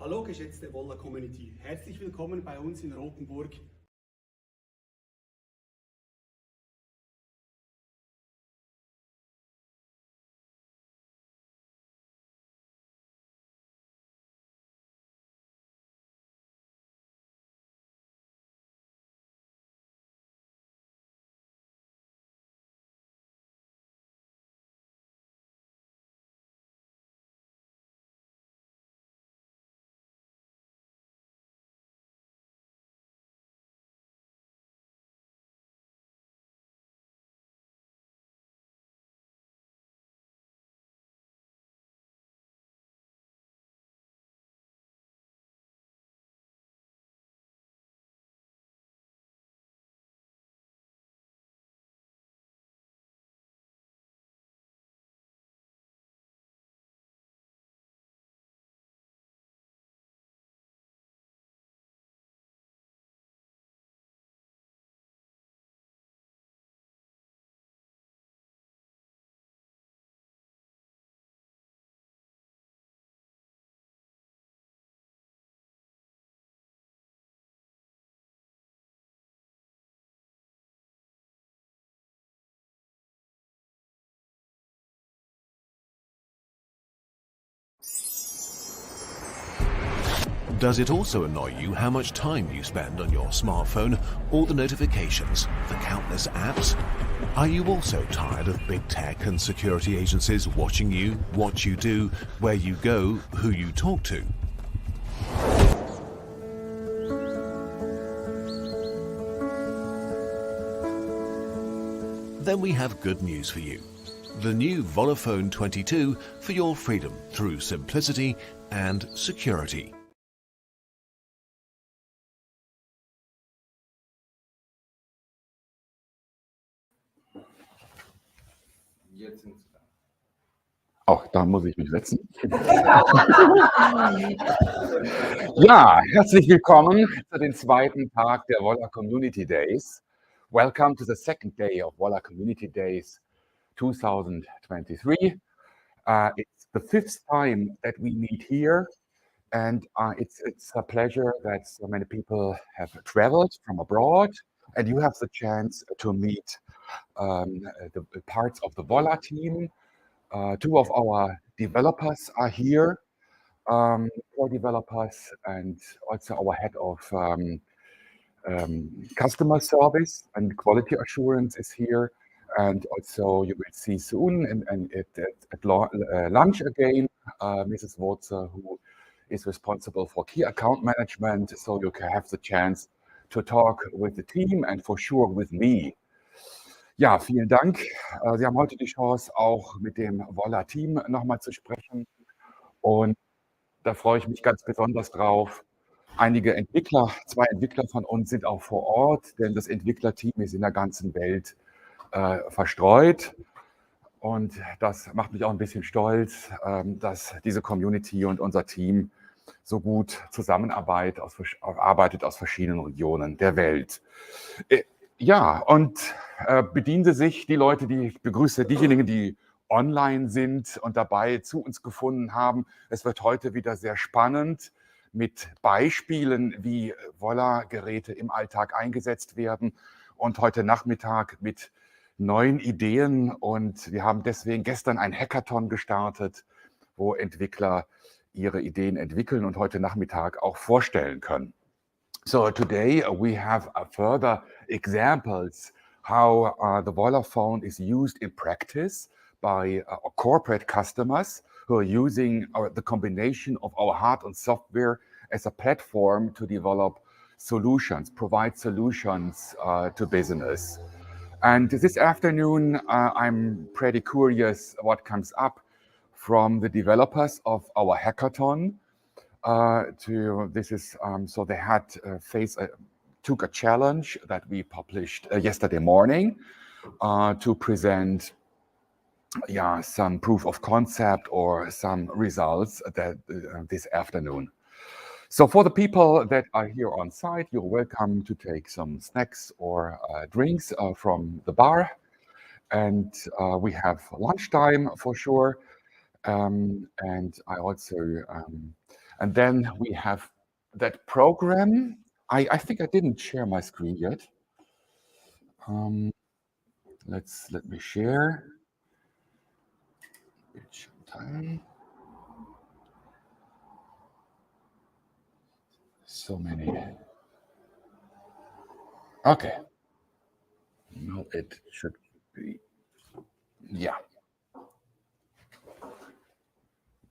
Hallo geschätzte Volla Community, herzlich willkommen bei uns in Rothenburg. Does it also annoy you how much time you spend on your smartphone, all the notifications, the countless apps? Are you also tired of big tech and security agencies watching you, what you do, where you go, who you talk to? Then we have good news for you. The new Volla Phone 22 for your freedom through simplicity and security. Auch da muss ich mich setzen. Ja, herzlich willkommen zu den zweiten Tag der Volla Community Days. Welcome to the second day of Volla Community Days 2023. It's the fifth time that we meet here, and it's a pleasure that so many people have traveled from abroad, and you have the chance to meet the parts of the Volla team. Two of our developers are here, core developers, and also our head of customer service and quality assurance is here. And also you will see soon and at lunch again, Mrs. Wurzer, who is responsible for key account management. So you can have the chance to talk with the team and for sure with me. Ja, vielen Dank. Sie haben heute die Chance, auch mit dem Volla-Team nochmal zu sprechen. Und da freue ich mich ganz besonders drauf. Einige Entwickler, zwei Entwickler von uns sind auch vor Ort, denn das Entwicklerteam ist in der ganzen Welt verstreut. Und das macht mich auch ein bisschen stolz, dass diese Community und unser Team so gut zusammenarbeitet aus verschiedenen Regionen der Welt. Ja, und bedienen Sie sich, die Leute, die ich begrüße, diejenigen, die online sind und dabei zu uns gefunden haben. Es wird heute wieder sehr spannend mit Beispielen, wie Volla-Geräte im Alltag eingesetzt werden und heute Nachmittag mit neuen Ideen. Und wir haben deswegen gestern ein Hackathon gestartet, wo Entwickler ihre Ideen entwickeln und heute Nachmittag auch vorstellen können. So today we have further examples how the Volla Phone is used in practice by corporate customers who are using the combination of our hardware and software as a platform to develop solutions, provide solutions to business. And this afternoon, I'm pretty curious what comes up from the developers of our hackathon. So they had took a challenge that we published yesterday morning to present some proof of concept or some results that this afternoon. So for the people that are here on site, you're welcome to take some snacks or drinks from the bar. And we have lunchtime for sure. And I also And then we have that program. I think I didn't share my screen yet. Let me share. So many. Okay. No, it should be. Yeah.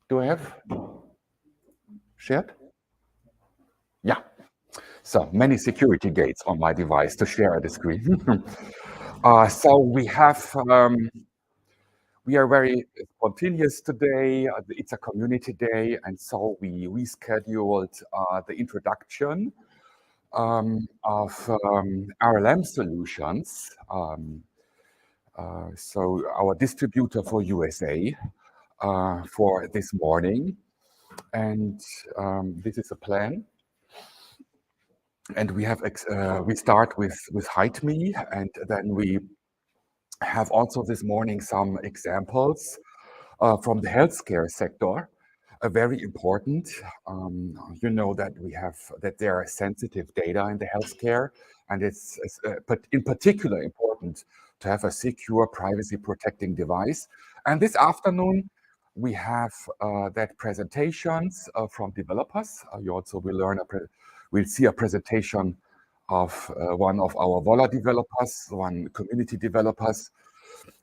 Do I have shared? Yeah. So many security gates on my device to share the screen. So we are very spontaneous today. It's a community day, and so we rescheduled the introduction of Erleben solutions. So our distributor for USA for this morning, and this is a plan. And we have we start with HideMe, and then we have also this morning some examples from the healthcare sector, very important. You know that there are sensitive data in the healthcare, and it's but in particular important to have a secure, privacy-protecting device. And this afternoon we have that presentations from developers. You also will see a presentation of one of our Volla developers, one community developers.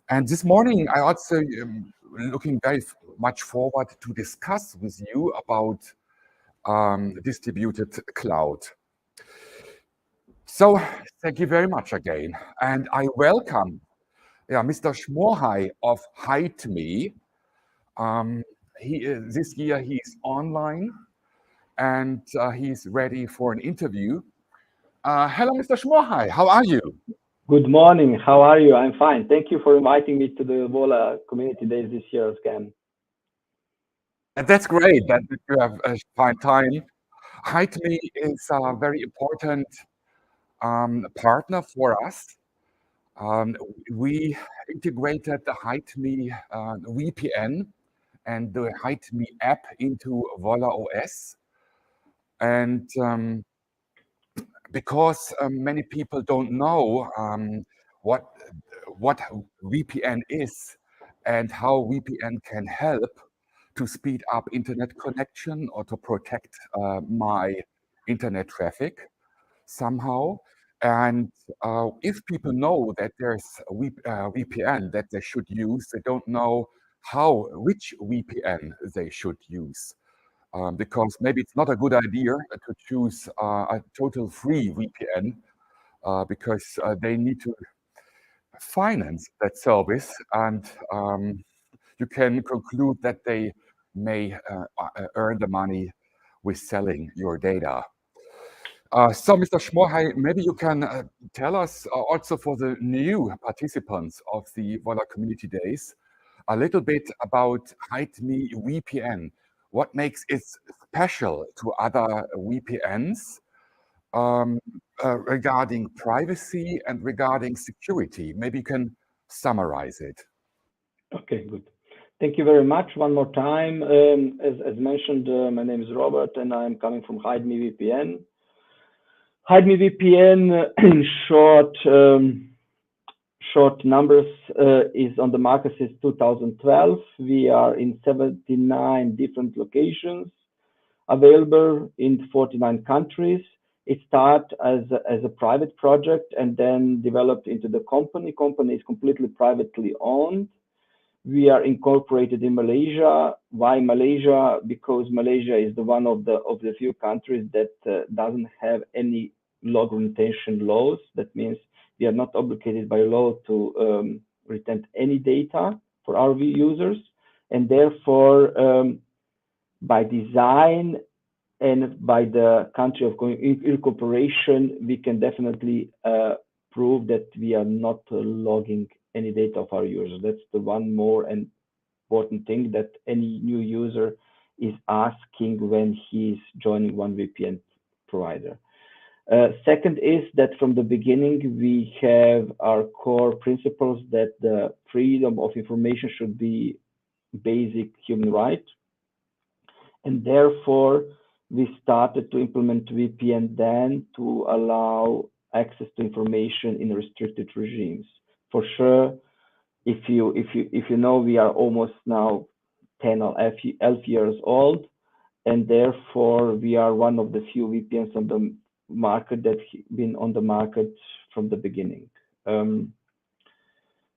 And this morning, I also am looking very much forward to discuss with you about distributed cloud. So thank you very much again. And I welcome Mr. Schmorhai of HideMe. This year he's online and he's ready for an interview. Hello, Mr. Schmorhai, how are you? Good morning. How are you? I'm fine. Thank you for inviting me to the Volla Community Days this year again. That's great that you have a fine time. HideMe is a very important partner for us. We integrated the HideMe VPN and the HideMe app into Volla OS. And because many people don't know what VPN is and how VPN can help to speed up internet connection or to protect my internet traffic somehow. And if people know that there's a VPN that they should use, they don't know which VPN they should use. Because maybe it's not a good idea to choose a total free VPN because they need to finance that service, and you can conclude that they may earn the money with selling your data. So, Mr. Schmorhai, maybe you can tell us also for the new participants of the Volla Community Days a little bit about HideMe VPN. What makes it special to other VPNs regarding privacy and regarding security? Maybe you can summarize it. Okay, good. Thank you very much. One more time, as mentioned, my name is Robert, and I'm coming from HideMe VPN. HideMe VPN, in short numbers, is on the market since 2012. We are in 79 different locations, available in 49 countries. It started as a private project and then developed into the company. Company is completely privately owned. We are incorporated in Malaysia. Why Malaysia? Because Malaysia is one of the few countries that doesn't have any log retention laws. That means we are not obligated by law to retain any data for our users, and therefore, by design and by the country of incorporation, we can definitely prove that we are not logging any data of our users. That's the one more important thing that any new user is asking when he's joining one VPN provider. Second is that from the beginning, we have our core principles that the freedom of information should be basic human right. And therefore, we started to implement VPN then to allow access to information in restricted regimes. For sure, if you know, we are almost now 10 or 11 years old, and therefore we are one of the few VPNs on the market that been on the market from the beginning. From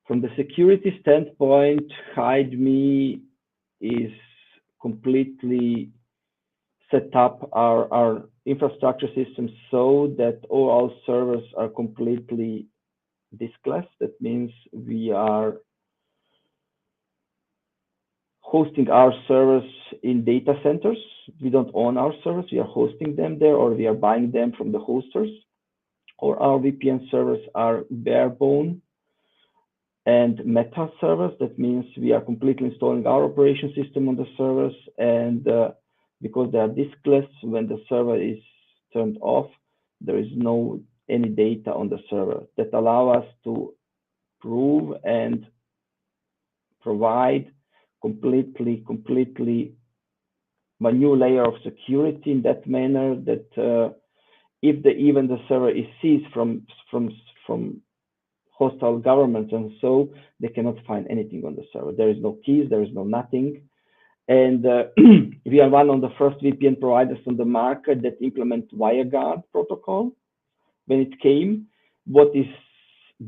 the security standpoint, Hide Me is completely set up our infrastructure system so that all our servers are completely diskless. That means we are hosting our servers in data centers. We don't own our servers, we are hosting them there, or we are buying them from the hosters. Or our VPN servers are barebone and meta servers. That means we are completely installing our operation system on the servers, and because they are diskless, when the server is turned off, there is no any data on the server. That allow us to prove and provide completely a new layer of security in that manner that if even the server is seized from hostile governments, and so they cannot find anything on the server. There is no keys, there is no nothing. And we are one of the first VPN providers on the market that implement WireGuard protocol. When it came, what is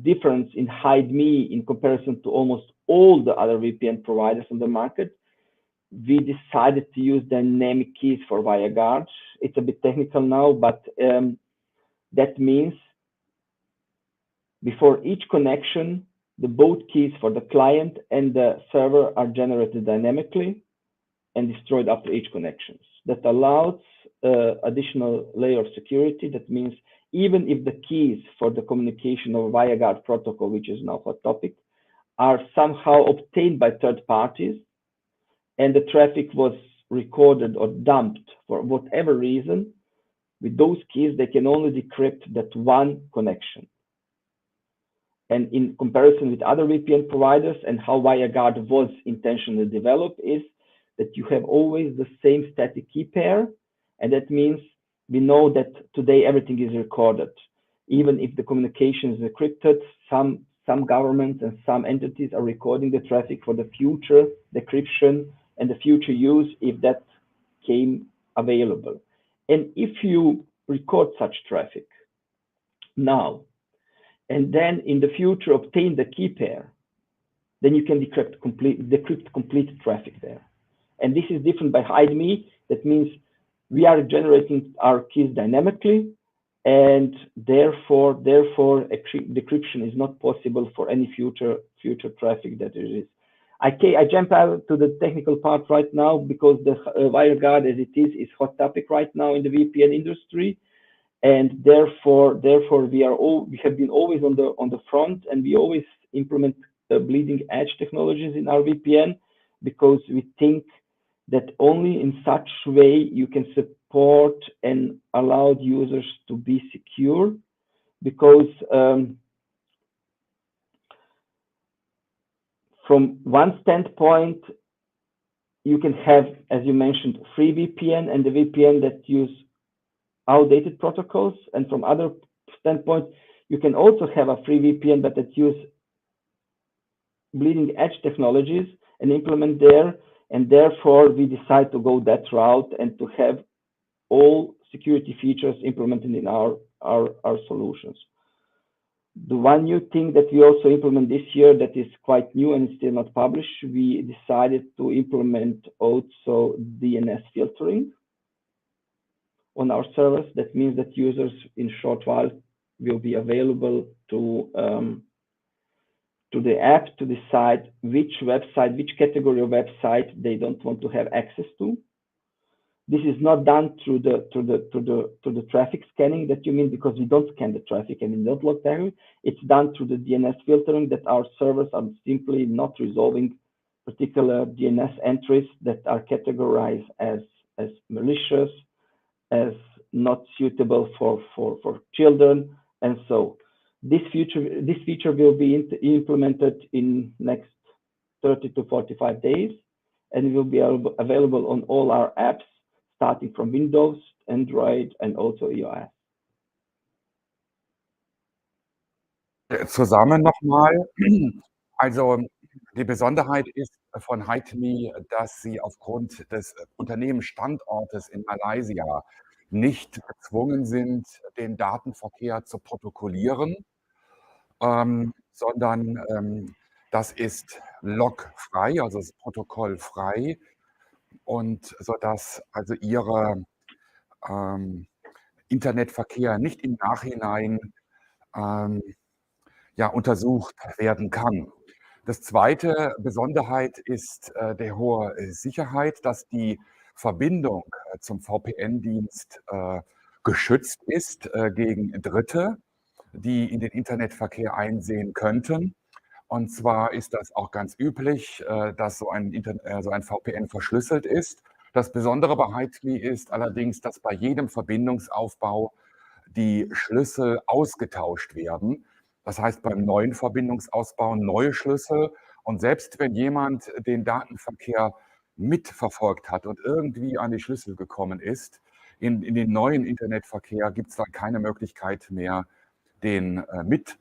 difference in Hide Me in comparison to almost all the other VPN providers on the market, we decided to use dynamic keys for WireGuard. It's a bit technical now, but that means before each connection, the both keys for the client and the server are generated dynamically and destroyed after each connection. That allows additional layer of security. That means even if the keys for the communication of WireGuard protocol, which is now a hot topic, are somehow obtained by third parties, and the traffic was recorded or dumped for whatever reason, with those keys, they can only decrypt that one connection. And in comparison with other VPN providers and how WireGuard was intentionally developed is that you have always the same static key pair. And that means we know that today everything is recorded. Even if the communication is encrypted, some governments and some entities are recording the traffic for the future decryption and the future use if that came available. And if you record such traffic now, and then in the future obtain the key pair, then you can decrypt complete traffic there. And this is different by Hide Me. That means we are generating our keys dynamically, and therefore decryption is not possible for any future traffic that there is. I jump out to the technical part right now because the WireGuard as it is hot topic right now in the VPN industry, and therefore we have been always on the front, and we always implement bleeding edge technologies in our VPN because we think that only in such way you can support and allow users to be secure, because from one standpoint, you can have, as you mentioned, free VPN and the VPN that use outdated protocols. And from other standpoint, you can also have a free VPN but that use bleeding edge technologies and implement there. And therefore, we decide to go that route and to have all security features implemented in our solutions. The one new thing that we also implement this year that is quite new and still not published, we decided to implement also DNS filtering on our servers. That means that users in short while will be available to the app to decide which website, which category of website they don't want to have access to. This is not done through the traffic scanning that you mean, because we don't scan the traffic and we don't log traffic. It's done through the DNS filtering, that our servers are simply not resolving particular DNS entries that are categorized as malicious, as not suitable for children, and so this feature will be implemented in next 30 to 45 days, and will be available on all our apps starting from Windows, Android, and also iOS. Zusammen nochmal. Also die Besonderheit ist von HideMe, dass sie aufgrund des Unternehmensstandortes in Malaysia nicht gezwungen sind, den Datenverkehr zu protokollieren, sondern das ist logfrei, also es ist protokollfrei, und sodass also Ihre Internetverkehr nicht im Nachhinein untersucht werden kann. Das zweite Besonderheit ist der hohe Sicherheit, dass die Verbindung zum VPN-Dienst geschützt ist gegen Dritte, die in den Internetverkehr einsehen könnten. Und zwar ist das auch ganz üblich, dass so ein VPN verschlüsselt ist. Das Besondere bei HideMe ist allerdings, dass bei jedem Verbindungsaufbau die Schlüssel ausgetauscht werden. Das heißt, beim neuen Verbindungsausbau neue Schlüssel. Und selbst wenn jemand den Datenverkehr mitverfolgt hat und irgendwie an die Schlüssel gekommen ist, in den neuen Internetverkehr gibt es dann keine Möglichkeit mehr, den mit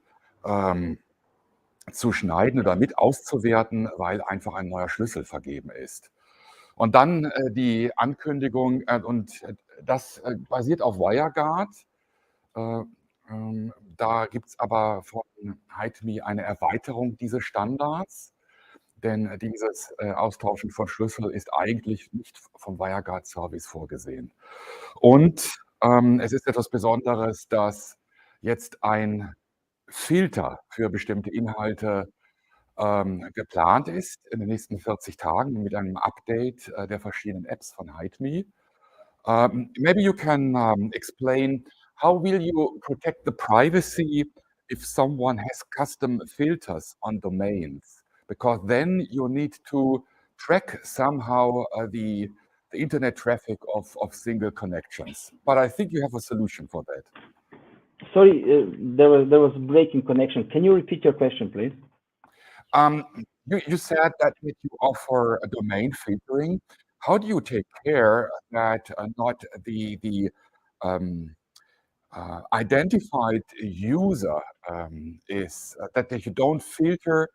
zu schneiden oder mit auszuwerten, weil einfach ein neuer Schlüssel vergeben ist. Und dann die Ankündigung, und das basiert auf WireGuard. Da gibt es aber von HideMe eine Erweiterung dieses Standards, denn dieses Austauschen von Schlüssel ist eigentlich nicht vom WireGuard-Service vorgesehen. Und es ist etwas Besonderes, dass jetzt ein Filter für bestimmte Inhalte geplant ist in den nächsten 40 Tagen mit einem Update der verschiedenen Apps von HideMe. Maybe you can explain how will you protect the privacy if someone has custom filters on domains? Because then you need to track somehow the internet traffic of single connections. But I think you have a solution for that. Sorry, there was breaking connection. Can you repeat your question, please? You said that you offer a domain filtering. How do you take care that not the identified user is that you don't filter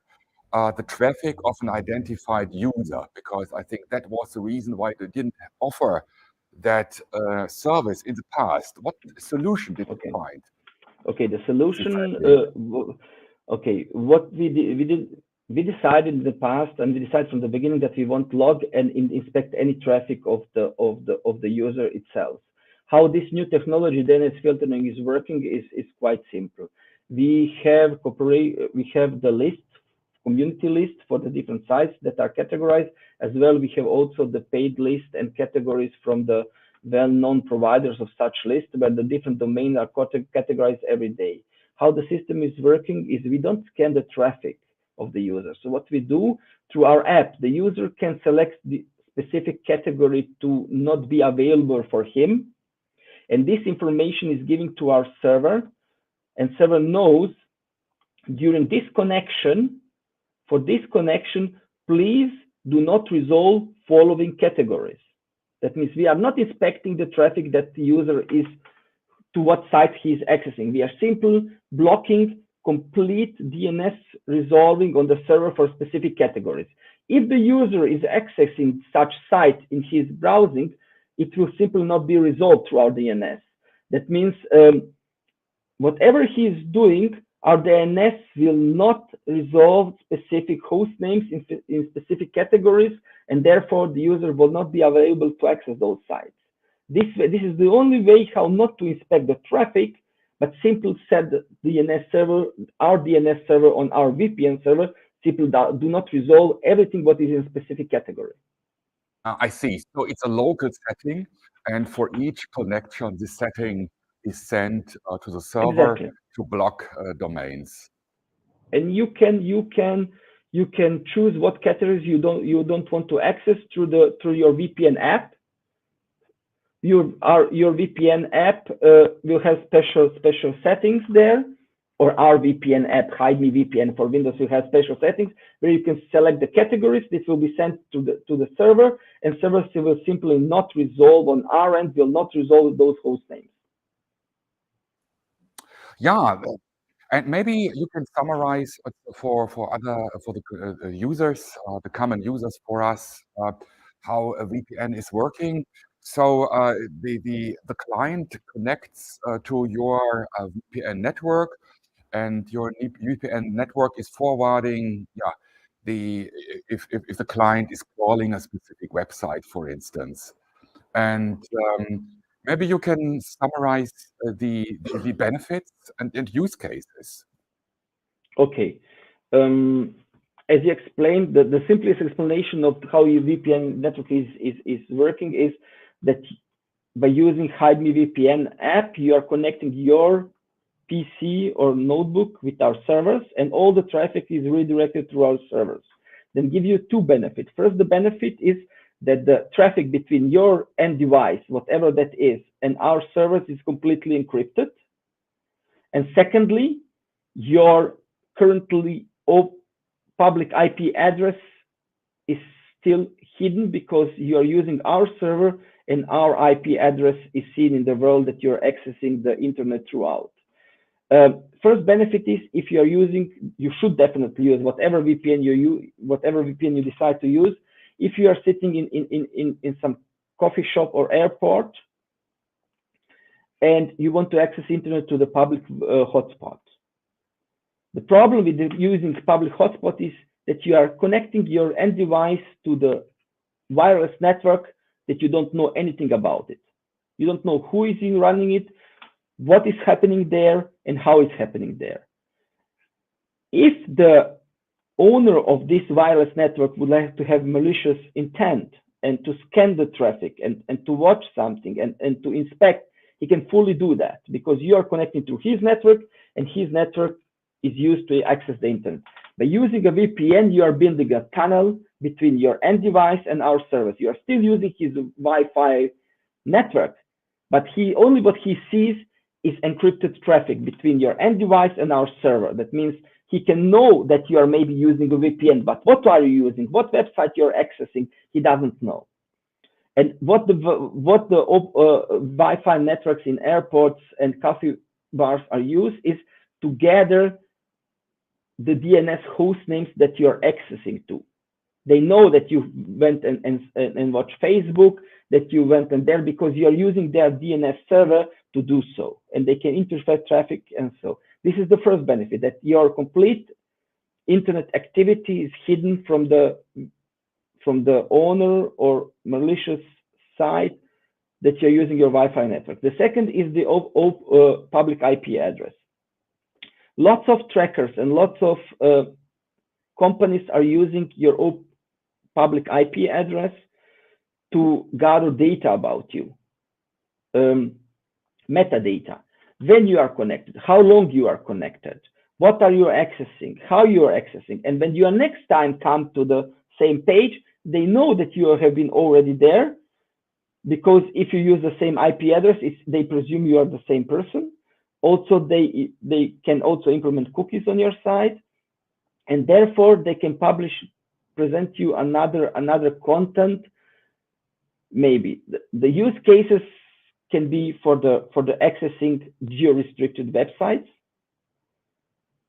the traffic of an identified user? Because I think that was the reason why they didn't offer that service in the past. What solution did you find? Okay, the solution. Okay, what we decided in the past, and we decided from the beginning that we won't log and inspect any traffic of the user itself. How this new technology DNS filtering is working is quite simple. We have the list, community list for the different sites that are categorized. As well, we have also the paid list and categories from the well-known providers of such list, where the different domains are categorized every day. How the system is working is we don't scan the traffic of the user. So what we do through our app, the user can select the specific category to not be available for him. And this information is given to our server, and server knows during this connection, for this connection, please do not resolve following categories. That means we are not inspecting the traffic that the user is, to what site he is accessing. We are simply blocking complete DNS resolving on the server for specific categories. If the user is accessing such site in his browsing, it will simply not be resolved through our DNS. That means whatever he is doing, our DNS will not resolve specific host names in specific categories, and therefore the user will not be available to access those sites. This is the only way how not to inspect the traffic, but simply set the DNS server, our DNS server on our VPN server, simply do not resolve everything what is in a specific category. I see. So it's a local setting, and for each connection, the setting is sent to the server to block domains. And you can choose what categories you don't want to access through your VPN app. Your VPN app will have special settings there, or our VPN app, Hide Me VPN for Windows, you have special settings where you can select the categories. This will be sent to the server, and servers will simply not resolve on our end, will not resolve those host names. Yeah, and maybe you can summarize for the users, the common users for us, how a VPN is working. So the client connects to your VPN network, and your VPN network is forwarding, if the client is crawling a specific website, for instance. And maybe you can summarize the benefits and use cases. Okay. As you explained, the simplest explanation of how your VPN network is working is that by using Hide Me VPN app, you are connecting your PC or notebook with our servers, and all the traffic is redirected through our servers. Then give you two benefits. First, the benefit is that the traffic between your end device, whatever that is, and our servers is completely encrypted. And secondly, your currently public IP address is still hidden because you are using our server, and our IP address is seen in the world that you're accessing the internet throughout. First benefit is, if you are using, you should definitely use whatever VPN you decide to use. If you are sitting in some coffee shop or airport and you want to access internet to the public hotspot. The problem with using public hotspot is that you are connecting your end device to the wireless network that you don't know anything about it. You don't know who is running it, what is happening there, and how it's happening there. If the owner of this wireless network would like to have malicious intent and to scan the traffic and to watch something and to inspect, he can fully do that because you are connecting to his network, and his network is used to access the internet. By using a VPN, you are building a tunnel between your end device and our service. You are still using his Wi-Fi network, but only what he sees is encrypted traffic between your end device and our server. That means he can know that you are maybe using a VPN, but what are you using? What website you're accessing? He doesn't know. And what the Wi-Fi networks in airports and coffee bars are used is to gather the DNS host names that you're accessing to. They know that you went and watched Facebook, that you went in there because you're using their DNS server to do so, and they can intercept traffic. And so this is the first benefit, that your complete internet activity is hidden from the owner or malicious site that you're using your Wi-Fi network. The second is the public IP address. Lots of trackers and lots of companies are using your public IP address to gather data about you, metadata, when you are connected, how long you are connected, what are you accessing, how you are accessing. And when you are next time come to the same page, they know that you have been already there, because if you use the same IP address, they presume you are the same person. Also, they can also implement cookies on your site, and therefore they can present you another content. Maybe the use cases can be for the accessing geo-restricted websites.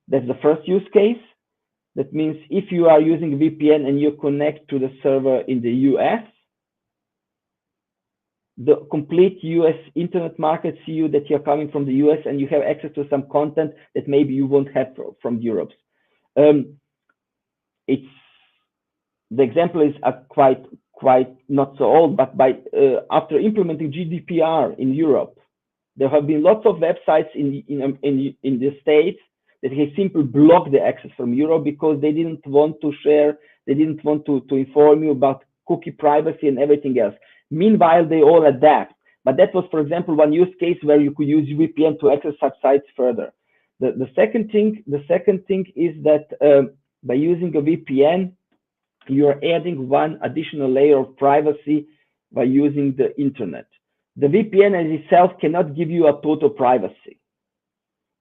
That's the first use case. That means if you are using VPN and you connect to the server in the US, the complete US internet market see you that you're coming from the US and you have access to some content that maybe you won't have from Europe. The example is quite not so old, but after implementing GDPR in Europe, there have been lots of websites in the States that have simply blocked the access from Europe because they didn't want to share, they didn't want to inform you about cookie privacy and everything else. Meanwhile, they all adapt. But that was, for example, one use case where you could use VPN to access such sites further. The second thing is that by using a VPN, you are adding one additional layer of privacy by using the internet. The VPN as itself cannot give you a total privacy.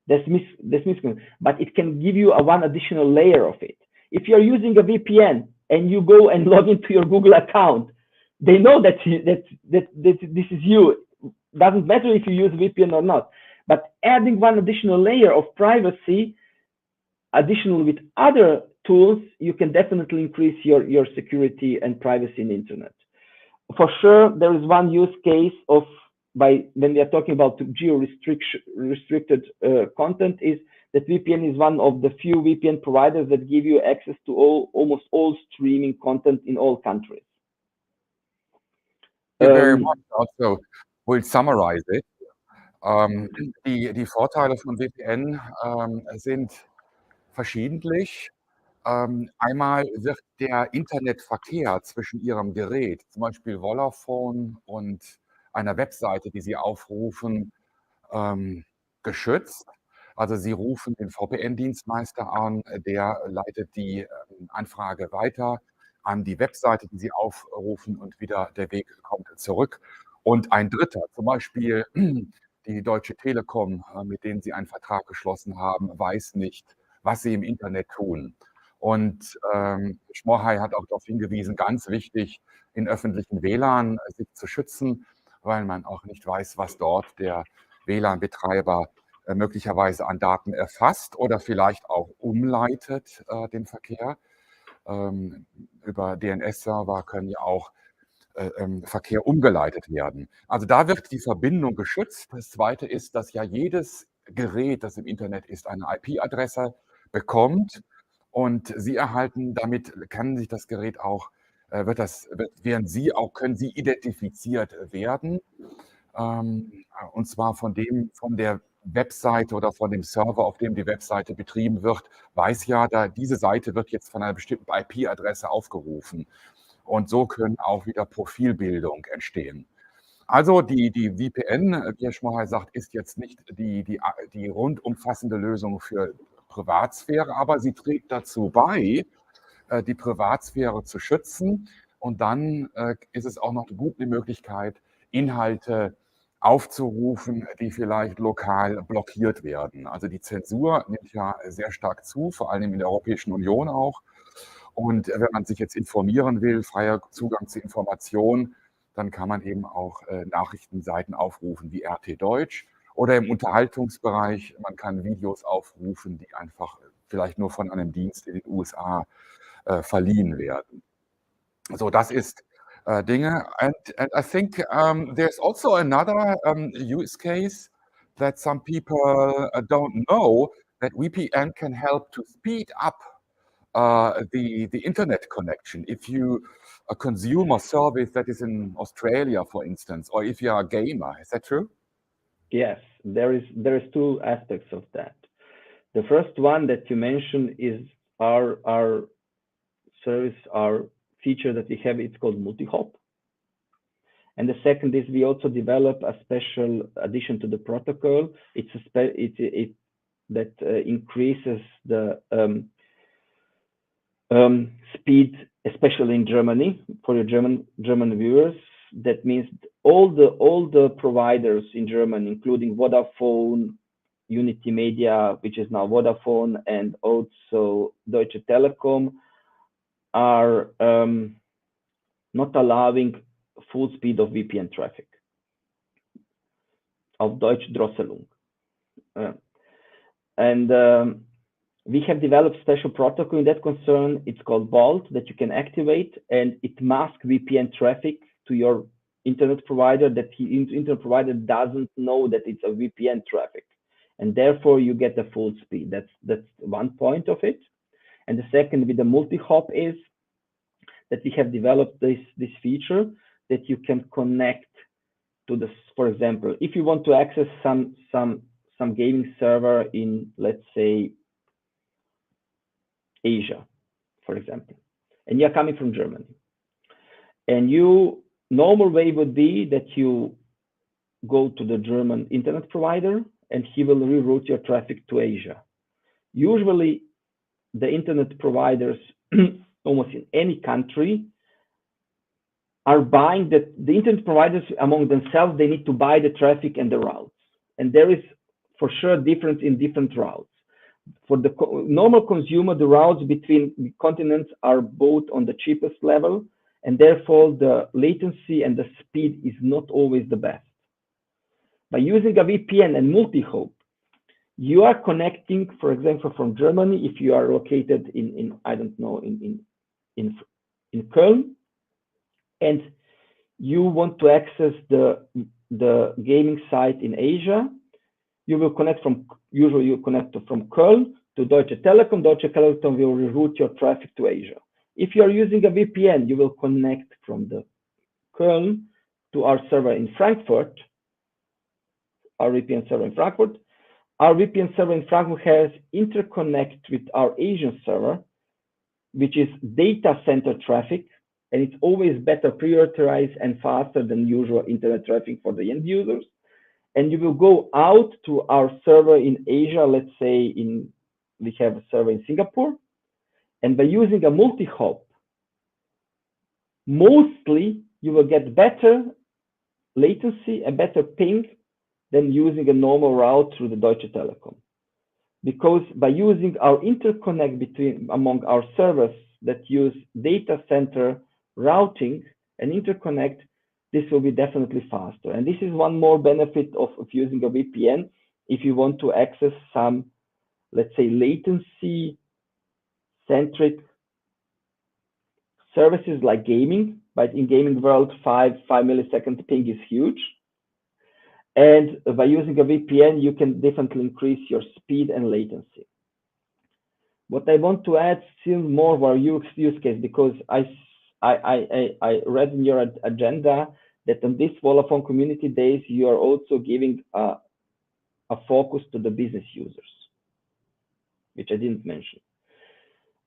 but it can give you one additional layer of it. If you're using a VPN and you go and log into your Google account, they know that this is you. Doesn't matter if you use VPN or not. But adding one additional layer of privacy, additional with other tools, you can definitely increase your security and privacy in the internet. For sure, there is one use case of when we are talking about geo-restricted content, is that VPN is one of the few VPN providers that give you access to almost all streaming content in all countries. Thank you very much. Also, we'll summarize it. Die Vorteile von VPN sind verschiedentlich. Einmal wird der Internetverkehr zwischen Ihrem Gerät, zum Beispiel Volla Phone, und einer Webseite, die Sie aufrufen, geschützt. Also Sie rufen den VPN-Dienstleister an, der leitet die Anfrage weiter an die Webseite, die Sie aufrufen, und wieder der Weg kommt zurück. Und ein Dritter, zum Beispiel die Deutsche Telekom, mit denen Sie einen Vertrag geschlossen haben, weiß nicht, was Sie im Internet tun. Und Schmorhai hat auch darauf hingewiesen, ganz wichtig, in öffentlichen WLAN sich zu schützen, weil man auch nicht weiß, was dort der WLAN-Betreiber möglicherweise an Daten erfasst oder vielleicht auch umleitet, den Verkehr. Über DNS-Server können ja auch Verkehr umgeleitet werden. Also da wird die Verbindung geschützt. Das Zweite ist, dass ja jedes Gerät, das im Internet ist, eine IP-Adresse bekommt, und Sie erhalten, damit kann sich das Gerät auch, können Sie identifiziert werden, und zwar von der Webseite oder von dem Server, auf dem die Webseite betrieben wird, weiß ja, diese Seite wird jetzt von einer bestimmten IP-Adresse aufgerufen. Und so können auch wieder Profilbildung entstehen. Also die VPN, wie Herr Schmorhai sagt, ist jetzt nicht die rundumfassende Lösung für Privatsphäre, aber sie trägt dazu bei, die Privatsphäre zu schützen. Und dann ist es auch noch eine gute Möglichkeit, Inhalte aufzurufen, die vielleicht lokal blockiert werden. Also die Zensur nimmt ja sehr stark zu, vor allem in der Europäischen Union auch. Und wenn man sich jetzt informieren will, freier Zugang zu Informationen, dann kann man eben auch Nachrichtenseiten aufrufen wie RT Deutsch, oder im Unterhaltungsbereich, man kann Videos aufrufen, die einfach vielleicht nur von einem Dienst in den USA verliehen werden. So, das ist Dinge. And I think there's also another use case that some people don't know, that VPN can help to speed up the internet connection. If you consume a service that is in Australia, for instance, or if you are a gamer, is that true? Yes, there is two aspects of that. The first one that you mentioned is our service, our feature that we have. It's called multi-hop. And the second is we also develop a special addition to the protocol. That increases the speed, especially in Germany, for your German viewers. That means all the providers in Germany, including Vodafone, Unity Media, which is now Vodafone, and also Deutsche Telekom, are not allowing full speed of VPN traffic, of Deutsch Drosselung. We have developed special protocol in that concern. It's called Vault, that you can activate, and it masks VPN traffic to your internet provider, that the internet provider doesn't know that it's a VPN traffic, and therefore you get the full speed. That's one point of it. And the second with the multi-hop is that we have developed this feature that you can connect to this. For example, if you want to access some gaming server in, let's say, Asia, for example, and you're coming from Germany, and normal way would be that you go to the German internet provider and he will reroute your traffic to Asia. Usually the internet providers almost in any country are buying the internet providers among themselves. They need to buy the traffic and the routes. And there is for sure different in different routes. For the normal consumer, the routes between the continents are both on the cheapest level, and therefore the latency and the speed is not always the best. By using a VPN and multi-hop, you are connecting, for example, from Germany, if you are located in I don't know, in Köln, and you want to access the gaming site in Asia, you will connect usually you connect from Köln to Deutsche Telekom. Deutsche Telekom will reroute your traffic to Asia. If you are using a VPN, you will connect from the Köln to our server in Frankfurt, our VPN server in Frankfurt. Our VPN server in Frankfurt has interconnect with our Asian server, which is data center traffic, and it's always better prioritized and faster than usual internet traffic for the end users. And you will go out to our server in Asia. Let's say we have a server in Singapore, and by using a multi-hop, mostly you will get better latency and better ping than using a normal route through the Deutsche Telekom. Because by using our interconnect among our servers that use data center routing and interconnect, this will be definitely faster. And this is one more benefit of using a VPN if you want to access some, let's say, latency-centric services like gaming. But in gaming world, 5 millisecond ping is huge. And by using a VPN, you can definitely increase your speed and latency. What I want to add still more of our use case, because I read in your agenda that on this Volla Phone community days, you are also giving a focus to the business users, which I didn't mention.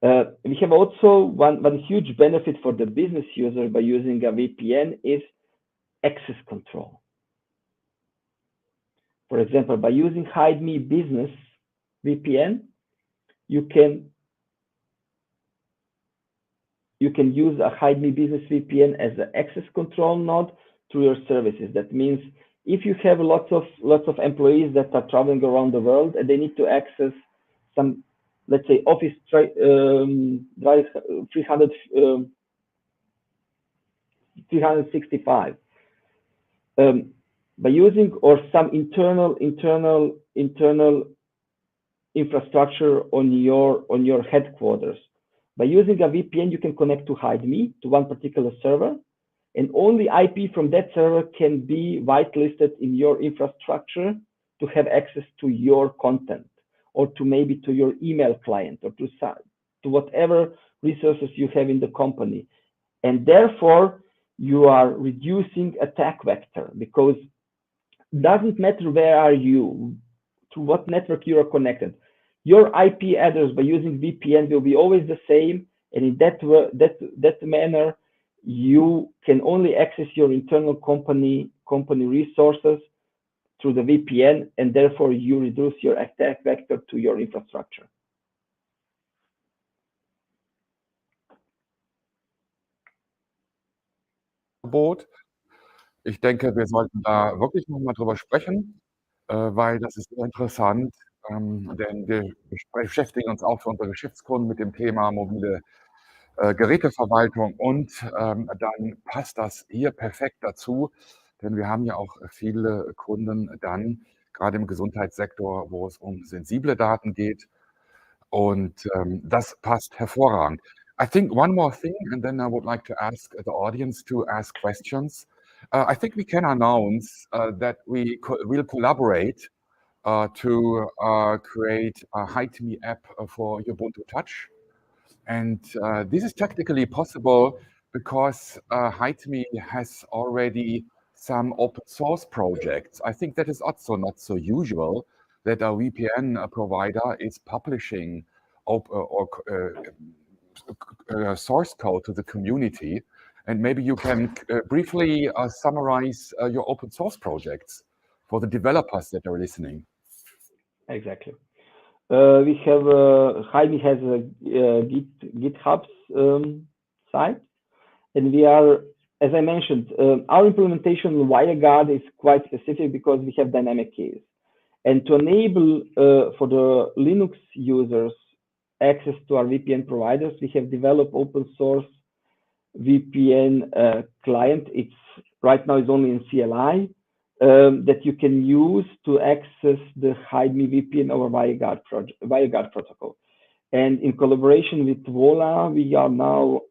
We have also one huge benefit for the business user by using a VPN is access control. For example, by using Hide Me Business VPN, you can use a Hide Me Business VPN as an access control node to your services. That means if you have lots of employees that are traveling around the world and they need to access some, let's say, Office 365, by using or some internal infrastructure on your headquarters. By using a VPN, you can connect to Hide Me to one particular server, and only IP from that server can be whitelisted in your infrastructure to have access to your content, or to maybe to your email client, or to whatever resources you have in the company. And therefore, you are reducing attack vector, because it doesn't matter where are you, to what network you are connected. Your IP address by using VPN will be always the same, and in that manner, you can only access your internal company resources through the VPN, and therefore you reduce your attack vector to your infrastructure. Ich denke, wir sollten da wirklich noch mal drüber sprechen, weil das ist sehr interessant, denn wir beschäftigen uns auch für unsere Geschäftskunden mit dem Thema mobile Geräteverwaltung, und dann passt das hier perfekt dazu, denn wir haben ja auch viele Kunden dann, gerade im Gesundheitssektor, wo es um sensible Daten geht, und das passt hervorragend. I think one more thing, and then I would like to ask the audience to ask questions. I think we can announce that we will collaborate to create a Hide Me app for Ubuntu Touch. And this is technically possible because Hide Me has already some open source projects. I think that is also not so usual that a VPN provider is publishing source code to the community. And maybe you can briefly summarize your open source projects for the developers that are listening. Exactly. We have Hide Me has a GitHub site, and we are, as I mentioned, our implementation in WireGuard is quite specific because we have dynamic keys. And to enable for the Linux users access to our VPN providers, we have developed open source VPN client. It's right now is only in CLI that you can use to access the Hide Me VPN over WireGuard protocol. And in collaboration with Volla, we are now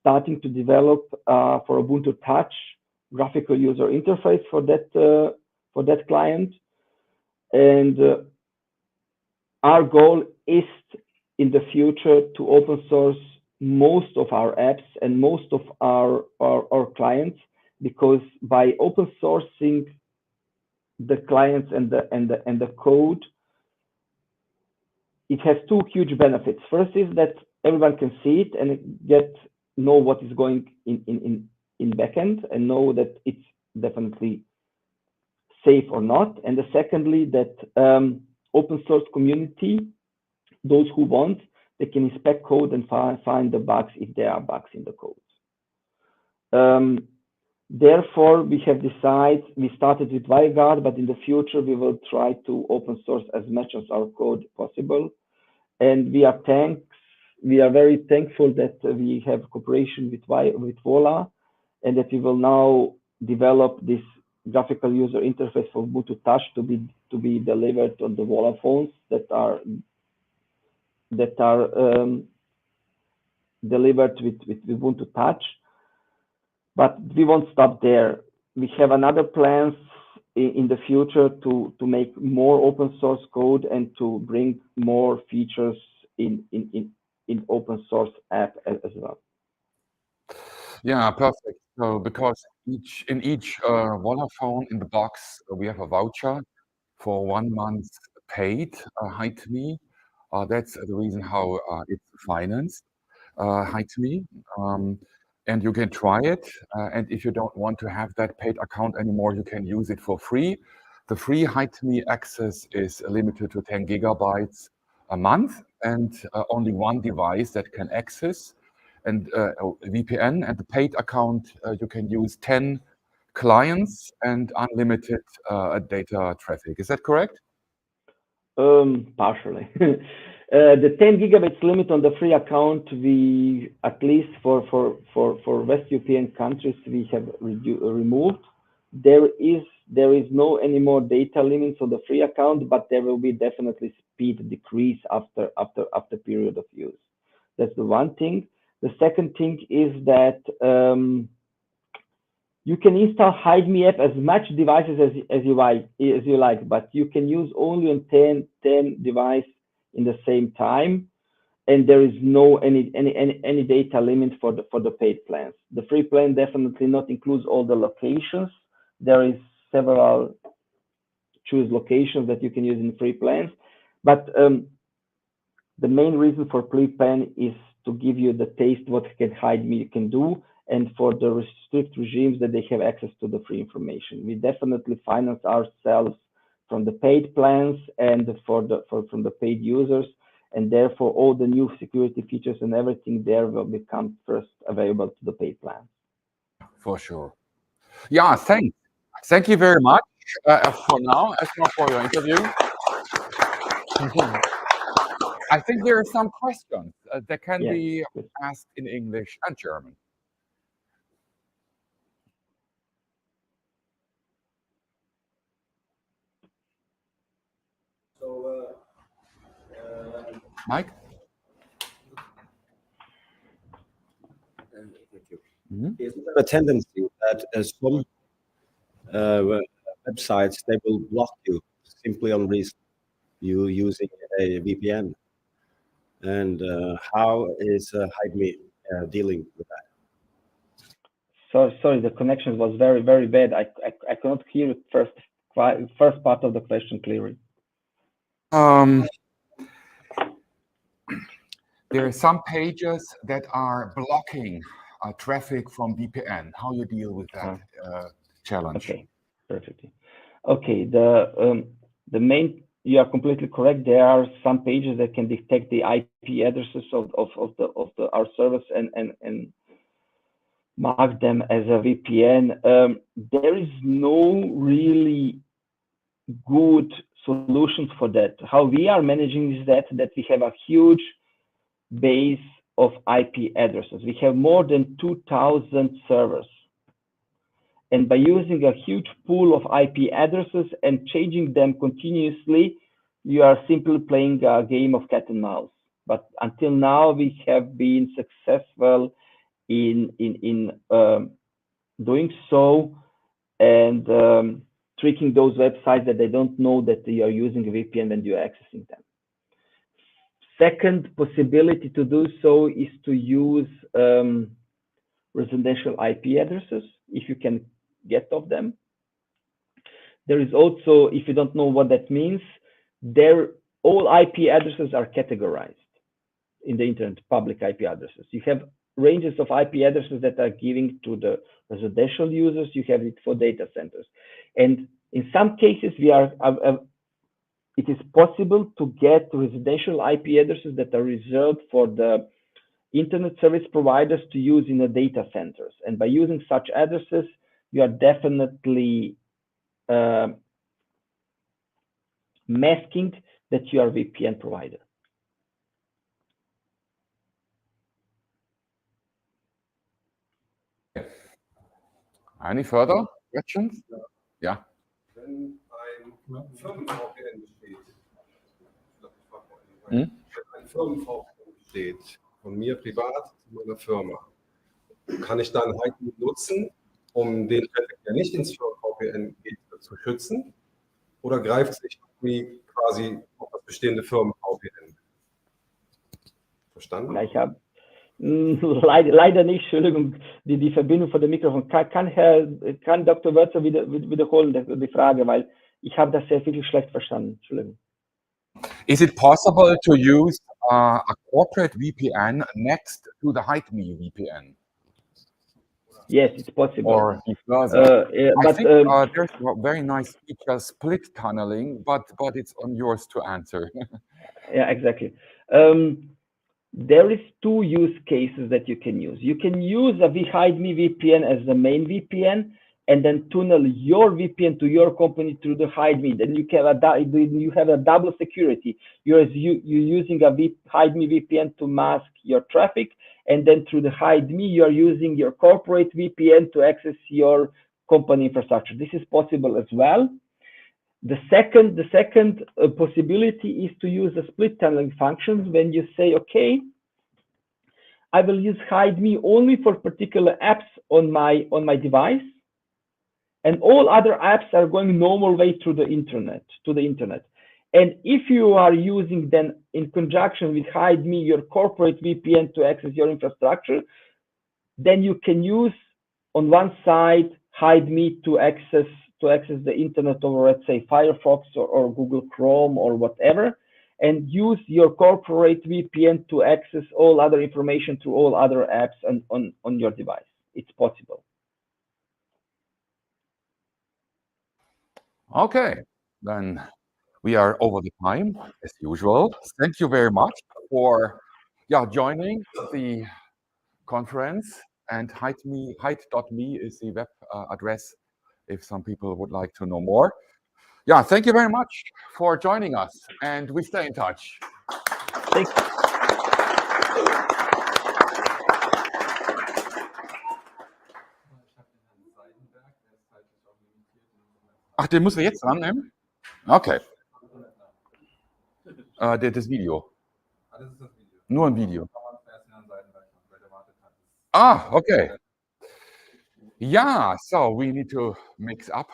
starting to develop for Ubuntu Touch graphical user interface for that client. And our goal is in the future to open source most of our apps and most of our clients, because by open sourcing the clients and the code, it has two huge benefits. First is that everyone can see it and know what is going in backend and know that it's definitely safe or not. And secondly, that open source community, those who want, they can inspect code and find the bugs if there are bugs in the code. Therefore, we have decided, we started with WireGuard, but in the future, we will try to open source as much as our code possible. And we are very thankful that we have cooperation with Volla, and that we will now develop this graphical user interface for Ubuntu Touch to be delivered on the Volla phones that are delivered with Ubuntu Touch. But we won't stop there. We have another plans in the future to make more open source code and to bring more features in open source app as well. Yeah, perfect. So because in each Volla phone in the box, we have a voucher for 1 month paid Hide Me. That's the reason how it's financed, Hide Me. And you can try it. And if you don't want to have that paid account anymore, you can use it for free. The free Hide Me access is limited to 10 gigabytes a month and only one device that can access. And VPN, and the paid account, you can use 10 clients and unlimited data traffic. Is that correct? Partially. The 10 gigabytes limit on the free account, we, at least for West European countries, we have removed. There is no any more data limits on the free account, but there will be definitely speed decrease after period of use. That's the one thing. The second thing is that you can install Hide Me app as much devices as you like, but you can use only on 10 devices in the same time, and there is no any data limit for the paid plans. The free plan definitely not includes all the locations. There is several choose locations that you can use in free plans, but the main reason for free plan is to give you the taste what can Hide Me can do, and for the strict regimes that they have access to the free information. We definitely finance ourselves from the paid plans and from the paid users, and therefore all the new security features and everything there will become first available to the paid plan. For sure. Yeah, thank you very much for now, Esma, for your interview. I think there are some questions that can be asked in English and German. So, Mike? thank you. Is there a tendency that some websites, they will block you simply on reason you using a VPN? And how is Hide Me dealing with that? Sorry, the connection was very, very bad. I cannot hear first part of the question clearly. There are some pages that are blocking traffic from VPN. How you deal with that challenge? Okay, perfectly. Okay, the main, you are completely correct. There are some pages that can detect the IP addresses of our service and mark them as a VPN. There is no really good solutions for that. How we are managing is that we have a huge base of IP addresses. We have more than 2,000 servers. And by using a huge pool of IP addresses and changing them continuously, you are simply playing a game of cat and mouse. But until now, we have been successful in doing so and tricking those websites that they don't know that you are using a VPN when you are accessing them. Second possibility to do so is to use residential IP addresses, if you can get of them. There is also, if you don't know what that means, all IP addresses are categorized in the internet, public IP addresses. You have ranges of IP addresses that are given to the residential users. You have it for data centers. And in some cases, it is possible to get residential IP addresses that are reserved for the internet service providers to use in the data centers. And by using such addresses, you are definitely masking that you are a VPN provider. Any further questions? Yeah. Wenn ein Firmen-VPN besteht, von mir privat zu meiner Firma, kann ich dann halt nutzen, um den Traffic, der nicht ins Firmen-VPN geht, zu schützen? Oder greift sich quasi auf das bestehende Firmen-VPN? Verstanden? Ja, ich habe leider nicht, Entschuldigung, die Verbindung von dem Mikrofon. Kann Dr. Wörzer wiederholen die Frage, weil ich habe das sehr wirklich schlecht verstanden. Entschuldigung. Is it possible to use a corporate VPN next to the HideMe VPN? Yes, it's possible. Or further. I think there's a very nice feature, split tunneling, but it's on yours to answer. Yeah, exactly. There is two use cases that you can use. You can use a HideMe VPN as the main VPN, and then tunnel your VPN to your company through the HideMe. Then you have a double security. You're using a HideMe VPN to mask your traffic, and then through the HideMe, you are using your corporate VPN to access your company infrastructure. This is possible as well. The second possibility is to use the split tunneling functions when you say, okay, I will use HideMe only for particular apps on my device, and all other apps are going normal way through the internet, And if you are using then in conjunction with HideMe your corporate VPN to access your infrastructure, then you can use on one side HideMe to access the internet over, let's say, Firefox or Google Chrome or whatever, and use your corporate VPN to access all other information to all other apps on your device. It's possible. Okay, then we are over the time as usual. Thank you very much for joining the conference. And hide.me is the web address if some people would like to know more. Yeah, thank you very much for joining us, and we stay in touch. Thank you. Ach, den müssen wir jetzt dran nehmen? Okay. Das Video. Das ist das Video. Nur ein Video. Ah, okay. Yeah, so we need to mix up.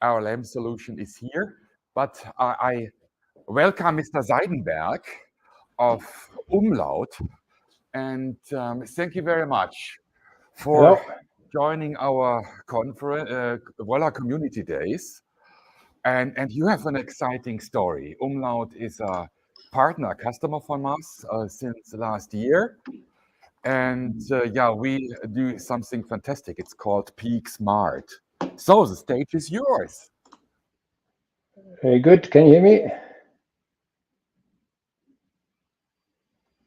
Our LAMP solution is here, but I welcome Mr. Seidenberg of Umlaut, and thank you very much for joining our conference, Volla Community Days. And you have an exciting story. Umlaut is a partner customer from us since last year. And we do something fantastic. It's called Peak Smart. So the stage is yours. Very good. Can you hear me?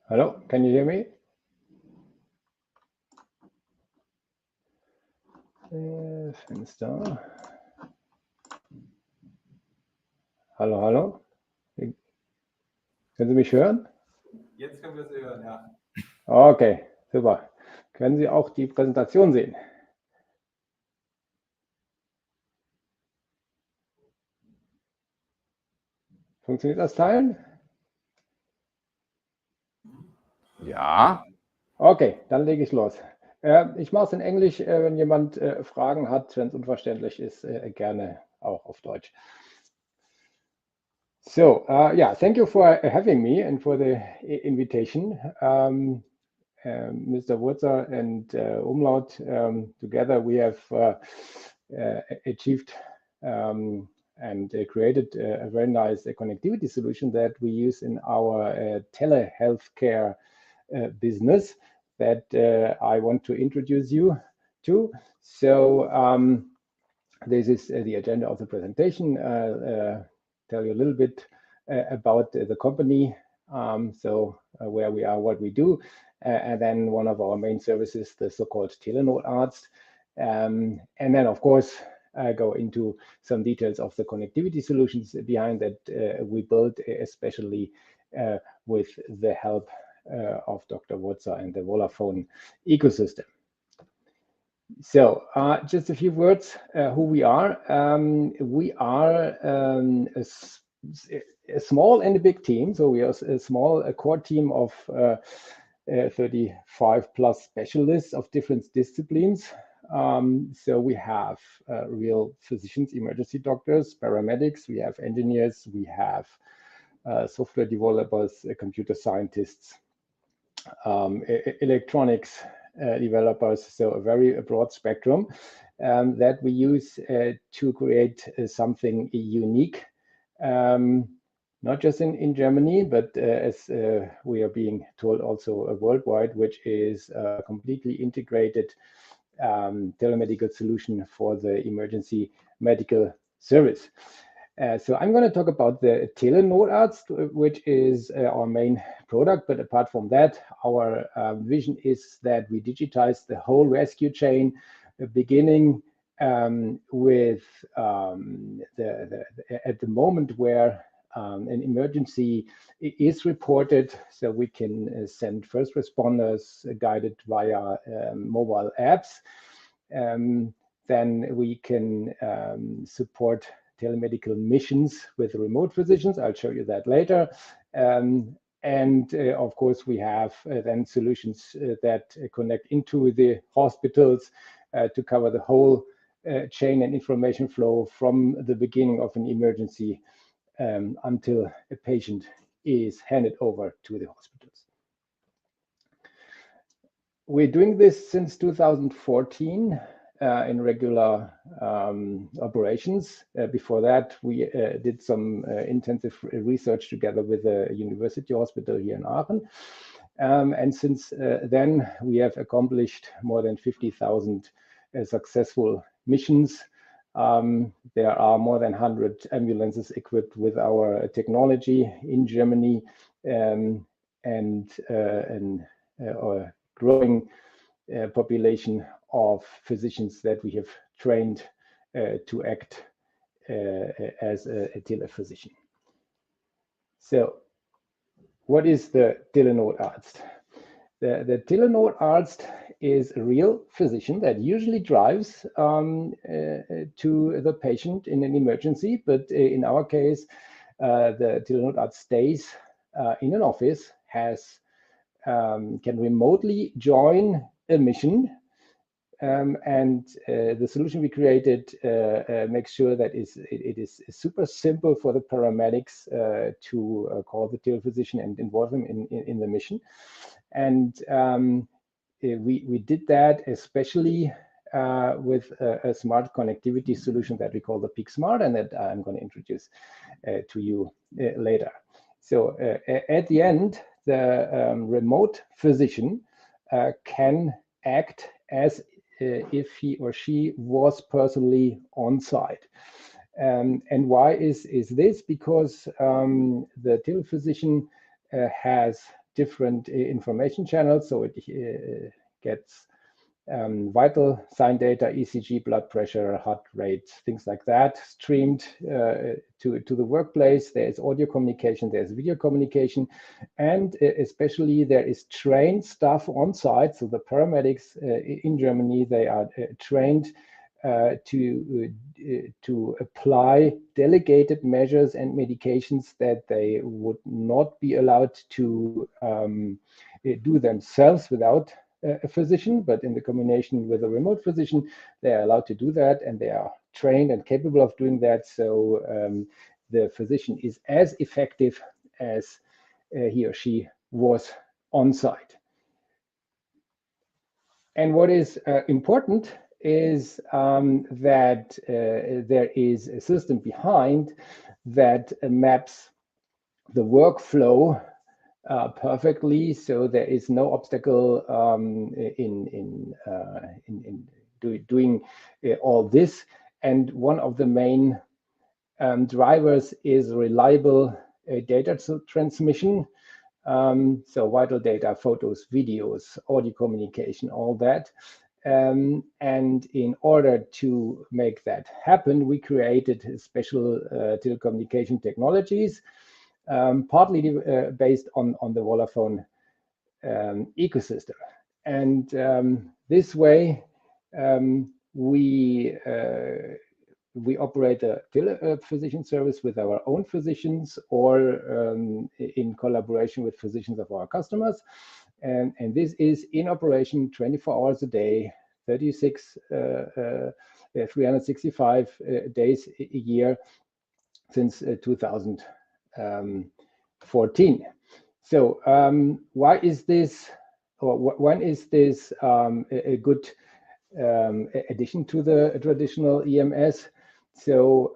Hello, can you hear me? Fenster. Hallo, hallo. Können Sie mich hören? Jetzt können wir Sie hören, ja. Okay, super. Können Sie auch die Präsentation sehen? Funktioniert das Teilen? Ja, Okay, dann lege ich los. Ich mache es in Englisch, wenn jemand Fragen hat, wenn es unverständlich ist, gerne auch auf Deutsch. So, yeah, thank you for having me and for the invitation. Mr. Wurzer and Umlaut, together we have achieved and created a very nice connectivity solution that we use in our telehealthcare business that I want to introduce you to. So this is the agenda of the presentation. Tell you a little bit about the company, where we are, what we do, and then one of our main services, the so-called Telenotarzt. And then, of course, go into some details of the connectivity solutions behind that we built, especially with the help of Dr. Wurzer and the Volla Phone ecosystem. So just a few words, who we are. We are a small and a big team. So we are a small core team of 35 plus specialists of different disciplines. So we have real physicians, emergency doctors, paramedics, we have engineers, we have software developers, computer scientists, electronics developers, so a very broad spectrum that we use to create something unique, not just in Germany, but as we are being told also worldwide, which is a completely integrated telemedical solution for the emergency medical service. So I'm going to talk about the Telenotarzt, which is our main product. But apart from that, our vision is that we digitize the whole rescue chain, beginning with at the moment where an emergency is reported, so we can send first responders guided via mobile apps. Then we can support telemedical missions with remote physicians. I'll show you that later. And of course, we have then solutions that connect into the hospitals to cover the whole chain and information flow from the beginning of an emergency until a patient is handed over to the hospitals. We're doing this since 2014 in regular operations. Before that, we did some intensive research together with a university hospital here in Aachen. And since then, we have accomplished more than 50,000 successful missions. There are more than 100 ambulances equipped with our technology in Germany, and a growing population of physicians that we have trained to act as a telephysician. So, what is the Telenotarzt? The Telenotarzt is a real physician that usually drives to the patient in an emergency, but in our case, the Telenotarzt stays in an office, can remotely join a mission, and the solution we created makes sure that it is super simple for the paramedics to call the telephysician and involve them in the mission. And we did that especially with a smart connectivity solution that we call the PickSmart, and that I'm going to introduce to you later. So at the end, the remote physician can act as if he or she was personally on site. And why is this? Because the telephysician has different information channels, so it gets vital sign data, ECG, blood pressure, heart rate, things like that, streamed to the workplace. There is audio communication, there's video communication, and especially there is trained staff on site. So the paramedics in Germany, they are trained to apply delegated measures and medications that they would not be allowed to do themselves without a physician, but in the combination with a remote physician, they are allowed to do that, and they are trained and capable of doing that. So the physician is as effective as he or she was on site. And what is important is that there is a system behind that maps the workflow perfectly, so there is no obstacle in doing all this. And one of the main drivers is reliable data transmission. So vital data, photos, videos, audio communication, all that. And in order to make that happen, we created special telecommunication technologies, partly based on the Volla Phone ecosystem. And this way, we operate a telephysician service with our own physicians, or in collaboration with physicians of our customers. And this is in operation 24 hours a day, 365 days a year since 2014. So why is this, or when is this a good addition to the traditional EMS? So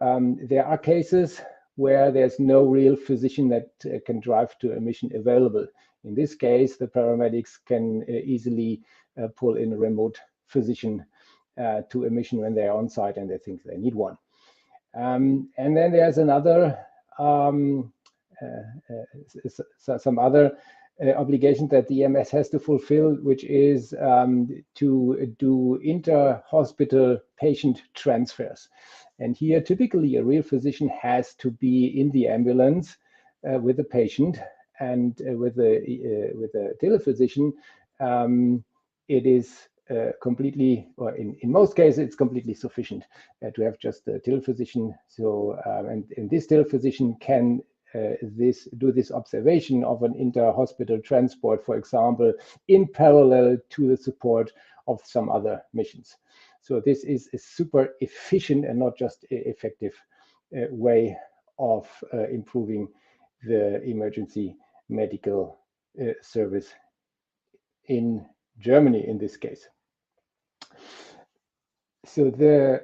there are cases where there's no real physician that can drive to a mission available. In this case, the paramedics can easily pull in a remote physician to a mission when they're on site and they think they need one. And then there's another, some other obligation that the EMS has to fulfill, which is to do inter-hospital patient transfers. And here, typically, a real physician has to be in the ambulance with the patient, and with a telephysician, it is completely, or in most cases, it's completely sufficient to have just a telephysician. So, and this telephysician can do this observation of an inter-hospital transport, for example, in parallel to the support of some other missions. So this is a super efficient and not just effective way of improving the emergency medical service in Germany in this case. So the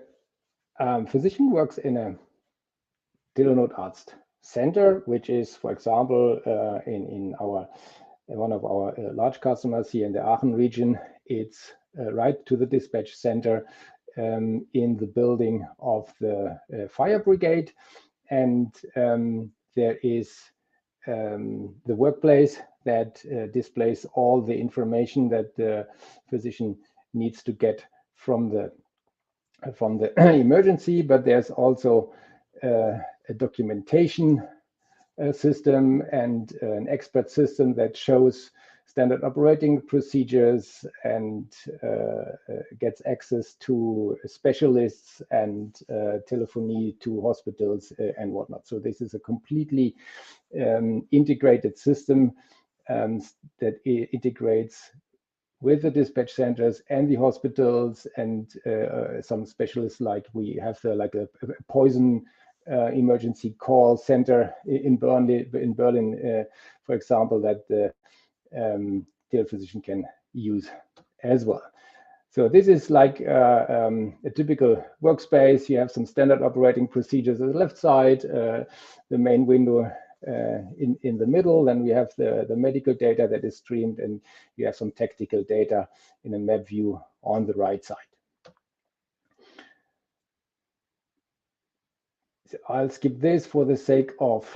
physician works in a Telenotarzt center, which is, for example, in one of our large customers here in the Aachen region. It's right to the dispatch center in the building of the fire brigade, and there is the workplace that displays all the information that the physician needs to get from the emergency. But there's also a documentation system and an expert system that shows standard operating procedures and gets access to specialists and telephony to hospitals and whatnot. So this is a completely integrated system that integrates with the dispatch centers and the hospitals, and some specialists, like we have like a poison emergency call center in Berlin, for example, that the telephysician can use as well. So this is like a typical workspace. You have some standard operating procedures on the left side, the main window in the middle. Then we have the medical data that is streamed, and you have some tactical data in a map view on the right side. So I'll skip this for the sake of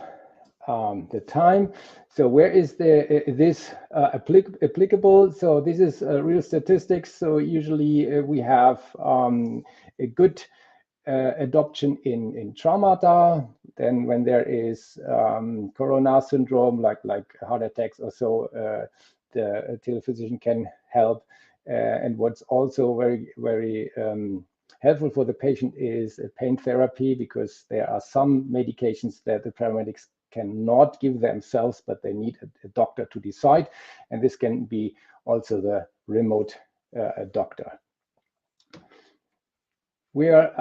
the time. So where is this applicable? So this is real statistics. So usually we have a good adoption in traumata. Then when there is corona syndrome, like heart attacks or so, the telephysician can help. And what's also very helpful for the patient is pain therapy, because there are some medications that the paramedics cannot give themselves, but they need a doctor to decide. And this can be also the remote doctor. We are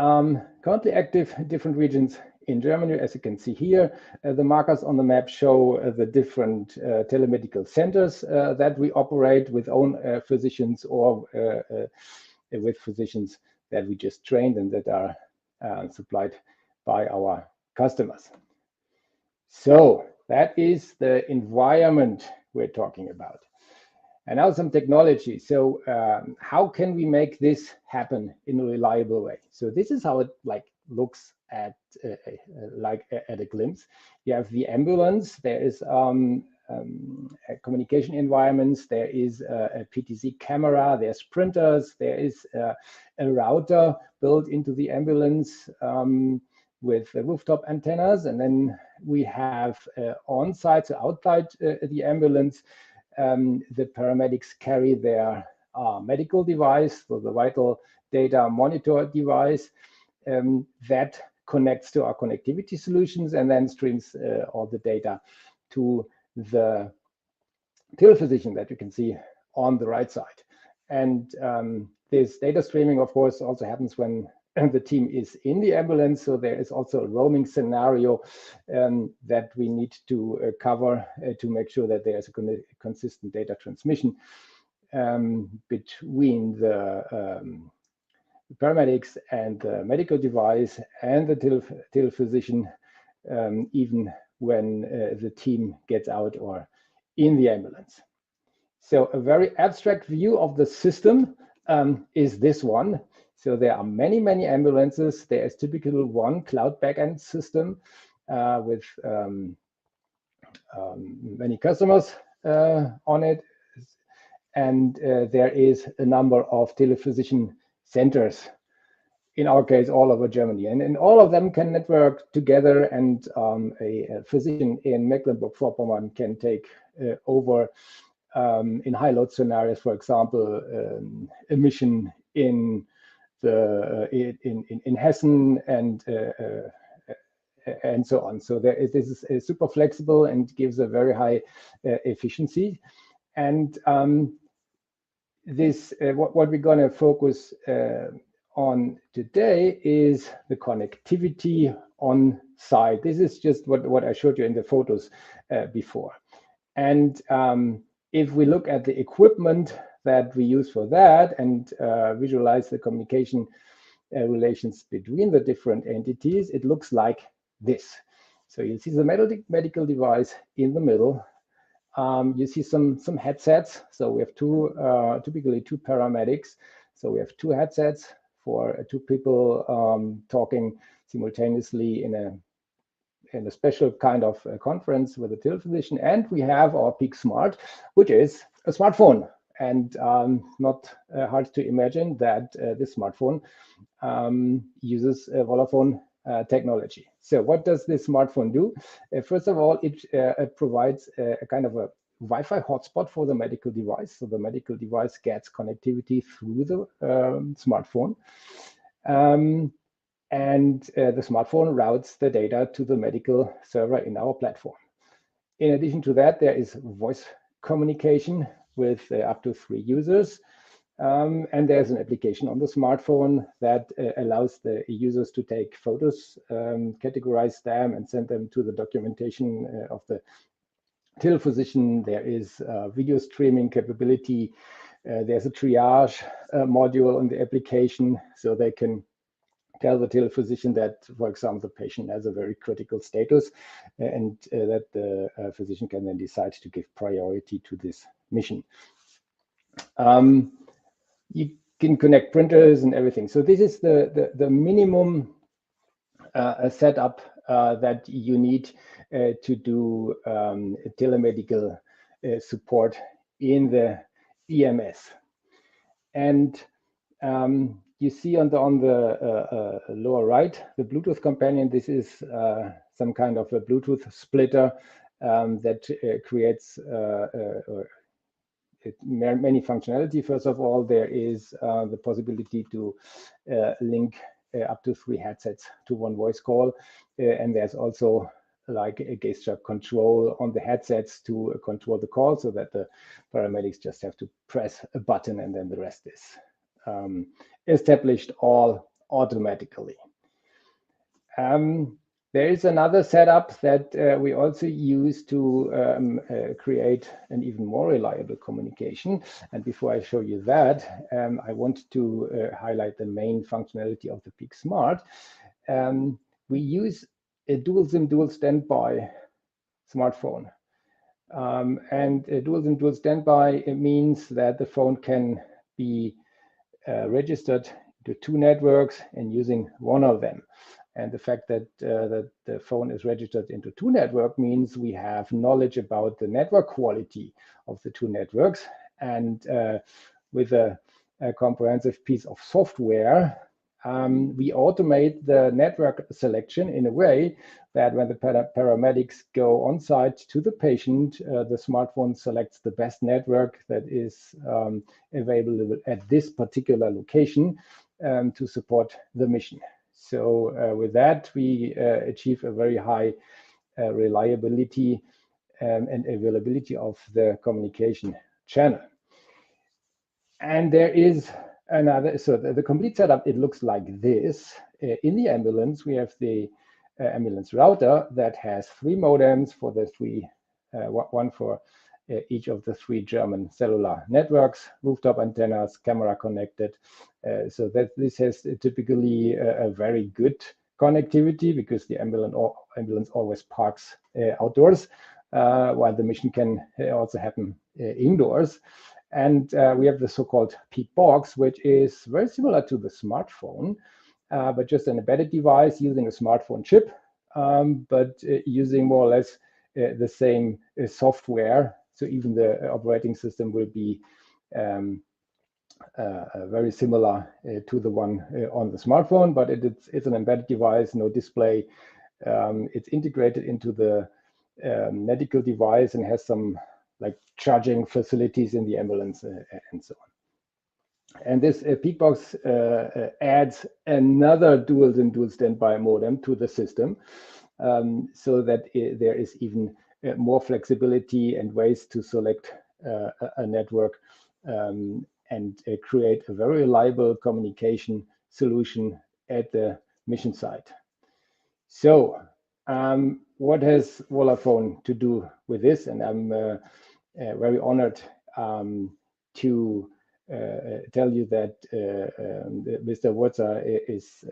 currently active in different regions in Germany. As you can see here, the markers on the map show the different telemedical centers that we operate with own physicians or with physicians that we just trained and that are supplied by our customers. So that is the environment we're talking about. And now some technology. So how can we make this happen in a reliable way? So this is how it looks at a glimpse. You have the ambulance. There is communication environments. There is a PTZ camera. There's printers. There is a router built into the ambulance with rooftop antennas. And then we have on-site, so outside the ambulance, the paramedics carry their medical device, so the vital data monitor device that connects to our connectivity solutions and then streams all the data to the telephysician that you can see on the right side. And this data streaming, of course, also happens when the team is in the ambulance. So there is also a roaming scenario that we need to cover to make sure that there's a consistent data transmission between the paramedics and the medical device and the telephysician, even when the team gets out or in the ambulance. So a very abstract view of the system is this one. So there are many, many ambulances. There is typically one cloud backend system with many customers on it. And there is a number of telephysician centers, in our case, all over Germany. And all of them can network together, and a physician in Mecklenburg-Vorpommern can take over in high load scenarios, for example, a mission in Hessen and so on. So this is super flexible and gives a very high efficiency. And what we're going to focus on today is the connectivity on site. This is just what I showed you in the photos before. And if we look at the equipment that we use for that and visualize the communication relations between the different entities, it looks like this. So you see the medical device in the middle. You see some headsets. So we have typically two paramedics. So we have two headsets for two people talking simultaneously in a special kind of conference with a telephysician. And we have our Peak Smart, which is a smartphone. And not hard to imagine that this smartphone uses Volla Phone technology. So what does this smartphone do? First of all, it provides a kind of a Wi-Fi hotspot for the medical device. So the medical device gets connectivity through the smartphone. And the smartphone routes the data to the medical server in our platform. In addition to that, there is voice communication with up to 3 users. And there's an application on the smartphone that allows the users to take photos, categorize them, and send them to the documentation of the telephysician. There is video streaming capability. There's a triage module on the application, so they can tell the telephysician that, for example, the patient has a very critical status, and that the physician can then decide to give priority to this mission. You can connect printers and everything. So this is the minimum setup that you need to do telemedical support in the EMS. And you see on the lower right, the Bluetooth companion. This is some kind of a Bluetooth splitter that creates many functionality. First of all, there is the possibility to link up to 3 headsets to one voice call. And there's also like a gesture control on the headsets to control the call, so that the paramedics just have to press a button and then the rest is established all automatically. There is another setup that we also use to create an even more reliable communication. And before I show you that, I want to highlight the main functionality of the Peak Smart. We use a dual SIM, dual standby smartphone. And a dual SIM, dual standby, it means that the phone can be registered to 2 networks and using one of them. And the fact that the phone is registered into 2 networks means we have knowledge about the network quality of the 2 networks. And with a comprehensive piece of software, we automate the network selection in a way that when the paramedics go on site to the patient, the smartphone selects the best network that is available at this particular location to support the mission. So with that, we achieve a very high reliability and availability of the communication channel. And there is another, so the complete setup, it looks like this. In the ambulance, we have the ambulance router that has 3 modems for the 3, one for each of the 3 German cellular networks, rooftop antennas, camera connected. So that this has typically a very good connectivity, because the ambulance always parks outdoors, while the mission can also happen indoors. And we have the so-called Peak box, which is very similar to the smartphone, but just an embedded device using a smartphone chip, but using more or less the same software. So even the operating system will be very similar to the one on the smartphone, but it's an embedded device, no display. It's integrated into the medical device and has some like charging facilities in the ambulance and so on. And this Peak box adds another dual SIM, dual standby modem to the system, so that there is even more flexibility and ways to select a network and create a very reliable communication solution at the mission site. So what has Volla Phone to do with this? And I'm very honored to tell you that Mr. Wurzer is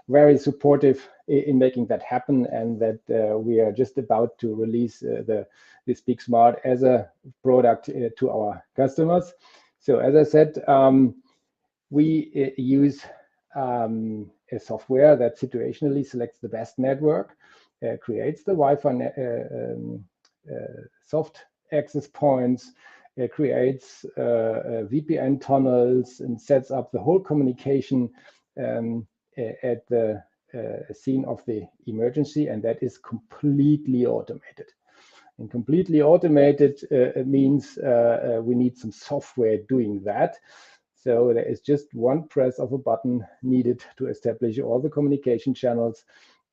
very supportive in making that happen, and that we are just about to release this Peak Smart as a product to our customers. So as I said, we use a software that situationally selects the best network, creates the Wi-Fi soft access points, creates VPN tunnels, and sets up the whole communication at the scene of the emergency, and that is completely automated. And completely automated means we need some software doing that. So there is just one press of a button needed to establish all the communication channels,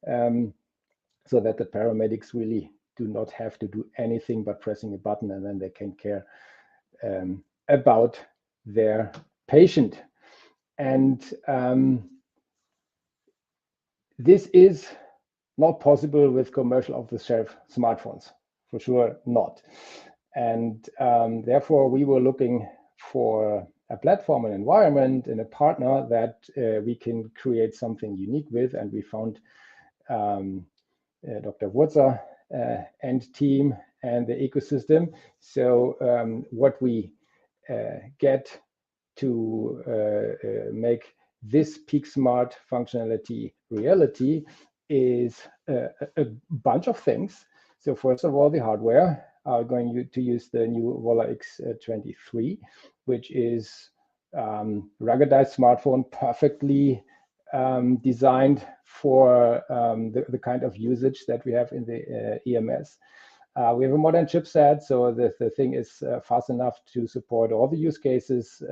so that the paramedics really do not have to do anything but pressing a button, and then they can care about their patient. And this is not possible with commercial off-the-shelf smartphones, for sure not. And therefore, we were looking for a platform, an environment, and a partner that we can create something unique with. And we found Dr. Wurzer and team and the ecosystem. So what we get to make this Peak Smart functionality reality is a bunch of things. So first of all, the hardware are going to use the new Volla X23, which is ruggedized smartphone, perfectly designed for the kind of usage that we have in the EMS. We have a modern chipset, so the thing is fast enough to support all the use cases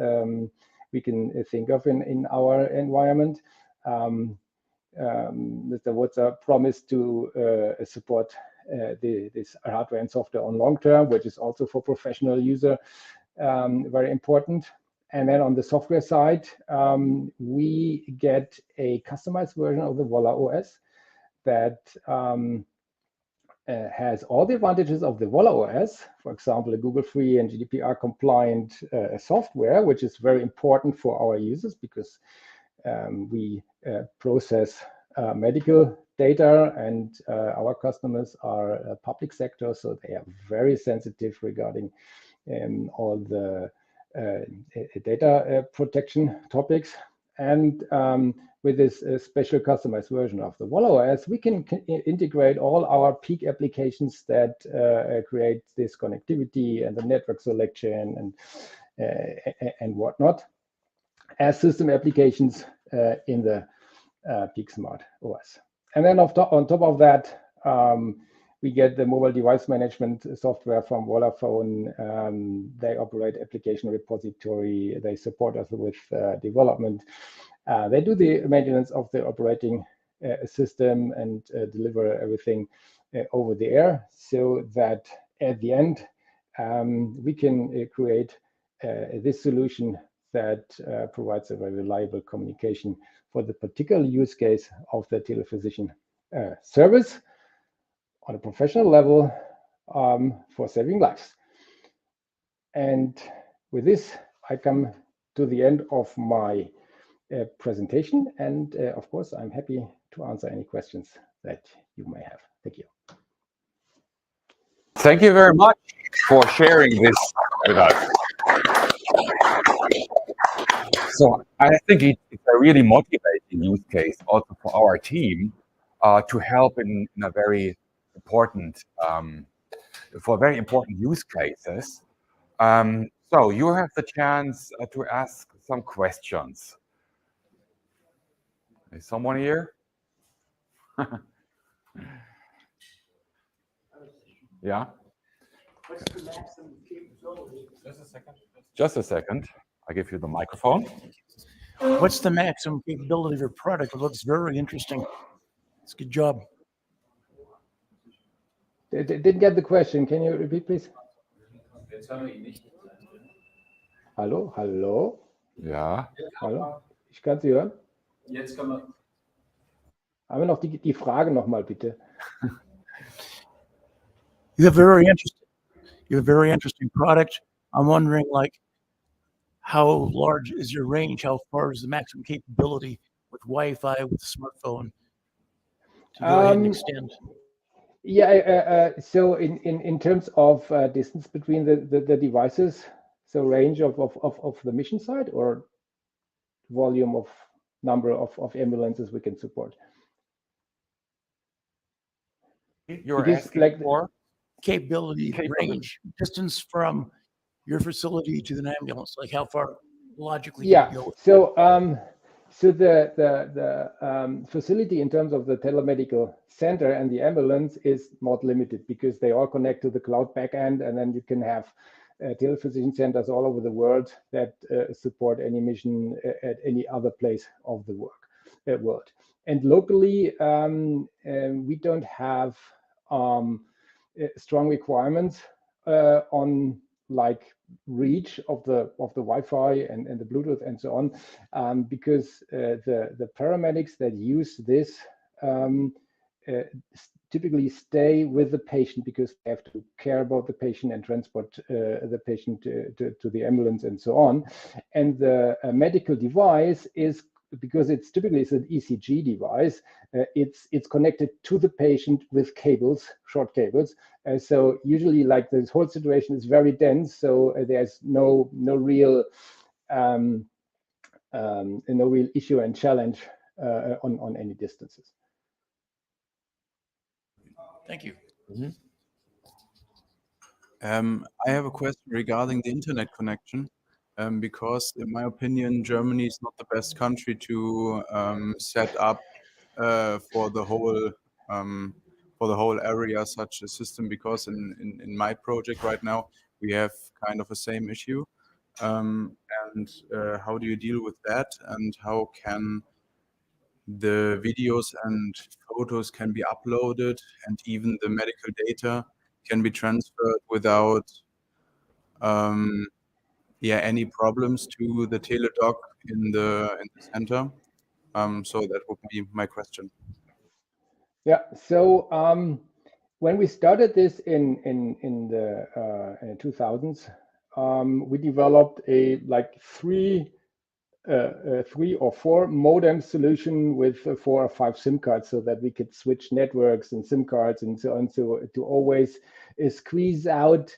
we can think of in our environment. Mr. Wurzer promised to support this hardware and software on long term, which is also for professional user very important. And then on the software side, we get a customized version of the Volla OS that has all the advantages of the Volla OS, for example, a Google-free and GDPR-compliant software, which is very important for our users because we process medical data, and our customers are public sector, so they are very sensitive regarding all the data protection topics. And with this special customized version of the Volla OS, we can integrate all our peak applications that create this connectivity and the network selection and whatnot as system applications in the peak smart OS. And then on top of that, we get the mobile device management software from Volla Phone. They operate application repository. They support us with development. They do the maintenance of the operating system and deliver everything over the air, so that at the end we can create this solution that provides a very reliable communication for the particular use case of the telephysician service on a professional level for saving lives. And with this, I come to the end of my presentation, and of course, I'm happy to answer any questions that you may have. Thank you. Thank you very much for sharing this with us. So I think it's a really motivating use case also for our team to help in a very important, for very important use cases. So you have the chance to ask some questions. Is someone here? Yeah? What's the maximum capability? Just a second. I give you the microphone. What's the maximum capability of your product? It looks very interesting. It's a good job. Didn't get the question. Can you repeat, please? Hallo, hallo? Ja. Hallo? Ich kann Sie hören. Jetzt kann man. Aber noch die Frage nochmal, bitte. You have a very interesting product. I'm wondering, like, how large is your range? How far is the maximum capability with Wi-Fi, with the smartphone to go ahead and extend? Yeah, so in terms of distance between the devices, so range of the mission side, or volume of number of ambulances we can support? You're asking like for capability range, distance from your facility to the ambulance, like how far logically can you go? So the facility in terms of the telemedical center and the ambulance is not limited, because they all connect to the cloud backend, and then you can have telephysician centers all over the world that support any mission at any other place of the world. And locally, we don't have strong requirements on like reach of the Wi-Fi and the Bluetooth and so on, because the paramedics that use this typically stay with the patient, because they have to care about the patient and transport the patient to the ambulance and so on. And the medical device is, because it's typically an ECG device, it's connected to the patient with cables, short cables. So usually, like, this whole situation is very dense, so there's no real issue and challenge on any distances. Thank you. I have a question regarding the internet connection, because in my opinion, Germany is not the best country to set up for the whole area such a system, because in my project right now we have kind of the same issue. And how do you deal with that, and how can the videos and photos can be uploaded, and even the medical data can be transferred without any problems to the teledoc in the center? So that would be my question. Yeah. So when we started this in the 2000s, we developed a three or four modem solution with 4 or 5 SIM cards, so that we could switch networks and SIM cards and so on, so to always squeeze out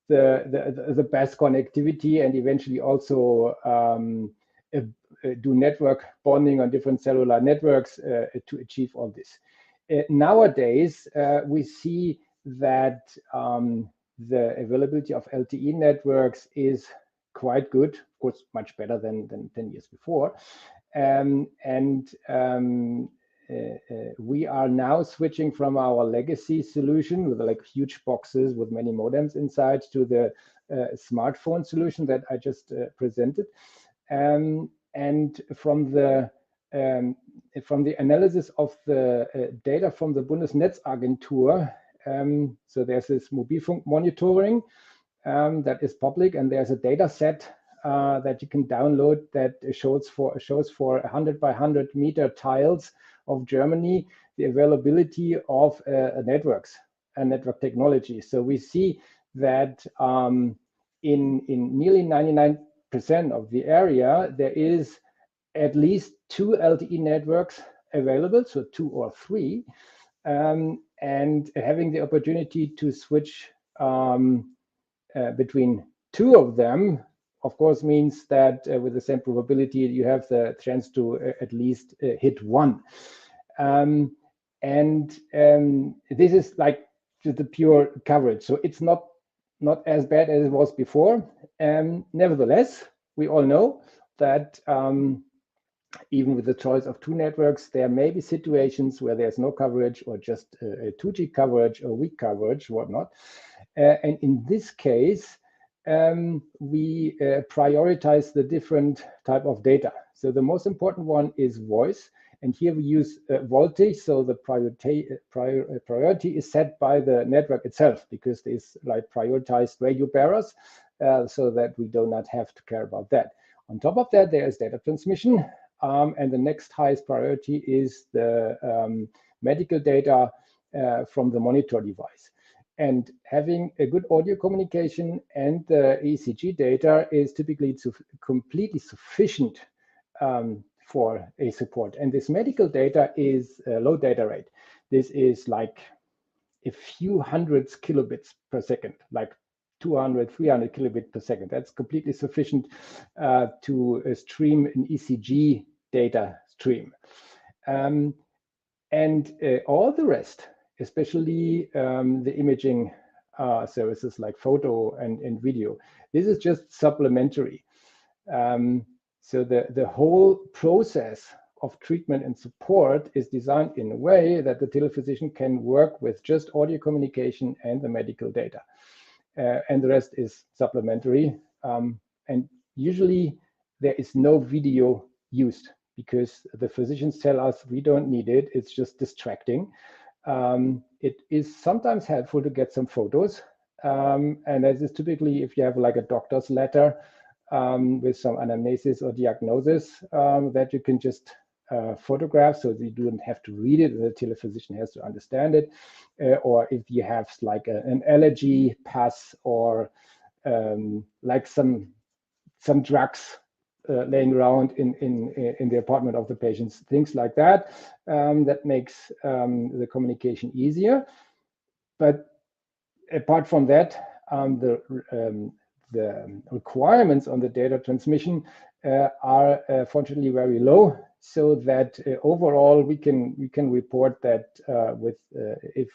the best connectivity, and eventually also do network bonding on different cellular networks to achieve all this. Nowadays, we see that the availability of LTE networks is quite good, of course, much better than 10 years before. We are now switching from our legacy solution with huge boxes with many modems inside to the smartphone solution that I just presented. And from the analysis of the data from the Bundesnetzagentur, so there's this Mobilfunk monitoring that is public, and there's a data set that you can download that shows for 100 by 100 meter tiles of Germany the availability of networks and network technology. So we see that in nearly 99% of the area there is at least 2 LTE networks available, so 2 or 3, and having the opportunity to switch between 2 of them, of course, means that with the same probability you have the chance to at least hit 1. This is like the pure coverage, so it's not as bad as it was before. Nevertheless, we all know that even with the choice of 2 networks, there may be situations where there's no coverage, or just a 2G coverage or weak coverage, whatnot. And in this case, we prioritize the different type of data. So the most important one is voice, and here we use voltage. So the priority is set by the network itself, because there's prioritized radio bearers, so that we do not have to care about that. On top of that, there is data transmission, and the next highest priority is the medical data from the monitor device. And having a good audio communication and the ECG data is typically completely sufficient for a support. And this medical data is a low data rate. This is like a few hundreds kilobits per second, like 200, 300 kilobits per second. That's completely sufficient to stream an ECG data stream. And all the rest, especially the imaging services like photo and video, this is just supplementary. So the whole process of treatment and support is designed in a way that the telephysician can work with just audio communication and the medical data. And the rest is supplementary. And usually there is no video used, because the physicians tell us we don't need it, it's just distracting. It is sometimes helpful to get some photos, and that is typically if you have like a doctor's letter with some anamnesis or diagnosis that you can just photograph, so you don't have to read it, the telephysician has to understand it. Or if you have like an allergy pass, or like some drugs laying around in the apartment of the patients, things like that, that makes the communication easier. But apart from that, the requirements on the data transmission are fortunately very low, so that overall we can report that if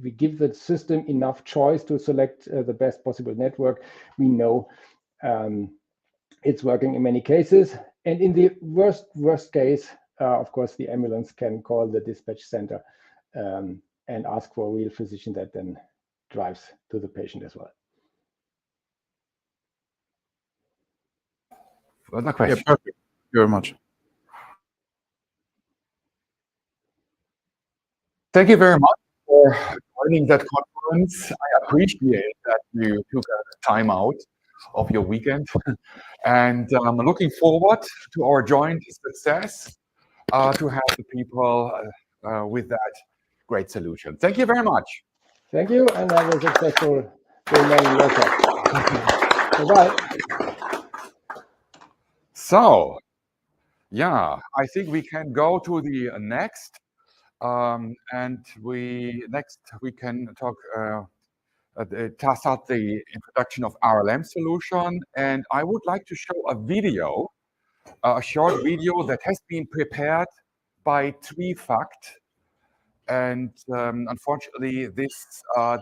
we give the system enough choice to select the best possible network, we know it's working in many cases. And in the worst case, of course, the ambulance can call the dispatch center and ask for a real physician that then drives to the patient as well. Further question? Yeah, perfect. Thank you very much. Thank you very much for joining that conference. I appreciate that you took time out of your weekend, and I'm looking forward to our joint success to have the people with that great solution. Thank you very much. Thank you, and have a successful remaining workshop. Bye-bye. So, yeah, I think we can go to the next, and we can talk. Start the introduction of RLM solution, and I would like to show a video, a short video that has been prepared by Trifact, and unfortunately, the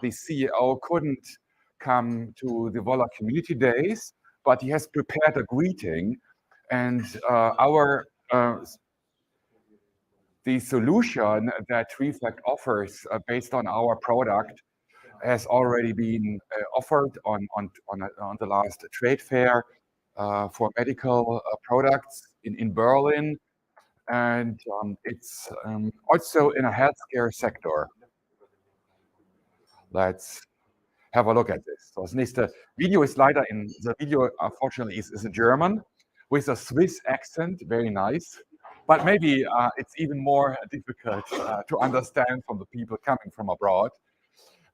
CEO couldn't come to the Volla Community Days, but he has prepared a greeting, and the solution that Trifact offers based on our product has already been offered on the last trade fair for medical products in Berlin, and it's also in a healthcare sector. Let's have a look at this. So this nächste Video is leider the video unfortunately is in German with a Swiss accent, very nice, but maybe it's even more difficult to understand from the people coming from abroad.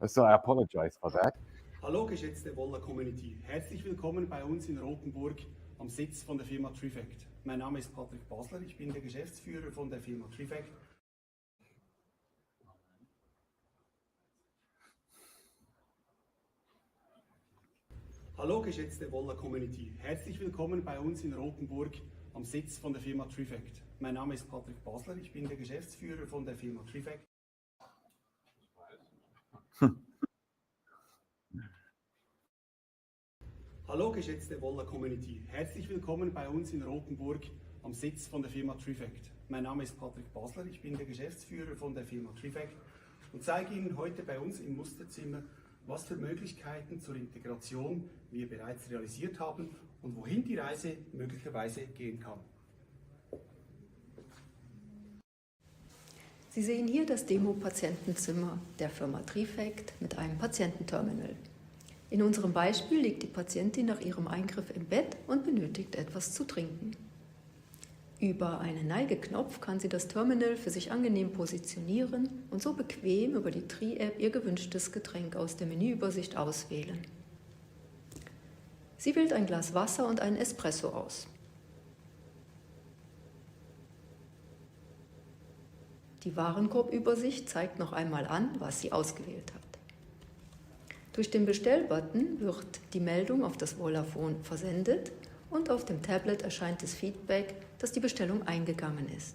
So I apologize for that. Hallo geschätzte Volla Community, herzlich willkommen bei uns in Rothenburg am Sitz von der Firma Trifact. Mein Name ist Patrick Basler, ich bin der Geschäftsführer von der Firma Trifact. Hallo geschätzte Volla Community, herzlich willkommen bei uns in Rothenburg am Sitz von der Firma Trifact. Mein Name ist Patrick Basler, ich bin der Geschäftsführer von der Firma Trifact. Hallo geschätzte Volla Community, herzlich willkommen bei uns in Rothenburg am Sitz von der Firma Trifact. Mein Name ist Patrick Basler, ich bin der Geschäftsführer von der Firma Trifact und zeige Ihnen heute bei uns im Musterzimmer, was für Möglichkeiten zur Integration wir bereits realisiert haben und wohin die Reise möglicherweise gehen kann. Sie sehen hier das Demo-Patientenzimmer der Firma Trifact mit einem Patiententerminal. In unserem Beispiel liegt die Patientin nach ihrem Eingriff im Bett und benötigt etwas zu trinken. Über einen Neigeknopf kann sie das Terminal für sich angenehm positionieren und so bequem über die Tri-App ihr gewünschtes Getränk aus der Menüübersicht auswählen. Sie wählt ein Glas Wasser und einen Espresso aus. Die Warenkorbübersicht zeigt noch einmal an, was sie ausgewählt hat. Durch den Bestellbutton wird die Meldung auf das Volla Phone versendet und auf dem Tablet erscheint das Feedback, dass die Bestellung eingegangen ist.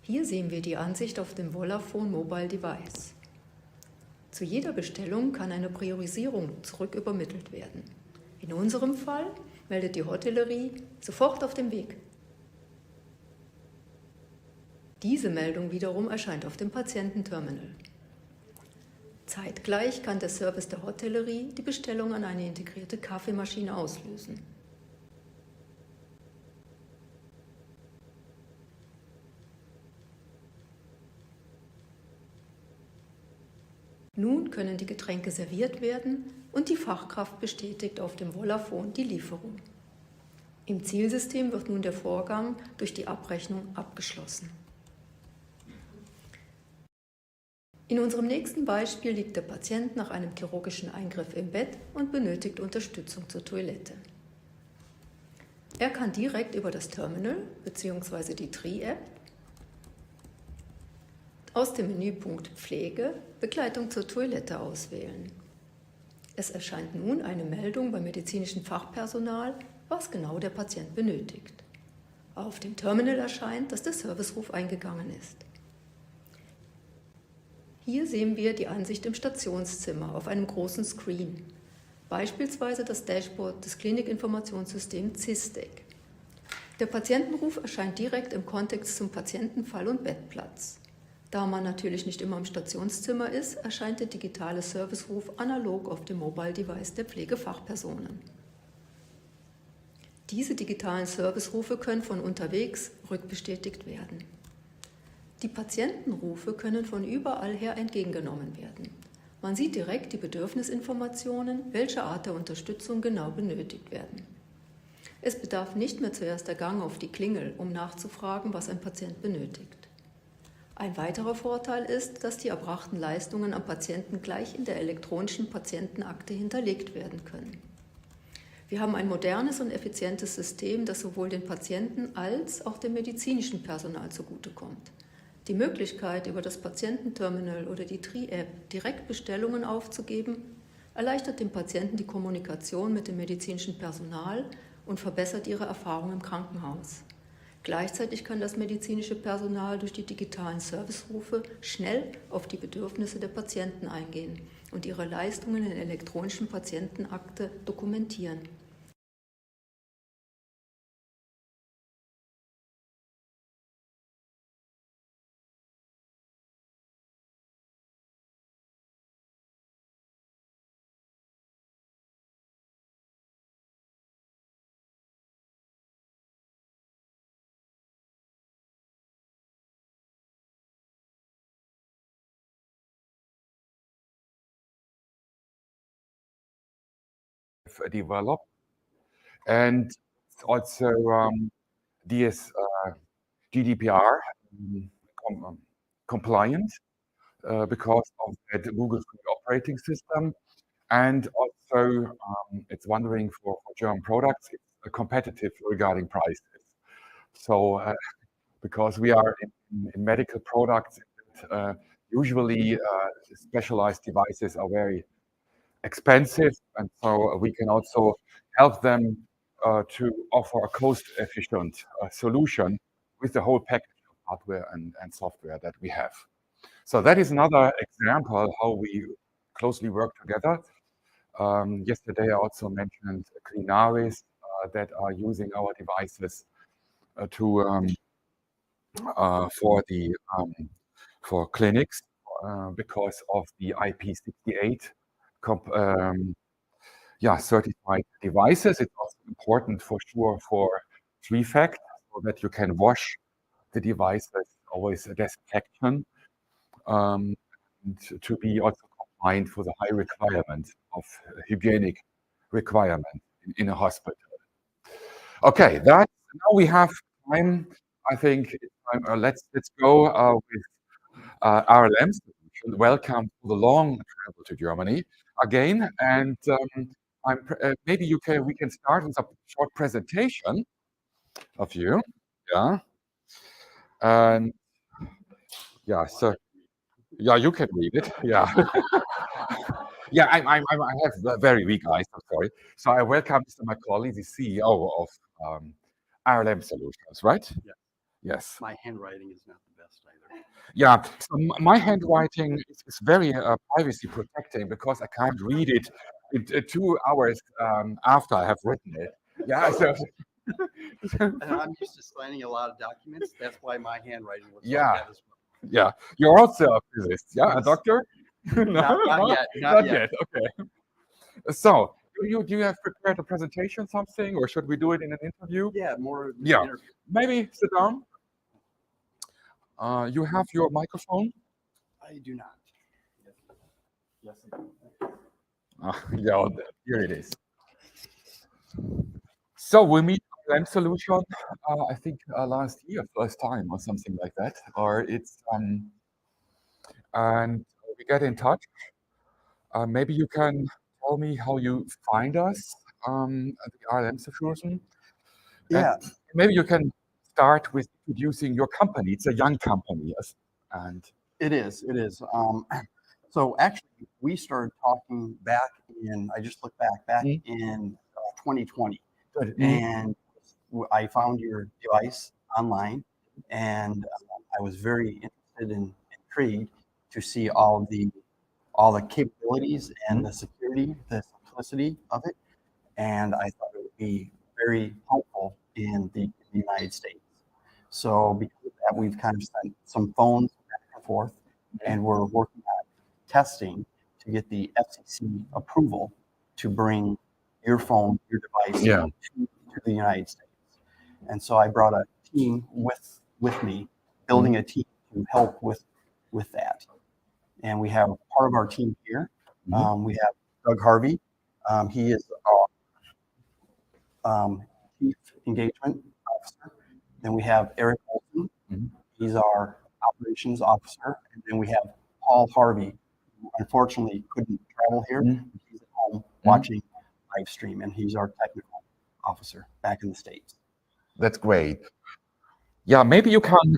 Hier sehen wir die Ansicht auf dem Volla Phone Mobile Device. Zu jeder Bestellung kann eine Priorisierung zurückübermittelt werden. In unserem Fall meldet die Hotellerie sofort auf dem Weg. Diese Meldung wiederum erscheint auf dem Patiententerminal. Zeitgleich kann der Service der Hotellerie die Bestellung an eine integrierte Kaffeemaschine auslösen. Nun können die Getränke serviert werden und die Fachkraft bestätigt auf dem Volla Phone die Lieferung. Im Zielsystem wird nun der Vorgang durch die Abrechnung abgeschlossen. In unserem nächsten Beispiel liegt der Patient nach einem chirurgischen Eingriff im Bett und benötigt Unterstützung zur Toilette. Er kann direkt über das Terminal bzw. die Tri-App aus dem Menüpunkt Pflege Begleitung zur Toilette auswählen. Es erscheint nun eine Meldung beim medizinischen Fachpersonal, was genau der Patient benötigt. Auf dem Terminal erscheint, dass der Serviceruf eingegangen ist. Hier sehen wir die Ansicht im Stationszimmer auf einem großen Screen, beispielsweise das Dashboard des Klinikinformationssystems CISTEC. Der Patientenruf erscheint direkt im Kontext zum Patientenfall und Bettplatz. Da man natürlich nicht immer im Stationszimmer ist, erscheint der digitale Serviceruf analog auf dem Mobile Device der Pflegefachpersonen. Diese digitalen Servicerufe können von unterwegs rückbestätigt werden. Die Patientenrufe können von überall her entgegengenommen werden. Man sieht direkt die Bedürfnisinformationen, welche Art der Unterstützung genau benötigt werden. Es bedarf nicht mehr zuerst der Gang auf die Klingel, um nachzufragen, was ein Patient benötigt. Ein weiterer Vorteil ist, dass die erbrachten Leistungen am Patienten gleich in der elektronischen Patientenakte hinterlegt werden können. Wir haben ein modernes und effizientes System, das sowohl den Patienten als auch dem medizinischen Personal zugutekommt. Die Möglichkeit, über das Patiententerminal oder die Tri-App direkt Bestellungen aufzugeben, erleichtert dem Patienten die Kommunikation mit dem medizinischen Personal und verbessert ihre Erfahrung im Krankenhaus. Gleichzeitig kann das medizinische Personal durch die digitalen Servicerufe schnell auf die Bedürfnisse der Patienten eingehen und ihre Leistungen in der elektronischen Patientenakte dokumentieren. Developed, and also DS GDPR compliant because of the Google Free operating system, and also it's wondering for German products, it's competitive regarding prices. So because we are in medical products, usually specialized devices are very expensive, and so we can also help them to offer a cost-efficient solution with the whole package of hardware and software that we have. So that is another example how we closely work together. Yesterday I also mentioned Clinaris that are using our devices for clinics because of the IP68 certified devices. It's also important for sure for 3-fact, so that you can wash the devices, always a disinfection, and to be also compliant for the high requirements of hygienic requirement in a hospital. Okay, that now we have time. I think it's time, let's go with Erleben Sie. Welcome to the long travel to Germany again, and maybe we can start with a short presentation of you. Yeah, and yeah, so yeah, you can read it. Yeah, yeah, I have very weak eyes. I'm sorry. So I welcome Mr. Macaulay, the CEO of Erleben Solutions, right? Yeah. Yes. My handwriting is not the best either. Yeah, so my handwriting is very privacy protecting because I can't read it in 2 hours after I have written it. Yeah, so And I'm used to signing a lot of documents. That's why my handwriting looks Yeah. like that as well. yeah, you're also a physicist, yeah, a Yes. doctor? No, Not yet. not yet. Okay. So, do you have prepared a presentation, something, or should we do it in an interview? Yeah, more of an Yeah. interview. Maybe sit down. You have your microphone? I do not. Yes, I do. Yeah, here it is. So we meet LAMP solution, I think last year, first time or something like that, or it's and we get in touch. Maybe you can tell me how you find us at the LAMP solution. Yeah. And maybe you can start with introducing your company. It's a young company, yes, and It is. It is. So actually, we started talking back in. I just looked back in 2020, good. and I found your device online, and I was very interested and intrigued to see all the capabilities and the security, the simplicity of it. And I thought it would be very helpful in the United States. So because of that, we've kind of sent some phones back and forth, and we're working on testing to get the FCC approval to bring your phone, your device to the United States. And so I brought a team with me, building a team to help with that. And we have part of our team here. We have Doug Harvey. He is our Chief Engagement Officer. Then we have Eric Olson. He's our Operations Officer. And then we have Paul Harvey, who unfortunately couldn't travel here. He's at home watching live stream, and he's our Technical Officer back in the States. That's great. Yeah, maybe you can,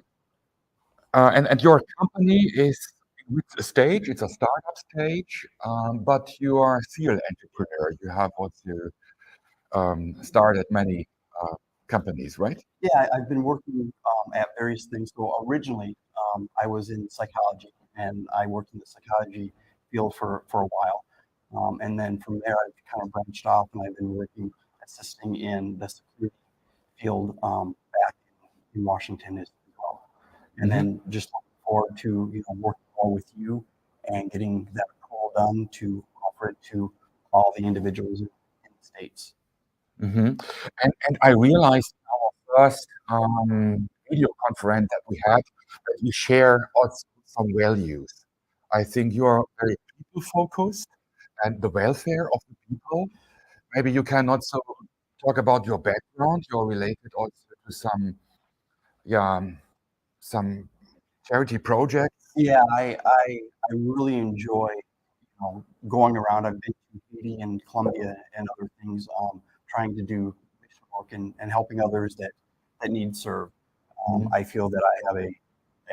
and your company is in which stage? It's a startup stage, but you are a serial entrepreneur. You have also started many companies, right? Yeah, I've been working at various things. So originally, I was in psychology, and I worked in the psychology field for a while. And then from there, I've kind of branched off, and I've been working, assisting in the security field back in Washington as well. And then just looking forward to working more with you and getting that call done to offer it to all the individuals in the States. And I realized in our first video conference that we had that you share also some values. I think you are very people focused and the welfare of the people. Maybe you can also talk about your background. You're related also to some charity projects. Yeah, I really enjoy going around. I've been to Haiti and Colombia and other things, trying to do mission work and helping others that need served. I feel that I have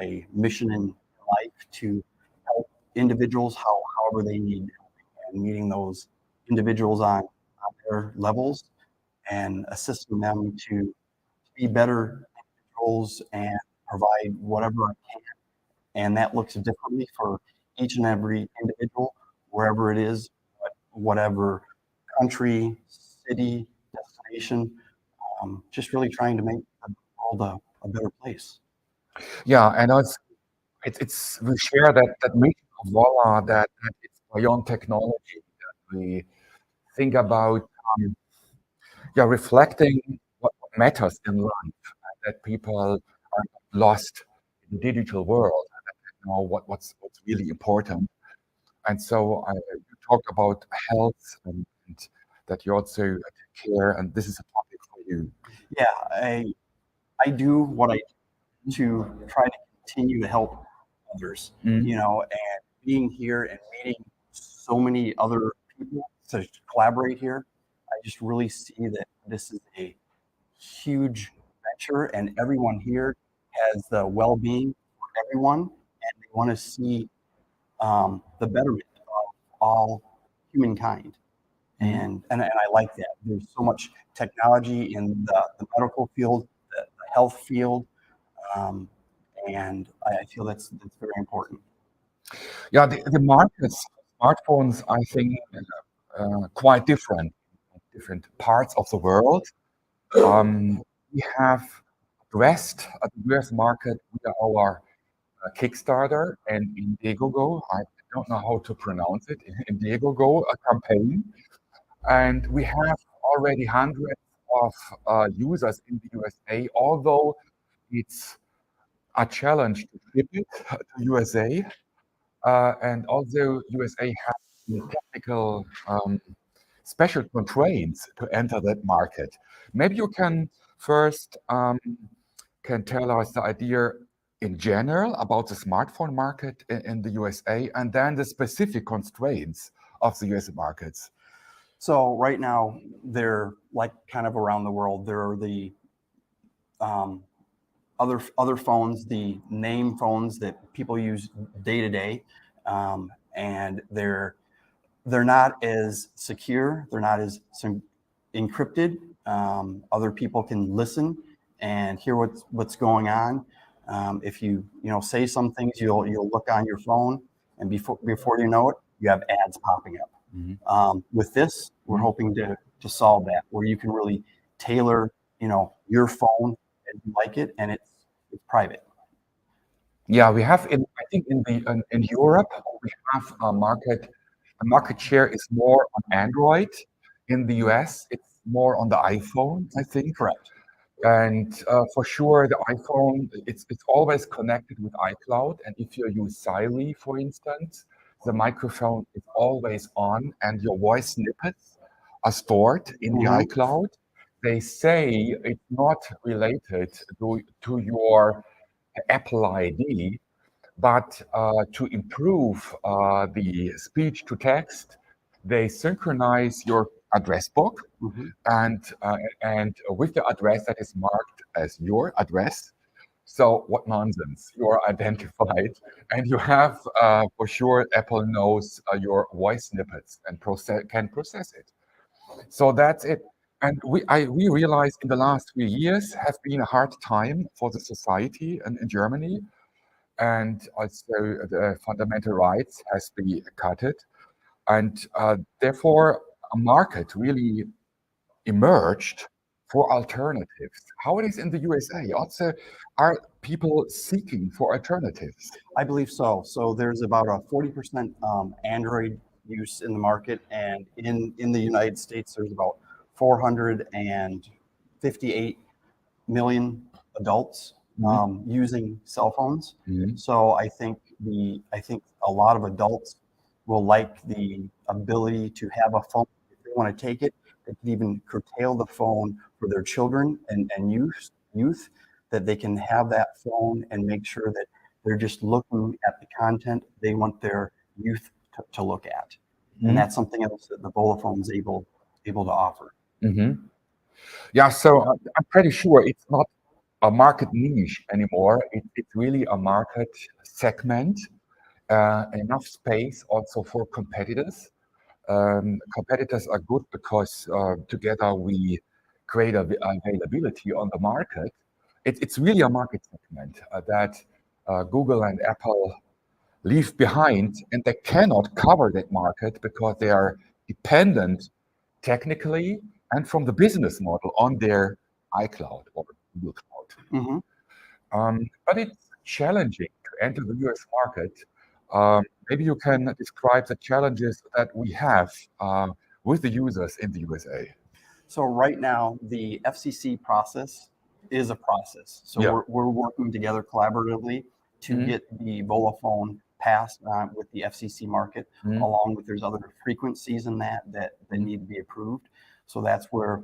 a mission in life to help individuals however they need helping, and meeting those individuals on their levels and assisting them to be better individuals and provide whatever I can. And that looks differently for each and every individual, wherever it is, whatever country, city, destination, just really trying to make the world a better place. Yeah, and it's we share that mission of Volla that it's beyond technology, that we think about reflecting what matters in life, and that people are lost in the digital world, and that they know what's really important. And so you talked about health and that you also take care, and this is a topic for you. Yeah, I do what I do to try to continue to help others, and being here and meeting so many other people to collaborate here. I just really see that this is a huge venture, and everyone here has the well-being for everyone, and they want to see the betterment of all humankind. And I like that. There's so much technology in the medical field, the health field, and I feel that's very important. Yeah, the markets, smartphones, I think, quite different in different parts of the world. We have addressed the US market with our Kickstarter and Indiegogo. I don't know how to pronounce it. Indiegogo, a campaign. And we have already hundreds of users in the USA, although it's a challenge to ship it to USA. And also USA has technical special constraints to enter that market. Maybe you can first can tell us the idea in general about the smartphone market in the USA, and then the specific constraints of the US markets. So right now, they're like kind of around the world. There are the other phones, the name phones that people use day to day, and they're not as secure. They're not as encrypted. Other people can listen and hear what's going on. If you say some things, you'll look on your phone and before you know it, you have ads popping up. With this, we're hoping to solve that, where you can really tailor, your phone as you like it, and it's private. Yeah, we have I think in Europe we have a market. The market share is more on Android. In the US, it's more on the iPhone, I think. Correct. And for sure, the iPhone, it's always connected with iCloud. And if you use Siri, for instance, the microphone is always on, and your voice snippets are stored in the iCloud. They say it's not related to your Apple ID, but to improve the speech to text, they synchronize your address book, and with the address that is marked as your address. So what nonsense! You are identified, and you have for sure Apple knows your voice snippets and can process it. So that's it. And we realized in the last 3 years have been a hard time for the society in Germany, and also the fundamental rights has been cutted, and therefore a market really emerged for alternatives. How it is in the USA? Also, are people seeking for alternatives? I believe so. So there's about a 40% Android use in the market, and in the United States, there's about 458 million adults using cell phones. So I think a lot of adults will like the ability to have a phone. If they want to take it, they can even curtail the phone for their children and youth, that they can have that phone and make sure that they're just looking at the content they want their youth to look at. And that's something else that the Volla phone is able to offer. Yeah, so I'm pretty sure it's not a market niche anymore. It's really a market segment, enough space also for competitors. Competitors are good because together we create availability on the market. It's really a market segment that Google and Apple leave behind, and they cannot cover that market because they are dependent technically and from the business model on their iCloud or Google Cloud. But it's challenging to enter the US market. Maybe you can describe the challenges that we have with the users in the USA. So right now, the FCC process is a process. So we're working together collaboratively to get the Volla phone passed with the FCC market, along with there's other frequencies in that need to be approved. So that's where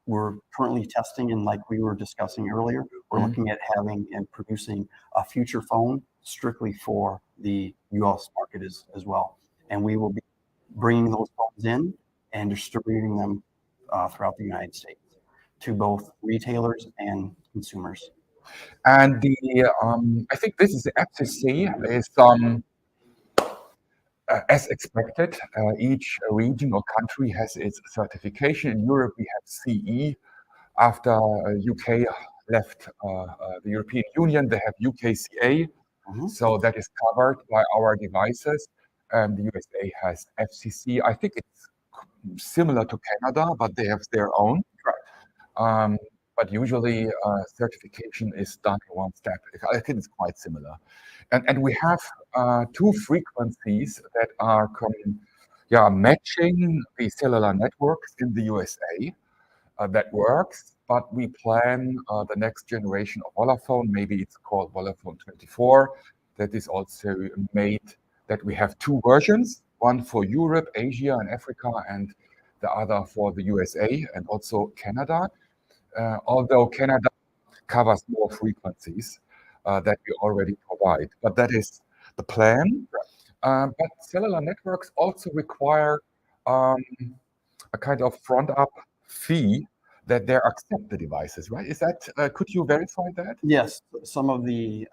we're currently testing, and like we were discussing earlier, we're looking at having and producing a future phone strictly for the US market as well. And we will be bringing those phones in and distributing them throughout the United States to both retailers and consumers. And I think this is the FCC is as expected. Each region or country has its certification. In Europe, we have CE. After UK left the European Union, they have UKCA. So that is covered by our devices. The USA has FCC. I think it's similar to Canada, but they have their own. But usually certification is done in one step. I think it's quite similar. And we have two frequencies that are matching the cellular networks in the USA. That works, but we plan the next generation of Volla phone. Maybe it's called Volla Phone 24. That is also made that we have two versions, one for Europe, Asia, and Africa, and the other for the USA and also Canada. Although Canada covers more frequencies that we already provide, but that is the plan. But cellular networks also require a kind of front-up fee that they accept the devices, right? Is that? Could you verify that? Yes, some of the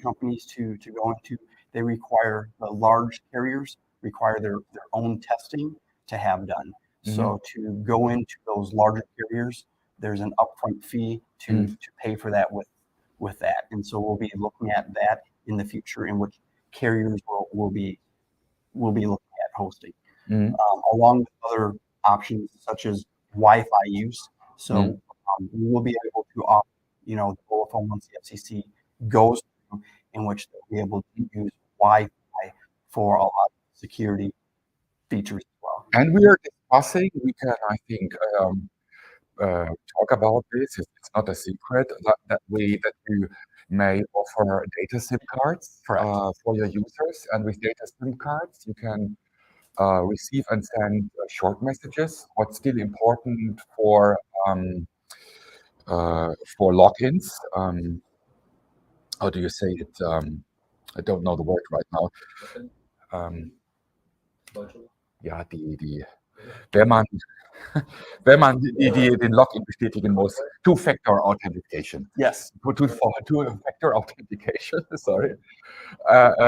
companies to go into, they require the large carriers require their own testing to have done. So to go into those larger carriers, there's an upfront fee to pay for that with that. And so we'll be looking at that in the future, in which carriers will be looking at hosting, along with other options such as Wi-Fi use. So we will be able to offer, the Volla Phone once the FCC goes through, in which they'll be able to use Wi-Fi for a lot of security features as well. And we are discussing, we can, I think, talk about this. It's not a secret that you may offer data SIM cards for your users. And with data SIM cards, you can receive and send short messages. What's still important for logins? How do you say it? I don't know the word right now. Ja, wenn man den Login bestätigen muss, Two-Factor Authentication. Yes. Two-Factor Authentication, sorry.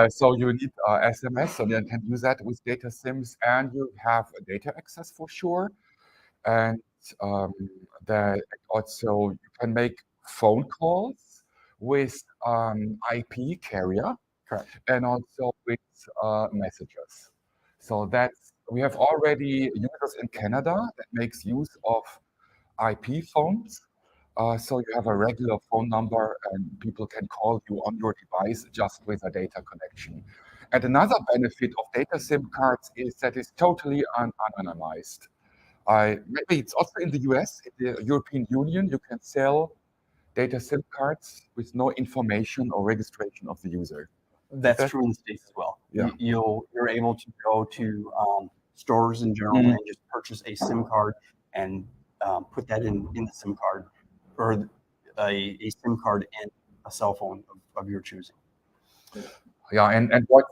So you need SMS, so you can use that with data SIMs, and you have data access for sure. And that also you can make phone calls with IP carrier, and also with messages. So we have already users in Canada that makes use of IP phones. So you have a regular phone number and people can call you on your device just with a data connection. And another benefit of data SIM cards is that it's totally anonymized. Maybe it's also in the US, in the European Union, you can sell data SIM cards with no information or registration of the user. That's true in the States as well. Yeah. You're able to go to stores in general and just purchase a SIM card and put that in the SIM card, or a SIM card in a cell phone of your choosing. Yeah, and what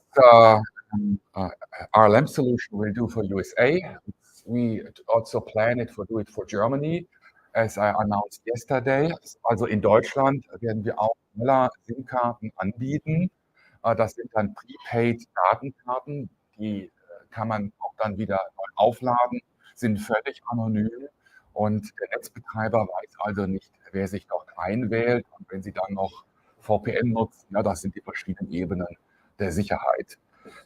our LAMP solution will do for USA, we also plan it do it for Germany, as I announced yesterday. Also in Deutschland werden wir auch schneller SIM-Karten anbieten. Das sind dann Prepaid-Datenkarten, die kann man auch dann wieder neu aufladen, sind völlig anonym und der Netzbetreiber weiß also nicht, wer sich dort einwählt. Und wenn Sie dann noch VPN nutzen, ja, das sind die verschiedenen Ebenen der Sicherheit.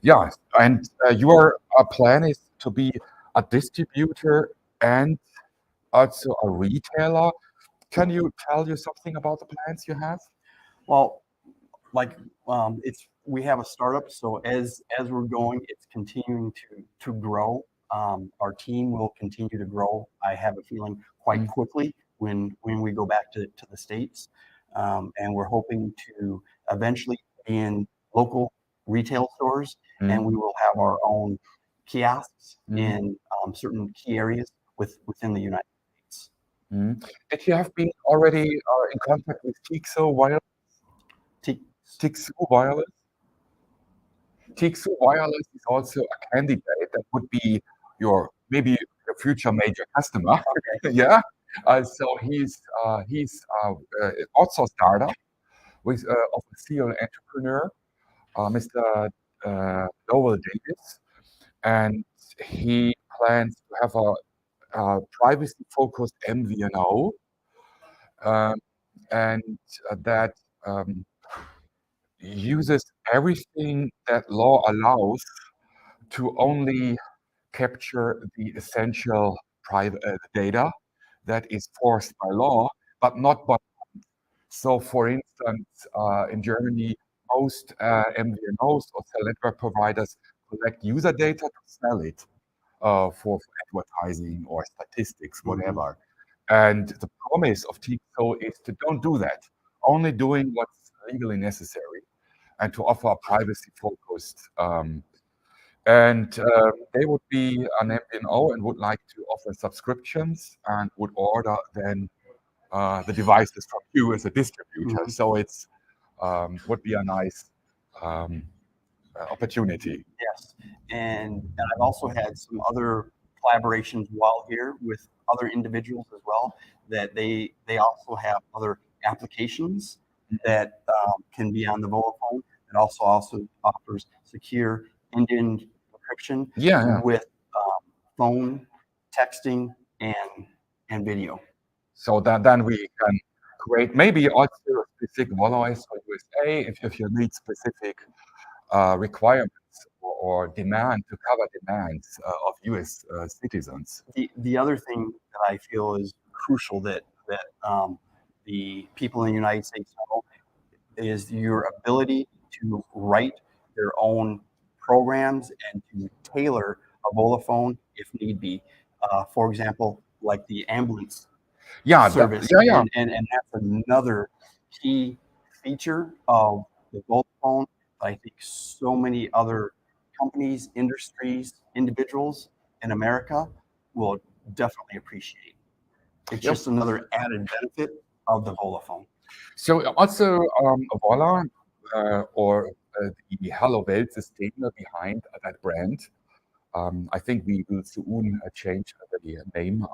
Yeah, and your plan is to be a distributor and also a retailer. Can you tell you something about the plans you have? Well, we have a startup, so as we're going, it's continuing to grow. Our team will continue to grow. I have a feeling quite quickly when we go back to the States, and we're hoping to eventually be in local retail stores, and we will have our own kiosks in certain key areas within the United States. Did you have been already in contact with Tixo Wireless? Tixo Wireless? Tixo Wireless is also a candidate that would be maybe your future major customer. Yeah. So he's also a startup of a serial entrepreneur, Mr. Lowell Davis, and he plans to have a privacy-focused MVNO, and that uses everything that law allows to only capture the essential private data that is forced by law, but not by. So, for instance, in Germany, most MVNOs or cell network providers collect user data to sell it for advertising or statistics, whatever. And the promise of Tixo is to don't do that, only doing what's legally necessary, and to offer a privacy-focused. They would be an MVNO and would like to offer subscriptions and would order then the devices from you as a distributor. So it's would be a nice opportunity. Yes, and I've also had some other collaborations while here with other individuals as well, that they also have other applications that can be on the Volla Phone. It also offers secure end-to-end encryption with phone, texting, and video. So then we can create maybe also a specific Volla OS for USA if you need specific requirements or demand to cover demands of US citizens. The other thing that I feel is crucial that the people in the United States know is your ability to write their own programs and to tailor a Volla phone if need be. For example, like the ambulance service. And that's another key feature of the Volla phone. I think so many other companies, industries, individuals in America will definitely appreciate. It's just another added benefit of the Volla phone. So also Volla or the Hello Welt System behind that brand. I think we will soon change the name.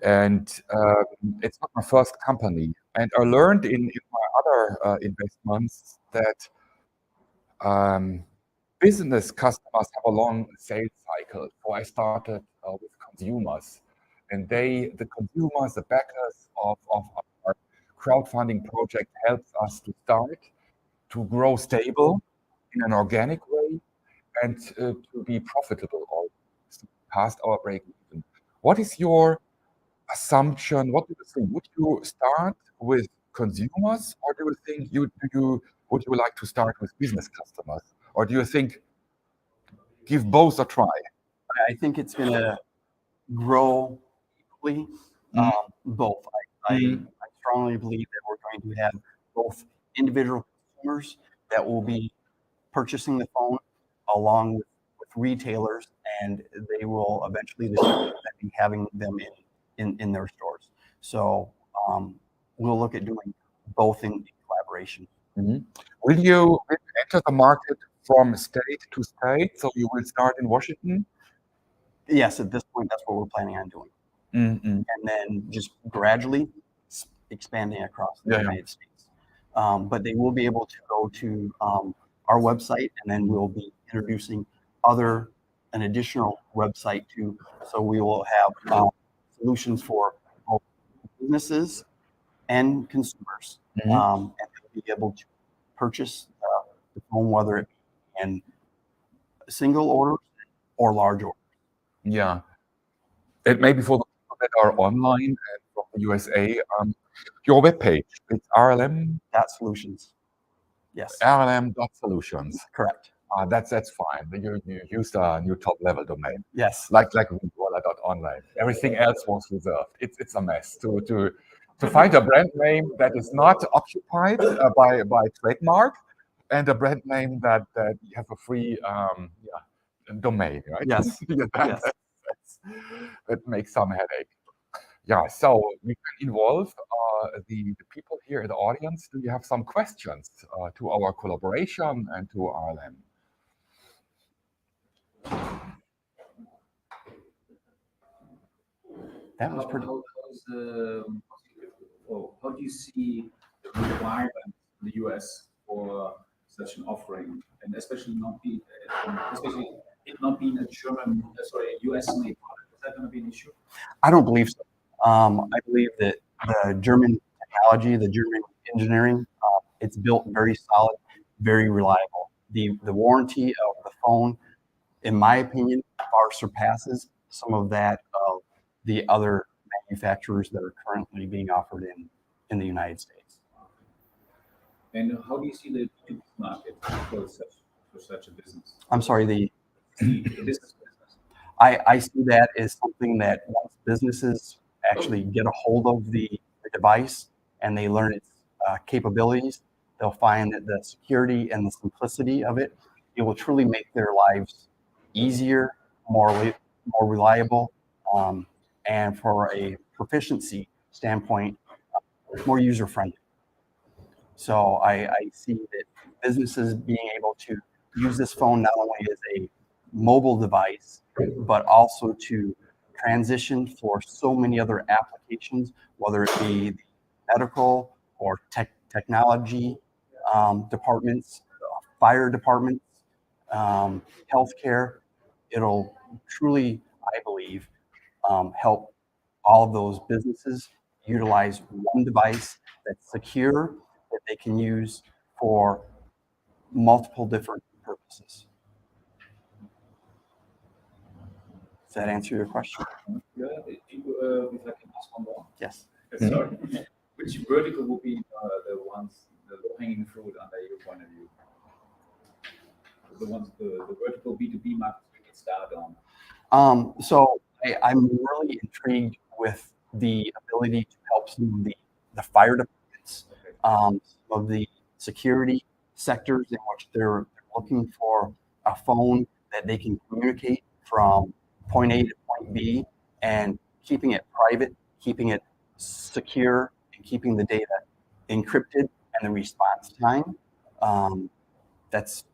And it's not my first company. And I learned in my other investments that business customers have a long sales cycle. So I started with consumers. And the consumers, the backers of our crowdfunding project helps us to start, to grow stable in an organic way, and to be profitable always, past our break even. What is your assumption? What do you think? Would you start with consumers, or do you think would you like to start with business customers, or do you think give both a try? I think it's going to grow equally, both. I strongly believe that we're going to have both individual consumers that will be purchasing the phone along with retailers, and they will eventually be having them in their stores. So we'll look at doing both in collaboration. Will you enter the market from state to state? So you will start in Washington? Yes, at this point, that's what we're planning on doing. And then just gradually expanding across the United States. But they will be able to go to our website, and then we'll be introducing an additional website too. So we will have solutions for both businesses and consumers, and they'll be able to purchase the phone, whether it be in single orders or large orders. Yeah. It may be for the people that are online and from the USA. Your webpage, it's RLM.solutions. Yes. RLM.solutions. Correct. That's fine. You used a new top level domain. Yes. Like Volla.online. Everything else was reserved. It's a mess to find a brand name that is not occupied by trademark, and a brand name that you have a free domain, right? Yes. That makes some headache. Yeah, so we can involve the people here in the audience. Do you have some questions to our collaboration and to RLM? That was pretty. How do you see the requirement in the US for such an offering, and especially it not being a US made product? Is that going to be an issue? I don't believe so. I believe that the German technology, the German engineering, it's built very solid, very reliable. The warranty of the phone, in my opinion, far surpasses some of that of the other manufacturers that are currently being offered in the United States. And how do you see the market for such a business? I'm sorry, the business. I see that as something that once businesses actually get a hold of the device and they learn its capabilities, they'll find that the security and the simplicity of it will truly make their lives easier, more reliable, and for a proficiency standpoint, more user-friendly. So I see that businesses being able to use this phone not only as a mobile device, but also to transition for so many other applications, whether it be the medical or technology departments, fire departments, healthcare. It'll truly, I believe, help all of those businesses utilize one device that's secure, that they can use for multiple different purposes. Does that answer your question? Yeah, if I can ask one more. Yes. Sorry. Which vertical would be the low-hanging fruit under your point of view? The vertical B2B market we can start on. So I'm really intrigued with the ability to help some of the fire departments, some of the security sectors in which they're looking for a phone that they can communicate from point A to point B, and keeping it private, keeping it secure, and keeping the data encrypted and the response time. That's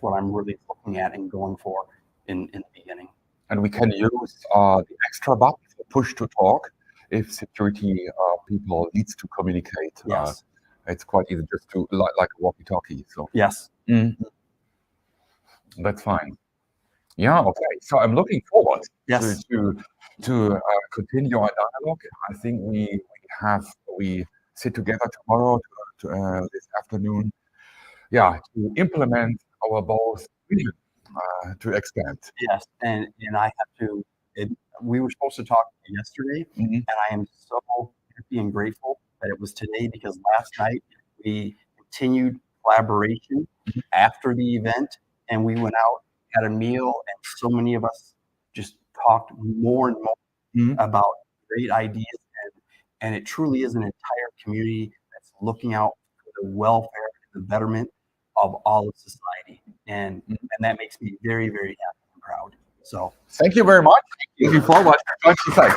what I'm really looking at and going for in the beginning. And we can use the extra button for push to talk if security people needs to communicate. Yes. It's quite easy just to like a walkie-talkie. So yes, that's fine. Yeah. Okay. So I'm looking forward yes. to continue our dialogue. I think we sit together tomorrow this afternoon. Yeah, to implement our both vision to expand. Yes, and I have to. We were supposed to talk yesterday, and I am so happy and grateful that it was today, because last night we continued collaboration after the event, and we went out, had a meal, and so many of us just talked more and more about great ideas, and it truly is an entire community that's looking out for the welfare and the betterment of all of society, and that makes me very, very happy and proud. So thank you very much. Looking forward. Thanks.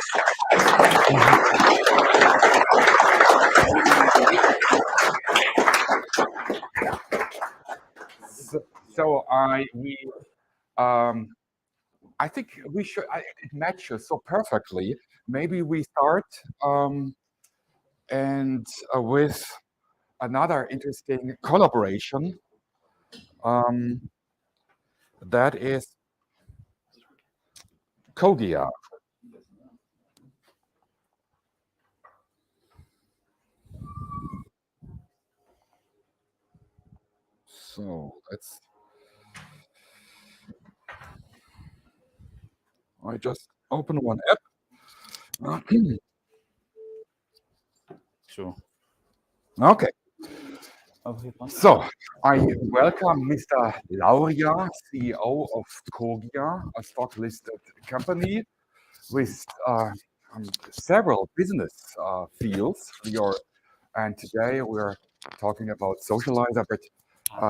So I think we should. It matches so perfectly. Maybe we start and with another interesting collaboration. That is Kogia. So I just open one app. Sure. Okay. So I welcome Mr. Lauria, CEO of Kogia, a stock-listed company with several business fields. And today we're talking about Socializer, but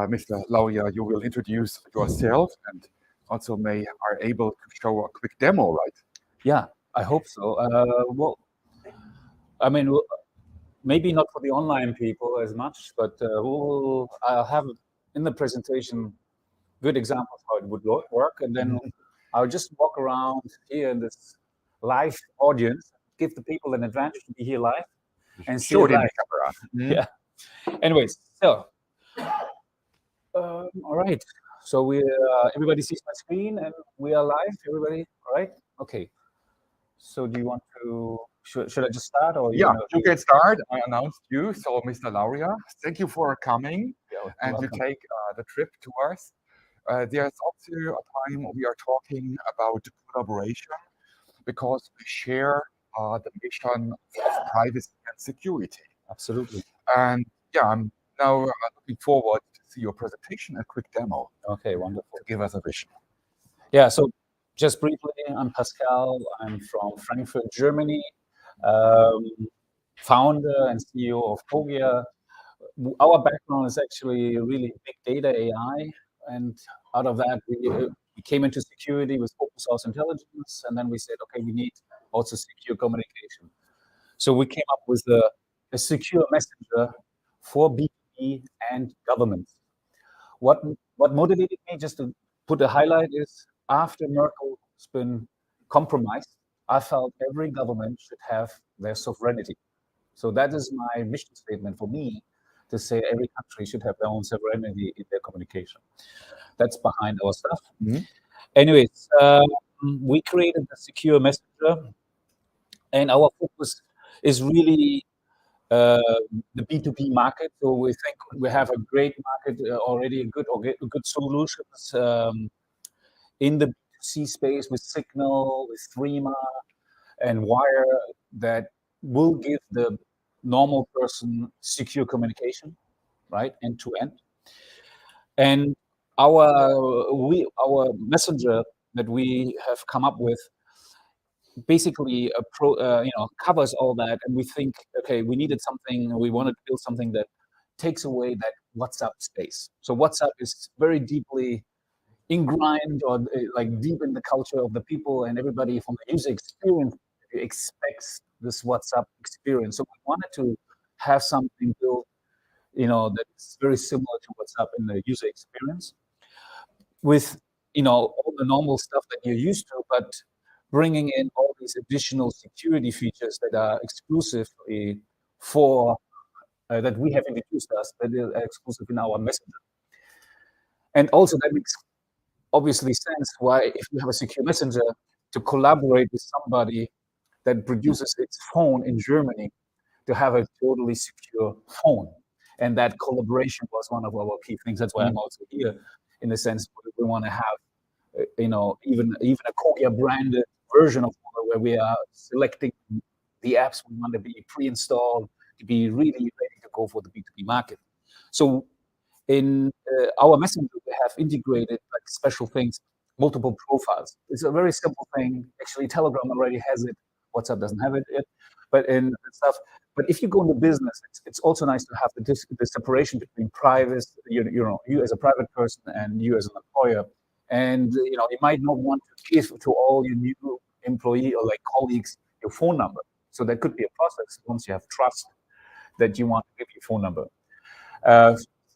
Mr. Lauria, you will introduce yourself and also are able to show a quick demo, right? Yeah, I hope so. Well, I mean, maybe not for the online people as much, but I'll have in the presentation good examples how it would work, and then I'll just walk around here in this live audience, give the people an advantage to be here live and see it live. Yeah. Anyways, so all right. So everybody sees my screen and we are live. Everybody, all right? Okay. So do you want to? Should I just start, or you can start? I announced you. So, Mr. Lauria, thank you for coming and to take the trip to us. There's also a time we are talking about collaboration because we share the mission of privacy and security. Absolutely. And yeah, I'm now looking forward to see your presentation, a quick demo. Okay, wonderful. To give us a vision. Yeah. So just briefly, I'm Pascal. I'm from Frankfurt, Germany. Founder and CEO of Kogia. Our background is actually really big data AI, and out of that we came into security with open source intelligence, and then we said, okay, we need also secure communication. So we came up with a secure messenger for B2B and governments. What motivated me, just to put a highlight, is after Merkel's been compromised, I felt every government should have their sovereignty. So that is my mission statement for me, to say every country should have their own sovereignty in their communication. That's behind our stuff. Anyways, we created a secure messenger, and our focus is really the B2B market. So we think we have a great market already, good solutions in the B2C space with Signal, with Threema, and Wire that will give the normal person secure communication, right, end to end. And our messenger that we have come up with basically covers all that, and we think, okay, we needed something, we wanted to build something that takes away that WhatsApp space. So WhatsApp is very deeply ingrained or like deep in the culture of the people, and everybody from the user experience expects this WhatsApp experience. So we wanted to have something built, that's very similar to WhatsApp in the user experience, with all the normal stuff that you're used to, but bringing in all these additional security features that are exclusively for that we have introduced us, that are exclusive in our messenger. And also that makes obviously sense why, if you have a secure messenger, to collaborate with somebody that produces its phone in Germany, to have a totally secure phone. And that collaboration was one of our key things. That's why I'm also here, in the sense we want to have, even a Kogia branded version of Volla, where we are selecting the apps we want to be pre-installed to be really ready to go for the B2B market. So in our messenger, we have integrated like special things, multiple profiles. It's a very simple thing. Actually, Telegram already has it. WhatsApp doesn't have it yet, but in stuff. But if you go into business, it's also nice to have the separation between private, you as a private person and you as an employer. And you might not want to give to all your new employee or like colleagues your phone number. So that could be a process once you have trust that you want to give your phone number.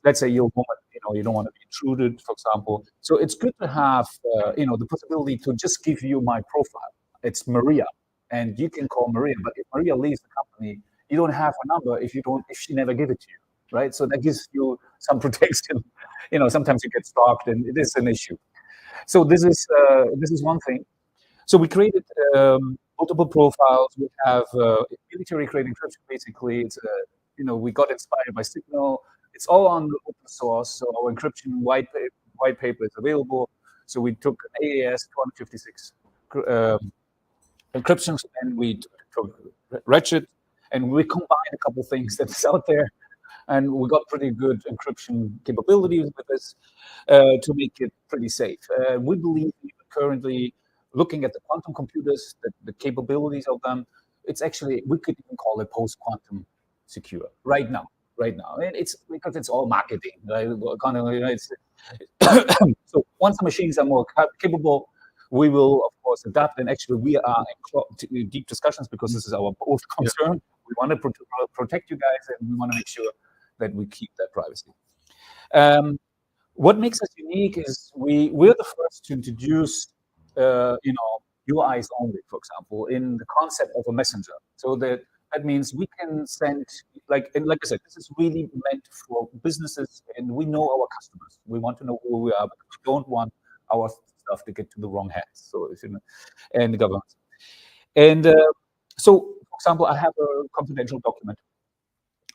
Let's say you're you don't want to be intruded, for example. So it's good to have the possibility to just give you my profile. It's Maria, and you can call Maria. But if Maria leaves the company, you don't have her number if she never give it to you, right? So that gives you some protection. Sometimes you get stalked, and it is an issue. So this is one thing. So we created multiple profiles. We have military-grade encryption. Basically, it's we got inspired by Signal. It's all on the open source. So our encryption white paper is available. So we took an AES 256 encryptions, and we took Ratchet, and we combined a couple things that's out there, and we got pretty good encryption capabilities with this to make it pretty safe. We believe currently, looking at the quantum computers, the capabilities of them, it's actually, we could even call it post-quantum secure right now. And it's because it's all marketing, right? So once the machines are more capable, we will, of course, adapt. And actually, we are in deep discussions because this is our both concern. We want to protect you guys, and we want to make sure that we keep that privacy. What makes us unique is we're the first to introduce, UIs only, for example, in the concept of a messenger. So that means we can send, like I said, this is really meant for businesses, and we know our customers. We want to know who we are, but we don't want our stuff to get to the wrong hands. So, and the government. And so, for example, I have a confidential document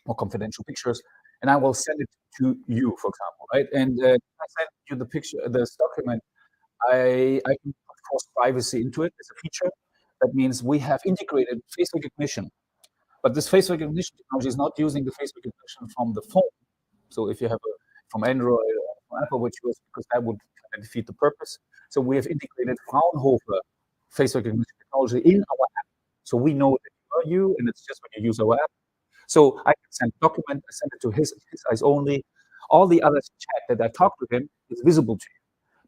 or confidential pictures, and I will send it to you, for example, right? And I send you the picture, this document. I can force privacy into it as a feature. That means we have integrated face recognition, but this face recognition technology is not using the face recognition from the phone. So if you have from Android or from Apple, because that would defeat the purpose. So we have integrated Fraunhofer face recognition technology in our app. So we know that you are you, and it's just when you use our app. So I can send a document, I send it to his eyes only. All the other chat that I talk to him is visible to you.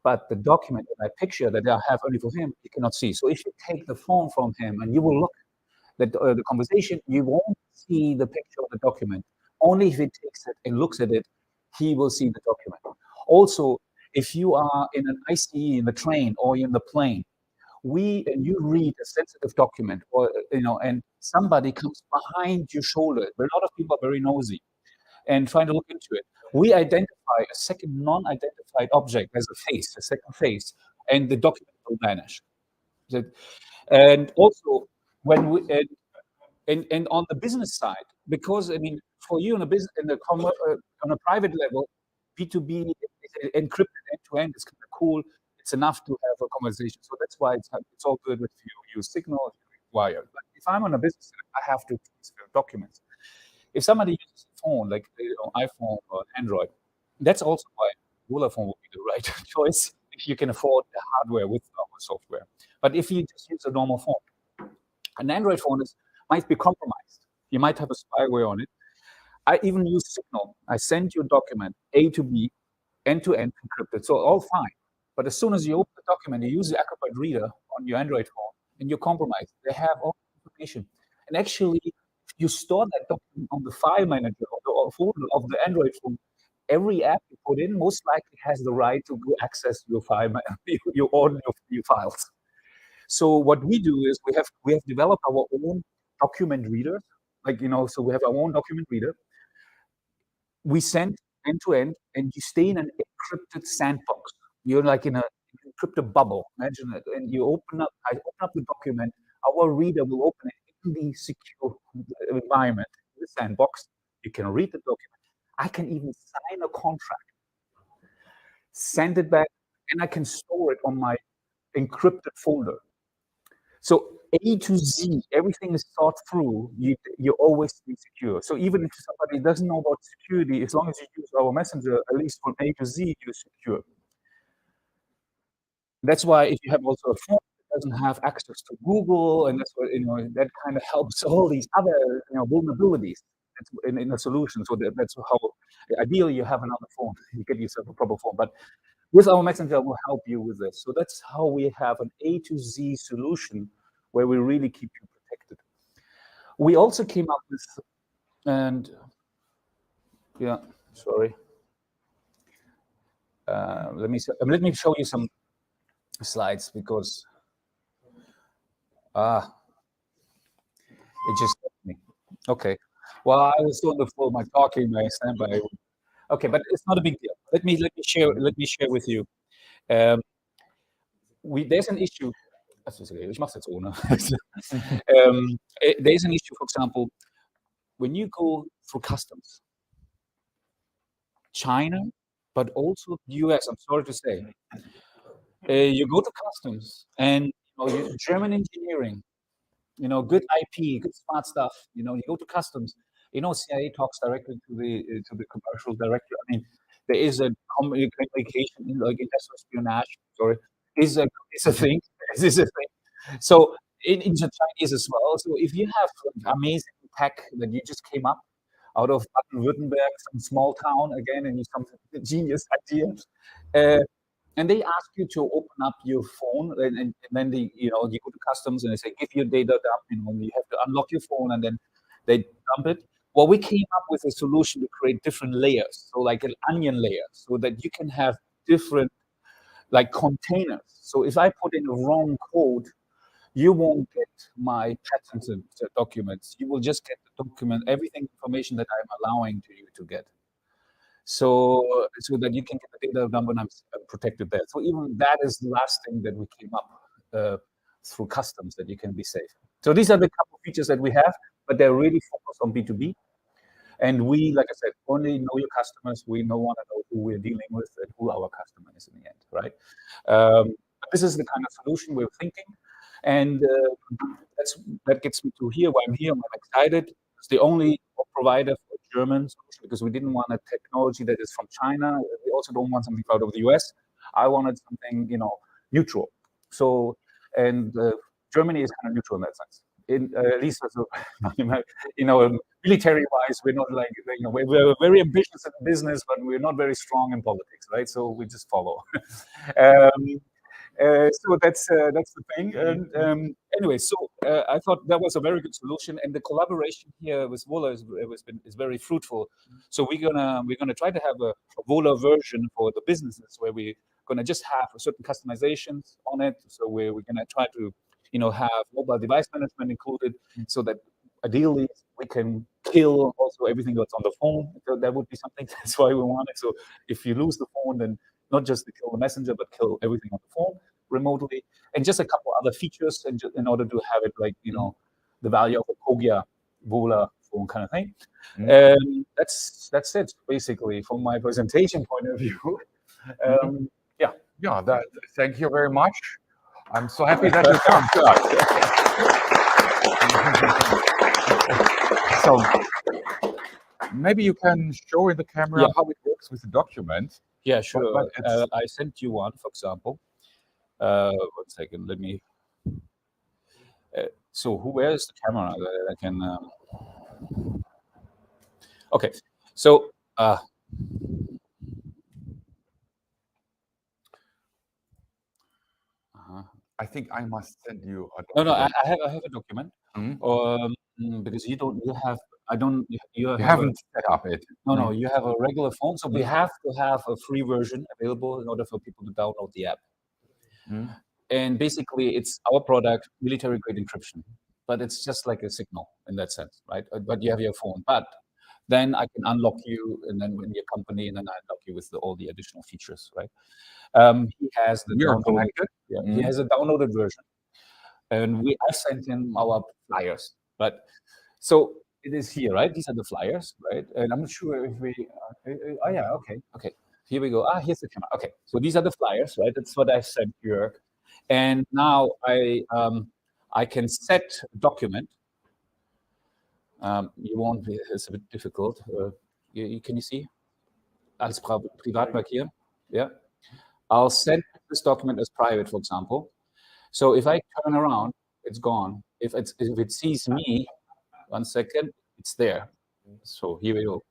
But the document and that picture that I have only for him, you cannot see. So if you take the phone from him and you will look at the conversation, you won't see the picture of the document. Only if he takes it and looks at it, he will see the document. Also, if you are in an ICE in the train or in the plane, and you read a sensitive document, or and somebody comes behind your shoulder. A lot of people are very nosy and trying to look into it. We identify a second non-identified object as a second face, and the document will vanish. And also, when And on the business side, because I mean, for you on a business, on a private level, B2B encrypted end-to-end is kind of cool. It's enough to have a conversation. So that's why it's all good if you use Signal, if you require. But if I'm on a business, I have to transfer documents. If somebody uses a phone, like iPhone or Android, that's also why Volla Phone would be the right choice if you can afford the hardware with our software. But if you just use a normal phone, an Android phone might be compromised. You might have a spyware on it. I even use Signal. I send you a document, A to B, end-to-end encrypted, so all fine. But as soon as you open the document, you use the Acrobat reader on your Android phone, and you're compromised. They have all the information. And actually, if you store that document on the file manager or folder of the Android phone, every app you put in most likely has the right to go access your file, your files. So what we do is we have developed our own document reader, so we have our own document reader. We send end to end, and you stay in an encrypted sandbox. You're like in an encrypted bubble. Imagine it. And I open up the document. Our reader will open it in the secure environment, the sandbox. You can read the document. I can even sign a contract, send it back, and I can store it on my encrypted folder. So A to Z, everything is thought through. You're always secure. So even if somebody doesn't know about security, as long as you use our messenger, at least from A to Z, you're secure. That's why if you have also a phone that doesn't have access to Google, and that's what that kind of helps all these other vulnerabilities in a solution. So that's how ideally you have another phone. You get yourself a proper phone, but with our messenger, will help you with this. So that's how we have an A to Z solution where we really keep you protected. We also came up with, and yeah, sorry. Let me show you some slides because it just hit me. Okay. Well, I was on the floor, my talking, my standby. Okay, but it's not a big deal. Let me share with you. There's an issue. Ich mache es jetzt ohne. There's an issue, for example, when you go through customs, China, but also the US, I'm sorry to say, you go to customs and German engineering, good IP, good smart stuff. You go to customs. CIA talks directly to the commercial director. I mean, there is a communication, like industrial espionage. Sorry, is a thing. Is a thing. So in the Chinese as well. So if you have amazing tech that you just came up out of Baden-Württemberg, some small town again, and you some genius idea, and they ask you to open up your phone, and then you go to customs and they say give your data dump. You have to unlock your phone, and then they dump it. Well, we came up with a solution to create different layers, so like an onion layer, so that you can have different like containers. So if I put in the wrong code, you won't get my patented documents. You will just get the document, information that I'm allowing you to get. So that you can get the data number and I'm protected there. So even that is the last thing that we came up through customs, that you can be safe. So these are the couple of features that we have, but they're really focused on B2B. And we, like I said, only know your customers. We want to know who we're dealing with and who our customer is in the end, right? This is the kind of solution we're thinking. And that gets me to here, why I'm here. I'm excited. It's the only provider for Germans, because we didn't want a technology that is from China. We also don't want something out of the US. I wanted something, neutral. So, and Germany is kind of neutral in that sense. At least, military-wise, we're not like, we're very ambitious in business, but we're not very strong in politics, right? So we just follow. So that's the thing. And anyway, so I thought that was a very good solution, and the collaboration here with Volla is very fruitful. So we're gonna try to have a Volla version for the businesses where we're gonna just have a certain customizations on it. So we're gonna try to have mobile device management included, so that ideally we can kill also everything that's on the phone. So that would be something. That's why we want it. So if you lose the phone, then not just to kill the messenger, but kill everything on the phone remotely, and just a couple other features, and in order to have it like the value of a Kogia Volla Phone kind of thing. That's it basically from my presentation point of view. Thank you very much. I'm so happy that you come to us. So maybe you can show in the camera how it works with the document. Yeah, sure. I sent you one, for example. 1 second, let me. So where is the camera that I can? Okay, so. I think I must send you a document. No, I have a document. Because you haven't set up it. No, you have a regular phone, so we have to have a free version available in order for people to download the app. And basically, it's our product, military-grade encryption, but it's just like a signal in that sense, right? But you have your phone, but then I can unlock you, and then when your company, and then I unlock you with all the additional features, right? He has the downloaded, he has a downloaded version, and I sent him our flyers. But so it is here, right? These are the flyers, right? And I'm not sure if we. Okay. Here we go. Here's the camera. Okay, so these are the flyers, right? That's what I sent Jörg, and now I can set a document. You won't be. It's a bit difficult. Can you see? Als privat markieren. Yeah. I'll set this document as private, for example. So if I turn around, it's gone. If it sees me, 1 second, it's there. So here we go.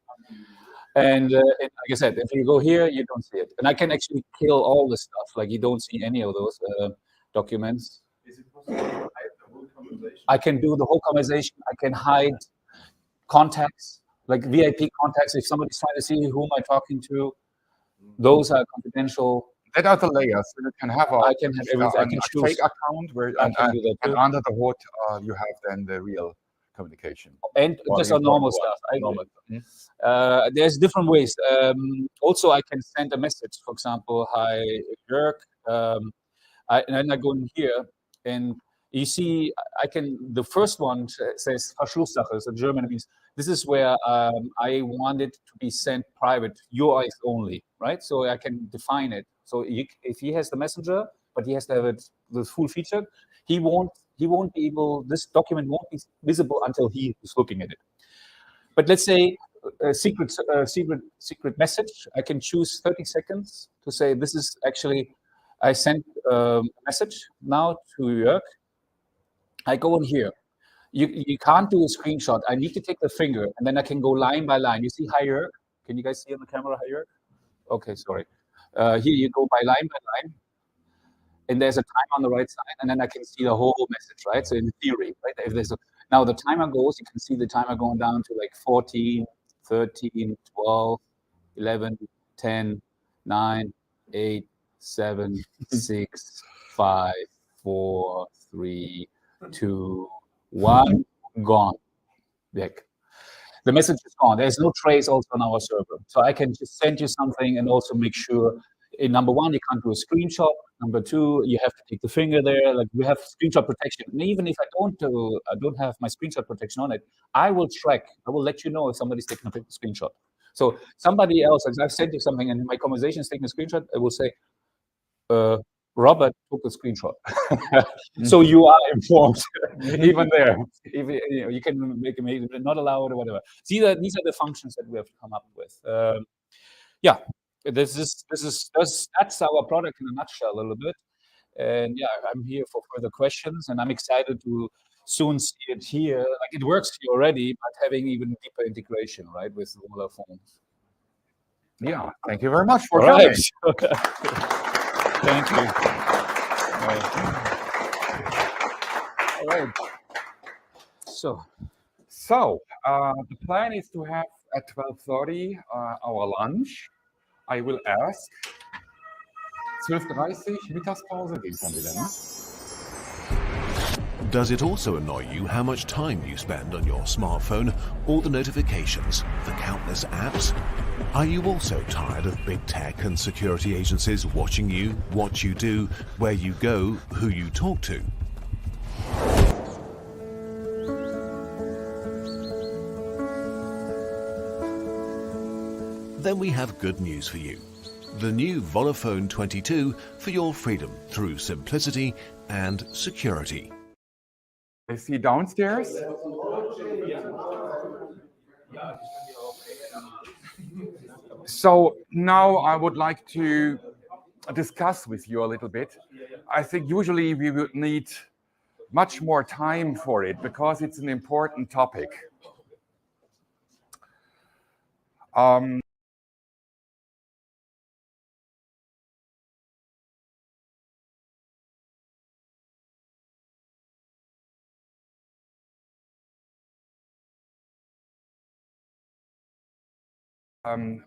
And like I said, if you go here, you don't see it. And I can actually kill all the stuff. Like you don't see any of those documents. Is it possible to hide the whole conversation? I can do the whole conversation. I can hide contacts, like VIP contacts. If somebody's trying to see who am I talking to, those are confidential. That are the layers. So you can have I can have everything. I can choose fake account where and under the hood you have then the real communication. And just a normal stuff. There's different ways. Also, I can send a message. For example, hi Jörg. And then I go in here, and you see, I can. The first one says Verschlusssache. So German means this is where I want it to be sent private, your eyes only, right? So I can define it. So if he has the messenger, but he has to have it the full feature, he won't be able. This document won't be visible until he is looking at it. But let's say a secret message. I can choose 30 seconds to say this is actually. I sent a message now to Jörg. I go in here. You can't do a screenshot. I need to take the finger, and then I can go line by line. You see, hi Jörg. Can you guys see on the camera, hi Jörg? Okay, sorry. Here you go by line, and there's a timer on the right side, and then I can see the whole message, right? So in theory, right? If there's now the timer goes, you can see the timer going down to like 14, 13, 12, 11, 10, 9, 8, 7, 6, 5, 4, 3, 2, 1, gone. Back. The message is gone. There's no trace also on our server. So I can just send you something and also make sure, in number one, you can't do a screenshot. Number two, you have to take the finger there. Like we have screenshot protection. And even if I don't have my screenshot protection on it, I will track. I will let you know if somebody's taking a screenshot. So somebody else, as I've sent you something and my conversation is taking a screenshot, I will say, Robert took a screenshot. So you are informed, even there. If you can make it not allowed or whatever. See that these are the functions that we have to come up with. Yeah, that's our product in a nutshell a little bit. And yeah, I'm here for further questions, and I'm excited to soon see it here. Like it works here already, but having even deeper integration, right, with Volla Phone. Yeah, thank you very much for coming. Thank you. All right. So the plan is to have at 12:30 our lunch. I will ask. 12:30 Mittagspause geht's dann wieder, ne? Does it also annoy you how much time you spend on your smartphone, all the notifications, the countless apps? Are you also tired of big tech and security agencies watching you, what you do, where you go, who you talk to? Then we have good news for you. The new Volla Phone 22 for your freedom through simplicity and security. I see downstairs. So now I would like to discuss with you a little bit. I think usually we would need much more time for it because it's an important topic.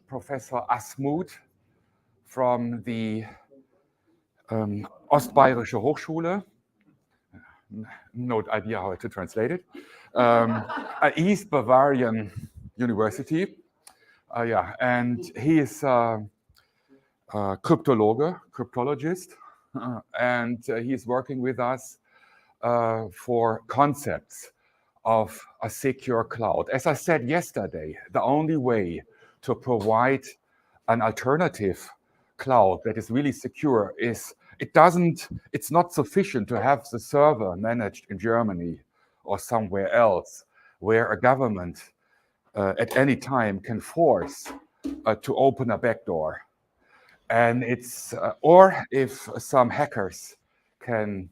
Professor Asmuth from the Ostbayerische Hochschule, no idea how to translate it, at East Bavarian University. Yeah, and he is a cryptologist, and he is working with us for concepts of a secure cloud. As I said yesterday, the only way to provide an alternative cloud that is really secure is it's not sufficient to have the server managed in Germany or somewhere else where a government at any time can force to open a backdoor. And it's, or if some hackers can,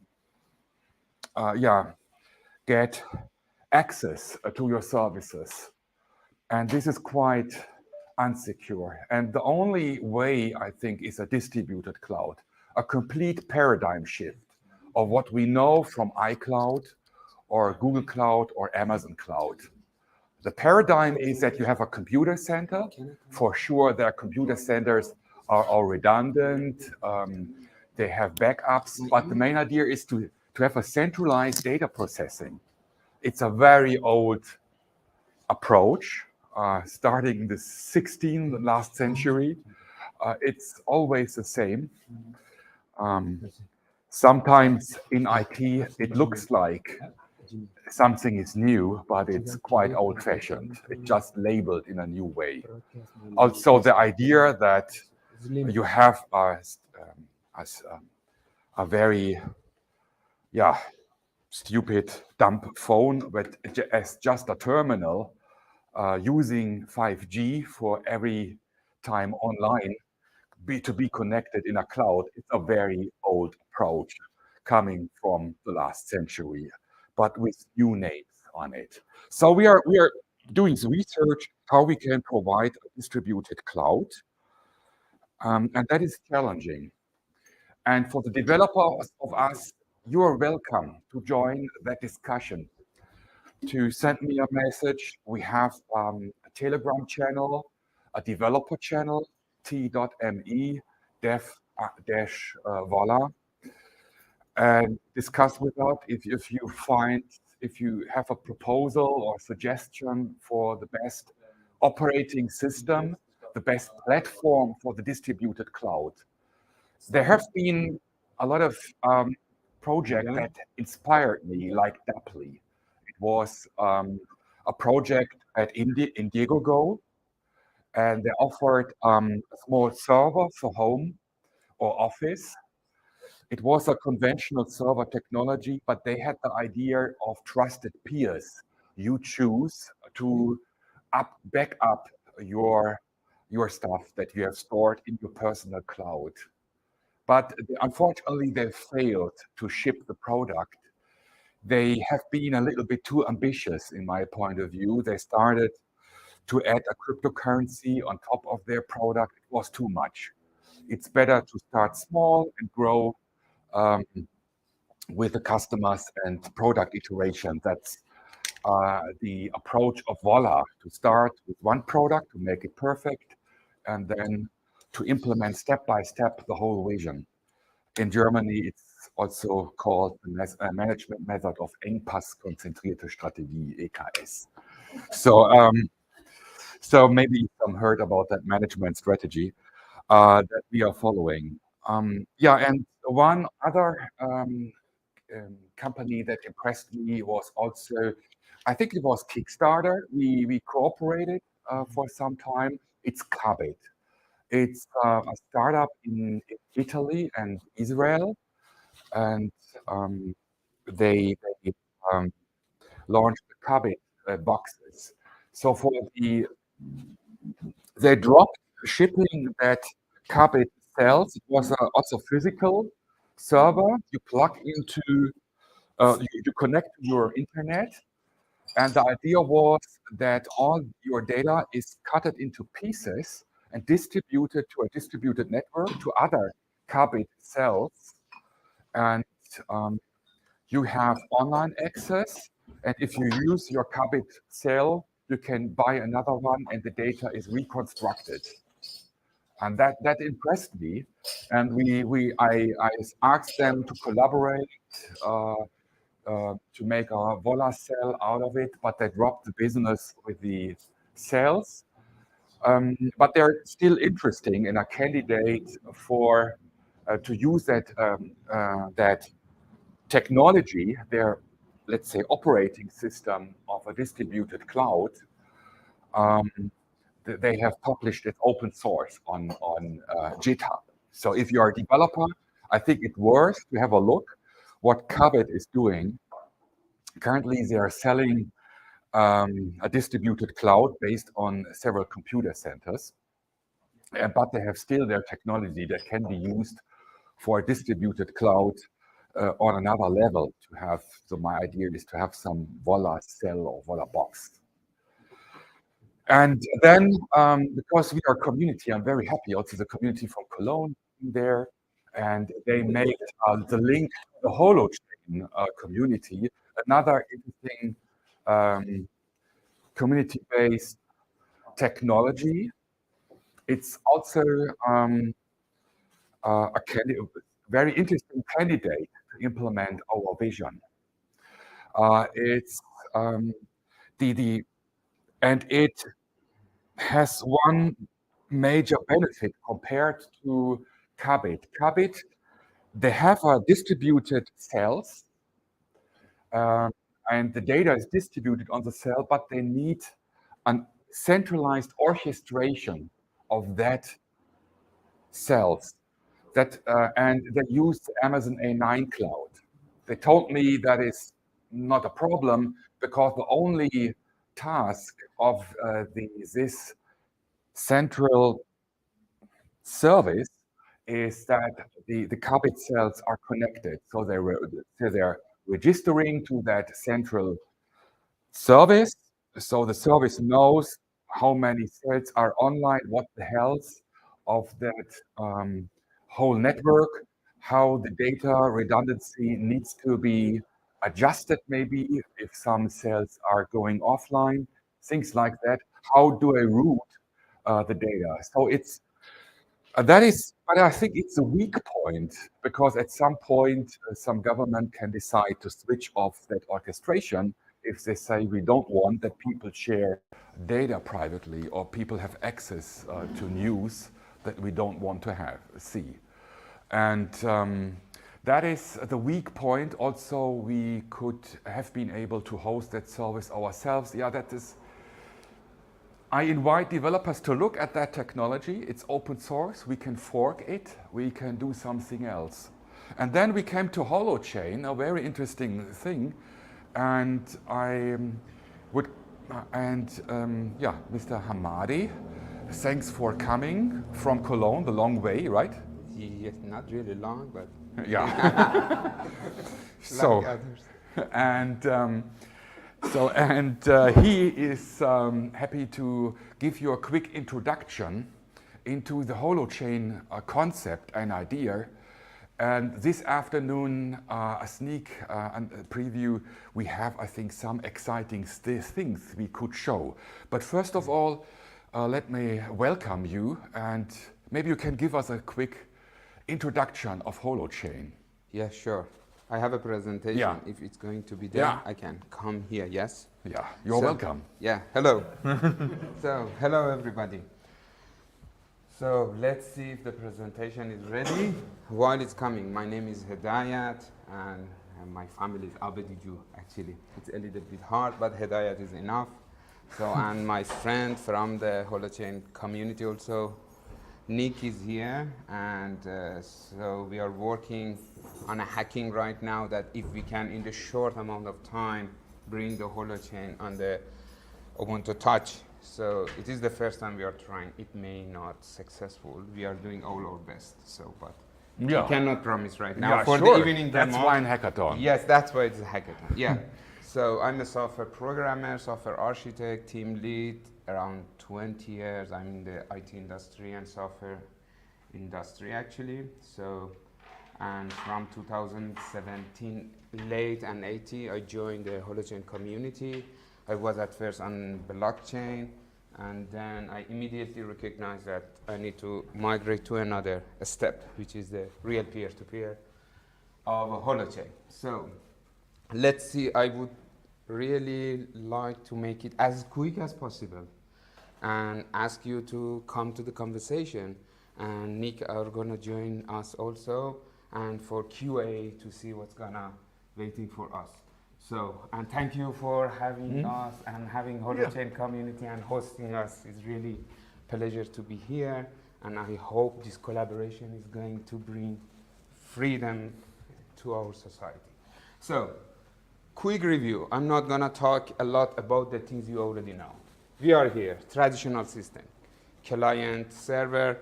get access to your services. And this is quite unsecure. And the only way, I think, is a distributed cloud, a complete paradigm shift of what we know from iCloud or Google Cloud or Amazon Cloud. The paradigm is that you have a computer center. For sure, their computer centers are all redundant. They have backups, but the main idea is to have a centralized data processing. It's a very old approach, starting in the last century. It's always the same. Sometimes in IT, it looks like something is new, but it's quite old-fashioned. It's just labeled in a new way. Also, the idea that you have a very, stupid, dumb phone, but as just a terminal, using 5G for every time online, to be connected in a cloud, it's a very old approach coming from the last century, but with new names on it. So we are doing research how we can provide a distributed cloud, and that is challenging. And for the developers of us, you are welcome to join that discussion, to send me a message. We have a Telegram channel, a developer channel, t.me dev-volla, and discuss with us if you have a proposal or suggestion for the best operating system, the best platform for the distributed cloud. There have been a lot of projects that inspired me, like Daply. It was a project at Indiegogo, and they offered a small server for home or office. It was a conventional server technology, but they had the idea of trusted peers. You choose to back up your stuff that you have stored in your personal cloud. But unfortunately, they failed to ship the product. They have been a little bit too ambitious, in my point of view. They started to add a cryptocurrency on top of their product. It was too much. It's better to start small and grow with the customers and product iteration. That's the approach of Volla, to start with one product, to make it perfect, and then to implement step by step the whole vision. In Germany, it's also called the management method of Engpass-konzentrierte Strategie, EKS. So maybe some heard about that management strategy that we are following. And one other company that impressed me was also, I think it was Kickstarter. We cooperated for some time. It's Kabit. It's a startup in Italy and Israel, and they launched the Kabit boxes. So they dropped shipping that Kabit sells. It was also physical server you plug into, you connect to your internet. And the idea was that all your data is cut into pieces and distributed to a distributed network to other Kabit cells. And you have online access. And if you use your Kabit cell, you can buy another one and the data is reconstructed. And that impressed me. And I asked them to collaborate to make a Volla cell out of it, but they dropped the business with the cells. But they're still interesting and a candidate for to use that technology, their, let's say, operating system of a distributed cloud. They have published it open source on GitHub. So if you are a developer, I think it's worth to have a look what Kabit is doing. Currently, they are selling a distributed cloud based on several computer centers, but they have still their technology that can be used for a distributed cloud on another level to have. So my idea is to have some Volla cell or Volla box. And then, because we are a community, I'm very happy also the community from Cologne there, and they made the link to the HoloChain community, another interesting community-based technology. It's also a very interesting candidate to implement our vision. And it has one major benefit compared to Kabit. Kabit, they have distributed cells, and the data is distributed on the cell, but they need a centralized orchestration of that cells. And they use Amazon A9 cloud. They told me that is not a problem because the only task of this central service is that the Kabit cells are connected. So they're registering to that central service. So the service knows how many cells are online, what the health of that whole network, how the data redundancy needs to be adjusted maybe if some cells are going offline, things like that. How do I route the data? So it's but I think it's a weak point because at some point some government can decide to switch off that orchestration if they say we don't want that people share data privately or people have access to news that we don't want to see. And that is the weak point. Also, we could have been able to host that service ourselves. Yeah, that is. I invite developers to look at that technology. It's open source. We can fork it. We can do something else. And then we came to HoloChain, a very interesting thing. And yeah, Mr. Hamadi, thanks for coming from Cologne, the long way, right? Yes, not really long, but yeah. So, he is happy to give you a quick introduction into the HoloChain concept and idea. And this afternoon, a sneak preview, we have, I think, some exciting things we could show. But first of all, let me welcome you, and maybe you can give us a quick introduction of HoloChain. Yeah, sure. I have a presentation. Yeah. If it's going to be there, yeah. I can come here, yes? Yeah, you're welcome. Yeah, hello. So, hello everybody. So, let's see if the presentation is ready. While it's coming, my name is Hedayat, and my family is Abediju, actually. It's a little bit hard, but Hedayat is enough. So, and my friend from the Holochain community also, Nick is here, and so we are working on a hacking right now that if we can, in the short amount of time, bring the Holochain on the Ubuntu Touch. So it is the first time we are trying. It may not successful. We are doing all our best. So, but Yeah. we cannot promise right now. Yeah, For sure. the evening That's demo. why in hackathon. Yes, that's why it's a hackathon. Yeah. So I'm a software programmer, software architect, team lead. Around 20 years, I'm in the IT industry and software industry actually. So, and from 2017, late and 80, I joined the Holochain community. I was at first on blockchain, and then I immediately recognized that I need to migrate to another step, which is the real peer-to-peer of a Holochain. So let's see, I would really like to make it as quick as possible and ask you to come to the conversation. And Nick are gonna join us also, and for QA to see what's gonna waiting for us. So, and thank you for having us and having Holochain community and hosting us. It's really a pleasure to be here, and I hope this collaboration is going to bring freedom to our society. So, quick review. I'm not gonna talk a lot about the things you already know. We are here, traditional system, client, server,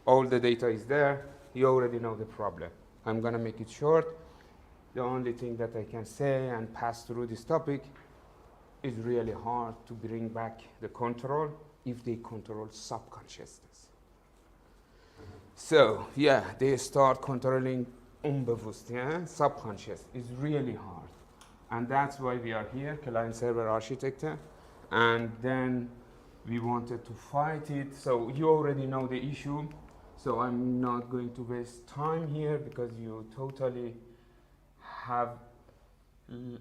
all the data is there. You already know the problem. I'm gonna make it short. The only thing that I can say and pass through this topic is really hard to bring back the control if they control subconsciousness. So yeah, they start controlling unbewusst, yeah? Subconscious is really hard. And that's why we are here, client-server architecture. And then we wanted to fight it. So you already know the issue. So I'm not going to waste time here because you totally have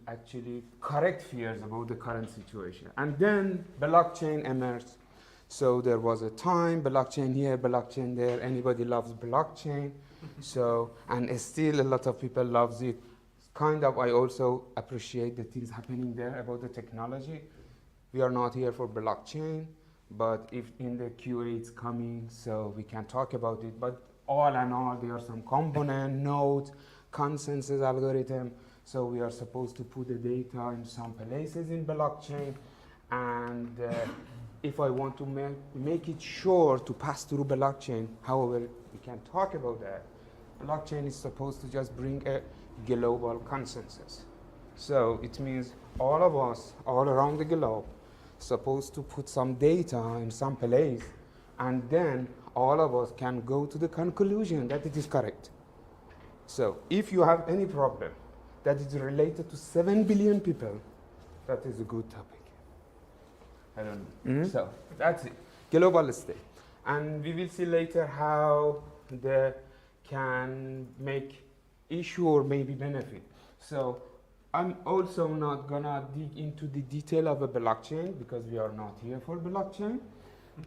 actually correct fears about the current situation. And then blockchain emerged. So there was a time, blockchain here, blockchain there. Anybody loves blockchain. So, and still a lot of people loves it. Kind of, I also appreciate the things happening there about the technology. We are not here for blockchain, but if in the QA it's coming, so we can talk about it. But all in all, there are some component, nodes, consensus algorithm. So we are supposed to put the data in some places in blockchain. And if I want to make it sure to pass through blockchain, however, we can talk about that. Blockchain is supposed to just bring a global consensus. So it means all of us, all around the globe, supposed to put some data in some place, and then all of us can go to the conclusion that it is correct. So if you have any problem that is related to 7 billion people, that is a good topic. I don't know. So that's it, global state. And we will see later how they can make issue or maybe benefit. So I'm also not gonna dig into the detail of a blockchain because we are not here for blockchain.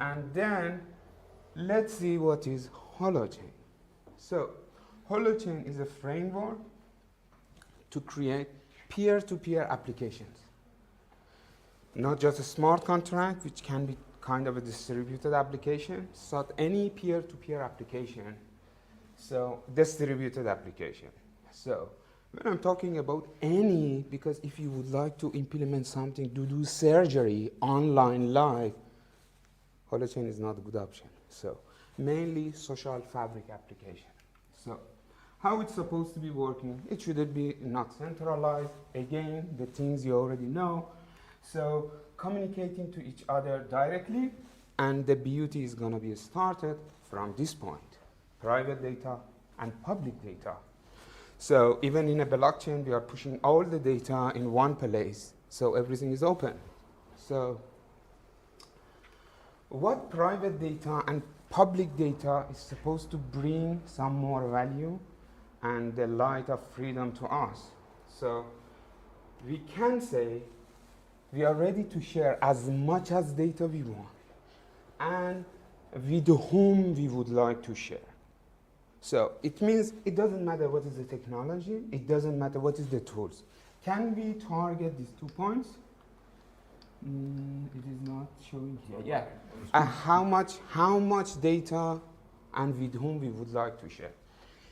And then let's see what is Holochain. So Holochain is a framework to create peer-to-peer applications. Not just a smart contract, which can be kind of a distributed application, so any peer-to-peer application. So distributed application. So when I'm talking about any, because if you would like to implement something to do surgery online live, Holochain is not a good option. So mainly social fabric application. So how it's supposed to be working, it should be not centralized. Again, the things you already know. So communicating to each other directly, and the beauty is gonna be started from this point. Private data and public data. So even in a blockchain, we are pushing all the data in one place, so everything is open. So what private data and public data is supposed to bring some more value and the light of freedom to us. So we can say we are ready to share as much as data we want and with whom we would like to share. So it means it doesn't matter what is the technology, it doesn't matter what is the tools. Can we target these 2 points? It is not showing here. Yeah. How much data and with whom we would like to share.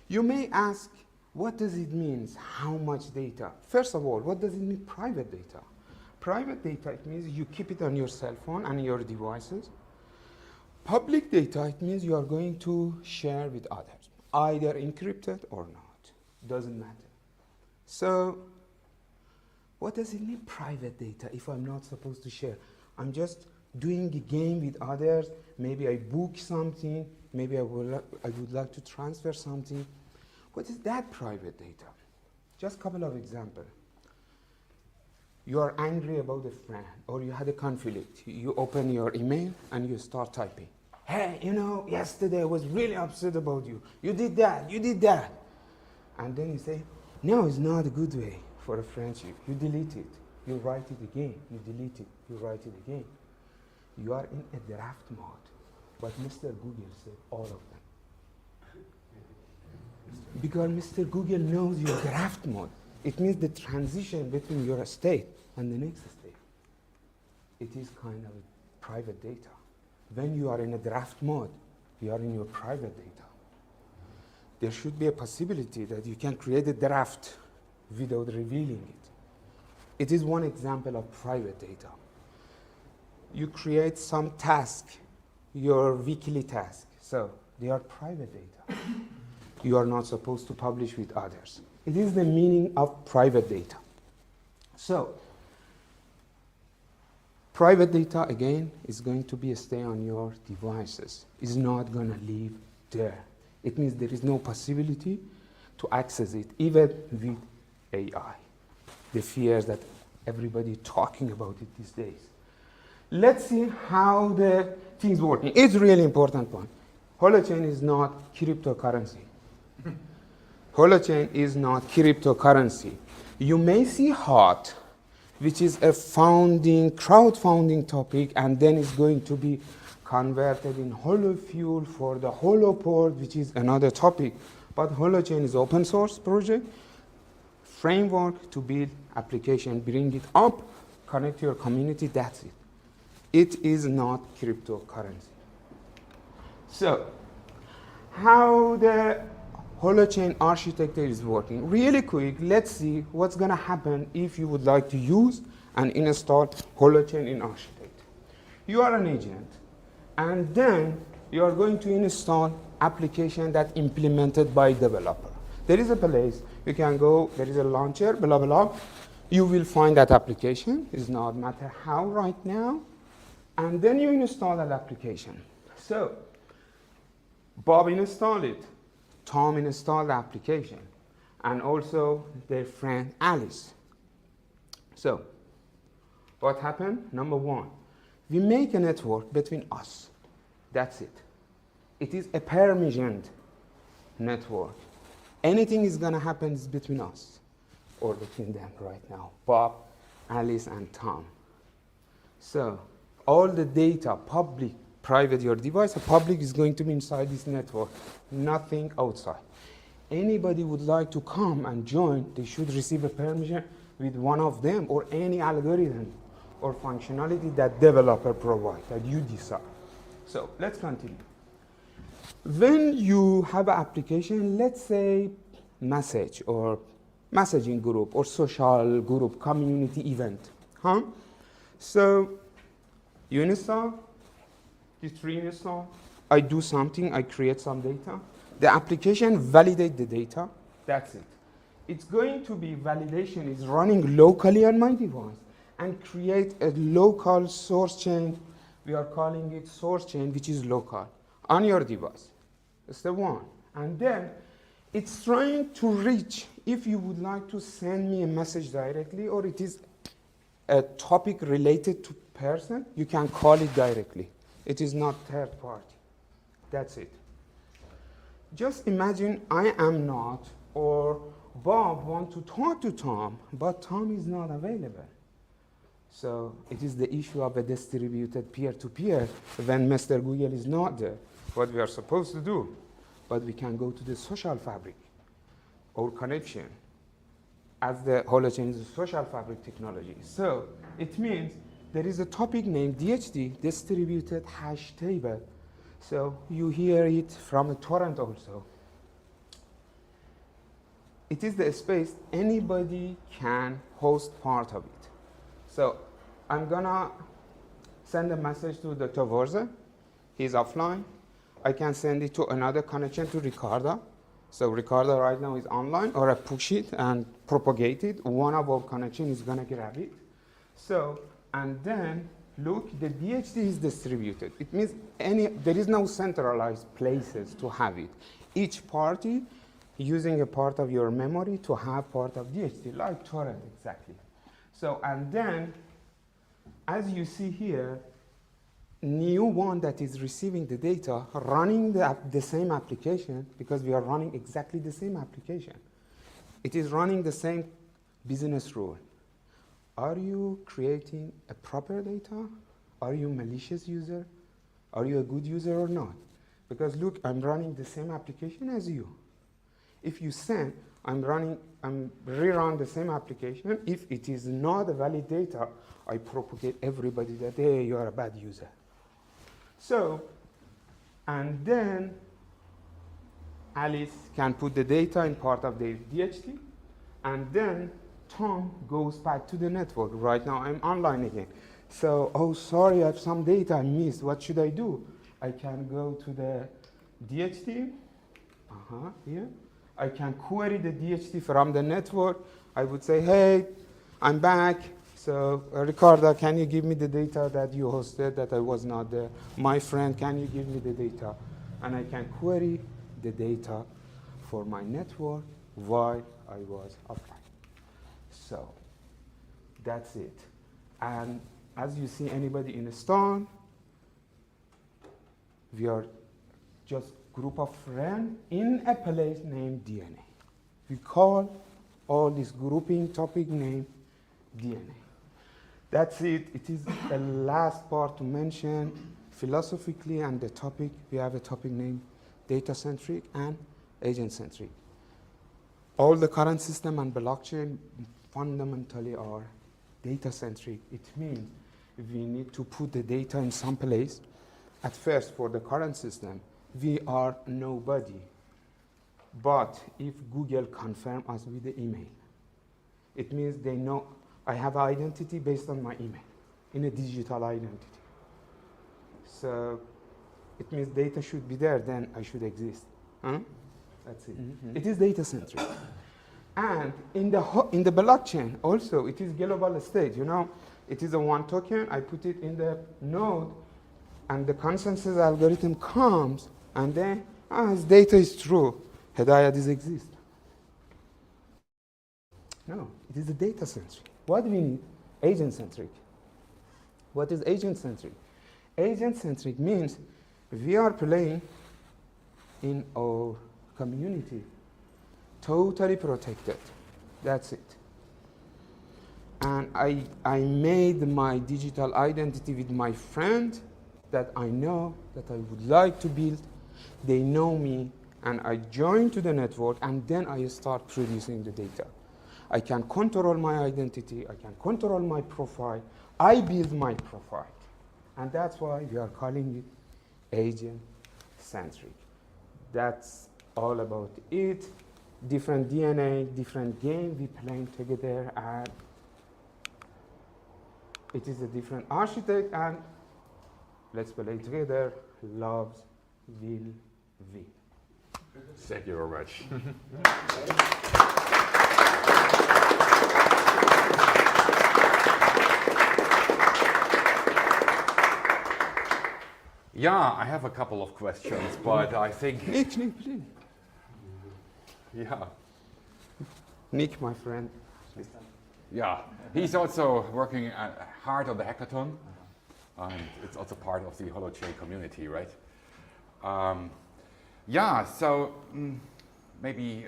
You may ask, what does it mean, how much data? First of all, what does it mean, private data? Private data, it means you keep it on your cell phone and your devices. Public data, it means you are going to share with others, either encrypted or not. Doesn't matter. So, what does it mean, private data, if I'm not supposed to share? I'm just doing a game with others. Maybe I book something. Maybe I would like to transfer something. What is that private data? Just a couple of examples. You are angry about a friend, or you had a conflict. You open your email and you start typing. Hey, you know, yesterday I was really upset about you. You did that, you did that. And then you say, no, it's not a good way for a friendship. You delete it. You write it again. You delete it. You write it again. You are in a draft mode. But Mr. Google said all of them. Because Mr. Google knows your draft mode. It means the transition between your state and the next state. It is kind of private data. When you are in a draft mode, you are in your private data. There should be a possibility that you can create a draft without revealing it. It is one example of private data. You create some task, your weekly task. So they are private data. You are not supposed to publish with others. It is the meaning of private data. So private data, again, is going to be stay on your devices. It's not going to leave there. It means there is no possibility to access it, even with AI. The fears that everybody talking about it these days. Let's see how the things working. It's a really important point. Holochain is not cryptocurrency. Holochain is not cryptocurrency. You may see HOT, which is a crowdfunding topic, and then it's going to be converted in HoloFuel for the HoloPort, which is another topic. But Holochain is open source project, framework to build application, bring it up, connect your community, that's it. It is not cryptocurrency. So, how the Holochain architecture is working. Really quick, let's see what's going to happen if you would like to use and install Holochain in architecture. You are an agent, and then you are going to install application that implemented by developer. There is a place you can go, there is a launcher, blah, blah, blah. You will find that application. It does not matter how right now. And then you install that application. So, Bob installed it. Tom installed the application, and also their friend Alice. So, what happened? Number one, we make a network between us. That's it. It is a permissioned network. Anything is going to happen is between us, or between them right now, Bob, Alice, and Tom. So, all the data, public, private, your device, public is going to be inside this network, nothing outside. Anybody would like to come and join, they should receive a permission with one of them or any algorithm or functionality that developer provides, that you decide. So let's continue. When you have an application, let's say message or messaging group or social group, community event. So you install, you reinstall, I do something, I create some data. The application validates the data, that's it. It's going to be validation is running locally on my device and create a local source chain. We are calling it source chain, which is local on your device. That's the one. And then it's trying to reach, if you would like to send me a message directly, or it is a topic related to person, you can call it directly. It is not third party. That's it. Just imagine I am not, or Bob want to talk to Tom, but Tom is not available. So it is the issue of a distributed peer-to-peer when Mr. Google is not there, what we are supposed to do. But we can go to the social fabric or connection, as the Holochain is a social fabric technology. So it means there is a topic named DHT, distributed hash table. So you hear it from a torrent also. It is the space anybody can host part of it. So I'm gonna send a message to Dr. Vorza. He's offline. I can send it to another connection to Ricardo. So Ricardo right now is online, or I push it and propagate it. One of our connection is gonna grab it. So, and then look, the DHT is distributed. It means there is no centralized places to have it. Each party using a part of your memory to have part of DHT, like torrent exactly. So, and then, as you see here, new one that is receiving the data, running the same application, because we are running exactly the same application. It is running the same business rule. Are you creating a proper data? Are you a malicious user? Are you a good user or not? Because look, I'm running the same application as you. If you send, I'm rerun the same application. If it is not a valid data, I propagate everybody that, hey, you are a bad user. So, and then Alice can put the data in part of the DHT, and then Tom goes back to the network. Right now, I'm online again. So, oh, sorry, I have some data I missed. What should I do? I can go to the DHT, here. I can query the DHT from the network. I would say, hey, I'm back. So, Ricardo, can you give me the data that you hosted that I was not there? My friend, can you give me the data? And I can query the data for my network while I was offline. So, that's it. And as you see anybody in a storm, we are just group of friends in a place named DNA. We call all this grouping topic name DNA. That's it. It is the last part to mention philosophically, and the topic, we have a topic named data-centric and agent-centric. All the current system and blockchain fundamentally are data-centric. It means we need to put the data in some place. At first, for the current system, we are nobody. But if Google confirms us with the email, it means they know I have identity based on my email, in a digital identity. So it means data should be there, then I should exist. Huh? That's it. Mm-hmm. It is data-centric. And in the blockchain, also, it is global state. You know, it is a one token. I put it in the node, and the consensus algorithm comes, and then, this data is true. Hedayat does exist. No, it is a data-centric. What do we need? Agent-centric. What is agent-centric? Agent-centric means we are playing in our community, totally protected. That's it. And I made my digital identity with my friend that I know, that I would like to build. They know me, and I join to the network, and then I start producing the data. I can control my identity, I can control my profile, I build my profile. And that's why we are calling it agent-centric. That's all about it. Different DNA, different game we playing together, and it is a different architect, and let's play together. Loves will win. Thank you very much. Yeah, I have a couple of questions, but I think... Nick, please. Yeah. Nick, my friend. Yeah, he's also working hard on the hackathon, and it's also part of the HoloChain community, right? Yeah, so maybe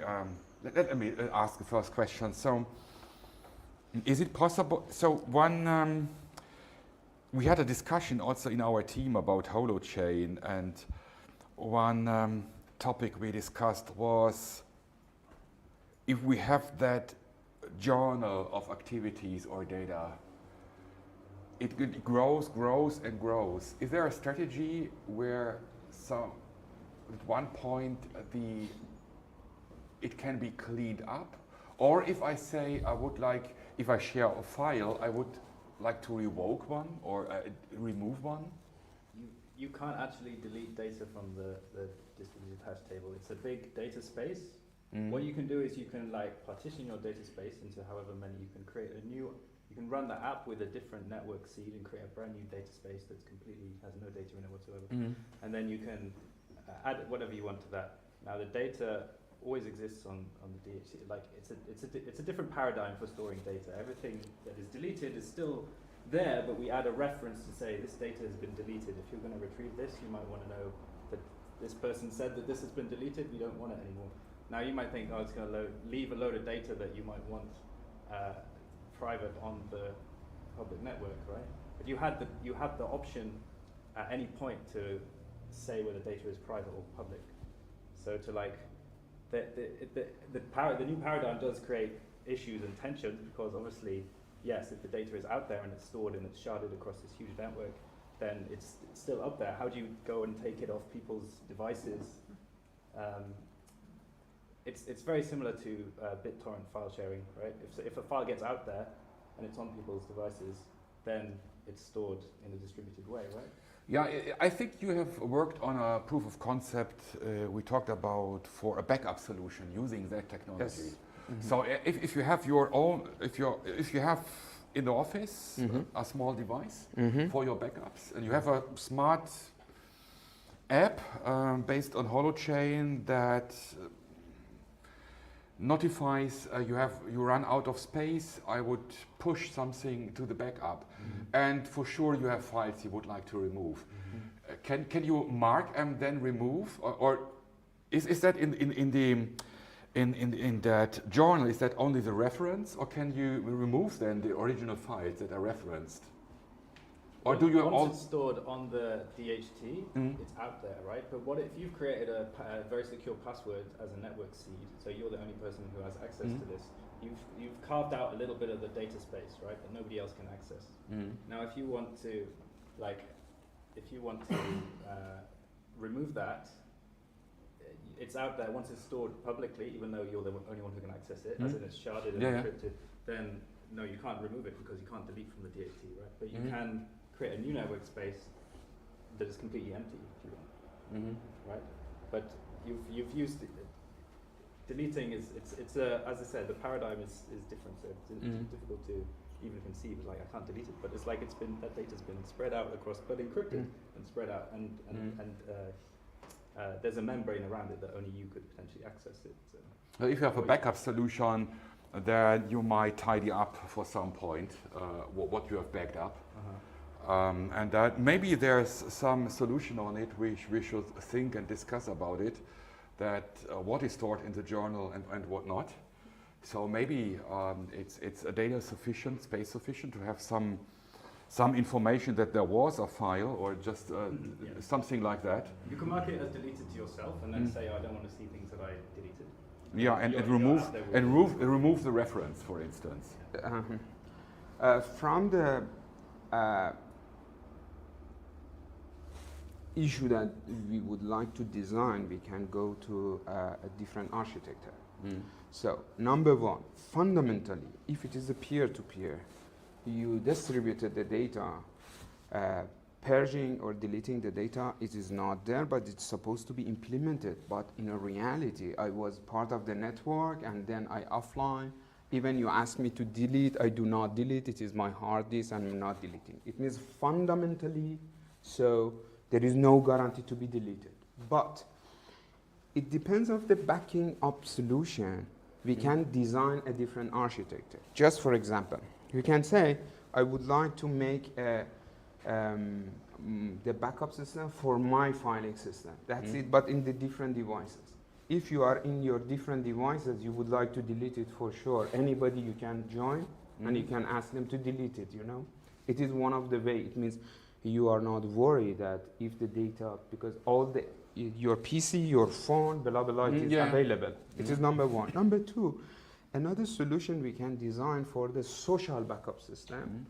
let me ask the first question. So, is it possible? So one, we had a discussion also in our team about HoloChain, and one topic we discussed was if we have that journal of activities or data, it grows, grows, and grows. Is there a strategy where at one point it can be cleaned up? Or if I say if I share a file, I would like to revoke one or remove one? You can't actually delete data from the distributed hash table. It's a big data space. What you can do is you can partition your data space into however many. You can create you can run the app with a different network seed and create a brand new data space that's completely has no data in it whatsoever. And then you can add whatever you want to that. Now the data always exists on the DHC. It's a different paradigm for storing data. Everything that is deleted is still there, but we add a reference to say this data has been deleted. If you're going to retrieve this, you might want to know that this person said that this has been deleted. We don't want it anymore. Now you might think, oh, it's going to leave a load of data that you might want private on the public network, right? But you had the option at any point to say whether data is private or public. So to the new paradigm does create issues and tensions because obviously, yes, if the data is out there and it's stored and it's sharded across this huge network, then it's still up there. How do you go and take it off people's devices? It's very similar to BitTorrent file sharing, right? If a file gets out there and it's on people's devices, then it's stored in a distributed way, right? Yeah, I think you have worked on a proof of concept we talked about for a backup solution using that technology. Yes. So if you have your own, if you have in the office a small device for your backups, and you have a smart app based on HoloChain that notifies you run out of space, I would push something to the backup, and for sure you have files you would like to remove. Can you mark and then remove, or is that in that journal? Is that only the reference, or can you remove then the original files that are referenced? Or do you once it's stored on the DHT, it's out there, right? But what if you've created a very secure password as a network seed, so you're the only person who has access to this. You've carved out a little bit of the data space, right, that nobody else can access. Now, if you want to, remove that, it's out there. Once it's stored publicly, even though you're the only one who can access it, as in it's sharded and encrypted, then no, you can't remove it because you can't delete from the DHT, right? But you can create a new network space that is completely empty if you want, right? But you've used deleting is as I said, the paradigm is different, so it's difficult to even conceive. Like I can't delete it, but it's like that data's been spread out across, but encrypted and spread out, and there's a membrane around it that only you could potentially access it. So. If you have a backup solution, then you might tidy up for some point what you have backed up. And that maybe there's some solution on it which we should think and discuss about it, that what is stored in the journal and what not. So maybe it's a data sufficient, space sufficient to have some information that there was a file or just something like that. You can mark it as deleted to yourself and then say, I don't want to see things that I deleted. Yeah, and remove the reference, for instance. From the issue that we would like to design, we can go to a different architecture. So, number one, fundamentally, if it is a peer-to-peer, you distributed the data, purging or deleting the data, it is not there, but it's supposed to be implemented. But in reality, I was part of the network and then I offline. Even you ask me to delete, I do not delete. It is my hard disk and I'm not deleting. It means fundamentally, so there is no guarantee to be deleted. But it depends on the backing up solution. We can design a different architecture. Just for example, you can say, I would like to make the backup system for my filing system. That's it, but in the different devices. If you are in your different devices, you would like to delete it for sure. Anybody you can join and you can ask them to delete it, you know. It is one of the way. It means you are not worried that if the data, because all your PC, your phone, blah, blah, blah, it is available. It is number one. Number two, another solution we can design for the social backup system.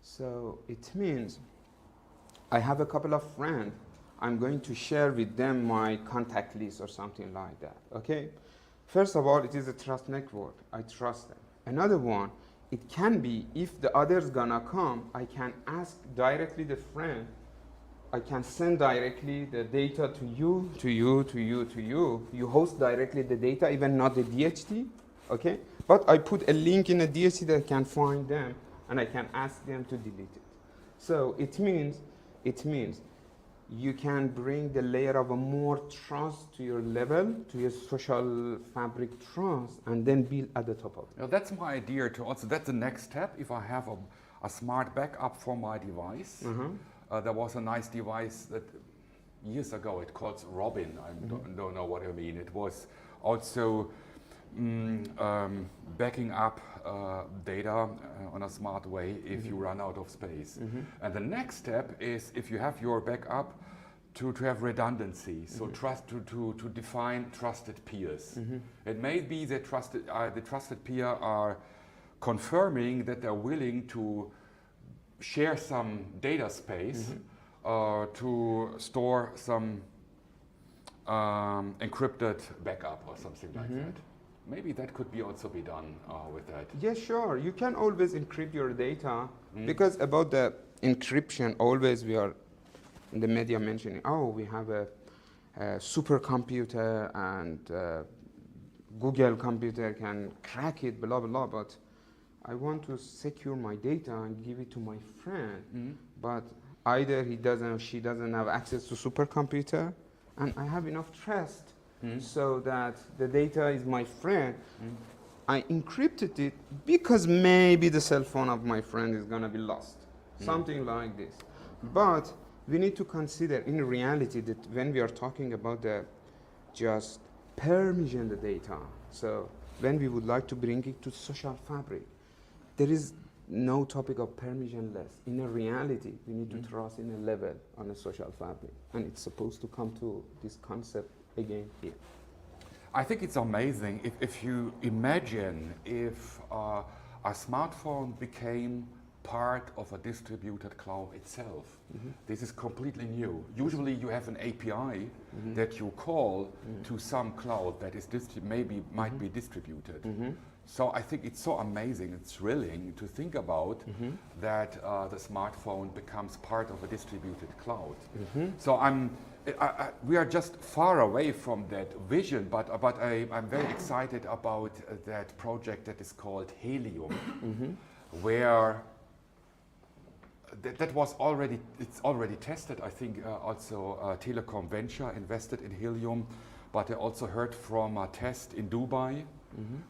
So it means I have a couple of friends. I'm going to share with them my contact list or something like that, okay? First of all, it is a trust network. I trust them. Another one, it can be if the other's gonna come, I can ask directly the friend, I can send directly the data to you, to you, to you, to you. You host directly the data, even not the DHT, okay? But I put a link in a DHT that can find them, and I can ask them to delete it. So it means you can bring the layer of a more trust to your level, to your social fabric trust, and then build at the top of it. Now that's my idea to also, that's the next step. If I have a smart backup for my device, there was a nice device that years ago, it called Robin. I don't know what I mean. It was also backing up data on a smart way if you run out of space. And the next step is, if you have your backup, to have redundancy. So to define trusted peers. It may be that the trusted peer are confirming that they're willing to share some data space to store some encrypted backup or something like that. Maybe that could be also be done with that. Yeah, sure. You can always encrypt your data because about the encryption, always we are in the media mentioning, oh, we have a supercomputer and Google computer can crack it, blah, blah, blah. But I want to secure my data and give it to my friend. But either he doesn't or she doesn't have access to supercomputer, and I have enough trust so that the data is my friend. I encrypted it because maybe the cell phone of my friend is gonna be lost. Something like this. But we need to consider in reality that when we are talking about the just permission the data, so when we would like to bring it to social fabric, there is no topic of permissionless. In a reality, we need to trust in a level on a social fabric. And it's supposed to come to this concept again here. I think it's amazing if you imagine if a smartphone became part of a distributed cloud itself. This is completely new. Usually you have an API that you call to some cloud that is might be distributed. So I think it's so amazing and thrilling to think about that the smartphone becomes part of a distributed cloud. So we are just far away from that vision, but I'm very excited about that project that is called Helium, where that was already, it's already tested. I think also Telecom Venture invested in Helium, but I also heard from a test in Dubai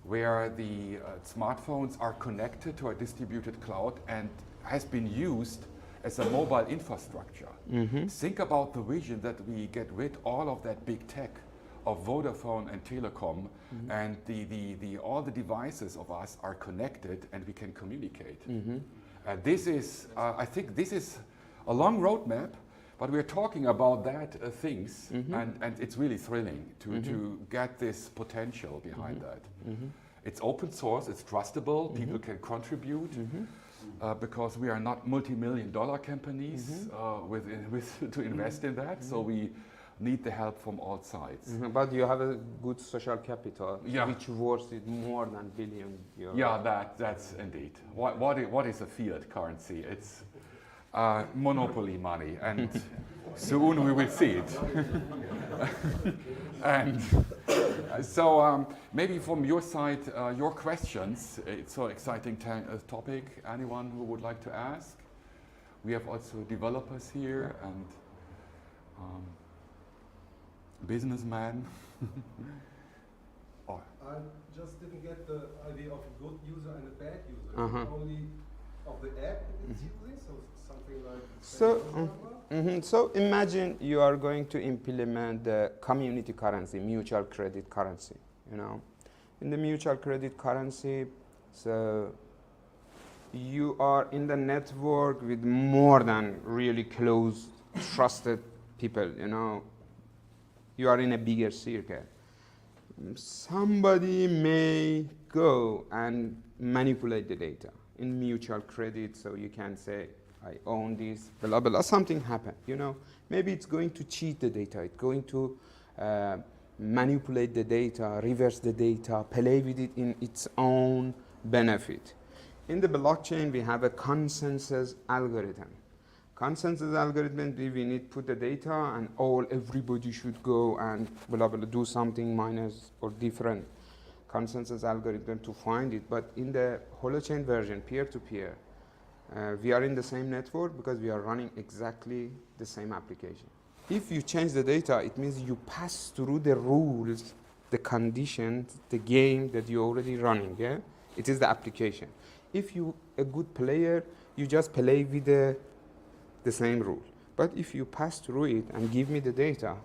where the smartphones are connected to a distributed cloud and has been used as a mobile infrastructure. Think about the vision that we get rid all of that big tech of Vodafone and Telecom, and all the devices of us are connected and we can communicate. This is, I think this is a long roadmap, but we're talking about that things, and it's really thrilling to get this potential behind that. It's open source, it's trustable, people can contribute, because we are not multi-million-dollar companies to invest in that, so we need the help from all sides. But you have a good social capital, which worth it more than billion euros. Yeah, that's indeed. What is a fiat currency? It's monopoly money, and soon we will see it. And so maybe from your side, your questions. It's so exciting topic. Anyone who would like to ask? We have also developers here and businessmen. I just didn't get the idea of a good user and a bad user. Only of the app it's using, so something like. So imagine you are going to implement the community currency, mutual credit currency. You know, in the mutual credit currency, so you are in the network with more than really close, trusted people. You know, you are in a bigger circle. Somebody may go and manipulate the data. in mutual credit, so you can say, I own this, blah, blah, blah, something happened, you know. Maybe it's going to cheat the data, it's going to manipulate the data, reverse the data, play with it in its own benefit. In the blockchain, we have a consensus algorithm. Consensus algorithm, we need to put the data and everybody should go and blah, blah, do something minus or different consensus algorithm to find it. But in the holochain version, peer-to-peer, we are in the same network because we are running exactly the same application. If you change the data, it means you pass through the rules, the conditions, the game that you're already running. Yeah? It is the application. If you're a good player, you just play with the same rule. But if you pass through it and give me the data,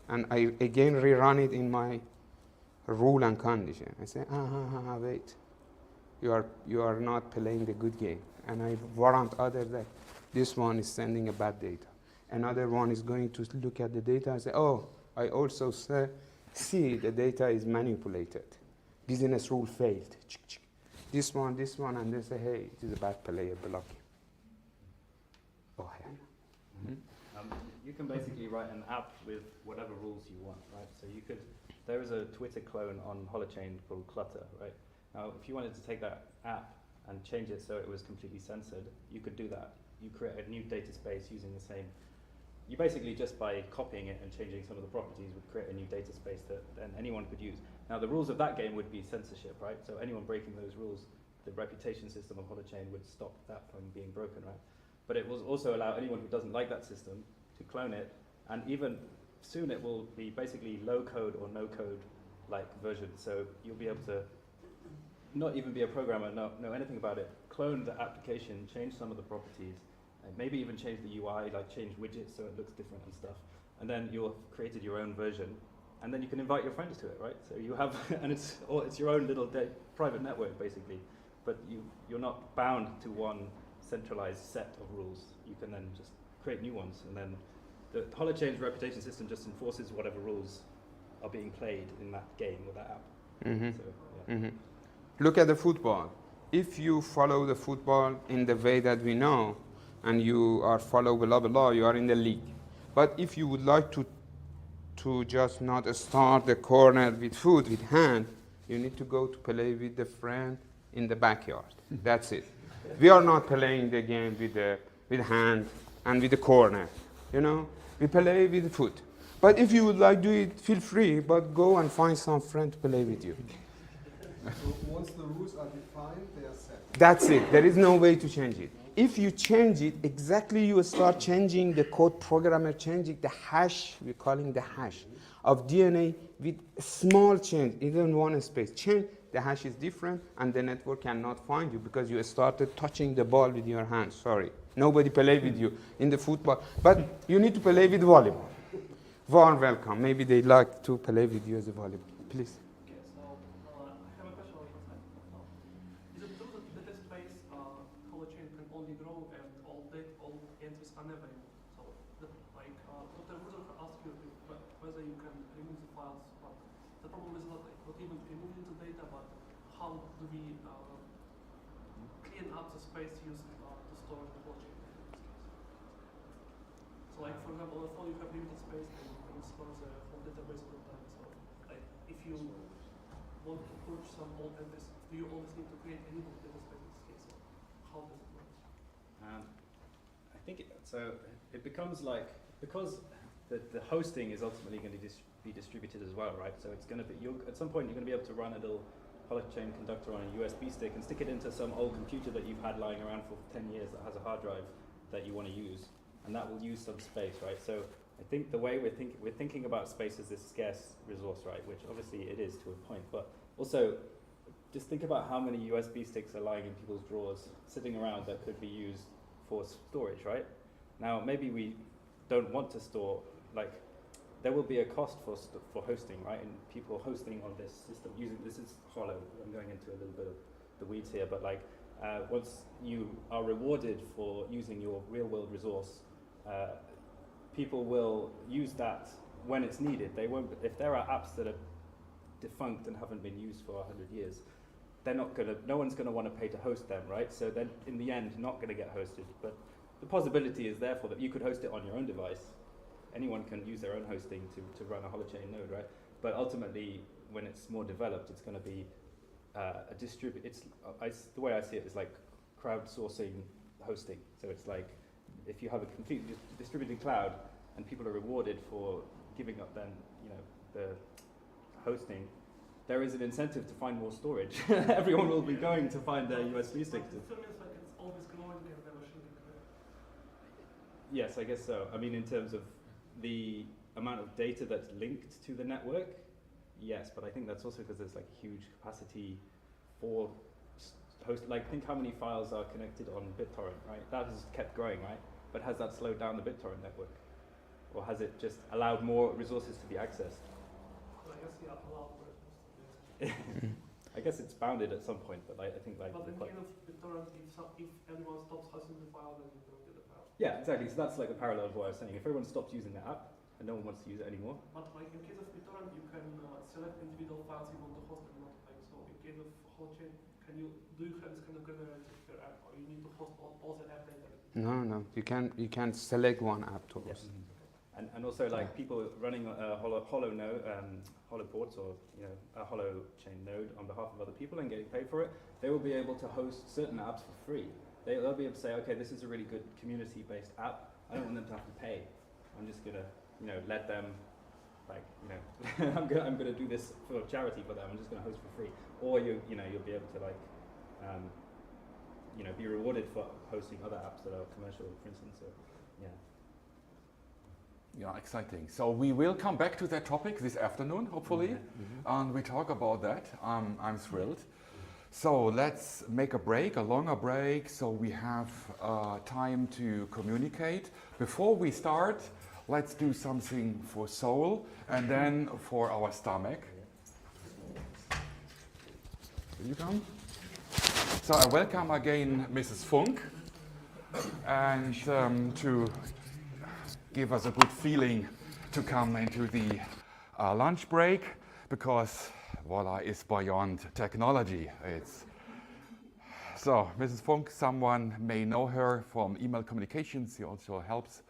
and I again rerun it in my rule and condition, I say, wait, you are not playing the good game. And I warrant others that this one is sending a bad data. Another one is going to look at the data and say, I also see the data is manipulated. Business rule failed. This one, and they say, hey, it is a bad player, block him. You can basically write an app with whatever rules you want, right? So there is a Twitter clone on Holochain called Clutter, right? Now, if you wanted to take that app and change it so it was completely censored, you could do that. You create a new data space using the same. You basically, just by copying it and changing some of the properties, would create a new data space that then anyone could use. Now, the rules of that game would be censorship, right? So anyone breaking those rules, the reputation system of Holochain would stop that from being broken, right? But it will also allow anyone who doesn't like that system to clone it, and even soon it will be basically low code or no code like version. So you'll be able to not even be a programmer, know anything about it, clone the application, change some of the properties, and maybe even change the UI, like change widgets so it looks different and stuff. And then you'll have created your own version, and then you can invite your friends to it, right? So you have, and it's your own little private network basically, but you're not bound to one centralized set of rules. You can then just create new ones, and then the Holochain's reputation system just enforces whatever rules are being played in that game or that app. Mm-hmm. So, yeah. Mm-hmm. Look at the football. If you follow the football in the way that we know, and you are follow blah blah blah, you are in the league. But if you would like to just not start the corner with foot, with hand, you need to go to play with the friend in the backyard. That's it. We are not playing the game with hand and with the corner, you know. We play with the foot. But if you would like to do it, feel free, but go and find some friend to play with you. So once the rules are defined, they are set. That's it. There is no way to change it. If you change it, exactly you start changing the code programmer, changing the hash, we're calling the hash of DNA with small change, even one space. Change, the hash is different, and the network cannot find you because you started touching the ball with your hand. Sorry. Nobody play with you in the football. But you need to play with volleyball. Warm welcome. Maybe they like to play with you as a volleyball. Please. Okay, so I have a question on your side. Is it true that data space Holochain can only grow and all entries are never removed? So, Dr. Wurzel asked you whether you can remove the files, but the problem is not even removing the data, but how do we clean up the space used to store the blockchain data in this case? So, like for example, on a phone you have limited space and you can store the whole database at a time. So, like if you want to purge some old entries, do you always need to create a new data space in this case? Or how does it work? I think it becomes like, because the hosting is ultimately going to be distributed as well, right? So it's going to be, at some point you're going to be able to run a little Holochain conductor on a USB stick and stick it into some old computer that you've had lying around for 10 years that has a hard drive that you want to use, and that will use some space, right? So I think the way we're thinking about space as this scarce resource, right? Which obviously it is to a point, but also just think about how many USB sticks are lying in people's drawers, sitting around that could be used for storage, right? Now maybe we don't want to store, like there will be a cost for hosting, right? And people hosting on this system using, this is hollow, I'm going into a little bit of the weeds here, but like once you are rewarded for using your real world resource, people will use that when it's needed. They won't, if there are apps that are defunct and haven't been used for 100 years, no one's gonna want to pay to host them, right? So then in the end, not gonna get hosted. But the possibility is therefore that you could host it on your own device. Anyone can use their own hosting to run a holochain node, right? But ultimately, when it's more developed, it's going to be a the way I see it is like crowdsourcing hosting. So it's like if you have a completely distributed cloud and people are rewarded for giving up then, the hosting, there is an incentive to find more storage. Everyone will be going to find their USB stick. It still means like it's always growing and never shrinking. Yes, I guess so. I mean, in terms of the amount of data that's linked to the network, yes, but I think that's also because there's like huge capacity for like think how many files are connected on BitTorrent, right? That has kept growing, right? But has that slowed down the BitTorrent network? Or has it just allowed more resources to be accessed? Well, I guess allowed more resources. I guess it's bounded at some point, but I think like... But in case of BitTorrent, if anyone stops hosting the file, then you don't get the file. Yeah, exactly. So that's like the parallel of what I was saying. If everyone stops using the app, and no one wants to use it anymore. But like in case of BitTorrent, you can select individual files you want to host and not like. So in case of holochain, do you have this kind of granularity for your app, or you need to host all the app data? No. You can select one app to host. Yes. And also like people running a hollow ports or a holochain node on behalf of other people and getting paid for it, they will be able to host certain apps for free. They'll be able to say, okay, this is a really good community-based app. I don't want them to have to pay. I'm just gonna let them, I'm gonna do this for charity for them. I'm just gonna host for free. Or you'll be able to be rewarded for hosting other apps that are commercial, for instance. So, yeah. Yeah, exciting. So we will come back to that topic this afternoon, hopefully, and we talk about that. I'm thrilled. So let's make a longer break, so we have time to communicate. Before we start, let's do something for soul and then for our stomach. Will you come? So I welcome again Mrs. Funk, and to give us a good feeling to come into the lunch break, because Volla is beyond technology. So Mrs. Funk, someone may know her from email communications. She also helps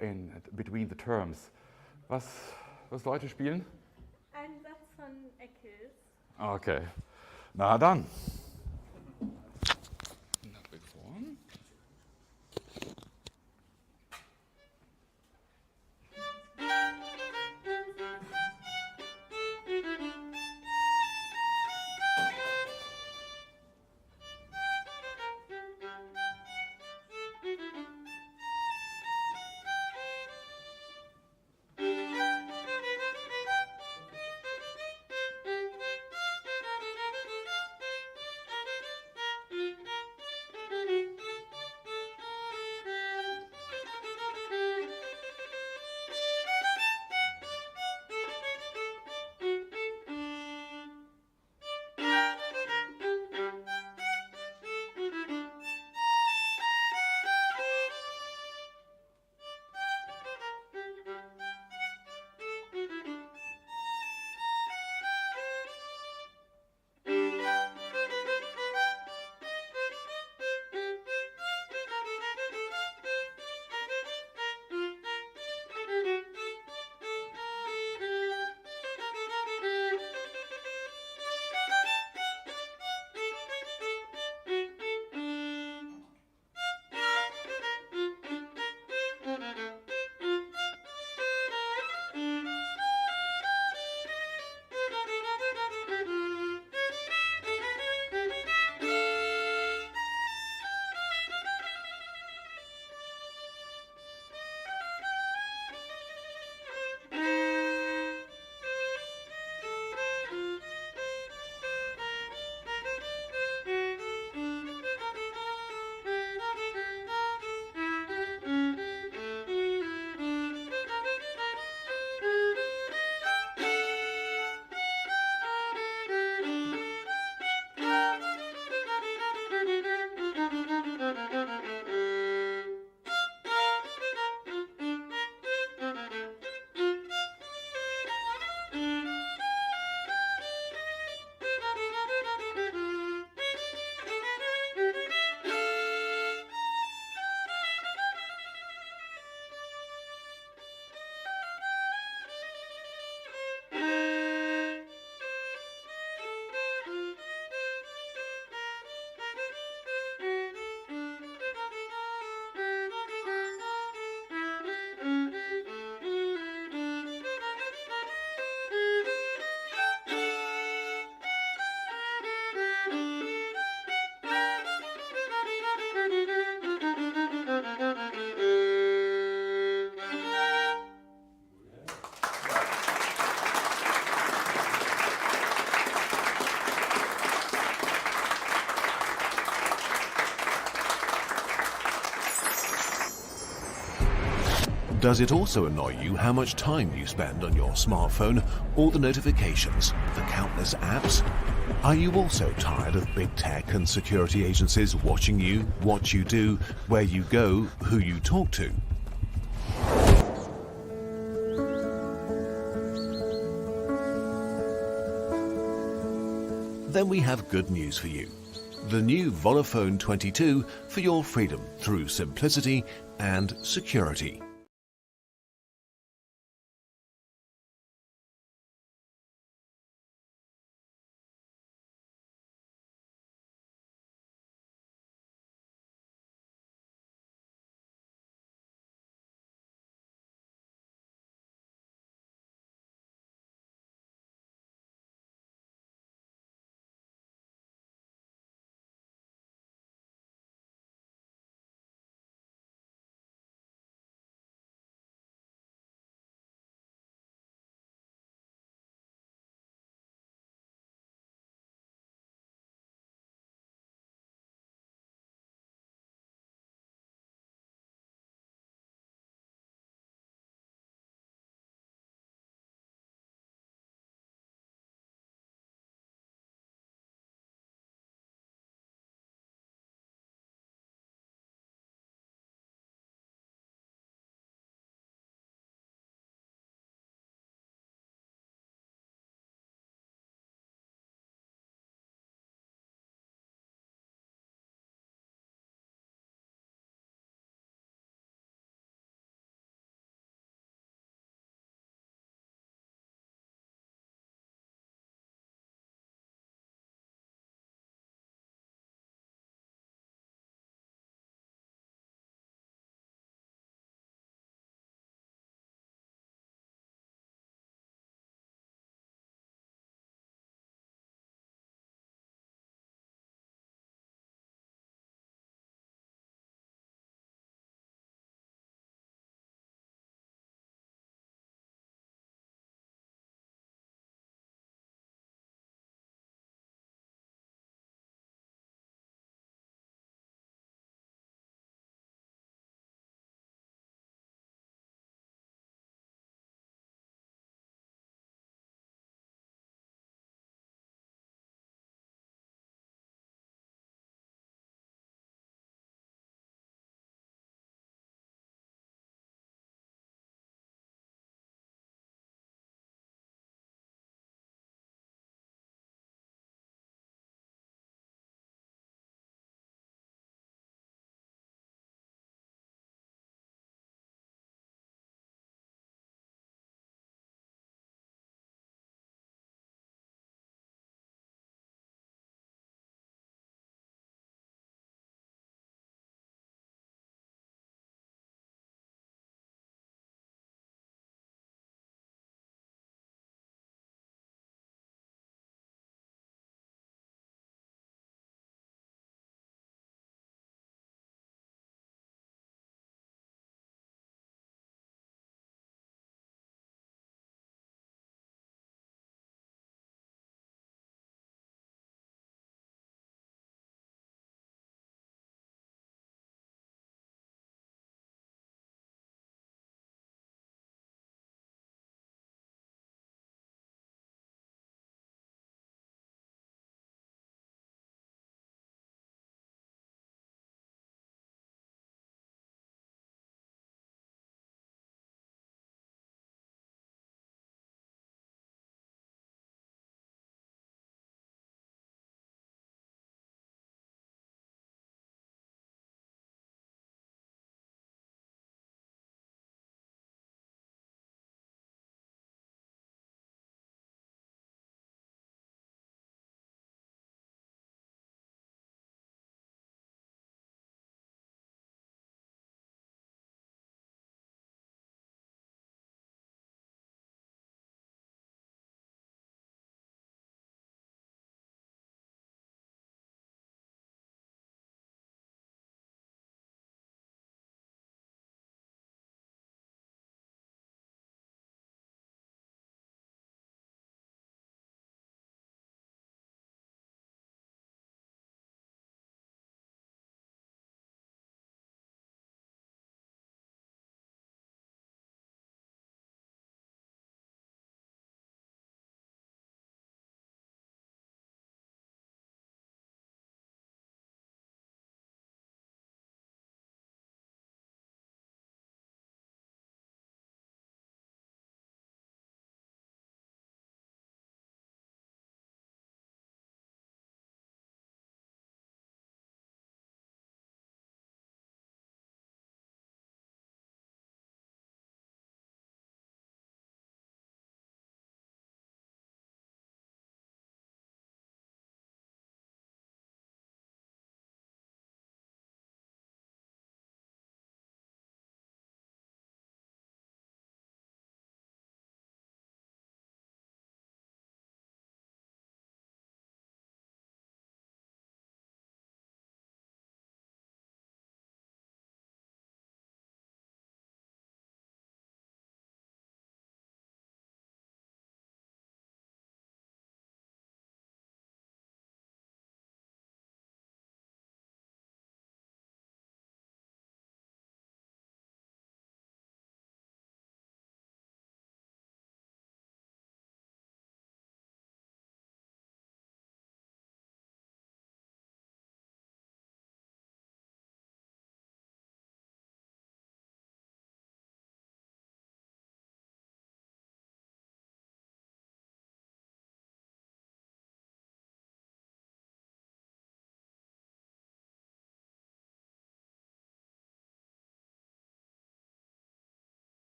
in between the terms. Was Leute spielen? Ein Satz von Eccles. Okay. Na dann. Does it also annoy you how much time you spend on your smartphone, all the notifications, the countless apps? Are you also tired of big tech and security agencies watching you, what you do, where you go, who you talk to? Then we have good news for you. The new Volla Phone 22 for your freedom through simplicity and security.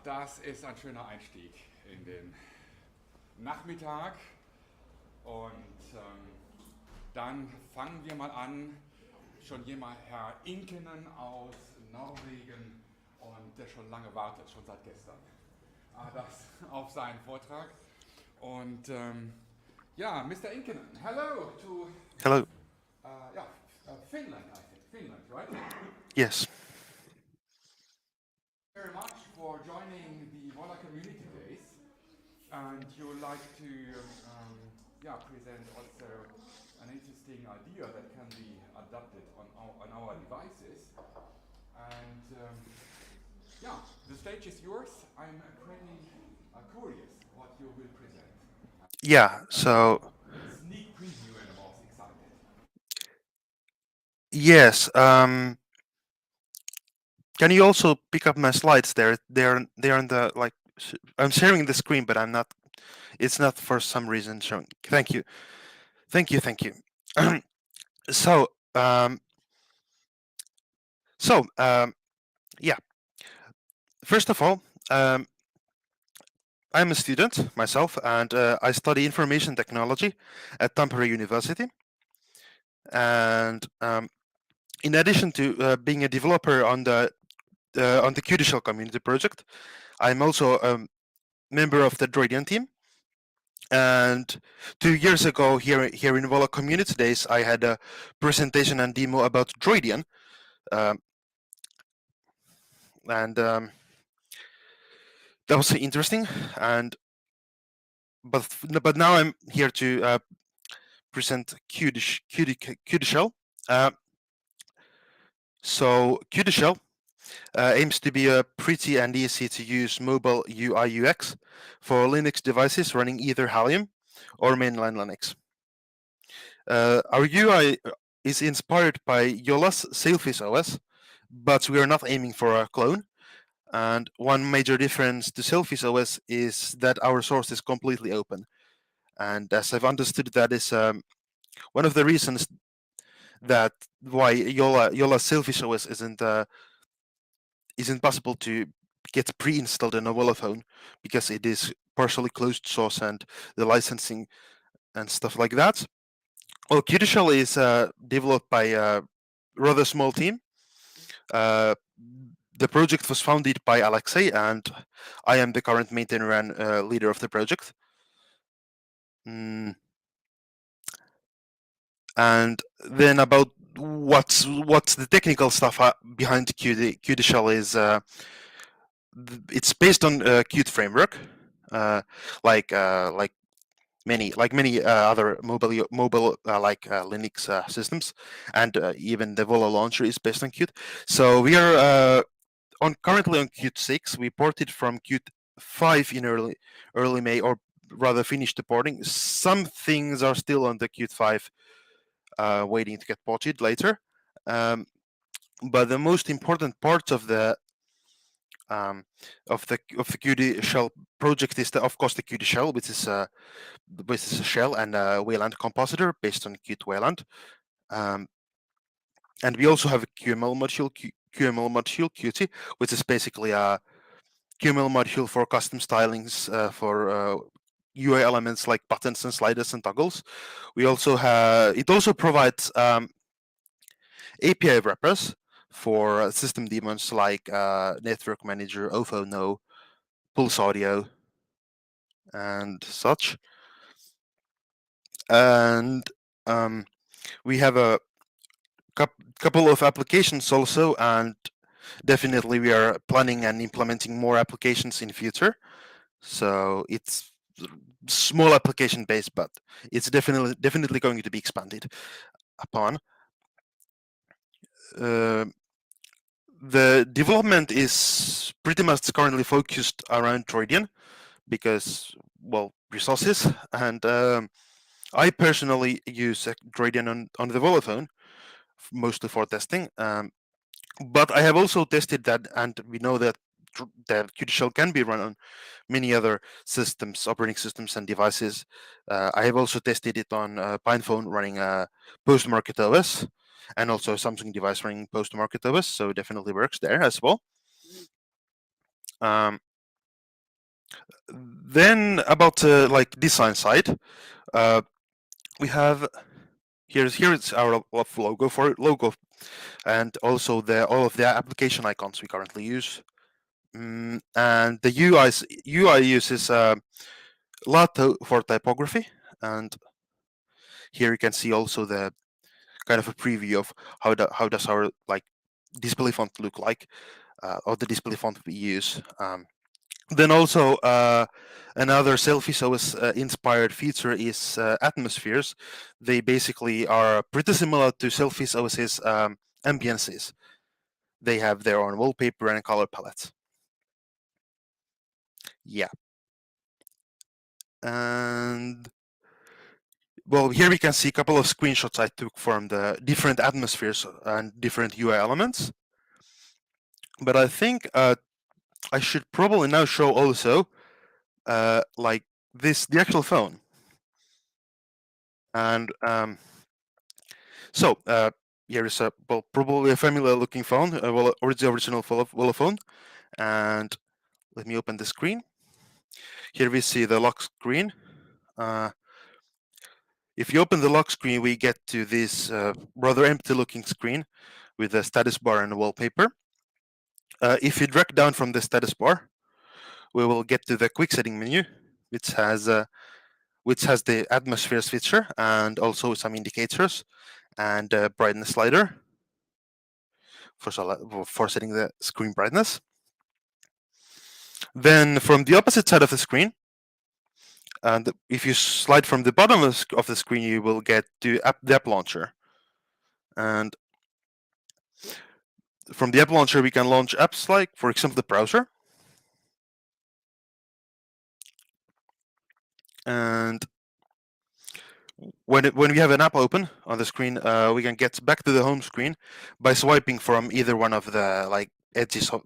das ist ein schöner Einstieg in den Nachmittag. Und dann fangen wir mal an. Schon jemand, Herr Inkinen aus Norwegen, und der schon lange wartet, schon seit gestern, auf seinen Vortrag. Und ja, Mr. Inkinen, hello to Hello. Finland, I think. Finland, right? Yes. Very much for joining the Volla Community Days, and you would like to present also an interesting idea that can be adapted on our devices. And the stage is yours. I'm pretty curious what you will present. Yeah, so Sneak preview, and I'm also excited. yes, can you also pick up my slides there? They're in the, like, I'm sharing the screen, but it's not for some reason showing. Thank you. So, yeah. First of all, I'm a student myself, and I study information technology at Tampere University. And in addition to being a developer on the Qt Shell community project, I'm also a member of the Droidian team. And 2 years ago, here in Volla Community Days, I had a presentation and demo about Droidian, and that was interesting. But now I'm here to present Qt Shell. So Qt Shell aims to be a pretty and easy to use mobile UI UX for Linux devices running either Halium or mainline Linux. Our UI is inspired by Yolla's Sailfish OS, but we are not aiming for a clone. And one major difference to Sailfish OS is that our source is completely open. And as I've understood, that is one of the reasons that why Yolla's Sailfish OS isn't possible to get pre-installed in a Volla Phone, because it is partially closed source and the licensing and stuff like that. Well, Qt Shell is developed by a rather small team. The project was founded by Alexei, and I am the current maintainer and leader of the project. And then about what's the technical stuff behind Qt Shell is it's based on Qt framework, like many other mobile Linux systems, and even the Volla launcher is based on Qt. So we are currently on Qt 6. We ported from Qt 5 in early May, or rather finished the porting. Some things are still on the Qt 5, waiting to get ported later. But the most important part of the Qt Shell project is of course the Qt Shell, which is a shell and a Wayland compositor based on Qt Wayland. And we also have a QML module Qt, which is basically a QML module for custom stylings for UI elements like buttons and sliders and toggles. We also have it also provides API wrappers for system daemons like Network Manager, OFO No, Pulse Audio, and such. And we have a couple of applications also, and definitely we are planning and implementing more applications in future. So it's small application base, but it's definitely going to be expanded upon. The development is pretty much currently focused around Droidian because, well, resources, and I personally use Droidian on the Volla Phone, mostly for testing. But I have also tested that, and we know that Qt Shell can be run on many other systems, operating systems, and devices. I have also tested it on PinePhone running post-market OS, and also a Samsung device running post-market OS, so it definitely works there as well. Then about like design side, we have here it's our logo and also all of the application icons we currently use. And the UI uses a lot for typography, and here you can see also the kind of a preview of how does our like display font look like, or the display font we use. Then also another Selfies OS inspired feature is atmospheres. They basically are pretty similar to Selfies OS's ambiances. They have their own wallpaper and color palettes. Yeah. And well, here we can see a couple of screenshots I took from the different atmospheres and different UI elements. But I think I should probably now show also like the actual phone. And so here is probably a familiar looking phone, the original Volla phone. And let me open the screen. Here we see the lock screen. If you open the lock screen, we get to this rather empty looking screen with a status bar and a wallpaper. If you drag down from the status bar, we will get to the quick setting menu, which has the atmosphere switcher and also some indicators and a brightness slider for setting the screen brightness. Then from the opposite side of the screen, and if you slide from the bottom of the screen, you will get to the app launcher. And from the app launcher, we can launch apps like, for example, the browser. And when we have an app open on the screen, we can get back to the home screen by swiping from either one of the like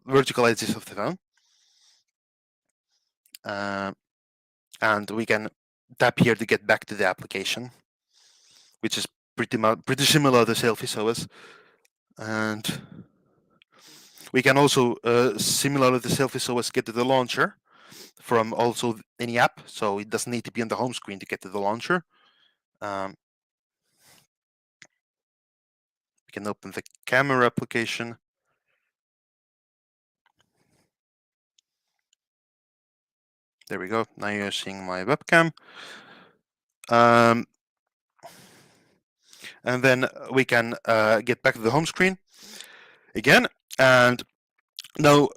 vertical edges of the phone. And we can tap here to get back to the application, which is pretty similar to Selfies OS. And we can also, similar to Selfies OS, get to the launcher from also any app, so it doesn't need to be on the home screen to get to the launcher. We can open the camera application. There we go. Now you're seeing my webcam. And then we can get back to the home screen again. And now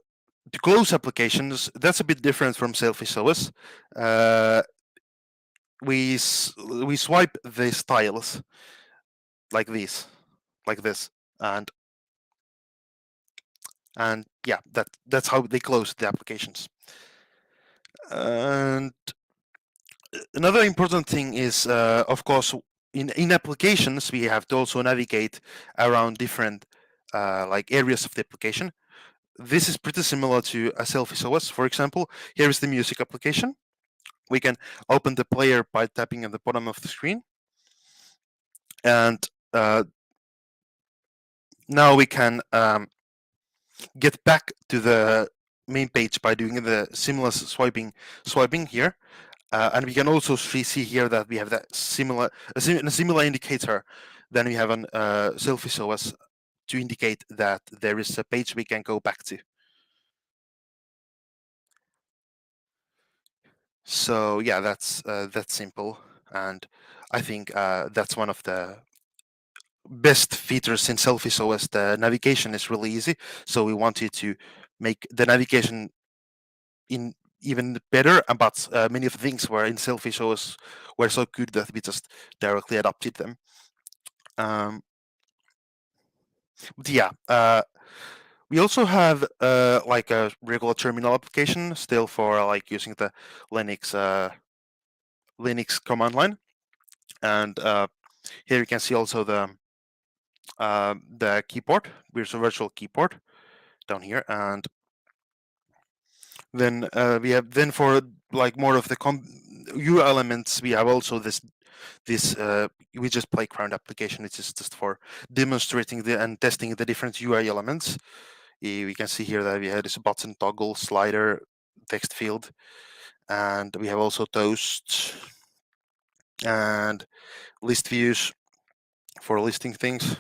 to close applications, that's a bit different from Selfies OS. We swipe the styles like this, and yeah, that's how they close the applications. And another important thing is, of course, in applications, we have to also navigate around different like areas of the application. This is pretty similar to a Selfies OS. For example, here is the music application. We can open the player by tapping at the bottom of the screen. And now we can get back to the main page by doing the similar swiping here. And we can also see here that we have that a similar indicator than we have on Selfies OS to indicate that there is a page we can go back to. So yeah, that's simple, and I think that's one of the best features in Selfies OS. The navigation is really easy, so we wanted to make the navigation even better, but many of the things were in Selfies OS were so good that we just directly adopted them. But yeah, we also have like a regular terminal application still for like using the Linux command line, and here you can see also the keyboard. There's a virtual keyboard down here, and then we have for like more of the UI elements. We have also this widget playground application. It's just for demonstrating and testing the different UI elements. We can see here that we have this button, toggle, slider, text field, and we have also toast and list views for listing things.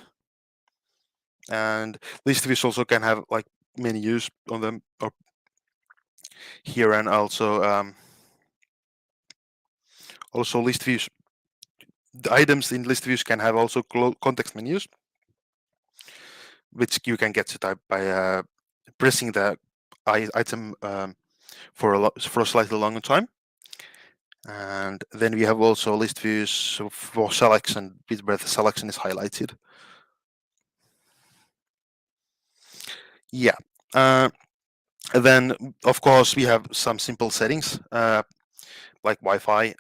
And list views also can have like menus on them or here, and also list views. The items in list views can have also context menus, which you can get to type by pressing the item for a slightly longer time. And then we have also list views for selection, where the selection is highlighted. Yeah. Then, of course, we have some simple settings like Wi-Fi,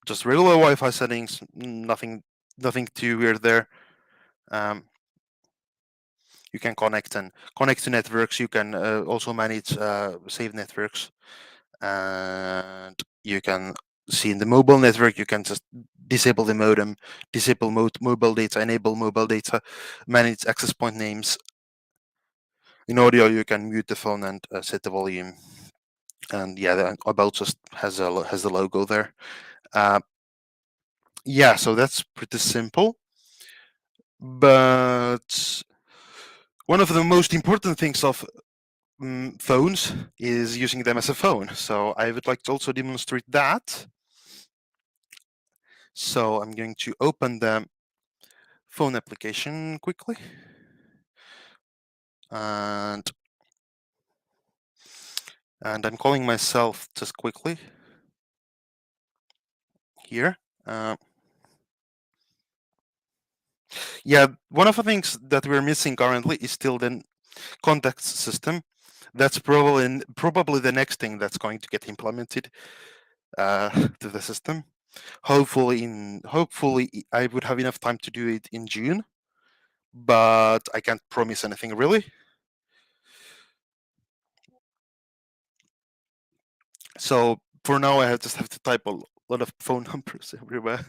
just regular Wi-Fi settings. Nothing too weird there. You can connect to networks. You can also manage save networks, and you can see in the mobile network. You can just disable the modem, disable mobile data, enable mobile data, manage access point names. In audio, you can mute the phone and set the volume. And yeah, the about just has the logo there. Yeah, so that's pretty simple. But one of the most important things of phones is using them as a phone. So I would like to also demonstrate that. So I'm going to open the phone application quickly. And I'm calling myself just quickly here. Yeah, one of the things that we're missing currently is still the context system. That's probably the next thing that's going to get implemented to the system. Hopefully I would have enough time to do it in June, but I can't promise anything really. So for now, I just have to type a lot of phone numbers everywhere.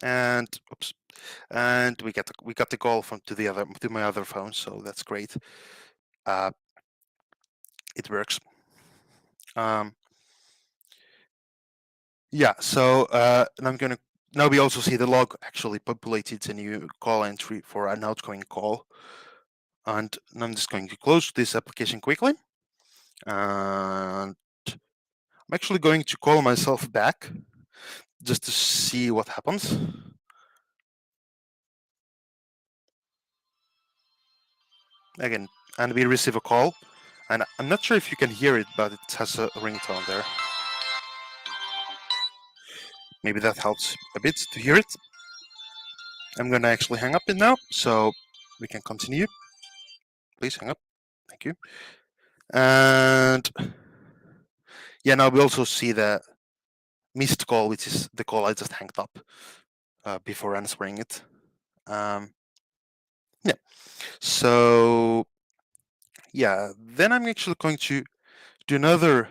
And oops, and we got the call to my other phone, so that's great. It works. Yeah, so now we also see the log actually populated a new call entry for an outgoing call. And I'm just going to close this application quickly. And I'm actually going to call myself back just to see what happens. Again, and we receive a call. And I'm not sure if you can hear it, but it has a ringtone there. Maybe that helps a bit to hear it. I'm going to actually hang up it now, so we can continue. Please hang up. Thank you. And yeah, now we also see the missed call, which is the call I just hanged up before answering it. Yeah. So yeah, then I'm actually going to do another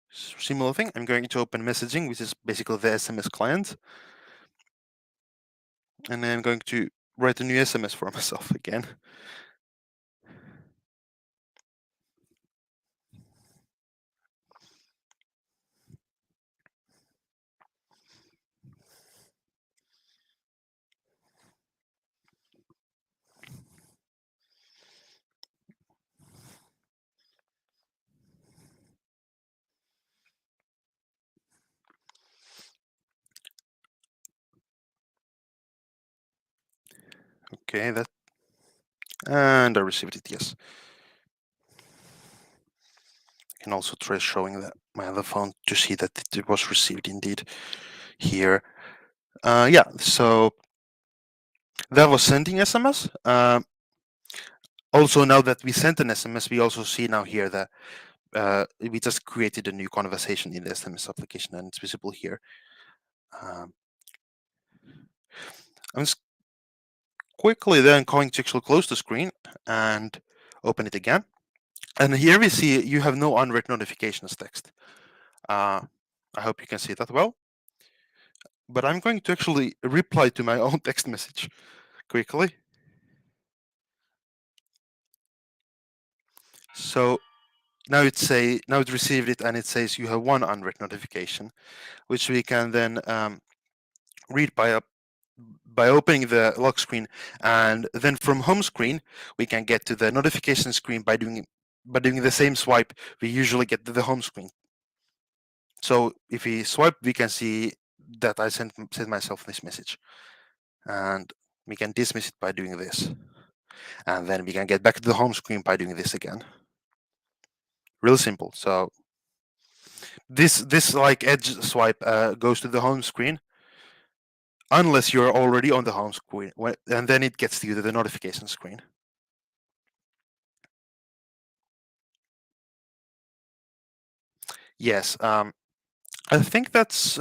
similar thing. I'm going to open messaging, which is basically the SMS client. And then I'm going to write a new SMS for myself again. Okay, and I received it, yes. I can also try showing my other phone to see that it was received indeed here. Yeah, so that was sending SMS. Also, now that we sent an SMS, we also see now here that we just created a new conversation in the SMS application, and it's visible here. I'm just quickly then going to actually close the screen and open it again. And here we see you have no unread notifications text. I hope you can see that well. But I'm going to actually reply to my own text message. quickly. So now it received it, and it says you have one unread notification, which we can then read by opening the lock screen, and then from home screen we can get to the notification screen by doing the same swipe we usually get to the home screen. So if we swipe, we can see that I sent myself this message, and we can dismiss it by doing this, and then we can get back to the home screen by doing this again. Real simple. So this like edge swipe goes to the home screen unless you're already on the home screen, and then it gets you to the notification screen. Yes, I think that's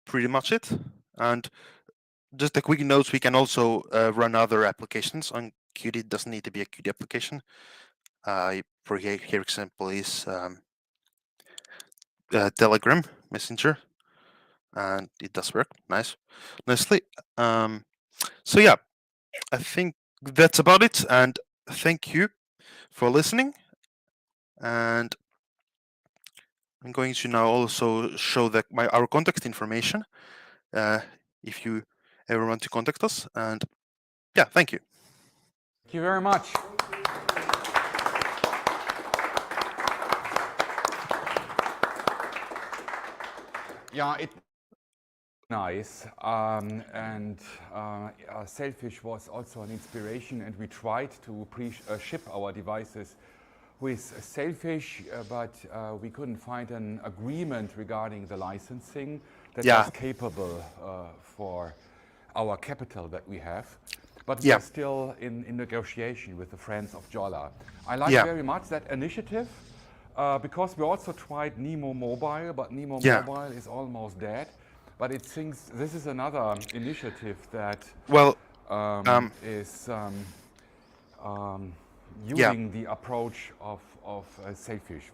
pretty much it. And just a quick note, we can also run other applications on Qt. It doesn't need to be a Qt application. For here example is Telegram Messenger, and it does work nicely. So yeah, I think that's about it, and thank you for listening. And I'm going to now also show our contact information if you ever want to contact us. And yeah, thank you. Thank you very much. Yeah, it's nice. Selfish was also an inspiration, and we tried to ship our devices with Selfish, but we couldn't find an agreement regarding the licensing that was capable for our capital that we have. But we are still in negotiation with the friends of Jolla. I like very much that initiative because we also tried Nemo Mobile, but Nemo Mobile is almost dead. But it seems this is another initiative that is using the approach of Selfish.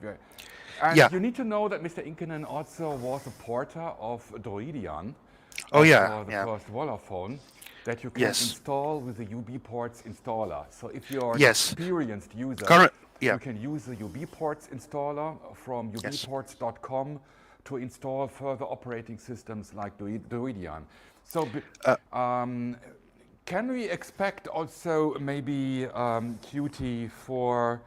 And you need to know that Mr. Inkinen also was a porter of Droidian. The first Volla Phone that you can install with the UBports installer. So if you're an experienced user, you can use the UBports installer from ubports.com to install further operating systems like Droidian. So can we expect also maybe Qt for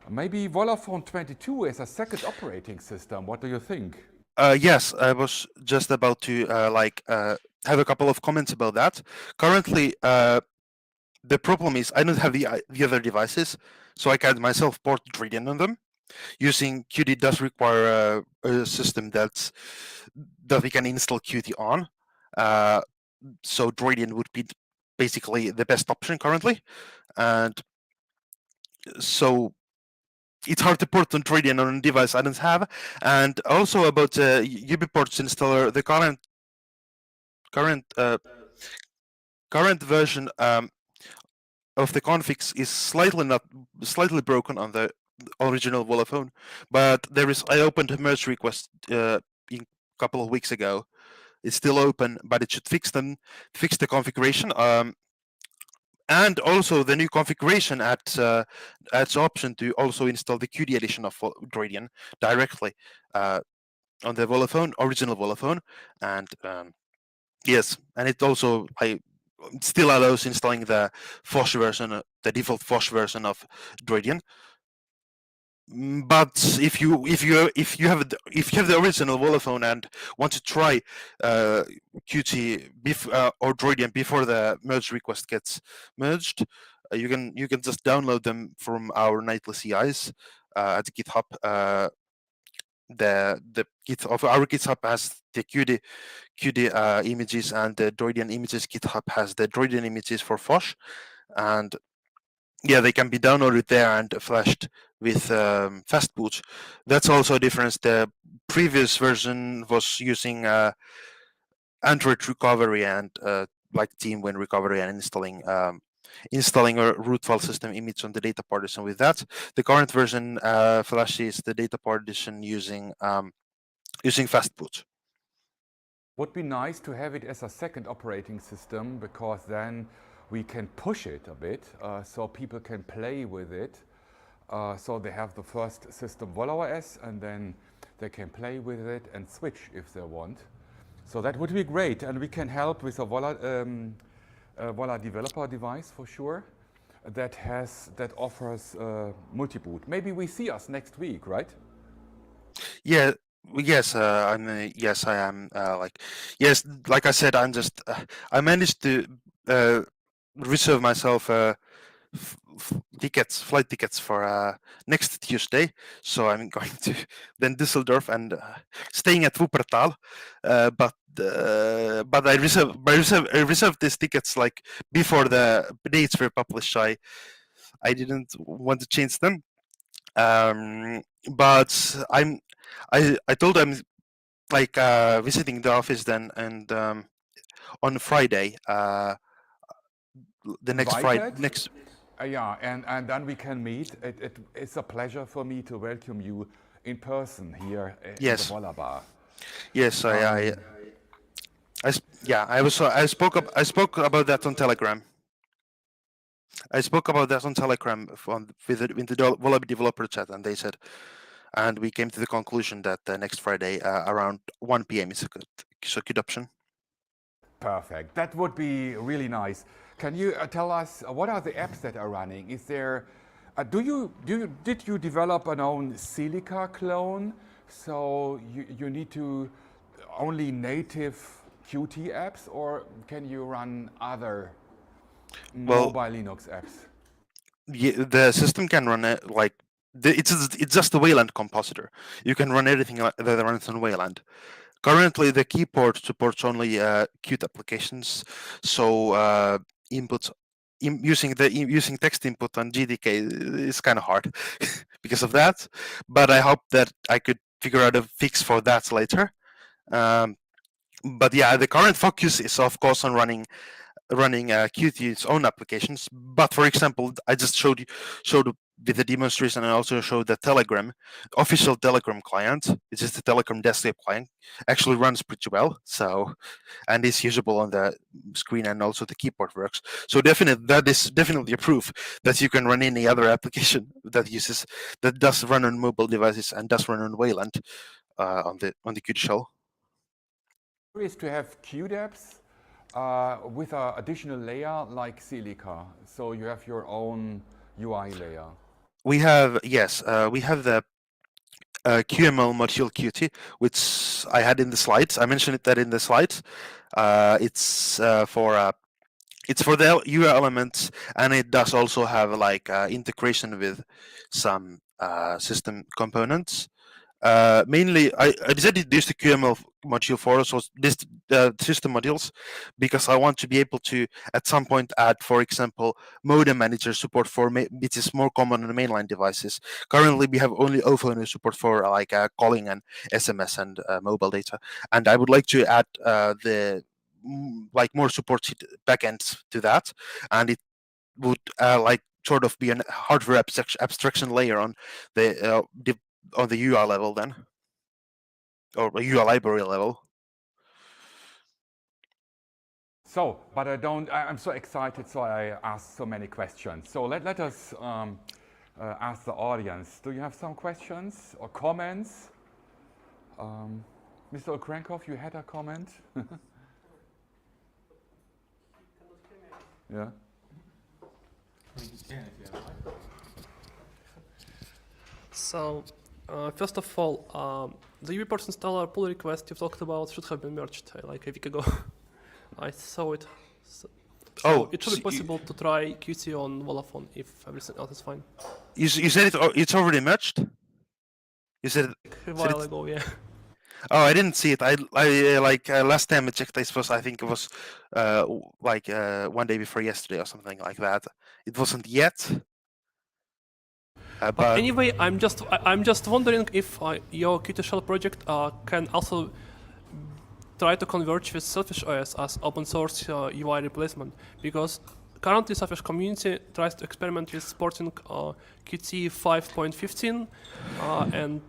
maybe Volla Phone 22 as a second operating system? What do you think? Yes, I was just about to have a couple of comments about that. Currently, the problem is I don't have the other devices, so I can't myself port Droidian on them. Using Qt does require a system that we can install Qt on. So Droidian would be basically the best option currently, and so it's hard to port on Droidian on a device I don't have. And also about UBports installer, the current version of the configs is slightly broken on the original Volla Phone, but I opened a merge request a couple of weeks ago. It's still open, but it should fix the configuration. And also the new configuration adds option to also install the Qt edition of Droidian directly on the Volla Phone, original Volla Phone, and yes, and it also still allows installing the Fosh version, the default Fosh version of Droidian. But if you have the original Volla Phone and want to try Qt or Droidian before the merge request gets merged, you can just download them from our nightly CIs at GitHub. The Git of our GitHub has the Qt images, and the Droidian images GitHub has the Droidian images for Fosh, and yeah, they can be downloaded there and flashed with fast boot. That's also a difference. The previous version was using Android recovery and like TeamWin recovery and installing a root file system image on the data partition with that. The current version flashes the data partition using fast boot. Would be nice to have it as a second operating system, because then we can push it a bit, so people can play with it. So they have the first system Volla OS, and then they can play with it and switch if they want. So that would be great, and we can help with a Volla developer device for sure. That offers multi-boot. Maybe we see us next week, right? Yeah. Yes, yes, I am. Yes, like I said, I'm just. I managed to reserve myself flight tickets for next Tuesday. So I'm going to then Düsseldorf and staying at Wuppertal. But I reserved these tickets like before the dates were published. I didn't want to change them. But I told I'm like visiting the office then, and on Friday, the next Friday, next. Yeah, and then we can meet. It's a pleasure for me to welcome you in person here in the Volla bar. Yes, I spoke about that on Telegram. I spoke about that on Telegram with the Volla developer chat, and they said, and we came to the conclusion that next Friday around 1 p.m. is a good option. Perfect. That would be really nice. Can you tell us what are the apps that are running? Is there? Did you develop an own Silica clone? So you need to only native Qt apps, or can you run other mobile Linux apps? Yeah, the system can run it like it's just a Wayland compositor. You can run everything that runs on Wayland. Currently, the keyboard supports only Qt applications, so using text input on GDK is kind of hard because of that. But I hope that I could figure out a fix for that later. But yeah, the current focus is of course on running Qt's own applications. But for example, I just showed with the demonstration, I also showed the Telegram, official Telegram client. It's just a Telegram desktop client. Actually runs pretty well, so, and is usable on the screen, and also the keyboard works. So that is definitely a proof that you can run any other application that does run on mobile devices and does run on Wayland on the Qt shell. Is to have Qt apps with an additional layer like Silica, so you have your own UI layer. We have we have the QML module Qt, which I had in the slides. I mentioned that in the slides. It's for the UI elements, and it does also have like integration with some system components. Mainly, I decided to use the QML module for so this system modules because I want to be able to at some point add, for example, modem manager support for which is more common on mainline devices. Currently, we have only OPhone support for like calling and SMS and mobile data, and I would like to add the more supported backends to that, and it would like sort of be a hardware abstraction layer on the UI level then, or a UI library level. So, but I'm so excited, so I asked so many questions. So let us ask the audience. Do you have some questions or comments? Mr. Ukrankov, you had a comment? Yeah. So, first of all, the UBports installer pull request you talked about should have been merged like a week ago. I saw it. So it should be possible to try Qt on Volla Phone if everything else is fine. You said it's already merged? You said a while ago, yeah. Oh, I didn't see it. I last time I checked, I think it was one day before yesterday or something like that. It wasn't yet. But anyway, I'm just wondering if your Qt shell project can also try to converge with Selfish OS as open source UI replacement, because currently Selfish community tries to experiment with supporting Qt 5.15 and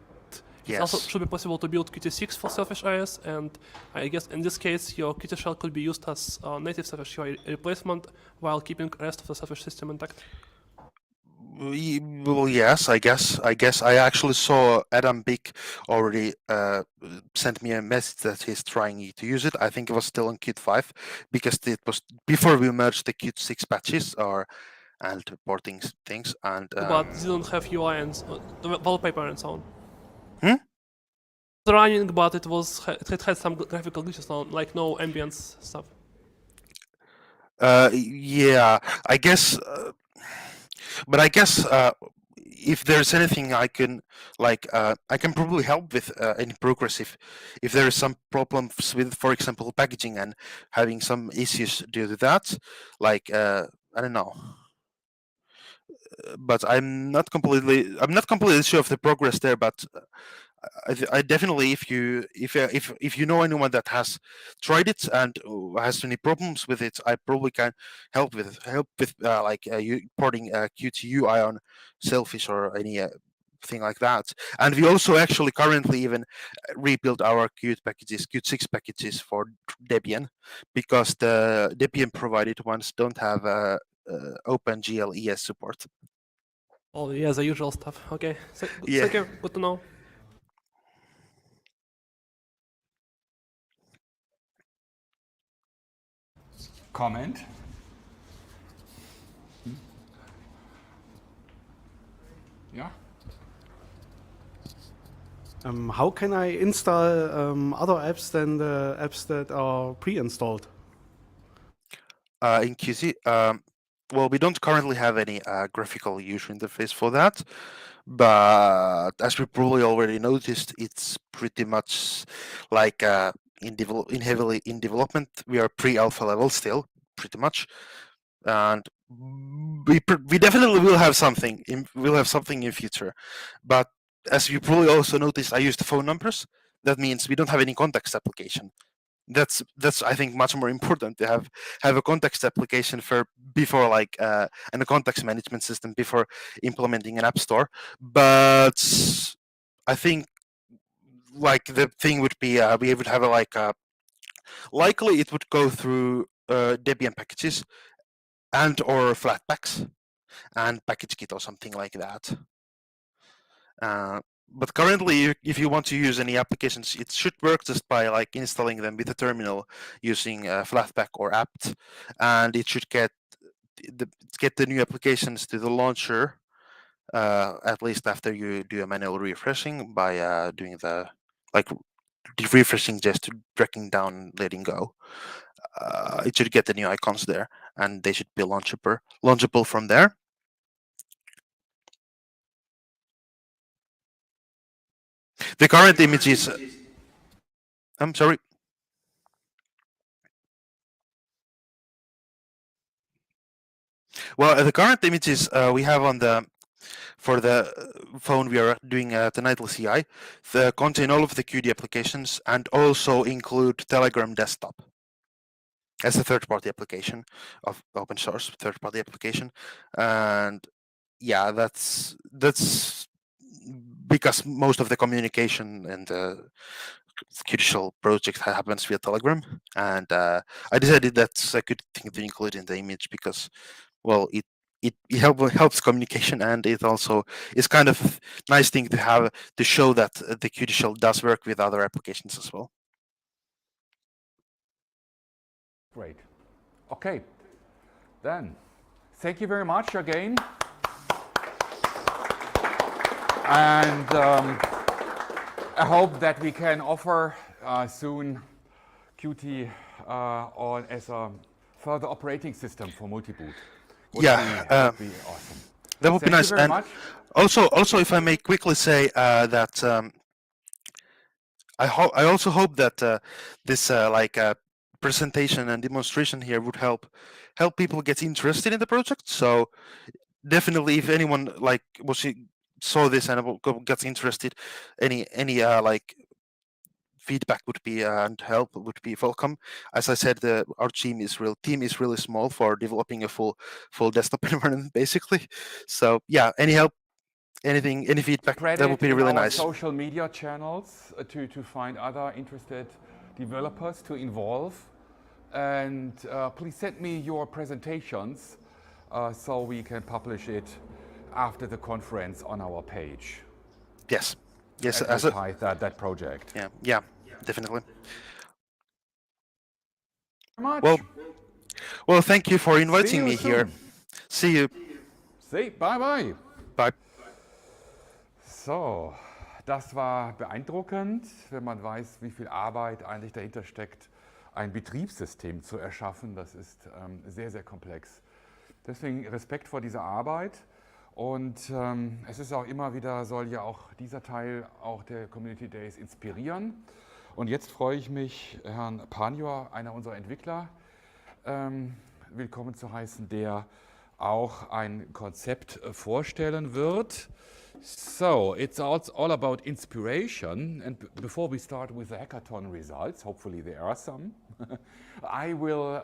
It also should be possible to build Qt6 for Selfish iOS, and I guess in this case your Qt shell could be used as a native Selfish UI replacement while keeping the rest of the Selfish system intact. Well, yes, I guess. I actually saw Adam Bick already sent me a message that he's trying to use it. I think it was still on Qt 5 because it was before we merged the Qt 6 patches and porting things and. But didn't have UI and the wallpaper and so on. Hmm? The running, but it had some graphical glitches on, like no ambience stuff. Yeah, I guess. But I guess if there's anything I can I can probably help with any progress if there is some problems with, for example, packaging and having some issues due to that. Like I don't know. But I'm not completely sure of the progress there. But I definitely, if you know anyone that has tried it and has any problems with it, I probably can help with you porting Qt UI on Selfish or any thing like that. And we also actually currently even rebuild our Qt 6 packages for Debian because the Debian provided ones don't have OpenGL ES support. Oh yeah, the usual stuff. Okay, Yeah. thank you. Good to know. Comment? Yeah. How can I install other apps than the apps that are pre-installed? In Qt, well, we don't currently have any graphical user interface for that, but as we probably already noticed, it's pretty much like heavily in development. We are pre-alpha level still, pretty much, and we definitely will have something. We'll have something in future, but as you probably also noticed, I used phone numbers. That means we don't have any context application. That's I think much more important to have a context application before and a context management system before implementing an app store. But I think the thing would be we would have likely it would go through Debian packages and or Flatpaks and PackageKit or something like that. But currently, if you want to use any applications, it should work just by installing them with a terminal using Flatpak or apt, and it should get the new applications to the launcher at least after you do a manual refreshing by doing the refreshing just dragging down, letting go. It should get the new icons there, and they should be launchable from there. The current image is. I'm sorry. Well, the current images we have for the phone we are doing the nightly CI, they contain all of the Qt applications and also include Telegram Desktop as a third-party application of open source third-party application, and yeah, that's because most of the communication and the Qt project happens via Telegram, and I decided that's a good thing to include in the image because, well, it helps communication, and it also is kind of nice thing to have to show that the Qt shell does work with other applications as well. Great. Okay. Then, thank you very much again. And I hope that we can offer soon Qt as a further operating system for multi-boot. Would be awesome. That would be nice. Thank you very much. Also, if I may quickly say that I also hope that this presentation and demonstration here would help people get interested in the project. So definitely, if anyone saw this and gets interested, any feedback would be and help would be welcome. As I said, our team is really small for developing a full desktop environment, basically. So yeah, any help any feedback, Spread that would it be in really our nice. social media channels to find other interested developers to involve. And please send me your presentations so we can publish it after the conference on our page. Yes. Yes, advertise that project. Yeah, definitely. Much. Well, thank you for inviting See you me here. soon. See you. See, bye bye. Bye. So, das war beeindruckend, wenn man weiß, wie viel Arbeit eigentlich dahinter steckt, ein Betriebssystem zu erschaffen. Das ist sehr, sehr komplex. Deswegen Respekt vor dieser Arbeit. Und es ist auch immer wieder, soll ja auch dieser Teil auch der Community Days inspirieren. Und jetzt freue ich mich, Herrn Panjor, einer unserer Entwickler, willkommen zu heißen, der auch ein Konzept vorstellen wird. So, it's all about inspiration. And before we start with the hackathon results, hopefully there are some, I will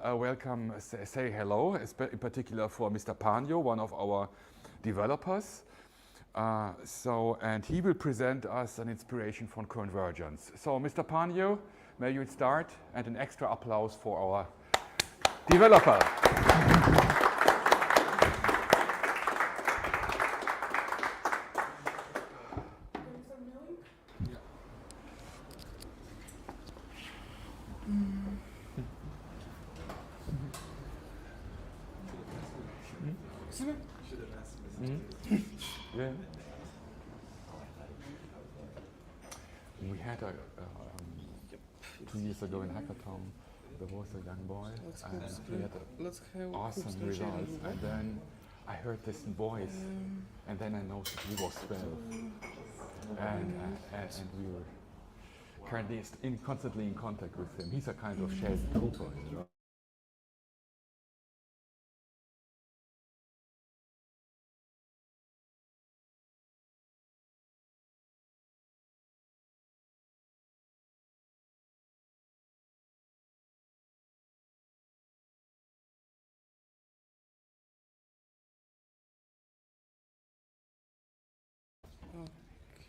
say hello, in particular for Mr. Panjo, one of our developers. And he will present us an inspiration from convergence. So, Mr. Panjo, may you start, and an extra applause for our developer. Yeah. We had 2 years ago in hackathon, there was a young boy and he had awesome results. And then I heard this voice, and then I noticed he was 12, and we were currently constantly in contact with him. He's a kind of shared trooper, you know.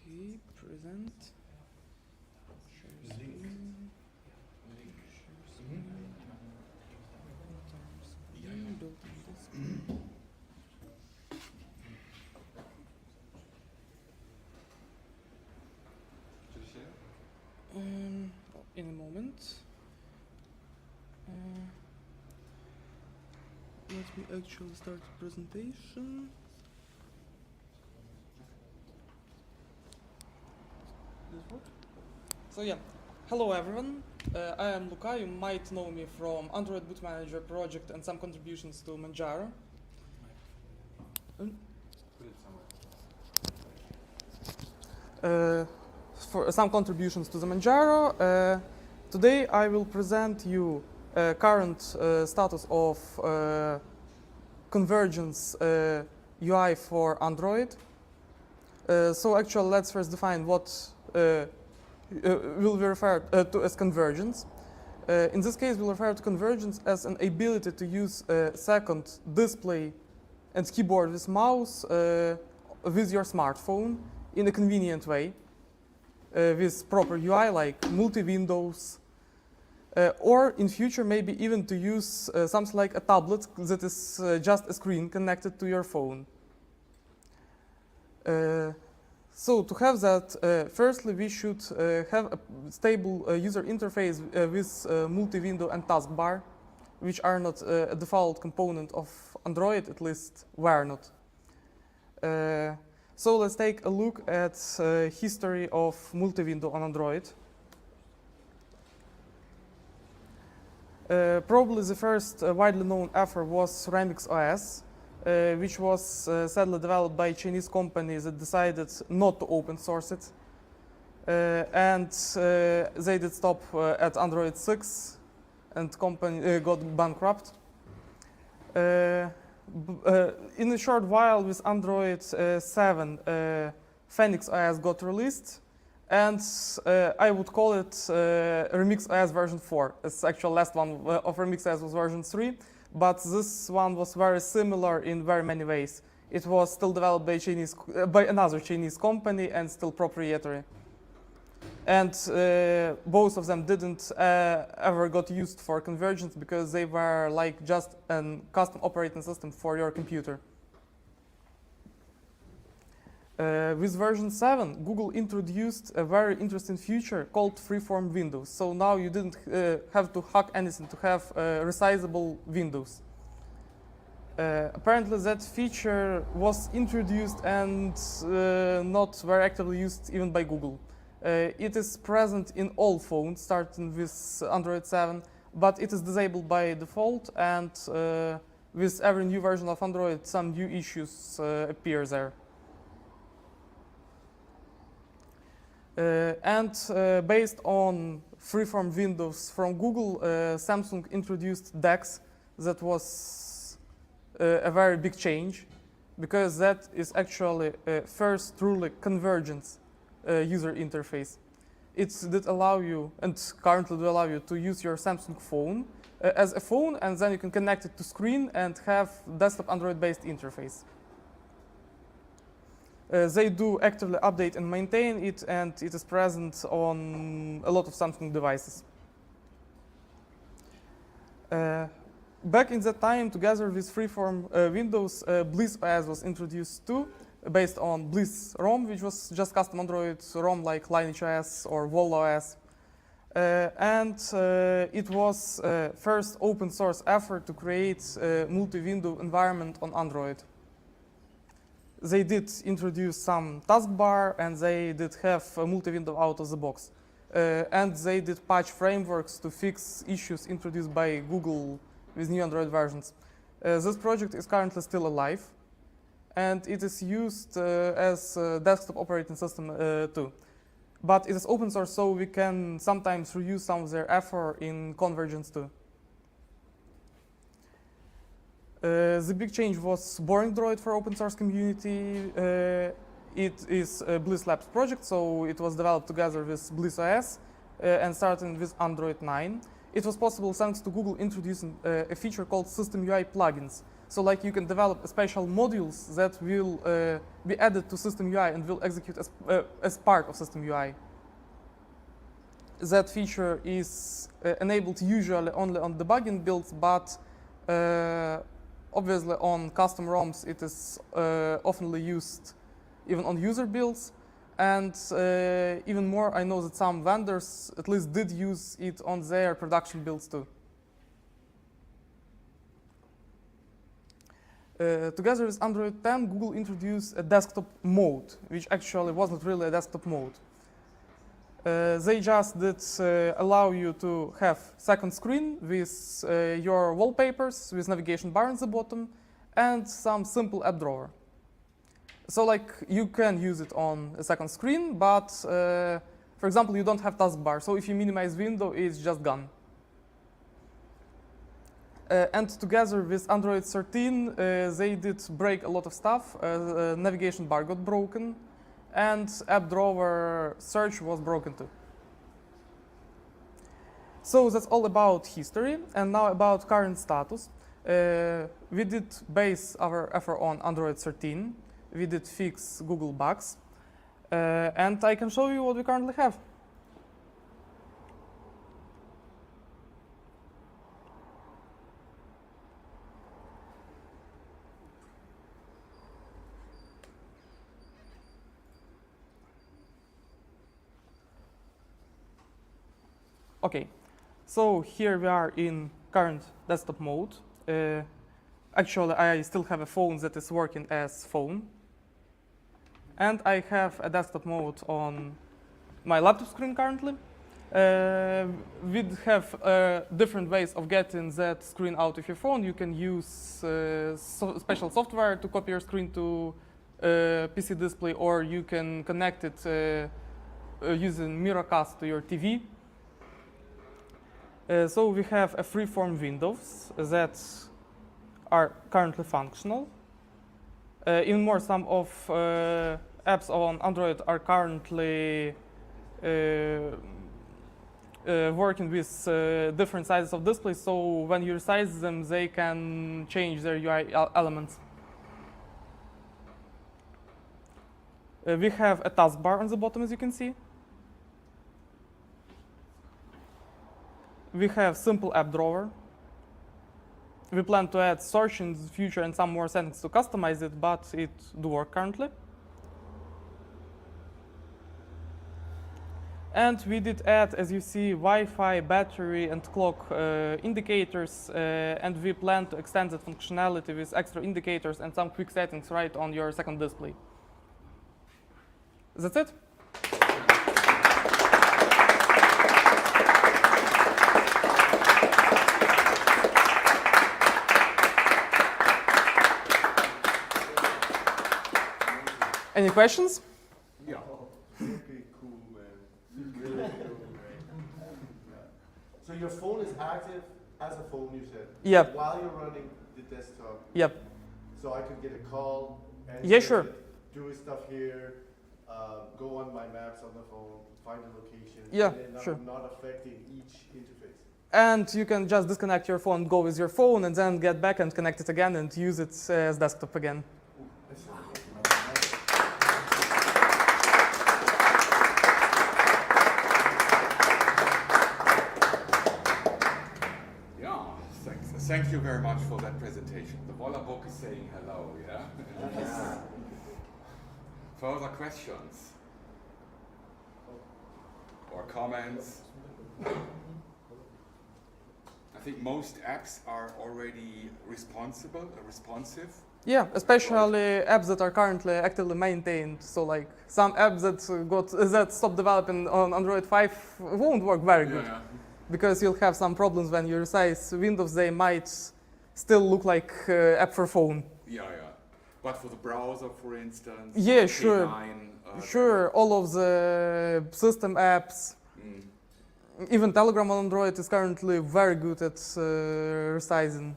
Okay, present. Share screen. In a moment. Let me actually start the presentation. So yeah, hello everyone. I am Luca. You might know me from Android Boot Manager project and some contributions to Manjaro. For some contributions to the Manjaro. Today I will present you current status of convergence UI for Android. So actually, let's first define what will be referred to as convergence. In this case, we'll refer to convergence as an ability to use a second display and keyboard with mouse with your smartphone in a convenient way with proper UI like multi-windows, or in future maybe even to use something like a tablet that is just a screen connected to your phone. So to have that, firstly we should have a stable user interface with multi-window and taskbar, which are not a default component of Android, at least were not. So let's take a look at history of multi-window on Android. Probably the first widely known effort was Linux OS, which was sadly developed by a Chinese company that decided not to open source it. And they did stop at Android 6, and company got bankrupt. In a short while with Android 7, Phoenix OS got released, and I would call it Remix OS version 4. It's actually last one of Remix OS was version 3, but this one was very similar in very many ways. It was still developed by another Chinese company and still proprietary. And both of them didn't ever got used for convergence because they were like just a custom operating system for your computer. With version 7, Google introduced a very interesting feature called freeform windows. So now you didn't have to hack anything to have resizable windows. Apparently that feature was introduced and not very actively used even by Google. It is present in all phones starting with Android 7, but it is disabled by default, and with every new version of Android some new issues appear there. Based on freeform windows from Google, Samsung introduced DeX. That was a very big change, because that is actually first truly convergence user interface. It did allow you, and currently do allow you, to use your Samsung phone as a phone, and then you can connect it to screen and have desktop Android-based interface. They do actively update and maintain it, and it is present on a lot of Samsung devices. Back in that time, together with freeform Windows, Bliss OS was introduced too, based on Bliss ROM, which was just custom Android ROM like Lineage OS or Volla OS. It was first open source effort to create a multi-window environment on Android. They did introduce some taskbar, and they did have a multi-window out of the box. And they did patch frameworks to fix issues introduced by Google with new Android versions. This project is currently still alive, and it is used as a desktop operating system too. But it is open source, so we can sometimes reuse some of their effort in convergence too. The big change was Boring Droid for open source community. It is a Bliss Labs project, so it was developed together with Bliss OS and starting with Android 9. It was possible thanks to Google introducing a feature called System UI plugins. So like you can develop special modules that will be added to System UI and will execute as part of System UI. That feature is enabled usually only on debugging builds, but obviously on custom ROMs it is often used even on user builds. And even more, I know that some vendors at least did use it on their production builds too. Together with Android 10, Google introduced a desktop mode, which actually wasn't really a desktop mode. They just did allow you to have second screen with your wallpapers, with navigation bar in the bottom, and some simple app drawer. So like you can use it on a second screen, but for example, you don't have taskbar. So if you minimize window, it's just gone. And together with Android 13, they did break a lot of stuff. Navigation bar got broken, and app drawer search was broken too. So that's all about history, and now about current status. We did base our effort on Android 13. We did fix Google bugs, and I can show you what we currently have. Okay, so here we are in current desktop mode. Actually, I still have a phone that is working as phone. And I have a desktop mode on my laptop screen currently. We have different ways of getting that screen out of your phone. You can use special software to copy your screen to PC display, or you can connect it using Miracast to your TV. So we have a freeform windows that are currently functional. Even more, some of apps on Android are currently working with different sizes of displays, so when you resize them, they can change their UI elements. We have a taskbar on the bottom, as you can see. We have simple app drawer. We plan to add search in the future and some more settings to customize it, but it do work currently. And we did add, as you see, Wi-Fi, battery, and clock indicators, and we plan to extend that functionality with extra indicators and some quick settings right on your second display. That's it. Any questions? Yeah. Okay, cool, man. Really cool, man. So your phone is active as a phone, you said? Yep. While you're running the desktop? Yep. So I could get a call and yeah, sure. do stuff here, go on my maps on the phone, find a location, yeah, and sure. not affecting each interface. And you can just disconnect your phone, go with your phone, and then get back and connect it again and use it as desktop again. Thank you very much for that presentation. The Volla book is saying hello, yeah? Yes. Further questions? Or comments? I think most apps are already responsive. Yeah, especially apps that are currently actively maintained. So like some apps that stop developing on Android 5 won't work very good. Yeah. Because you'll have some problems when you resize Windows, they might still look like app for phone. Yeah, yeah. But for the browser, for instance. Yeah, sure. Sure, all of the system apps. Even Telegram on Android is currently very good at resizing.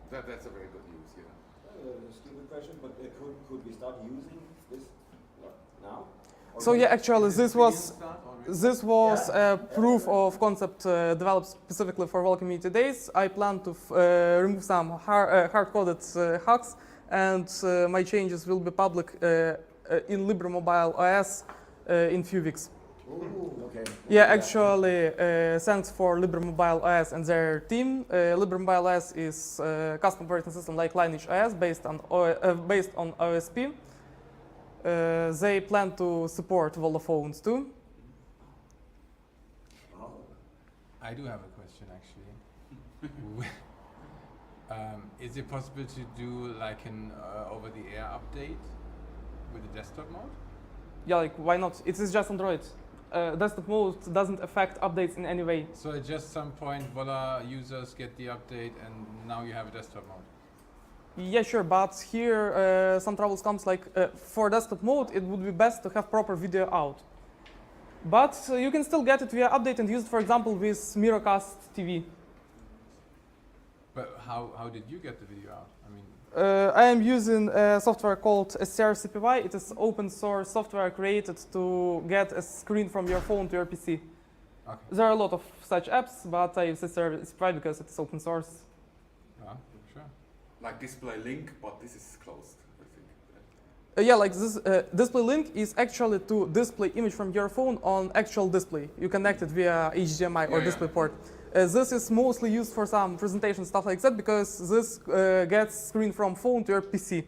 That's a very good news, yeah. Stupid question, but could we start using this now? So yeah, actually this was a proof of concept developed specifically for Volla Community Days. I plan to remove some hard-coded hacks, and my changes will be public in LibreMobile OS in few weeks. Ooh, okay. Yeah, actually, thanks for LibreMobile OS and their team. LibreMobile OS is a custom operating system like Lineage OS based on OSP. They plan to support Volla phones too. I do have a question actually. Is it possible to do like an over-the-air update with the desktop mode? Yeah, like why not? It is just Android. Desktop mode doesn't affect updates in any way. So at just some point, Volla users get the update, and now you have a desktop mode. Yeah, sure, but here some troubles comes like for desktop mode, it would be best to have proper video out. But you can still get it via update and use it, for example, with Miracast TV. But how did you get the video out? I mean, I am using a software called SCRCPY. It is open source software created to get a screen from your phone to your PC. Okay. There are a lot of such apps, but I use SCRCPY because it is open source. Sure. Like Display Link, but this is closed, I think. Yeah, like this Display Link is actually to display image from your phone on actual display. You connect it via HDMI or DisplayPort. This is mostly used for some presentation stuff like that because this gets screen from phone to your PC.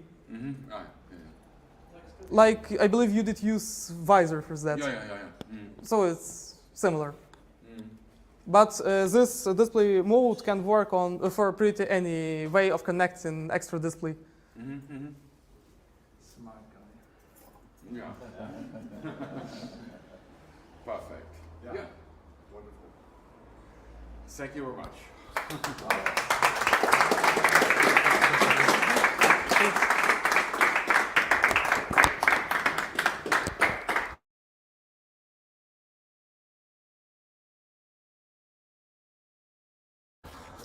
Like, I believe you did use Visor for that. So it's similar. But this display mode can work on for pretty any way of connecting extra display. Smart guy. Yeah. Perfect. Yeah. Wonderful. Thank you very much.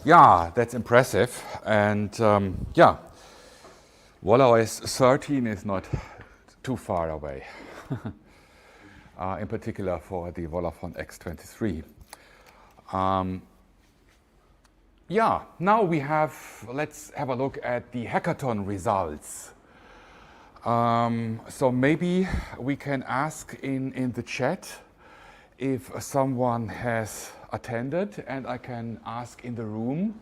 Yeah, that's impressive. And yeah, Volla OS 13 is not too far away, in particular for the Volla Phone X23. Yeah, now let's have a look at the hackathon results. So maybe we can ask in the chat if someone has attended, and I can ask in the room.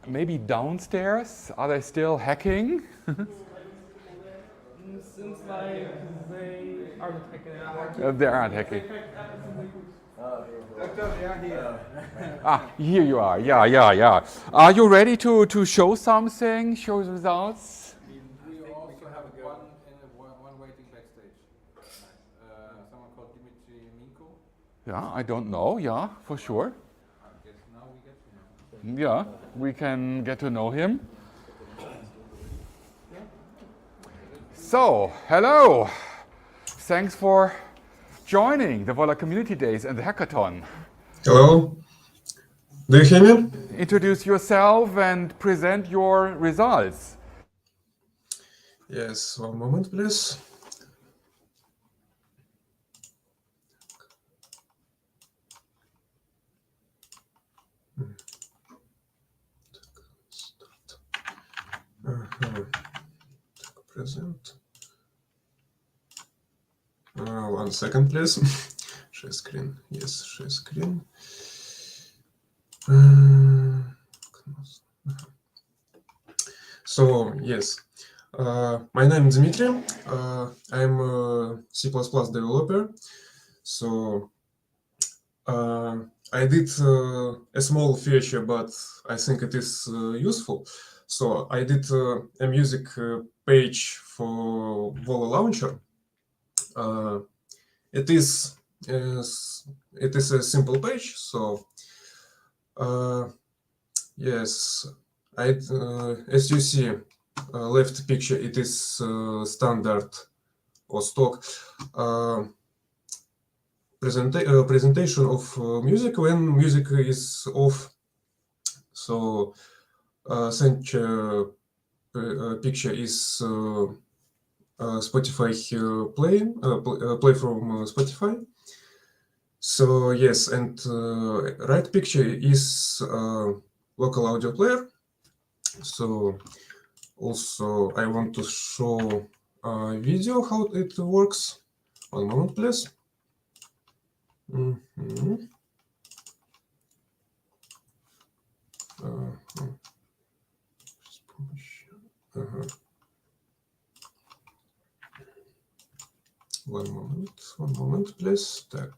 Maybe downstairs, are they still hacking? Seems like they aren't hacking. They aren't hacking. Ah, here you are. Yeah. Are you ready to show something? Show the results? We also have one waiting backstage. Someone called Dimitri Minko. Yeah, I don't know. Yeah, for sure. I guess now we get to know. Yeah, we can get to know him. So, hello. Thanks for joining the Volla Community Days and the Hackathon. Hello. Do you hear me? Introduce yourself and present your results. Yes, one moment, please. Present. 1 second, please. Share screen. Yes, share screen. So, yes. My name is Dmitry. I'm a C++ developer. So, I did a small feature, but I think it is useful. So I did a music page for Volla launcher. It is a simple page. So yes, as you see, left picture, it is standard or stock presentation of music when music is off. So such picture is Spotify play from Spotify. So yes, and right picture is local audio player. So also I want to show a video how it works. 1 moment, please. One moment, please. Так.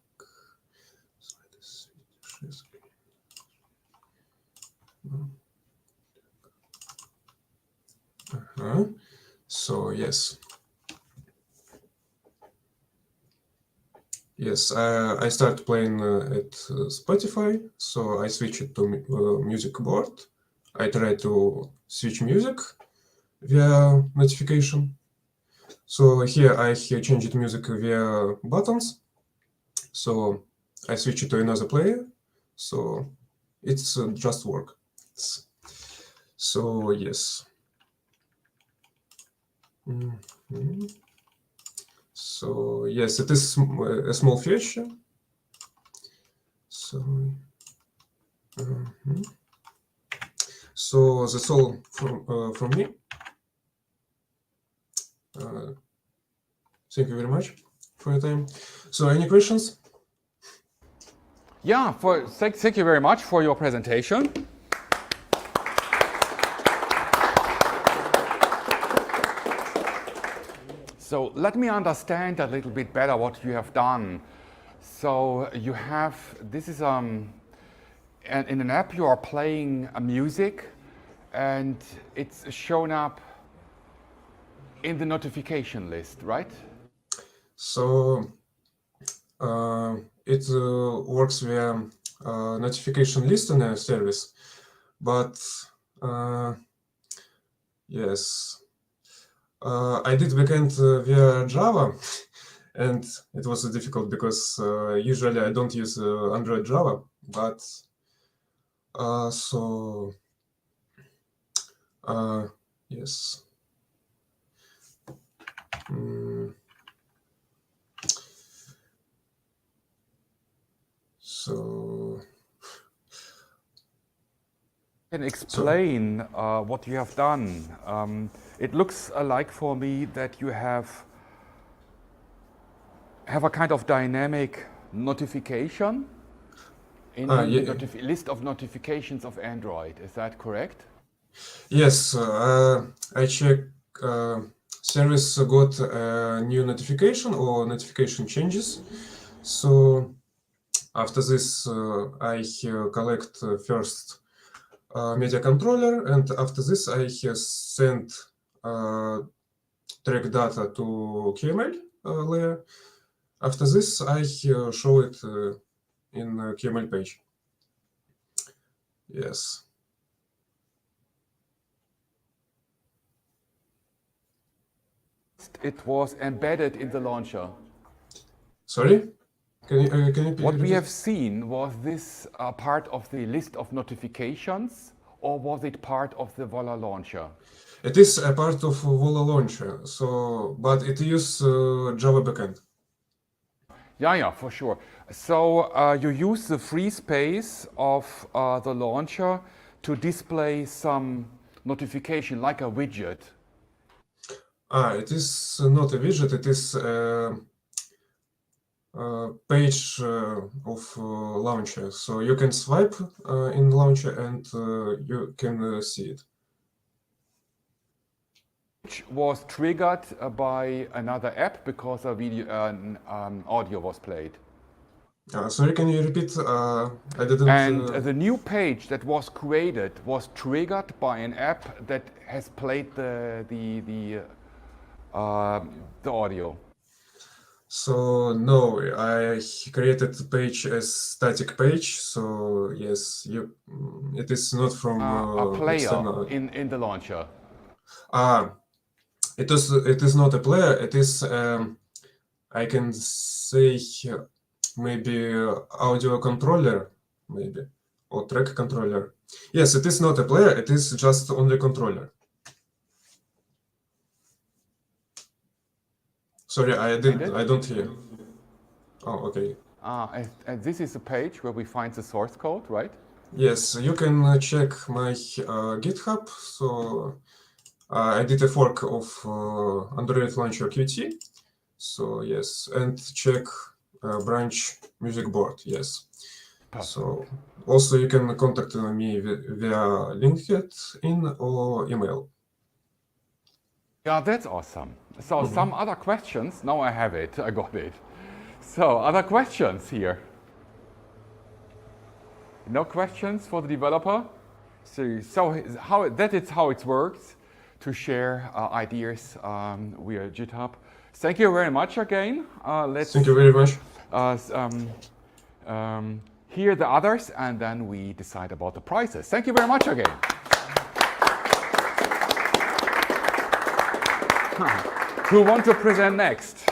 So yes. Yes, I start playing at Spotify, so I switch it to music board. I try to switch music via notification. So here I changed music via buttons. So I switch it to another player. So it's just work. So yes. So yes, it is a small feature. So so that's all from me. Thank you very much for your time. So any questions? Yeah, thank you very much for your presentation. So let me understand a little bit better what you have done. So you have, this is in an app you are playing a music and it's shown up in the notification list, right? So it works via notification listener service, but yes, I did backend via Java, and it was difficult because usually I don't use Android Java, but so yes. So Can explain what you have done. It looks like for me that you have a kind of dynamic notification in the list of notifications of Android. Is that correct? Yes, I check service got a new notification or notification changes. So after this, I collect first media controller, and after this, I send track data to QML layer. After this, I show it in QML page. Yes. It was embedded in the launcher. Sorry? Can you What we have seen, was this part of the list of notifications, or was it part of the Volla launcher? It is a part of Volla launcher, so but it uses Java backend. Yeah, for sure. So you use the free space of the launcher to display some notification, like a widget. It is not a widget, it is a page of launcher. So you can swipe in launcher and you can see it. Which was triggered by another app because a video, audio was played. Sorry, can you repeat? I didn't. And the new page that was created was triggered by an app that has played the audio. So no, I created the page as static page. So yes, it is not from a player external. in the launcher. It is not a player. It is I can say maybe audio controller, maybe, or track controller. Yes, it is not a player. It is just only controller. Sorry, I don't hear. Oh, okay. And this is a page where we find the source code, right? Yes, you can check my GitHub. So I did a fork of Android Launcher Qt. So yes, and check branch music board. Yes. Perfect. So also you can contact me via LinkedIn or email. Yeah, that's awesome. So some other questions. Now I have it. I got it. So other questions here. No questions for the developer. So how that is how it works to share ideas via GitHub. Thank you very much again. Thank you very much. Hear the others, and then we decide about the prices. Thank you very much again. Who want to present next?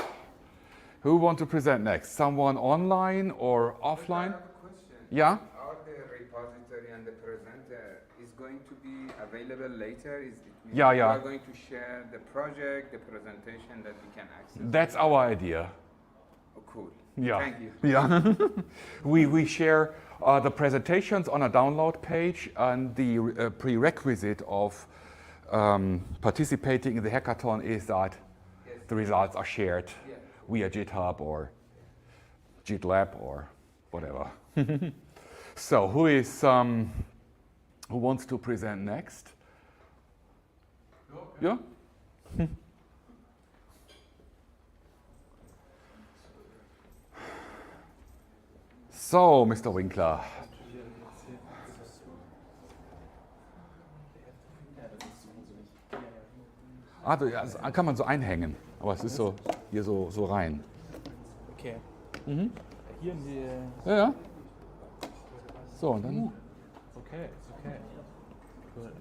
Who want to present next? Someone online or offline? I have a question. Yeah? Are the repository and the presenter is going to be available later? Yeah. You are going to share the project, the presentation that we can access? That's our idea. Oh, cool. Yeah. Thank you. Yeah. we share the presentations on a download page, and the prerequisite of participating in the hackathon is that the results are shared via GitHub or GitLab or whatever. So who wants to present next? Yeah? So, Mr. Winkler. Also, kann man so einhängen, aber es ist so hier so rein. Okay. Mhm. Hier in die. Ja. So, und dann. Okay, okay. Cool.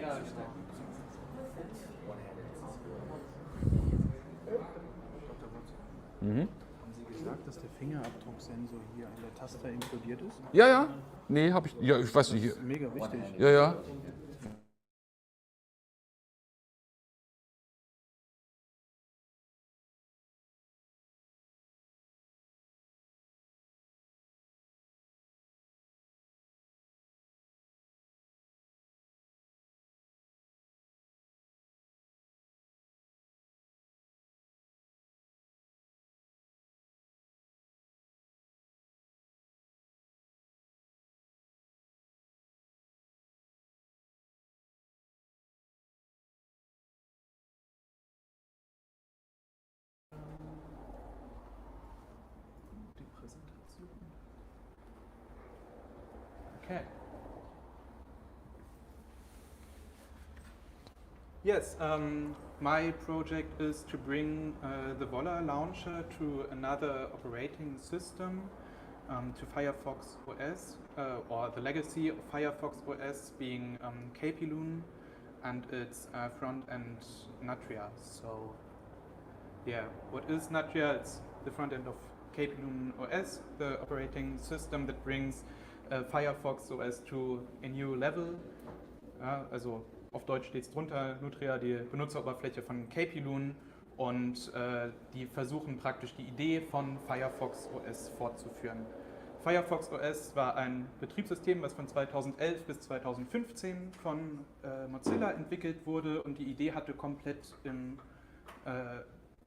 Ja, Mhm. Haben Sie gesagt, dass der Fingerabdrucksensor hier an der Taste inkludiert ist? Ja. Nee, habe ich. Ja, ich weiß nicht. Das ist mega wichtig. Ja. Okay. Yes, my project is to bring the Volla launcher to another operating system, to Firefox OS, or the legacy of Firefox OS being KPLoon and its front end Natria. So, yeah, what is Natria? It's the front end of KPLoon OS, the operating system that brings Firefox OS to a new level. Also auf Deutsch steht es drunter, Nutria, die Benutzeroberfläche von KPLoon, und die versuchen praktisch die Idee von Firefox OS fortzuführen. Firefox OS war ein Betriebssystem, was von 2011 bis 2015 von Mozilla entwickelt wurde, und die Idee hatte, komplett im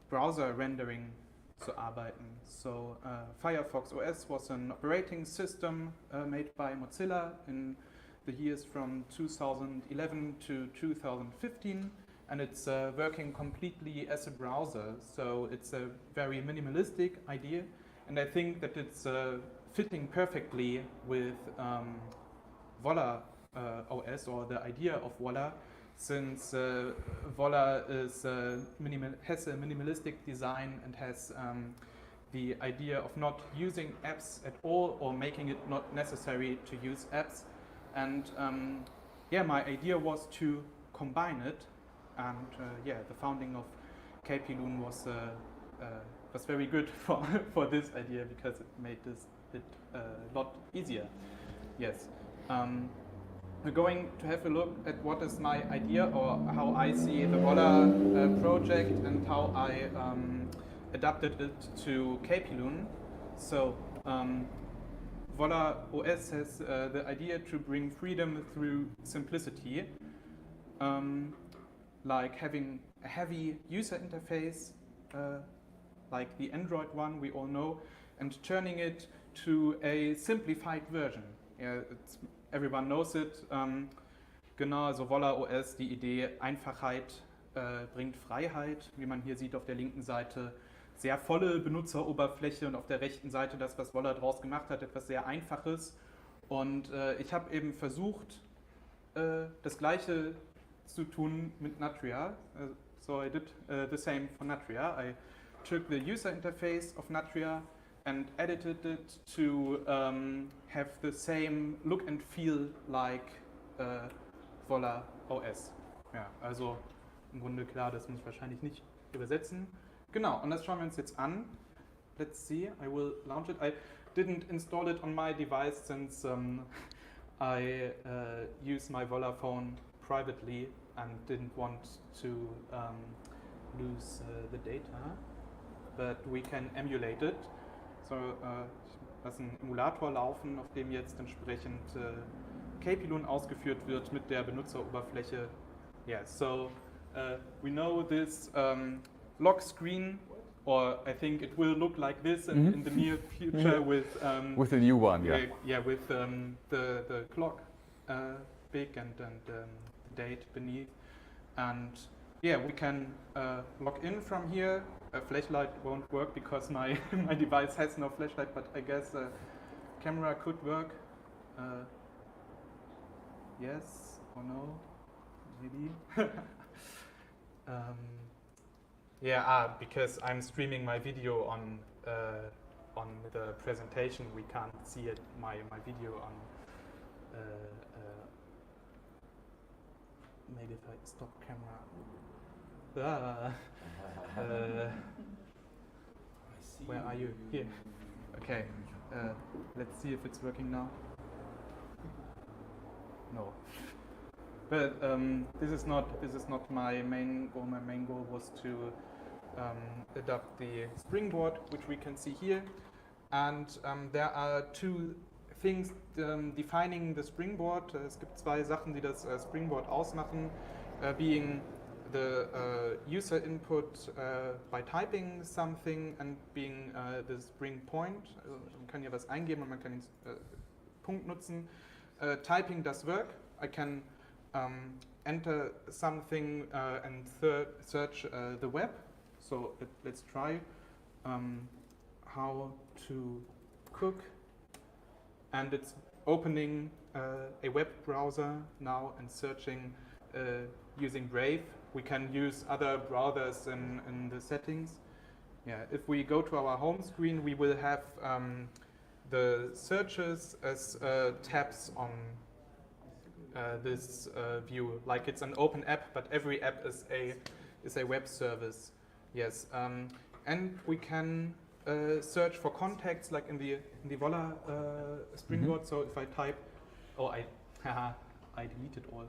Browser-Rendering zu arbeiten. So Firefox OS was an operating system made by Mozilla in the years from 2011 to 2015, and it's working completely as a browser. So it's a very minimalistic idea, and I think that it's fitting perfectly with Volla OS, or the idea of Volla, since Volla is has a minimalistic design and has the idea of not using apps at all, or making it not necessary to use apps. And yeah, my idea was to combine it, and yeah, the founding of KPLoon was very good for this idea, because it made this a lot easier. Yes. We're going to have a look at what is my idea, or how I see the Volla project, and how I adapted it to KPLoon. So Volla OS has the idea to bring freedom through simplicity, like having a heavy user interface, like the Android one we all know, and turning it to a simplified version. Yeah, everyone knows it. Genau, also Volla OS, die Idee Einfachheit bringt Freiheit, wie man hier sieht auf der linken Seite. Sehr volle Benutzeroberfläche, und auf der rechten Seite das, was Volla draus gemacht hat, etwas sehr Einfaches. Und ich habe eben versucht, das Gleiche zu tun mit Natria. So I did the same for Natria. I took the user interface of Natria and edited it to have the same look and feel like Volla OS. Ja, also im Grunde klar, das muss ich wahrscheinlich nicht übersetzen. Genau, und das schauen wir uns jetzt an. Let's see, I will launch it. I didn't install it on my device since I use my Volla phone privately and didn't want to lose the data, but we can emulate it. So, ich lasse einen Emulator laufen, auf dem jetzt entsprechend KPLoon ausgeführt wird mit der Benutzeroberfläche. Yeah, so we know this lock screen, or I think it will look like this in the near future with the new one, yeah. Yeah, with the clock big and the date beneath, and yeah, we can log in from here. A flashlight won't work because my my device has no flashlight, but I guess a camera could work. Yes or no? Maybe. Yeah, because I'm streaming my video on the presentation, we can't see it. My video on. Maybe if I stop camera. Where are you? Here. Okay. Let's see if it's working now. No. But this is not my main goal. My main goal was to adapt the springboard, which we can see here, and there are two things defining the springboard. Es gibt zwei Sachen, die das Springboard ausmachen, being the user input by typing something, and being the spring point. Also man kann hier was eingeben und man kann den Punkt nutzen. Typing does work. I can enter something and search the web. So let's try how to cook. and it's opening a web browser now and searching using Brave. We can use other browsers in the settings. Yeah, if we go to our home screen, we will have the searches as tabs on this view, like it's an open app, but every app is a web service. Yes, and we can search for contacts, like in the Volla Springboard. So if I type, I deleted all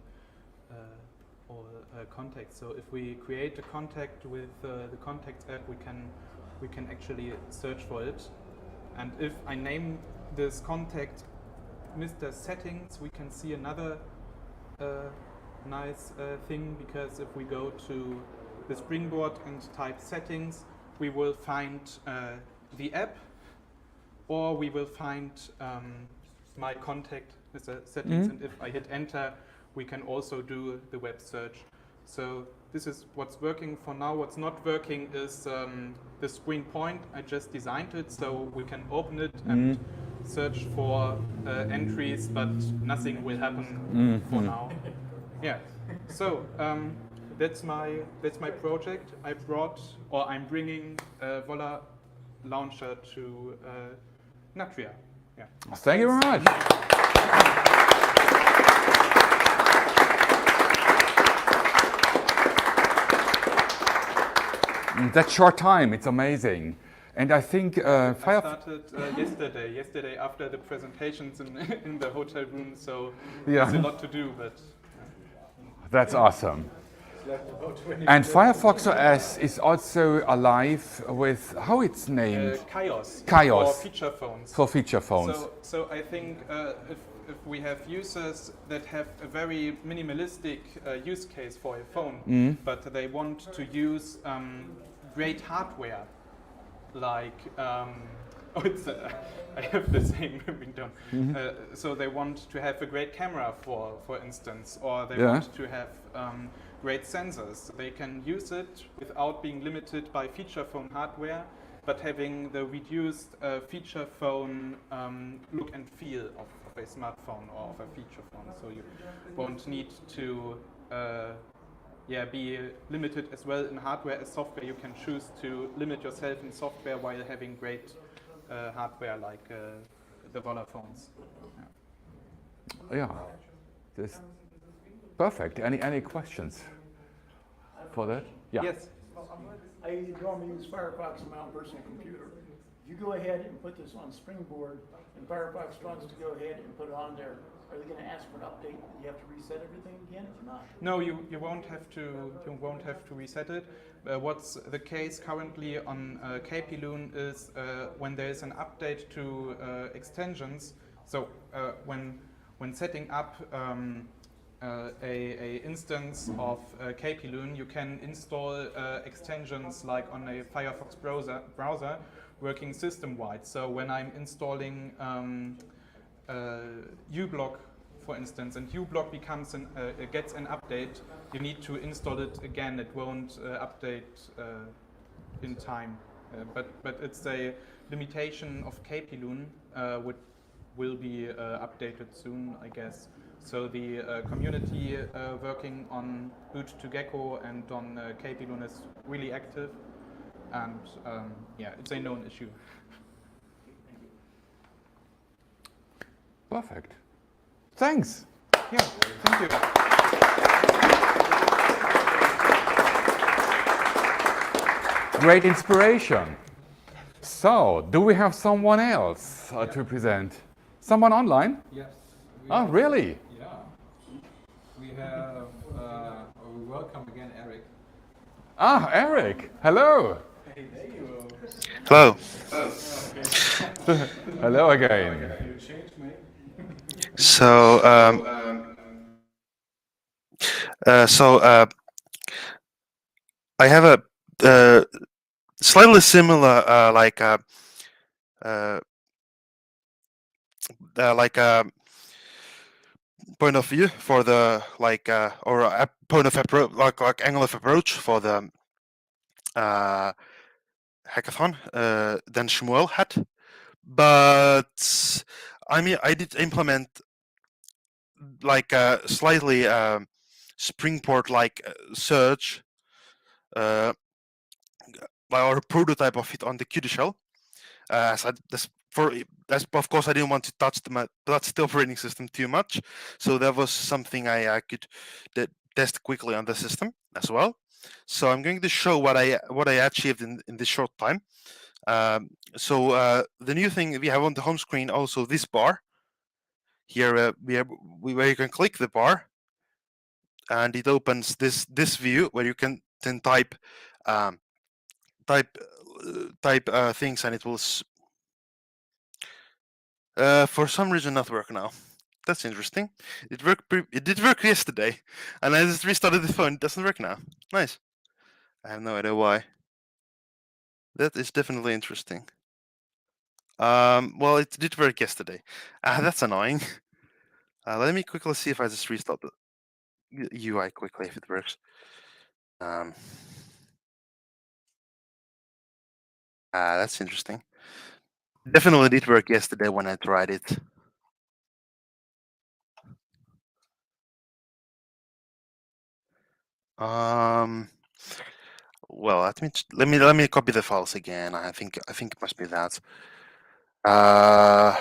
contacts. So if we create a contact with the Contacts app, we can actually search for it. And if I name this contact Mr. Settings, we can see another nice thing, because if we go to the Springboard and type Settings, we will find the app, or we will find my contact Mr. Settings. And if I hit Enter, we can also do the web search. So this is what's working for now. What's not working is the screen point. I just designed it so we can open it and search for entries, but nothing will happen for now. Yeah. So that's my project. I'm bringing Volla Launcher to Natria. Yeah. Thank you very much. That short time, it's amazing. And I think I started yesterday after the presentations in the hotel room, so there's a lot to do, but... That's awesome. And Firefox OS is also alive with, how it's named? Chaos. Chaos. For feature phones. For feature phones. So I think if we have users that have a very minimalistic use case for a phone, but they want to use great hardware, like I have the same ringtone. So they want to have a great camera, for instance, or they want to have great sensors. They can use it without being limited by feature phone hardware, but having the reduced feature phone look and feel of a smartphone or of a feature phone. So you won't need to be limited as well in hardware as software. You can choose to limit yourself in software while having great hardware like the Volla phones. Yeah, this perfect. Any questions for that? Yeah. Yes. I normally use Firefox on my own personal computer. If you go ahead and put this on Springboard, and Firefox wants to go ahead and put it on there, are they going to ask for an update? You have to reset everything again, or not? No, you won't have to reset it. What's the case currently on KPLoon is when there is an update to extensions. So when setting up a instance of KPLoon, you can install extensions like on a Firefox browser working system-wide. So when I'm installing uBlock, for instance, and uBlock gets an update, you need to install it again. It won't update in time. But it's a limitation of KPLoon, which will be updated soon, I guess. So the community working on Boot to Gecko and on KPLoon is really active, and it's a known issue. Perfect. Thanks. Yeah, thank you. Great inspiration. So, do we have someone else to present? Someone online? Yes. Oh, really? Yeah. We have, we welcome again Eric. Ah, Eric. Hello. Hello. Hello again. So, I have a slightly similar, point of view for the or a point of approach, like angle of approach for the hackathon than Shmuel had, but I mean, I did implement like a slightly Springboard-like search, or a prototype of it on the Qt shell. As of course, I didn't want to touch the operating system too much, so that was something I could test quickly on the system as well. So I'm going to show what I achieved in this short time. So the new thing we have on the home screen also this bar here, where you can click the bar, and it opens this view where you can then type things, and it will for some reason not work now. That's interesting. It did work yesterday, and I just restarted the phone. It doesn't work now. Nice. I have no idea why. That is definitely interesting. Well, it did work yesterday. That's annoying. Let me quickly see if I just restart the UI quickly if it works. That's interesting. Definitely did work yesterday when I tried it. Well, let me copy the files again. I think it must be that. I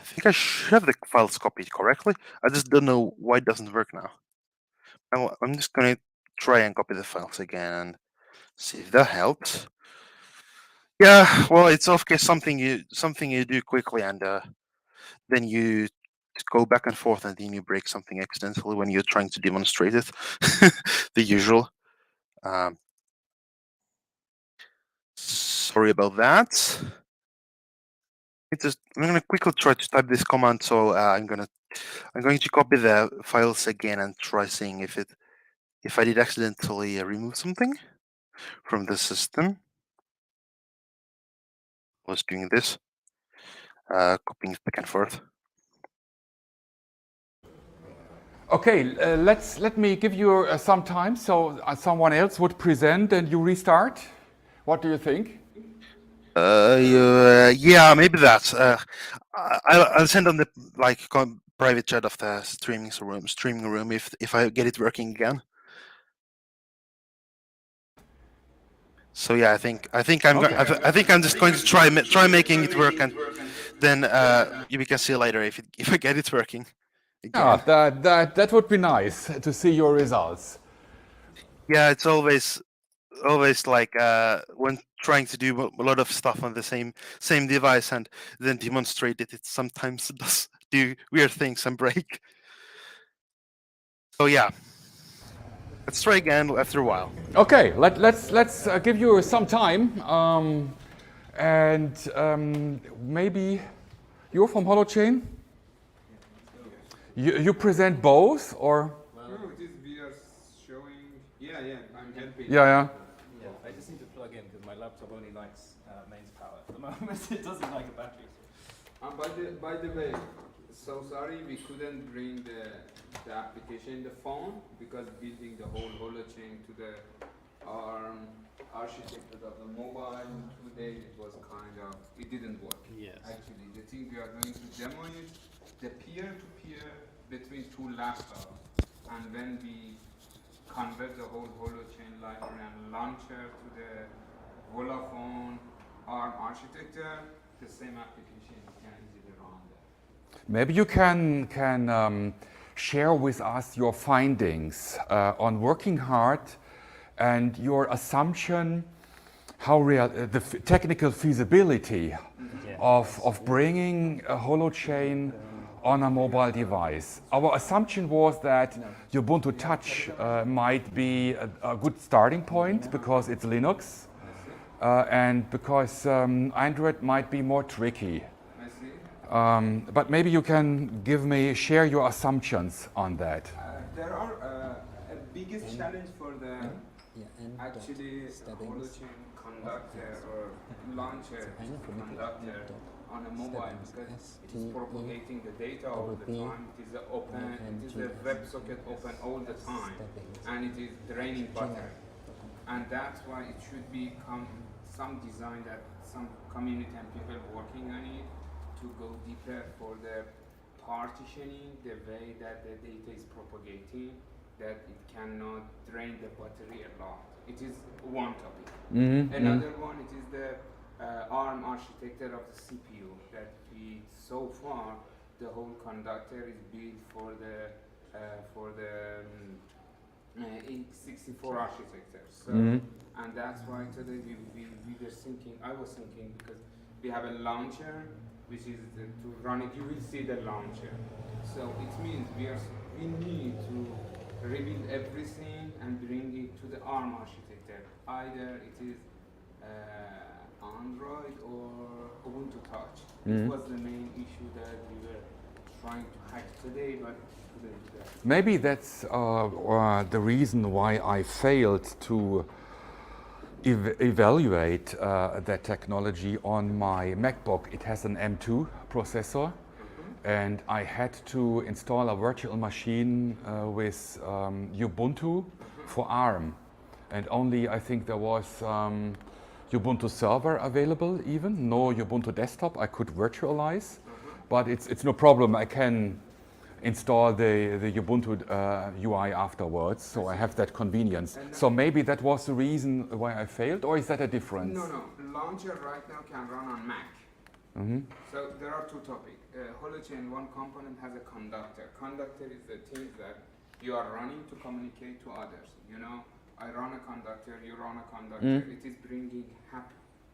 think I should have the files copied correctly. I just don't know why it doesn't work now. I'm just gonna try and copy the files again and see if that helps. Yeah, well, it's of course something you do quickly, and then you go back and forth, and then you break something accidentally when you're trying to demonstrate it. The usual. Sorry about that. I'm gonna quickly try to type this command. So I'm going to copy the files again and try seeing if I did accidentally remove something from the system. I was doing this, copying it back and forth. Okay, let me give you some time so someone else would present and you restart. What do you think? Yeah, maybe that. I'll send on the private chat of the streaming room if I get it working again. So yeah, I think I'm just going to try making it work, and then we can see later if I get it working again. Yeah, that would be nice to see your results. Yeah, it's always like when trying to do a lot of stuff on the same device and then demonstrate it, it sometimes does do weird things and break. So yeah, let's try again after a while. Okay, let's give you some time, and maybe you're from HoloChain. You present both, or? No, this we are showing. Yeah, I'm helping. Yeah. I just need to plug in because my laptop only likes mains power at the moment. It doesn't like a battery. By the way, so sorry we couldn't bring the application in the phone because building the whole HoloChain to the architecture of the mobile in 2 days, it didn't work. Yes. Actually, the thing we are going to demo is the peer-to-peer between two laptops, and when we convert the whole HoloChain library and launcher to the Volla Phone ARM architecture, the same application can easily run there. Maybe you can share with us your findings on working hard and your assumption, how the technical feasibility of bringing a HoloChain on a mobile device. Our assumption was that Ubuntu Touch might be a good starting point because it's Linux, and because Android might be more tricky. But maybe you can share your assumptions on that. There are a biggest challenge for the actually HoloChain conductor or launcher conductor on a mobile, because it is propagating the data all the time. It is open. It is a WebSocket open all the time, and it is draining battery. And that's why it should be some design that some community and people working on it to to go deeper for the partitioning, the way that the data is propagating, that it cannot drain the battery a lot. It is one topic. Another one, it is the ARM architecture of the CPU, that we, so far, the whole conductor is built for the x64 architecture. So, and that's why today we were thinking, I was thinking, because we have a launcher, which is to run it, you will see the launcher. So it means we need to rebuild everything and bring it to the ARM architecture. Either it is Android or Ubuntu Touch. It was the main issue that we were trying to hack today, but couldn't do that. Maybe that's the reason why I failed to evaluate that technology on my MacBook. It has an M2 processor, and I had to install a virtual machine with Ubuntu for ARM, and only I think there was Ubuntu server available, even no Ubuntu desktop. I could virtualize, but it's no problem. I can install the Ubuntu UI afterwards, so I have that convenience. So maybe that was the reason why I failed, or is that a difference? No. Launcher right now can run on Mac. So there are two topics. Holochain, one component has a conductor. Conductor is the thing that you are running to communicate to others. You know, I run a conductor, you run a conductor. It is bringing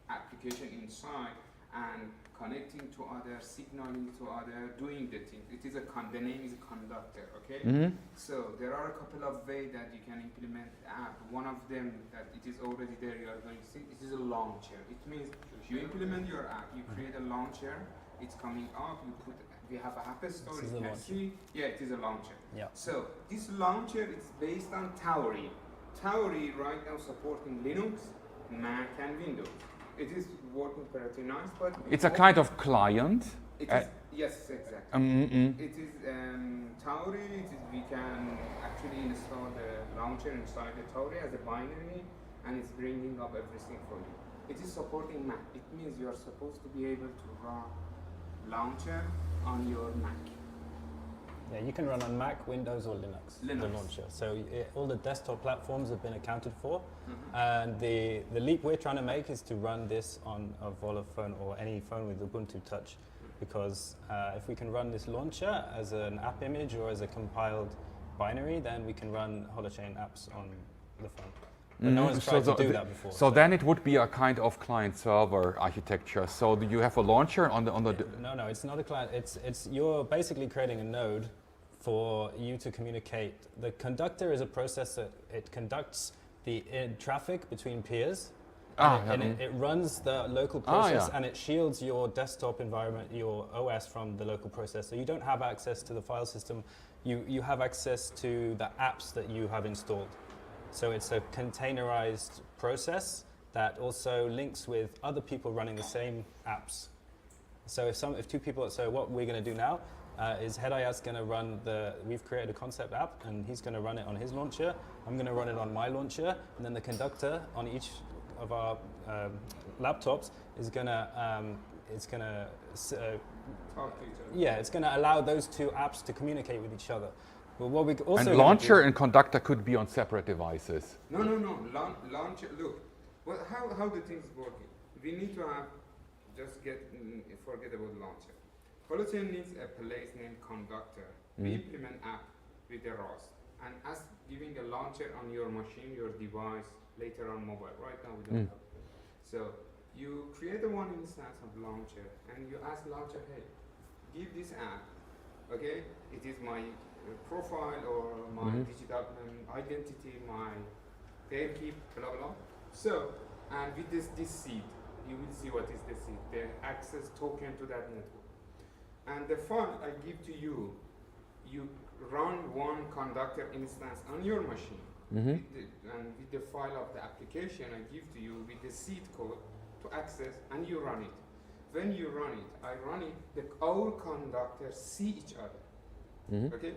application inside and connecting to others, signaling to others, doing the thing. It is the name is a conductor, okay? So there are a couple of ways that you can implement the app. One of them that it is already there, you are going to see, it is a launcher. It means you implement your app, you create a launcher, it's coming up, we have an app store, you can see, it is a launcher. So this launcher is based on Tauri. Tauri right now supporting Linux, Mac and Windows. It is working pretty nice, but it's a kind of client. It is, yes, exactly. It is Tauri. We can actually install the launcher inside the Tauri as a binary, and it's bringing up everything for you. It is supporting Mac. It means you are supposed to be able to run launcher on your Mac. Yeah, you can run on Mac, Windows, or Linux. The launcher. So all the desktop platforms have been accounted for, and the leap we're trying to make is to run this on a Volla phone or any phone with Ubuntu Touch, because if we can run this launcher as an app image or as a compiled binary, then we can run Holochain apps on the phone. But no one's tried to do that before. So then it would be a kind of client-server architecture. So you have a launcher on the. No, it's not a client. It's you're basically creating a node for you to communicate. The conductor is a processor. It conducts the traffic between peers, and it runs the local process, and it shields your desktop environment, your OS, from the local processor. You don't have access to the file system. You have access to the apps that you have installed. So it's a containerized process that also links with other people running the same apps. So if two people, so what we're going to do now is Hedayat's going to run we've created a concept app, and he's going to run it on his launcher. I'm going to run it on my launcher, and then the conductor on each of our laptops is going to, it's going to allow those two apps to communicate with each other. But what we also and launcher and conductor could be on separate devices. No. Launcher. Look, how the things working. We need to have forget about launcher. Holochain needs a place named conductor. We implement app with the ROS, and as giving a launcher on your machine, your device, later on mobile. Right now we don't have it. So you create one instance of launcher, and you ask launcher, hey, give this app. Okay, it is my profile or my digital identity, my key, blah blah. So, and with this seed, you will see what is the seed, the access token to that network. And the file I give to you, you run one conductor instance on your machine, and with the file of the application I give to you with the seed code to access, and you run it. When you run it, I run it, our conductors see each other. Okay?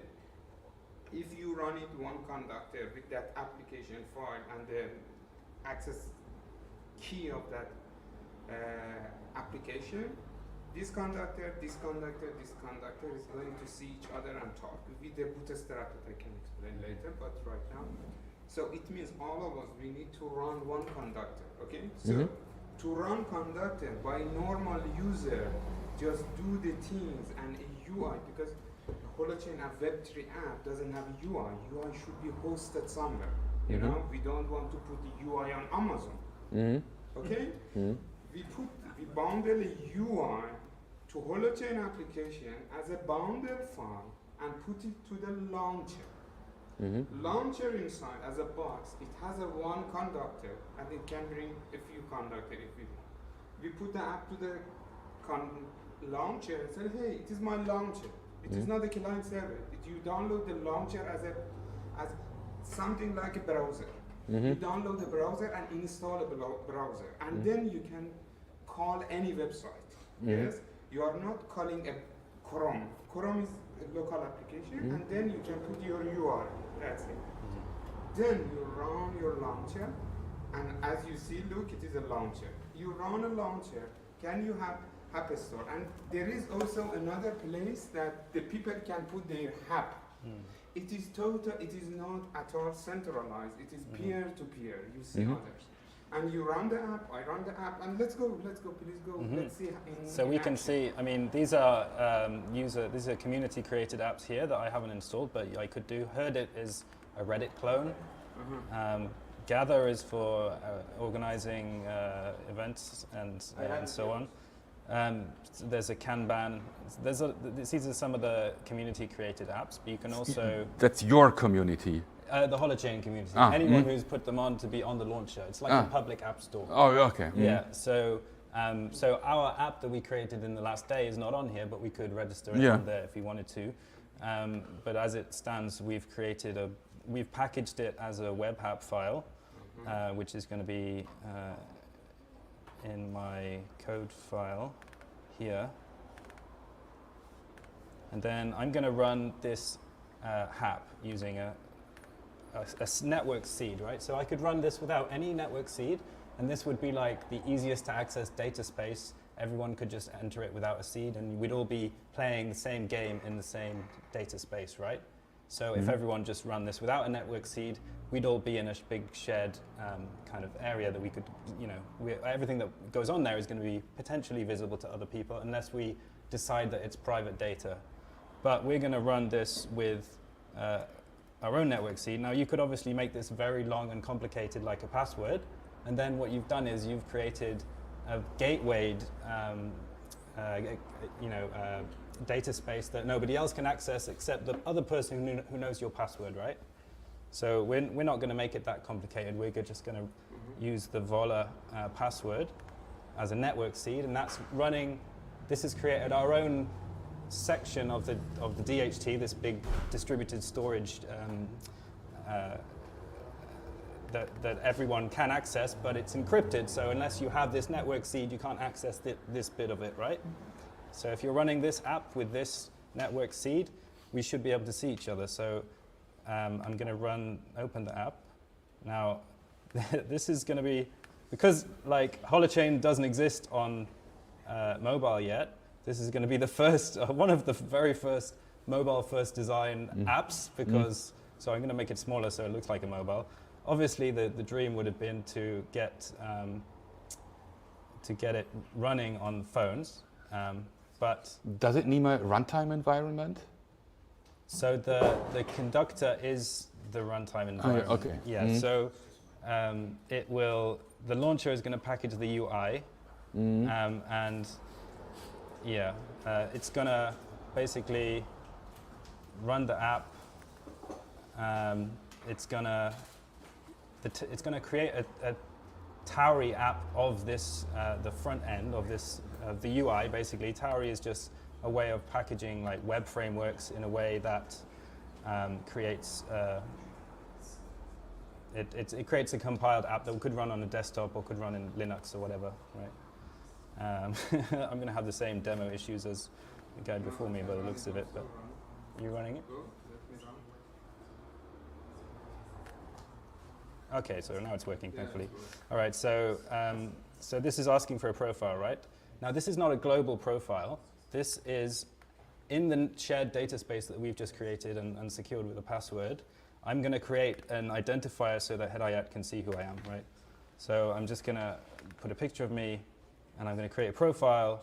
If you run it one conductor with that application file and the access key of that application, this conductor is going to see each other and talk with the bootstrap that I can explain later, but right now. So it means all of us, we need to run one conductor, okay? So to run conductor by normal user, just do the things and a UI, because Holochain and Web3 app doesn't have a UI. UI should be hosted somewhere. You know, we don't want to put the UI on Amazon. Okay? We bundle a UI to Holochain application as a bundle file and put it to the launcher. Launcher inside as a box, it has a one conductor and it can bring a few conductors if we want. We put the app to the launcher and say, hey, it is my launcher. It is not a client server. You download the launcher as something like a browser. You download the browser and install a browser, and then you can call any website. Yes, you are not calling a Chrome. Chrome is a local application, and then you can put your URL. That's it. Then you run your launcher, and as you see, look, it is a launcher. You run a launcher. Can you have App Store? And there is also another place that the people can put their app. It is total. It is not at all centralized. It is peer to peer. You see others, and you run the app. I run the app, and let's go, please go. Let's see. So we can see. I mean, these are these are community created apps here that I haven't installed, but I could do. Herdit is a Reddit clone. Gather is for organizing events and so on. So there's a Kanban. These are some of the community created apps, but you can also... That's your community? The Holochain community. Anyone who's put them on to be on the launcher. It's like a public app store. Oh, okay. Yeah, so our app that we created in the last day is not on here, but we could register it on there if we wanted to. But as it stands, we've packaged it as a web app file, which is going to be in my code file here. And then I'm going to run this HAP using a network seed, right? So I could run this without any network seed, and this would be like the easiest to access data space. Everyone could just enter it without a seed, and we'd all be playing the same game in the same data space, right? So if everyone just run this without a network seed, we'd all be in a big shared kind of area that we could, everything that goes on there is going to be potentially visible to other people unless we decide that it's private data. But we're going to run this with our own network seed. Now you could obviously make this very long and complicated like a password, and then what you've done is you've created a gatewayed data space that nobody else can access except the other person who knows your password, right? So we're not going to make it that complicated. We're just going to use the Volla password as a network seed, and that's running. This has created our own section of the DHT, this big distributed storage that everyone can access, but it's encrypted. So unless you have this network seed, you can't access this bit of it, right? So if you're running this app with this network seed, we should be able to see each other. So I'm going to open the app. Now, this is going to be, because like Holochain doesn't exist on mobile yet, this is going to be the first, one of the very first mobile first design apps, because, so I'm going to make it smaller so it looks like a mobile. Obviously, the dream would have been to get it running on phones, but... Does it need a runtime environment? So the conductor is the runtime environment. Okay. Yeah. So the launcher is going to package the UI, and yeah, it's going to basically run the app. It's going to create a Tauri app of this, the front end of this, the UI. Basically, Tauri is just a way of packaging like web frameworks in a way that creates it creates a compiled app that could run on a desktop or could run in Linux or whatever, right? I'm going to have the same demo issues as the guy before me by the looks of it, but you running it? Okay, so now it's working, thankfully. All right, so so this is asking for a profile, right? Now this is not a global profile. This is in the shared data space that we've just created and secured with a password. I'm going to create an identifier so that Hedayat can see who I am, right? So I'm just going to put a picture of me, and I'm going to create a profile,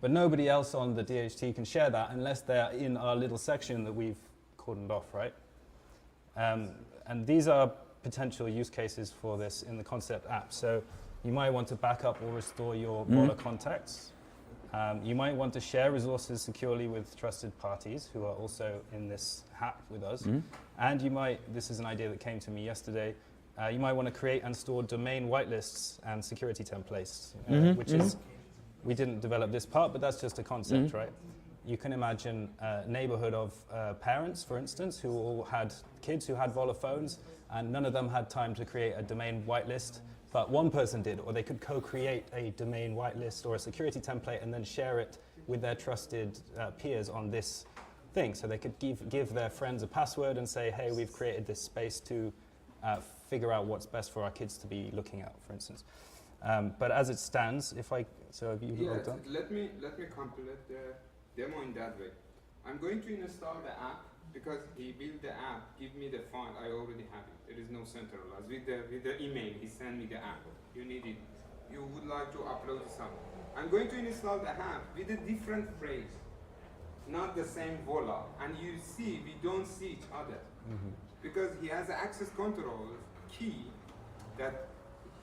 but nobody else on the DHT can share that unless they're in our little section that we've cordoned off, right? And these are potential use cases for this in the concept app. So you might want to back up or restore your Volla contacts. You might want to share resources securely with trusted parties who are also in this app with us. And you might, this is an idea that came to me yesterday, you might want to create and store domain whitelists and security templates, which is, we didn't develop this part, but that's just a concept, right? You can imagine a neighborhood of parents, for instance, who all had kids who had Volla phones, and none of them had time to create a domain whitelist, but one person did, or they could co-create a domain whitelist or a security template and then share it with their trusted peers on this thing. So they could give their friends a password and say, hey, we've created this space to figure out what's best for our kids to be looking at, for instance. But as it stands, if I, so have you logged on? Let me complete the demo in that way. I'm going to install the app because he built the app, give me the file, I already have it. There is no centralized. With the email, he sent me the app. You need it. You would like to upload something. I'm going to install the app with a different phrase, not the same Volla. And you see, we don't see each other. Because he has access control key that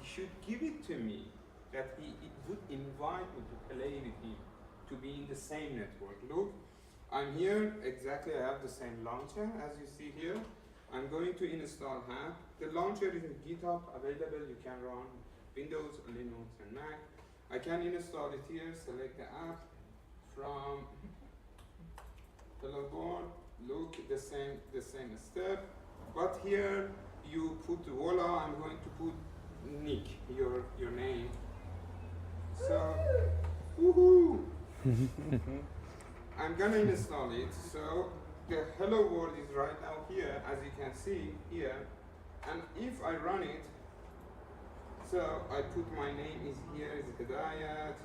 he should give it to me, that he would invite me to play with him, to be in the same network. Look, I'm here, exactly, I have the same launcher as you see here. I'm going to install app. The launcher is in GitHub, available, you can run Windows, Linux, and Mac. I can install it here, select the app from Hello World, look, the same step. But here you put Volla, I'm going to put Nick, your name. So, woohoo! I'm gonna install it. So the hello world is right now here, as you can see here. And if I run it, so I put my name is here, is Hedayat,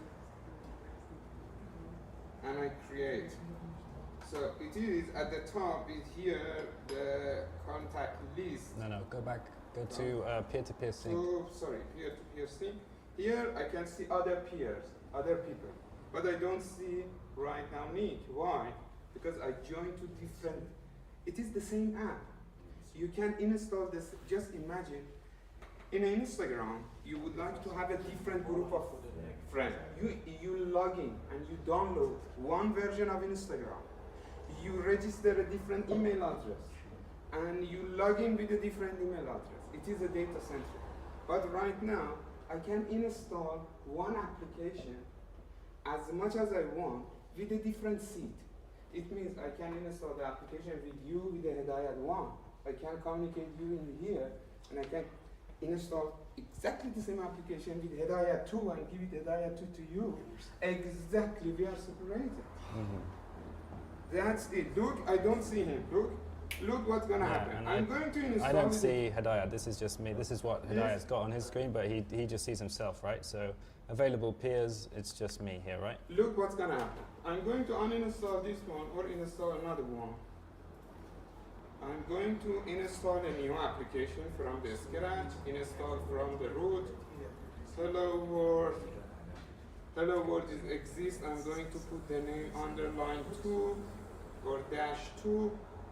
and I create. So it is at the top is here the contact list. No, go back, go to peer-to-peer sync. Oh, sorry, peer-to-peer sync. Here I can see other peers, other people, but I don't see right now Nick. Why? Because I joined to different. It is the same app. You can install this. Just imagine, in Instagram, you would like to have a different group of friends. You log in and you download one version of Instagram. You register a different email address, and you log in with a different email address. It is a data center. But right now, I can install one application as much as I want with a different seed. It means I can install the application with you with the Hedayat 1. I can communicate you in here, and I can install exactly the same application with Hedayat 2 and give it Hedayat 2 to you. Exactly, we are separated. That's it. Look, I don't see him. Look what's gonna happen. I'm going to install. I don't see Hedayat. This is just me. This is what Hedayat's got on his screen, but he just sees himself, right? So available peers, it's just me here, right? Look what's gonna happen. I'm going to uninstall this one or install another one. I'm going to install a new application from the scratch, install from the root. Hello world. Hello world exists. I'm going to put the name underline 2 or -2.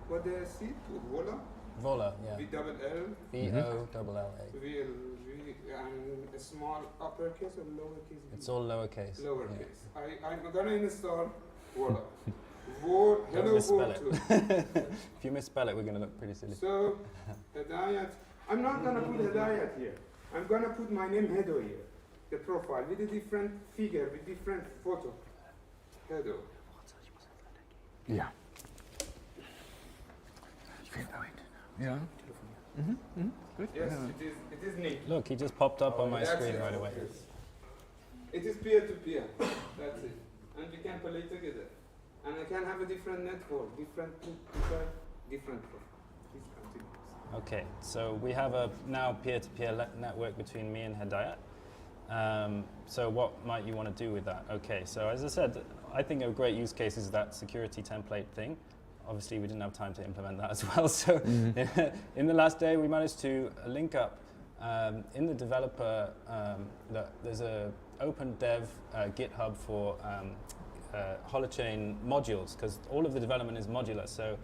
What did I see? Volla? Volla, yeah. V-double-L? V-O-double-L-A. And a small uppercase or lowercase? It's all lowercase. Lowercase. Yeah. I'm gonna install Volla. Hello world 2. If you misspell it, we're gonna look pretty silly. So, Hedayat. I'm not gonna put Hedayat here. I'm gonna put my name Hedo here. The profile with a different figure, with different photo. Hedo. Yeah. Yeah. Good. Yes, it is Nick. Look, he just popped up on my screen right away. It is peer-to-peer. That's it. And we can play together. And I can have a different network, different profile. Please continue. Okay, so we have a now peer-to-peer network between me and Hedayat. So what might you want to do with that? Okay, so as I said, I think a great use case is that security template thing. Obviously, we didn't have time to implement that as well. So in the last day, we managed to link up in the developer, there's a open dev GitHub for Holochain modules, because all of the development is modular. So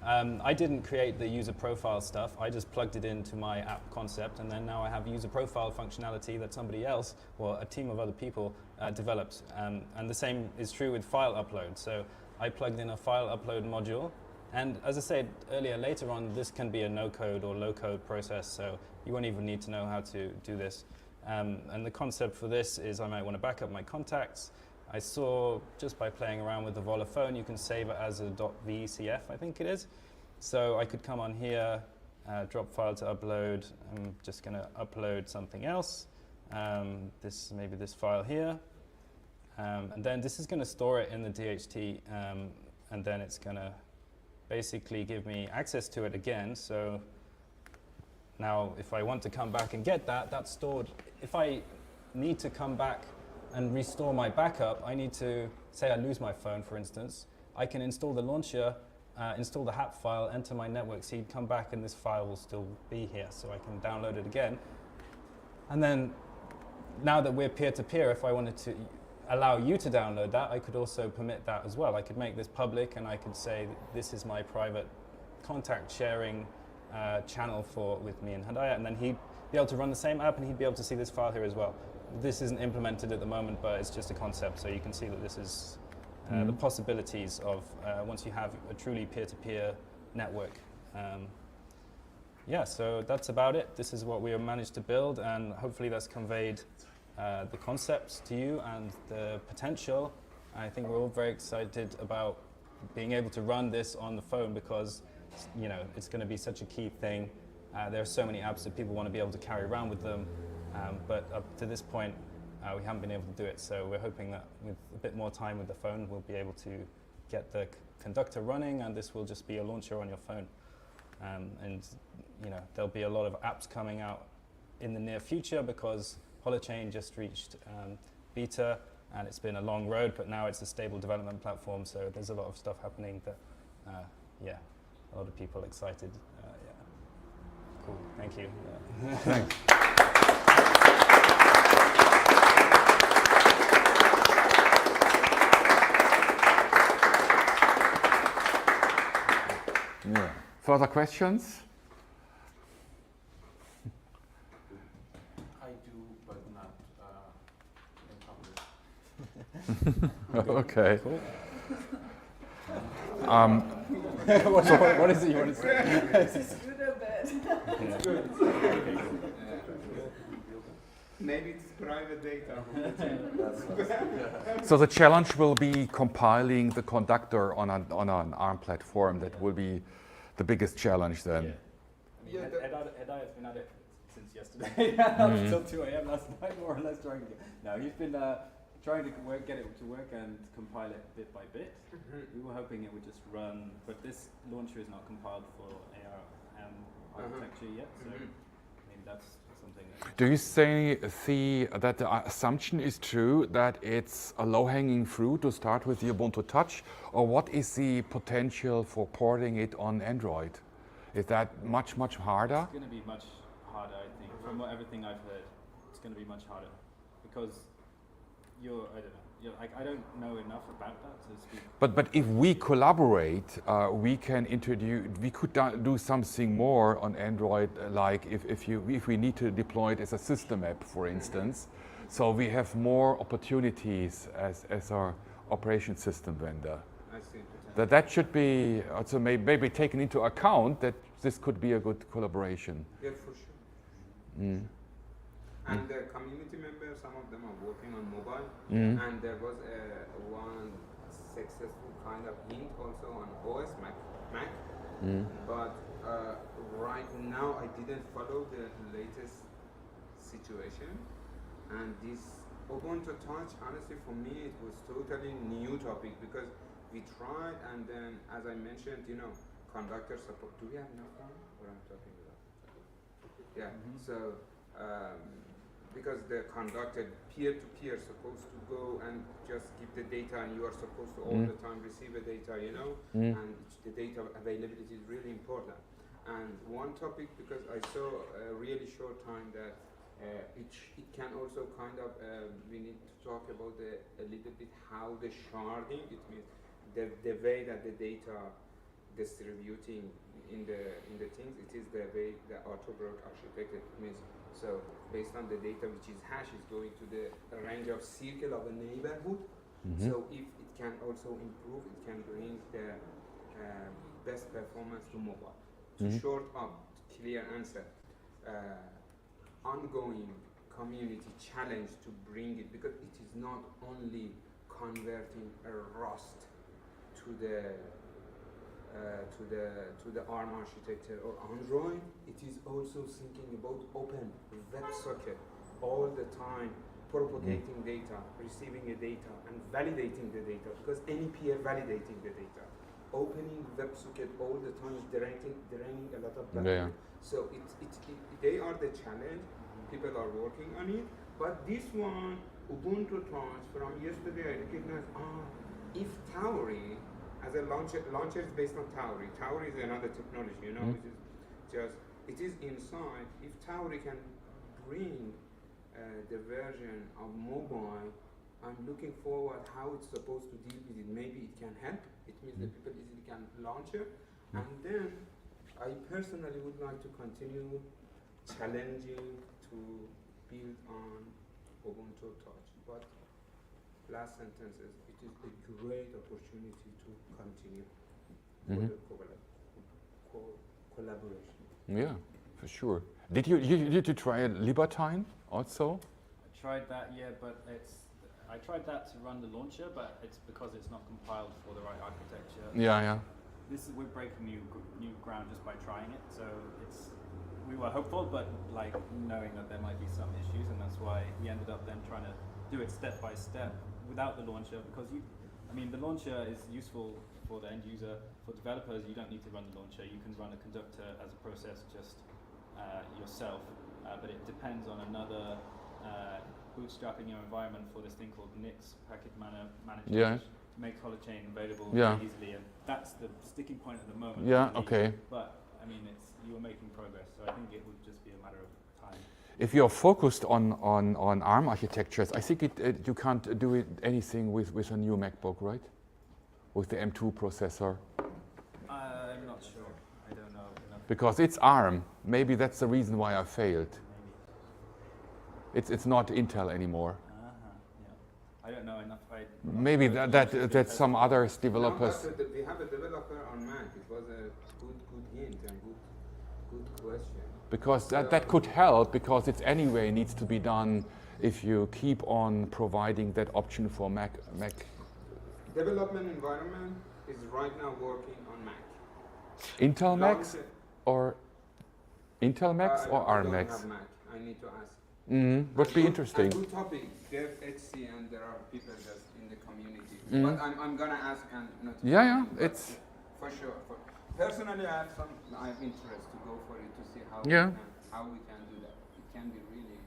I didn't create the user profile stuff. I just plugged it into my app concept, and then now I have user profile functionality that somebody else or a team of other people develops. And the same is true with file upload. So I plugged in a file upload module. And as I said earlier, later on, this can be a no-code or low-code process, so you won't even need to know how to do this. And the concept for this is I might want to back up my contacts. I saw, just by playing around with the Volla Phone, you can save it as a .vecf, I think it is. So I could come on here, drop file to upload. I'm just going to upload something else. Maybe this file here. And then this is going to store it in the DHT, and then it's going to basically give me access to it again. So now if I want to come back and get that, that's stored. If I need to come back and restore my backup, I need to, say I lose my phone, for instance, I can install the launcher, install the HAP file, enter my network seed, come back, and this file will still be here, so I can download it again. And then, now that we're peer-to-peer, if I wanted to allow you to download that, I could also permit that as well. I could make this public, and I could say this is my private contact sharing channel with me and Hadaya, and then he'd be able to run the same app, and he'd be able to see this file here as well. This isn't implemented at the moment, but it's just a concept, so you can see that this is the possibilities of once you have a truly peer-to-peer network. Yeah, so that's about it. This is what we have managed to build, and hopefully that's conveyed the concepts to you and the potential. I think we're all very excited about being able to run this on the phone, because it's going to be such a key thing. There are so many apps that people want to be able to carry around with them, but up to this point we haven't been able to do it. So we're hoping that with a bit more time with the phone, we'll be able to get the conductor running, and this will just be a launcher on your phone. And there'll be a lot of apps coming out in the near future, because Holochain just reached beta, and it's been a long road, but now it's a stable development platform, so there's a lot of stuff happening that, yeah, a lot of people excited. Yeah. Cool, thank you. Thanks. Yeah. Further questions? I do, but not in public. Okay. Cool. What is it you want to say? It's good. Maybe it's private data. So the challenge will be compiling the conductor on an ARM platform. That will be the biggest challenge then. Yeah. Hadayat's been at it since yesterday, until 2 a.m. last night, more or less trying to get. No, he's been trying to get it to work and compile it bit by bit. We were hoping it would just run, but this launcher is not compiled for ARM architecture yet, so maybe that's something. Do you see that the assumption is true, that it's a low-hanging fruit to start with the Ubuntu Touch, or what is the potential for porting it on Android? Is that much harder? It's going to be much harder, I think. From everything I've heard, it's going to be much harder, because I don't know enough about that to speak. But if we collaborate, we can introduce. We could do something more on Android, like if we need to deploy it as a system app, for instance. So we have more opportunities as our operation system vendor. I see. That should be also maybe taken into account, that this could be a good collaboration. Yeah, for sure. And the community members, some of them are working on mobile, and there was one successful kind of hint also on OS Mac. But right now I didn't follow the latest situation, and this Ubuntu Touch, honestly for me it was totally new topic, because we tried, and then as I mentioned, conductor support. Do we have enough time? What I'm talking about? Yeah. So because they're conducted peer-to-peer, supposed to go and just give the data, and you are supposed to all the time receive the data, you know, and the data availability is really important. And one topic, because I saw a really short time that it can also kind of, we need to talk about a little bit how the sharding, it means the way that the data distributing in the things, it is the way the auto-broad architecture means. So based on the data which is hash is going to the range of circle of a neighborhood. So if it can also improve, it can bring the best performance to mobile. To short up, clear answer, ongoing community challenge to bring it, because it is not only converting a Rust to the ARM architecture or Android, it is also thinking about open WebSocket all the time, propagating data, receiving the data, and validating the data, because any peer validating the data. Opening WebSocket all the time is draining a lot of data. So they are the challenge. People are working on it. But this one, Ubuntu Touch, from yesterday, I recognized, if Tauri, as a launcher is based on Tauri. Tauri is another technology, you know, which is just, it is inside. If Tauri can bring the version of mobile, I'm looking forward how it's supposed to deal with it. Maybe it can help. It means that people easily can launch it. And then I personally would like to continue challenging to build on Ubuntu Touch. But last sentences, it is a great opportunity to continue for the collaboration. Yeah, for sure. Did you try Libertine also? I tried that, yeah, but I tried that to run the launcher, but it's because it's not compiled for the right architecture. Yeah. We're breaking new ground just by trying it. So we were hopeful, but like knowing that there might be some issues, and that's why we ended up then trying to do it step by step without the launcher, because the launcher is useful for the end user. For developers, you don't need to run the launcher. You can run a conductor as a process just yourself, but it depends on another bootstrapping your environment for this thing called Nix package manager to make Holochain available easily, and that's the sticking point at the moment. Okay. But you are making progress, so I think it would just be a matter of time. If you're focused on ARM architectures, I think you can't do anything with a new MacBook, right? With the M2 processor. I'm not sure. I don't know enough. Because it's ARM. Maybe that's the reason why I failed. It's not Intel anymore. I don't know enough. Maybe that some other developers. No, but we have a developer on Mac. It was a good hint and good question. Because that could help, because it anyway needs to be done if you keep on providing that option for Mac. Development environment is right now working on Mac. Intel Macs or Intel Macs or ARM I don't Macs? have Mac. I need to ask. Would be interesting. Good topic. There's HC and there are people just in the community. But I'm gonna ask and not. Yeah, it's for sure. Personally, I have interest to go for it to see how we can do that. It can be really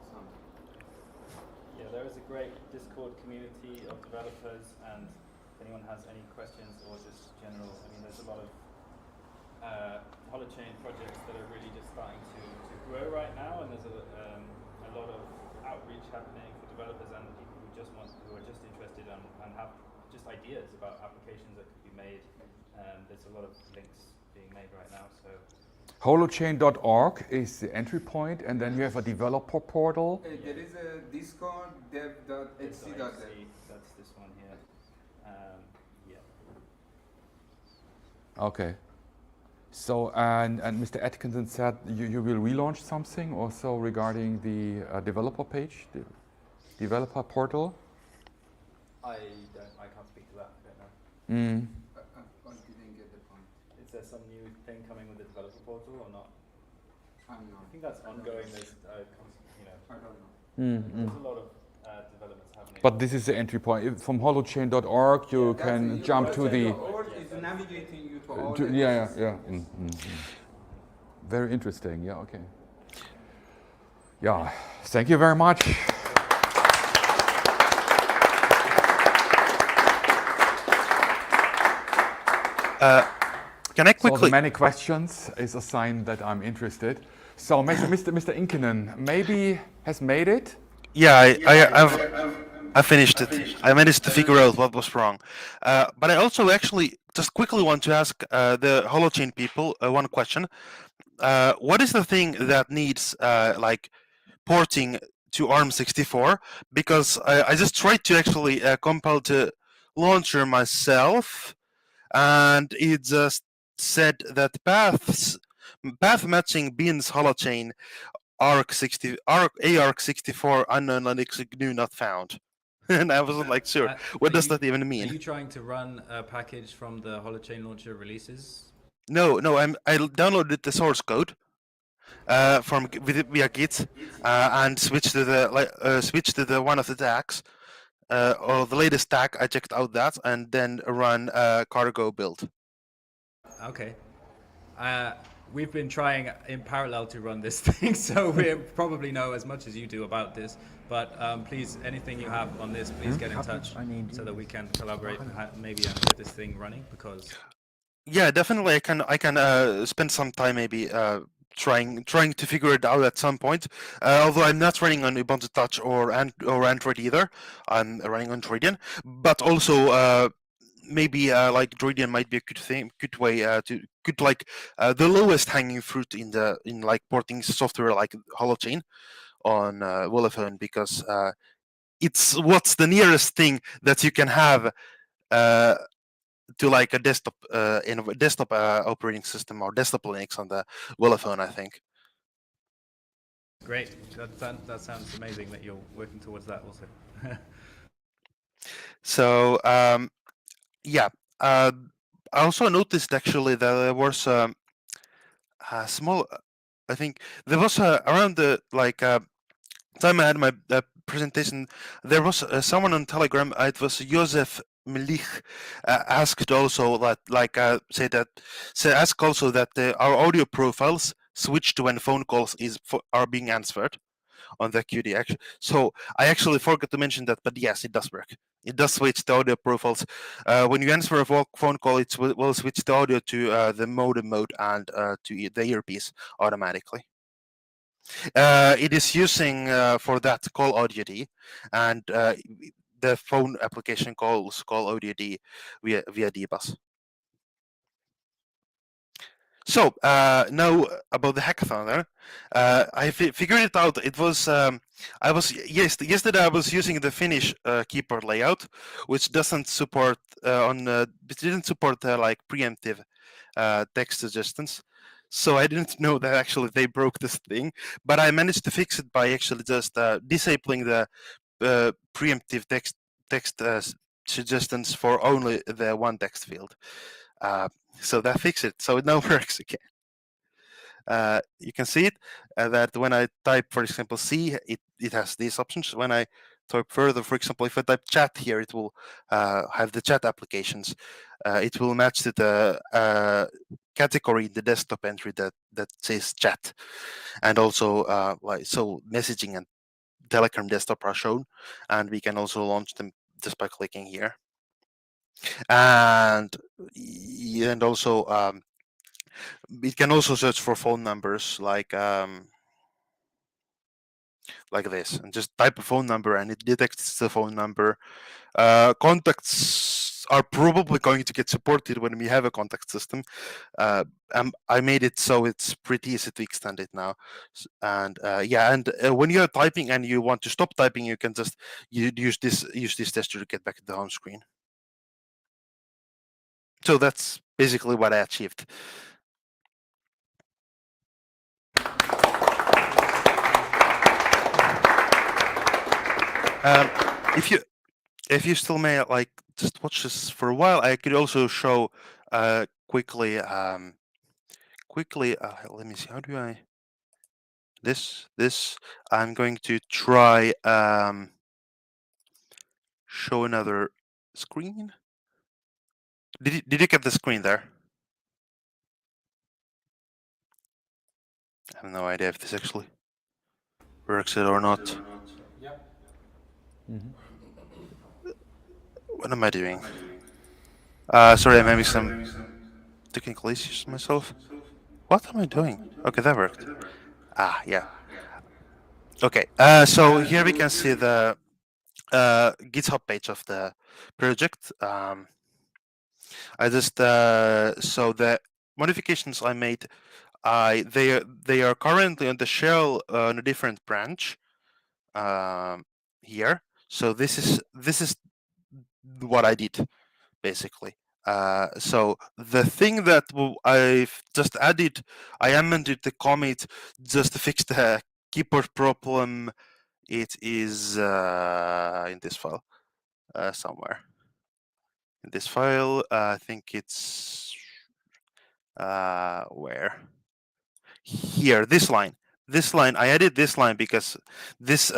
something. Yeah, there is a great Discord community of developers, and if anyone has any questions or just general, there's a lot of Holochain projects that are really just starting to grow right now, and there's a lot of outreach happening for developers and people who are just interested and have just ideas about applications that could be made. There's a lot of links being made right now. So holochain.org is the entry point, and then you have a developer portal. There is a Discord dev.hc. That's this one here. Okay. So, and Mr. Atkinson said you will relaunch something also regarding the developer page, the developer portal? I can't speak to that. I don't know. I didn't get the point. Is there some new thing coming with the developer portal or not? I'm not. I think that's ongoing. There's, I don't know. There's a lot of developments happening. But this is the entry point. From holochain.org you can jump to the... It's navigating you to all yeah. Very interesting, okay. Yeah, thank you very much. Can I quickly? So the many questions is a sign that I'm interested. So Mr. Inkinen maybe has made it. Yeah, I finished it. I managed to figure out what was wrong. But I also actually just quickly want to ask the Holochain people one question. What is the thing that needs like porting to ARM64? Because I just tried to actually compile the launcher myself, and it just said that path matching bins holochain ARC64 unknown Linux GNU not found. And I wasn't like sure. What does that even mean? Are you trying to run a package from the Holochain launcher releases? No, I downloaded the source code from via Git and switched to the one of the tags or the latest tag. I checked out that and then run cargo build. Okay. We've been trying in parallel to run this thing, so we probably know as much as you do about this. But please, anything you have on this, please get in touch so that we can collaborate and maybe get this thing running. Because yeah, definitely, I can spend some time maybe trying to figure it out at some point. Although I'm not running on Ubuntu Touch or Android either. I'm running on Droidian, but also. Maybe like Droidian might be a good way the lowest hanging fruit in like porting software like Holochain on Volla Phone, because it's what's the nearest thing that you can have to like a desktop operating system or desktop Linux on the Volla Phone, I think. great, that sounds amazing that you're working towards that also. So yeah, I also noticed actually that there was a small. I think there was around the time I had my presentation. There was someone on Telegram. It was Josef Milich asked also that ask also that our audio profiles switch to when phone calls are being answered on the QD. Actually, so I actually forgot to mention that, but yes, it does work. It does switch the audio profiles. When you answer a phone call, it will switch the audio to the modem mode and to the earpiece automatically. It is using for that call AudioD, and the phone application calls call AudioD via dbus. So now about the hackathon there, I figured it out. It was yesterday I was using the Finnish keyboard layout, which doesn't support it didn't support like preemptive text suggestions. So I didn't know that actually they broke this thing, but I managed to fix it by actually just disabling the preemptive text suggestions for only the one text field. So that fixed it. So it now works again. You can see it that when I type, for example, C, it has these options. When I type further, for example, if I type chat here, it will have the chat applications. It will match to the category in the desktop entry that says chat, and also so messaging and Telegram desktop are shown, and we can also launch them just by clicking here. And also it can also search for phone numbers like this, and just type a phone number and it detects the phone number. Contacts are probably going to get supported when we have a contact system. I made it so it's pretty easy to extend it now. And when you're typing and you want to stop typing, you can just use this gesture to get back to the home screen. So that's basically what I achieved. If you still may like just watch this for a while, I could also show quickly. Let me see. How do I? This. I'm going to try show another screen. Did you get the screen there? I have no idea if this actually. Works it or not? Yep. What am I doing? Sorry, I'm having some technical issues myself. What am I doing? Okay, that worked. Ah, yeah. Okay, so here we can see the GitHub page of the project. I just so the modifications I made, they are currently on the shell on a different branch here. So this is what I did basically. So the thing that I've just added, I amended the commit just to fix the keyboard problem. It is in this file somewhere. In this file, I think it's where? Here, this line. This line, I added this line because this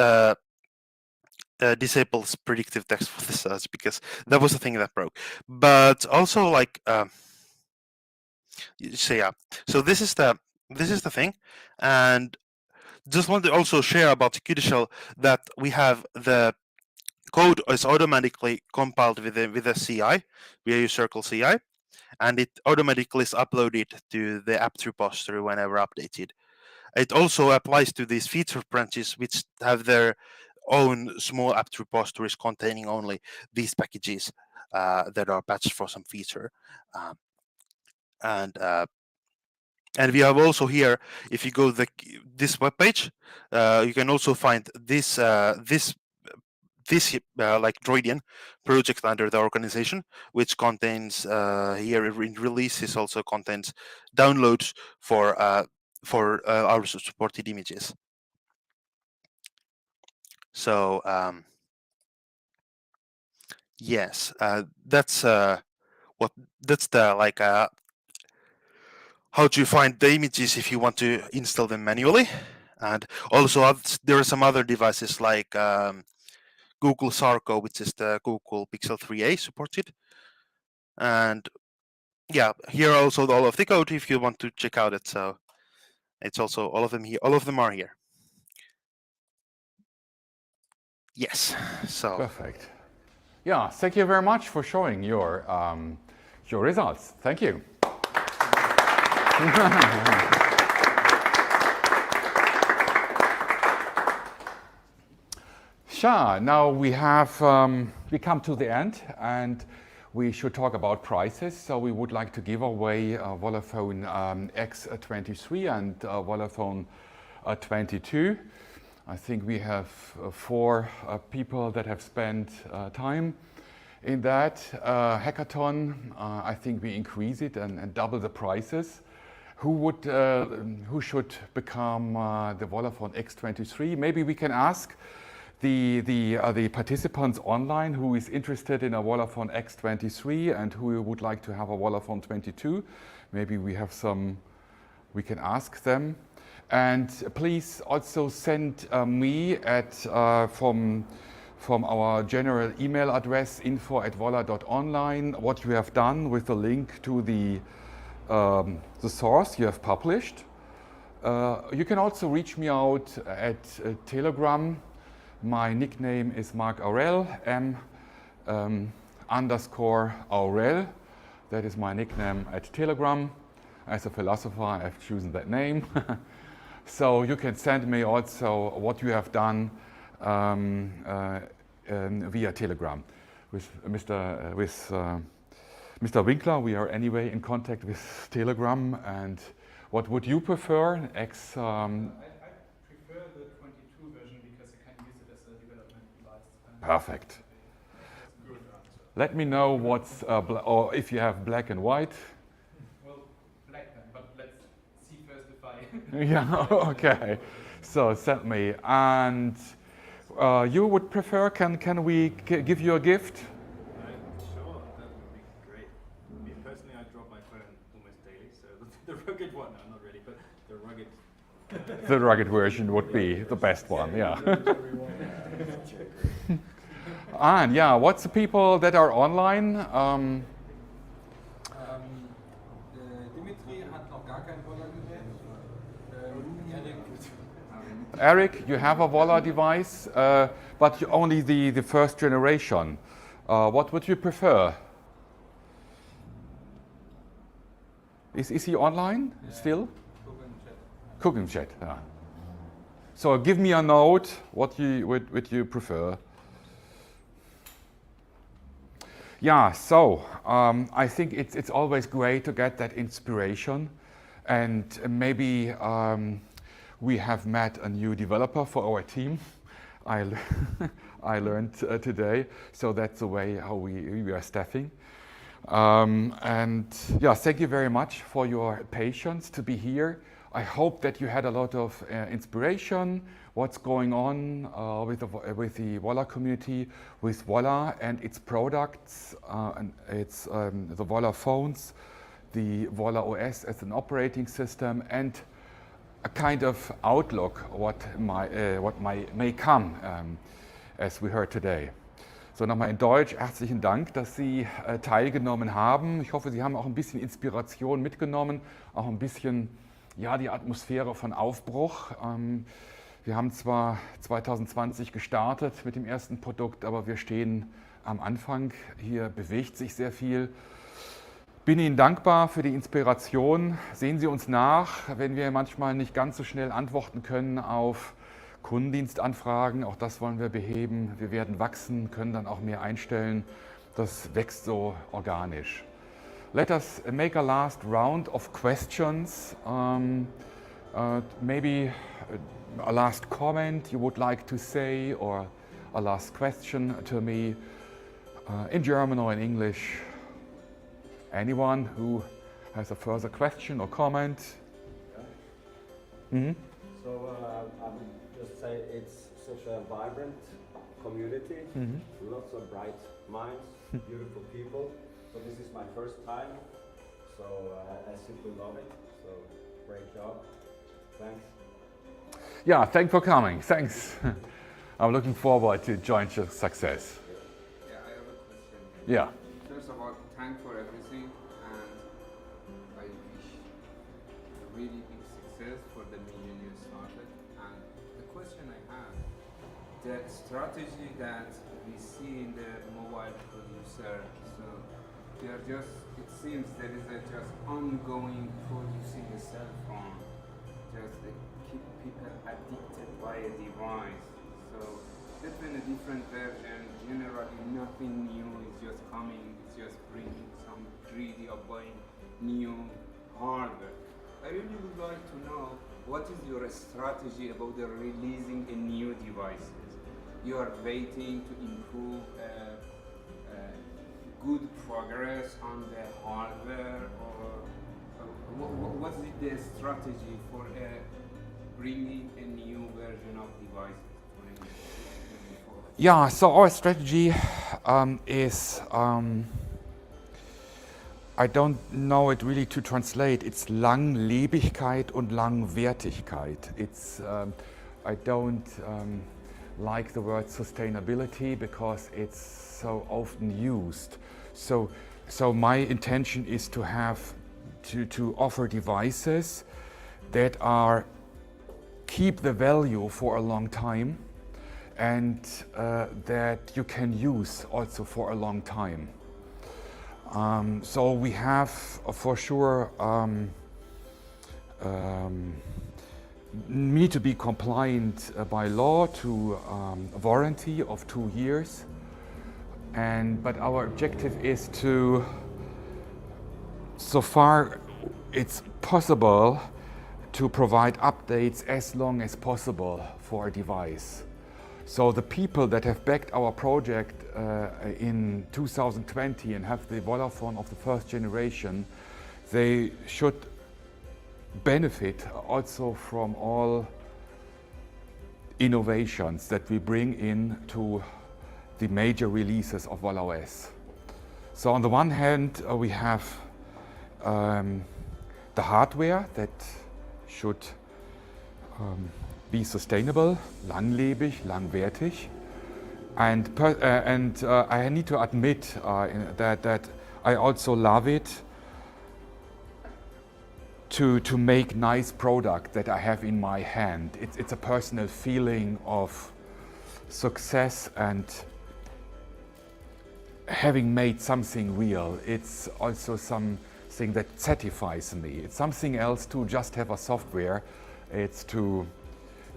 disables predictive text for the search, because that was the thing that broke. But also, like, so yeah. So this is the thing, and just want to also share about Qt that we have the code is automatically compiled with the CI. We use Circle CI, and it automatically is uploaded to the apt repository whenever updated. It also applies to these feature branches, which have their own small apt repositories containing only these packages that are patched for some feature. And we have also here, if you go this web page, you can also find this like Droidian project under the organization, which contains here in releases also contains downloads for our supported images. So yes, that's the like how to find the images if you want to install them manually. And also there are some other devices like Google Sarco, which is the Google Pixel 3a supported. And yeah, here are also all of the code if you want to check out it. So it's also all of them here. All of them are here. Yes. So perfect. Yeah, thank you very much for showing your results. Thank you. Sure. Now we have we come to the end, and we should talk about prices. So we would like to give away Volla Phone X23 and Volla Phone 22. I think we have 4 people that have spent time in that hackathon. I think we increase it and double the prices. Who should become the Volla Phone X23? Maybe we can ask the participants online who is interested in a Volla Phone X23 and who would like to have a Volla Phone 22. Maybe we have some, we can ask them. And please also send me at from our general email address info@volla.online what you have done with the link to the source you have published. You can also reach me out at Telegram. My nickname is Mark Aurel, _Aurel. That is my nickname at Telegram. As a philosopher, I've chosen that name. So you can send me also what you have done via Telegram. With Mr. Winkler, we are anyway in contact with Telegram. And what would you prefer? I prefer the 22 version because I can use it as a development device. Perfect. Let me know what's or if you have black and white. Well, black then, but let's see first if I. Yeah. Okay. So send me. And you would prefer? Can we give you a gift? Sure, that would be great. Me personally, I drop my phone almost daily, so the rugged one, no, not really, but the rugged. The rugged version would be the best one, yeah. And yeah, what's the people that are online? Dimitri hat noch gar kein Volla gewählt. Erik Eric, you have a Volla device, but you only the first generation. What would you prefer? Is he online still? Cooking chat. Yeah. So give me a note. What would you prefer? Yeah. So I think it's always great to get that inspiration, and maybe we have met a new developer for our team. I learned today. So that's the way how we are staffing. And yeah, thank you very much for your patience to be here. I hope that you had a lot of inspiration, what's going on with the Volla community, with Volla and its products, and its the Volla phones, the Volla OS as an operating system, and a kind of outlook what may come, as we heard today. So, nochmal in Deutsch, herzlichen Dank, dass Sie teilgenommen haben. Ich hoffe, Sie haben auch ein bisschen Inspiration mitgenommen, auch ein bisschen, ja, die Atmosphäre von Aufbruch. Wir haben zwar 2020 gestartet mit dem ersten Produkt, aber wir stehen am Anfang. Hier bewegt sich sehr viel. Bin Ihnen dankbar für die Inspiration. Sehen Sie uns nach, wenn wir manchmal nicht ganz so schnell antworten können auf Kundendienstanfragen, auch das wollen wir beheben. Wir werden wachsen, können dann auch mehr einstellen. Das wächst so organisch. Let us make a last round of questions. Maybe a last comment you would like to say, or a last question to me in German or in English. Anyone who has a further question or comment? Mm-hmm. So I would just say it's such a vibrant community, lots of bright minds, beautiful people. So this is my first time, so I simply love it. So great job. Thanks. Yeah, thanks for coming. Thanks. I'm looking forward to joint success. Yeah, I have a question. Yeah. First of all, thanks for everything, and I wish a really big success for the mission you started. And the question I have, the strategy that we see in the mobile producer, so they are just, it seems there is a just ongoing producing a cell phone, just they keep people addicted by a device. So between a different version, generally nothing new is just coming, it's just bringing some greedy of buying new hardware. I really would like to know what is your strategy about the releasing a new devices. You are waiting to improve good progress on the hardware, or what is the strategy for bringing a new version of devices? Yeah, so our strategy is, I don't know it really to translate, it's Langlebigkeit und Langwertigkeit. It's, I don't like the word sustainability because it's so often used. So my intention is to have, to offer devices that are, keep the value for a long time, and that you can use also for a long time. So we have for sure need to be compliant by law to a warranty of 2 years, but our objective is to, so far it's possible, to provide updates as long as possible for a device. So the people that have backed our project in 2020 and have the Volla Phone of the first generation, they should benefit also from all innovations that we bring in to the major releases of Volla OS. So on the one hand, we have the hardware that should be sustainable, langlebig, langwertig, and I need to admit that I also love it to make nice product that I have in my hand. It's a personal feeling of success and having made something real. It's also something that satisfies me. It's something else to just have a software. It's to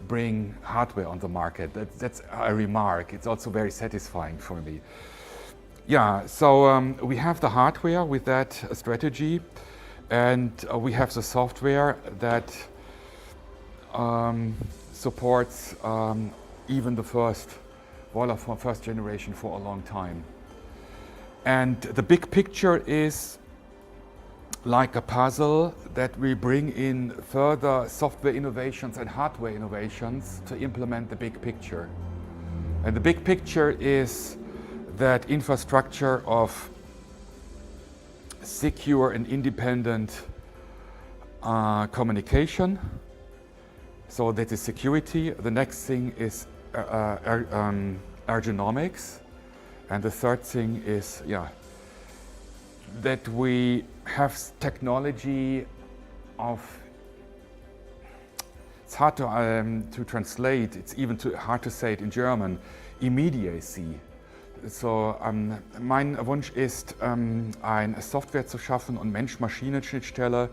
bring hardware on the market. That's a remark. It's also very satisfying for me. Yeah, so we have the hardware with that strategy, and we have the software that supports even the first Volla Phone first generation for a long time. And the big picture is like a puzzle that we bring in further software innovations and hardware innovations to implement the big picture. And the big picture is that infrastructure of secure and independent communication. So that is security. The next thing is ergonomics. And the third thing is, that we have technology of, it's hard to translate, it's even hard to say it in German, Immediacy. So, mein Wunsch ist, eine Software zu schaffen und Mensch-Maschinen-Schnittstelle,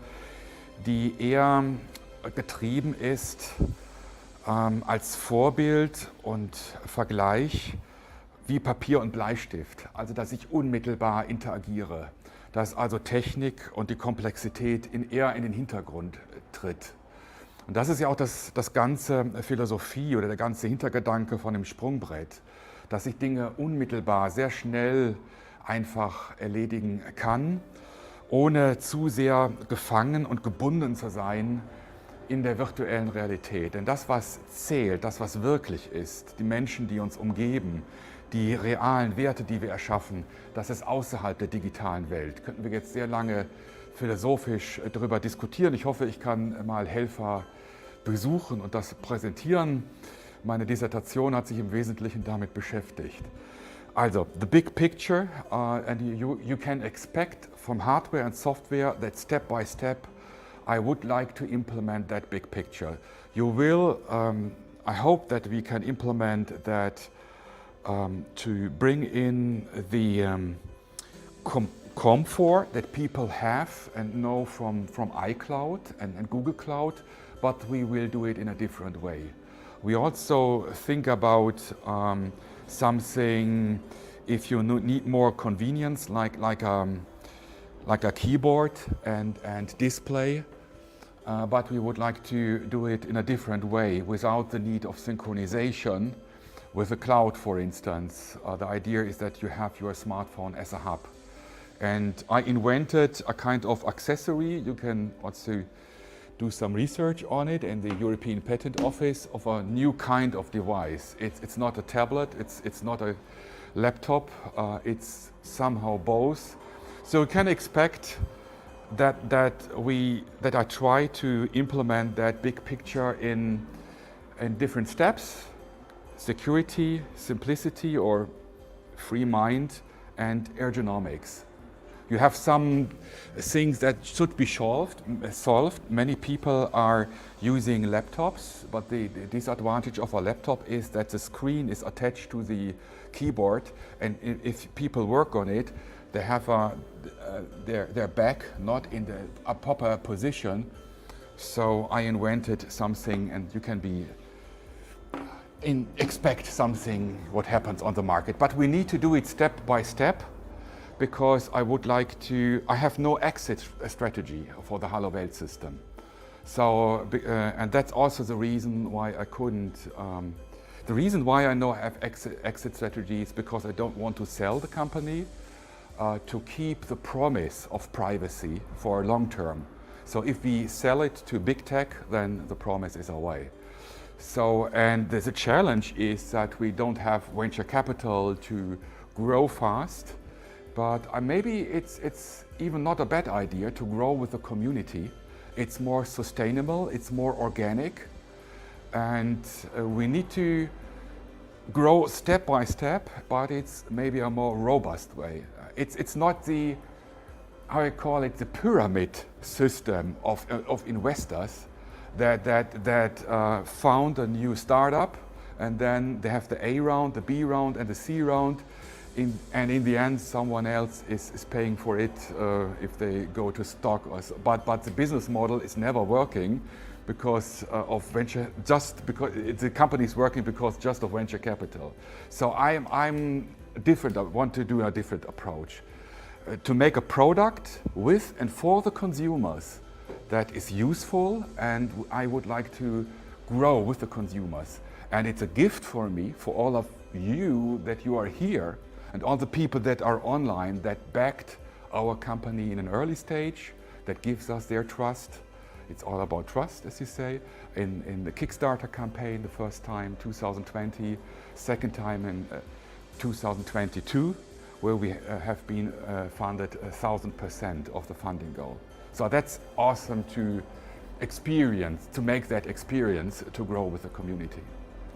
die eher getrieben ist als Vorbild und Vergleich wie Papier und Bleistift. Also, dass ich unmittelbar interagiere, dass also Technik und die Komplexität eher in den Hintergrund tritt. Und das ist ja auch das ganze Philosophie oder der ganze Hintergedanke von dem Sprungbrett, dass ich Dinge unmittelbar, sehr schnell einfach erledigen kann, ohne zu sehr gefangen und gebunden zu sein in der virtuellen Realität. Denn das, was zählt, das, was wirklich ist, die Menschen, die uns umgeben, die realen Werte, die wir erschaffen, das ist außerhalb der digitalen Welt. Könnten wir jetzt sehr lange philosophisch darüber diskutieren. Ich hoffe, ich kann mal Helfer besuchen und das präsentieren. Meine Dissertation hat sich im Wesentlichen damit beschäftigt. Also, the big picture, and you can expect from hardware and software that step by step I would like to implement that big picture. You will, I hope that we can implement that to bring in the comfort that people have and know from iCloud and Google Cloud, but we will do it in a different way. We also think about something, if you need more convenience, like a keyboard and display, but we would like to do it in a different way without the need of synchronization with the cloud, for instance. The idea is that you have your smartphone as a hub. And I invented a kind of accessory. You can also do some research on it in the European Patent Office of a new kind of device. It's not a tablet, it's not a laptop, it's somehow both. So you can expect that I try to implement that big picture in different steps: security, simplicity or free mind, and ergonomics. You have some things that should be solved. Many people are using laptops, but the disadvantage of a laptop is that the screen is attached to the keyboard, and if people work on it, they have their back not in a proper position. So I invented something, and you can expect something what happens on the market. But we need to do it step by step, because I have no exit strategy for the Hallo Welt system. So, and that's also the reason why I couldn't, the reason why I know I have exit strategy is because I don't want to sell the company, to keep the promise of privacy for long term. So if we sell it to big tech, then the promise is away. So, and the challenge is that we don't have venture capital to grow fast. But maybe it's even not a bad idea to grow with the community. It's more sustainable, it's more organic, and we need to grow step by step, but it's maybe a more robust way. It's not the how I call it, the pyramid system of investors that found a new startup, and then they have the A round, the B round, and the C round, and in the end, someone else is paying for it if they go to stock. Or so. But the business model is never working because of venture, just because the company is working because just of venture capital. So I'm different. I want to do a different approach. To make a product with and for the consumers that is useful, and I would like to grow with the consumers. And it's a gift for me, for all of you that you are here, and all the people that are online that backed our company in an early stage, that gives us their trust. It's all about trust, as you say. In the Kickstarter campaign, the first time, 2020, second time in 2022, where we have been funded 1,000% of the funding goal. So that's awesome to experience, to make that experience, to grow with the community.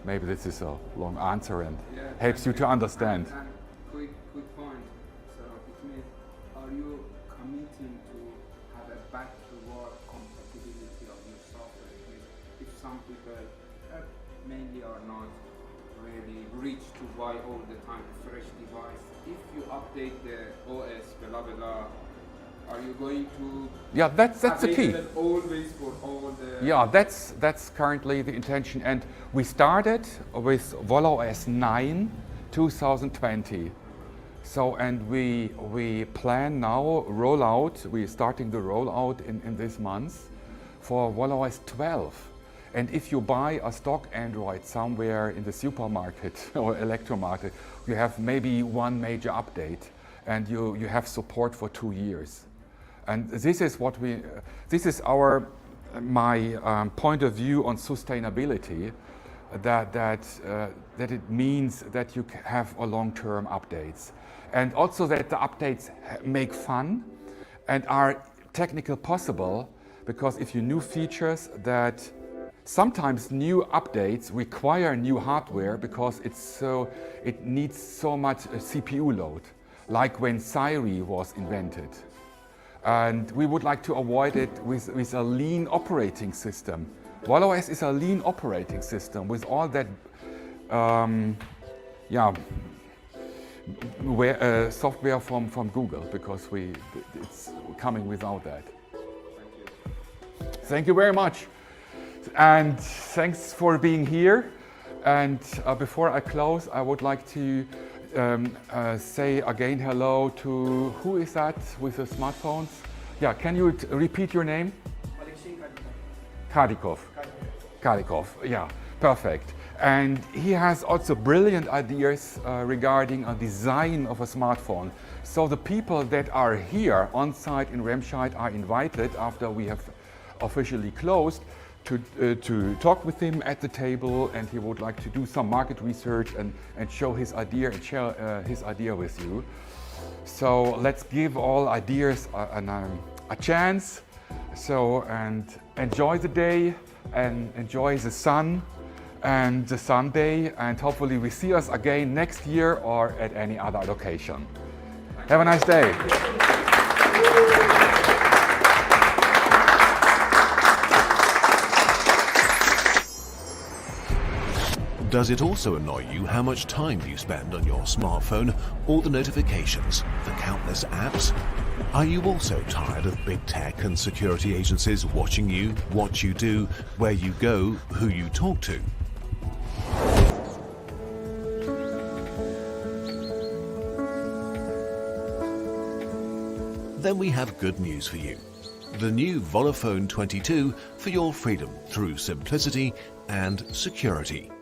Maybe this is a long answer and helps you to understand. Quick point. So it means, are you committing to have a back-to-work compatibility of your software? It means if some people mainly are not really rich to buy all the time a fresh device, if you update the OS, blah blah blah, are you going to? Yeah, that's the key. Always for all the. Yeah, that's currently the intention, and we started with Volla OS 9, 2020. So, and we plan now rollout. We're starting the rollout in this month for Volla OS 12. And if you buy a stock Android somewhere in the supermarket or electromarket, you have maybe one major update, and you have support for 2 years. And this is what this is my point of view on sustainability, that it means that you have a long-term updates. And also that the updates make fun and are technical possible, because if you new features that sometimes new updates require new hardware because it needs so much CPU load, like when Siri was invented. And we would like to avoid it with a lean operating system. Volla OS is a lean operating system with all that software from Google, because it's coming without that. Thank you very much. And thanks for being here. And before I close, I would like to say again hello to, who is that with the smartphones? Yeah, can you repeat your name? Kadikov. Kadikov, yeah, perfect. And he has also brilliant ideas regarding a design of a smartphone. So the people that are here on site in Remscheid are invited, after we have officially closed, to talk with him at the table, and he would like to do some market research and show his idea and share his idea with you. So let's give all ideas a chance. So, and enjoy the day and enjoy the sun and the Sunday, and hopefully we see us again next year or at any other location. Have a nice day. Does it also annoy you how much time you spend on your smartphone, all the notifications, the countless apps? Are you also tired of big tech and security agencies watching you, what you do, where you go, who you talk to? Then we have good news for you. The new Volla Phone 22 for your freedom through simplicity and security.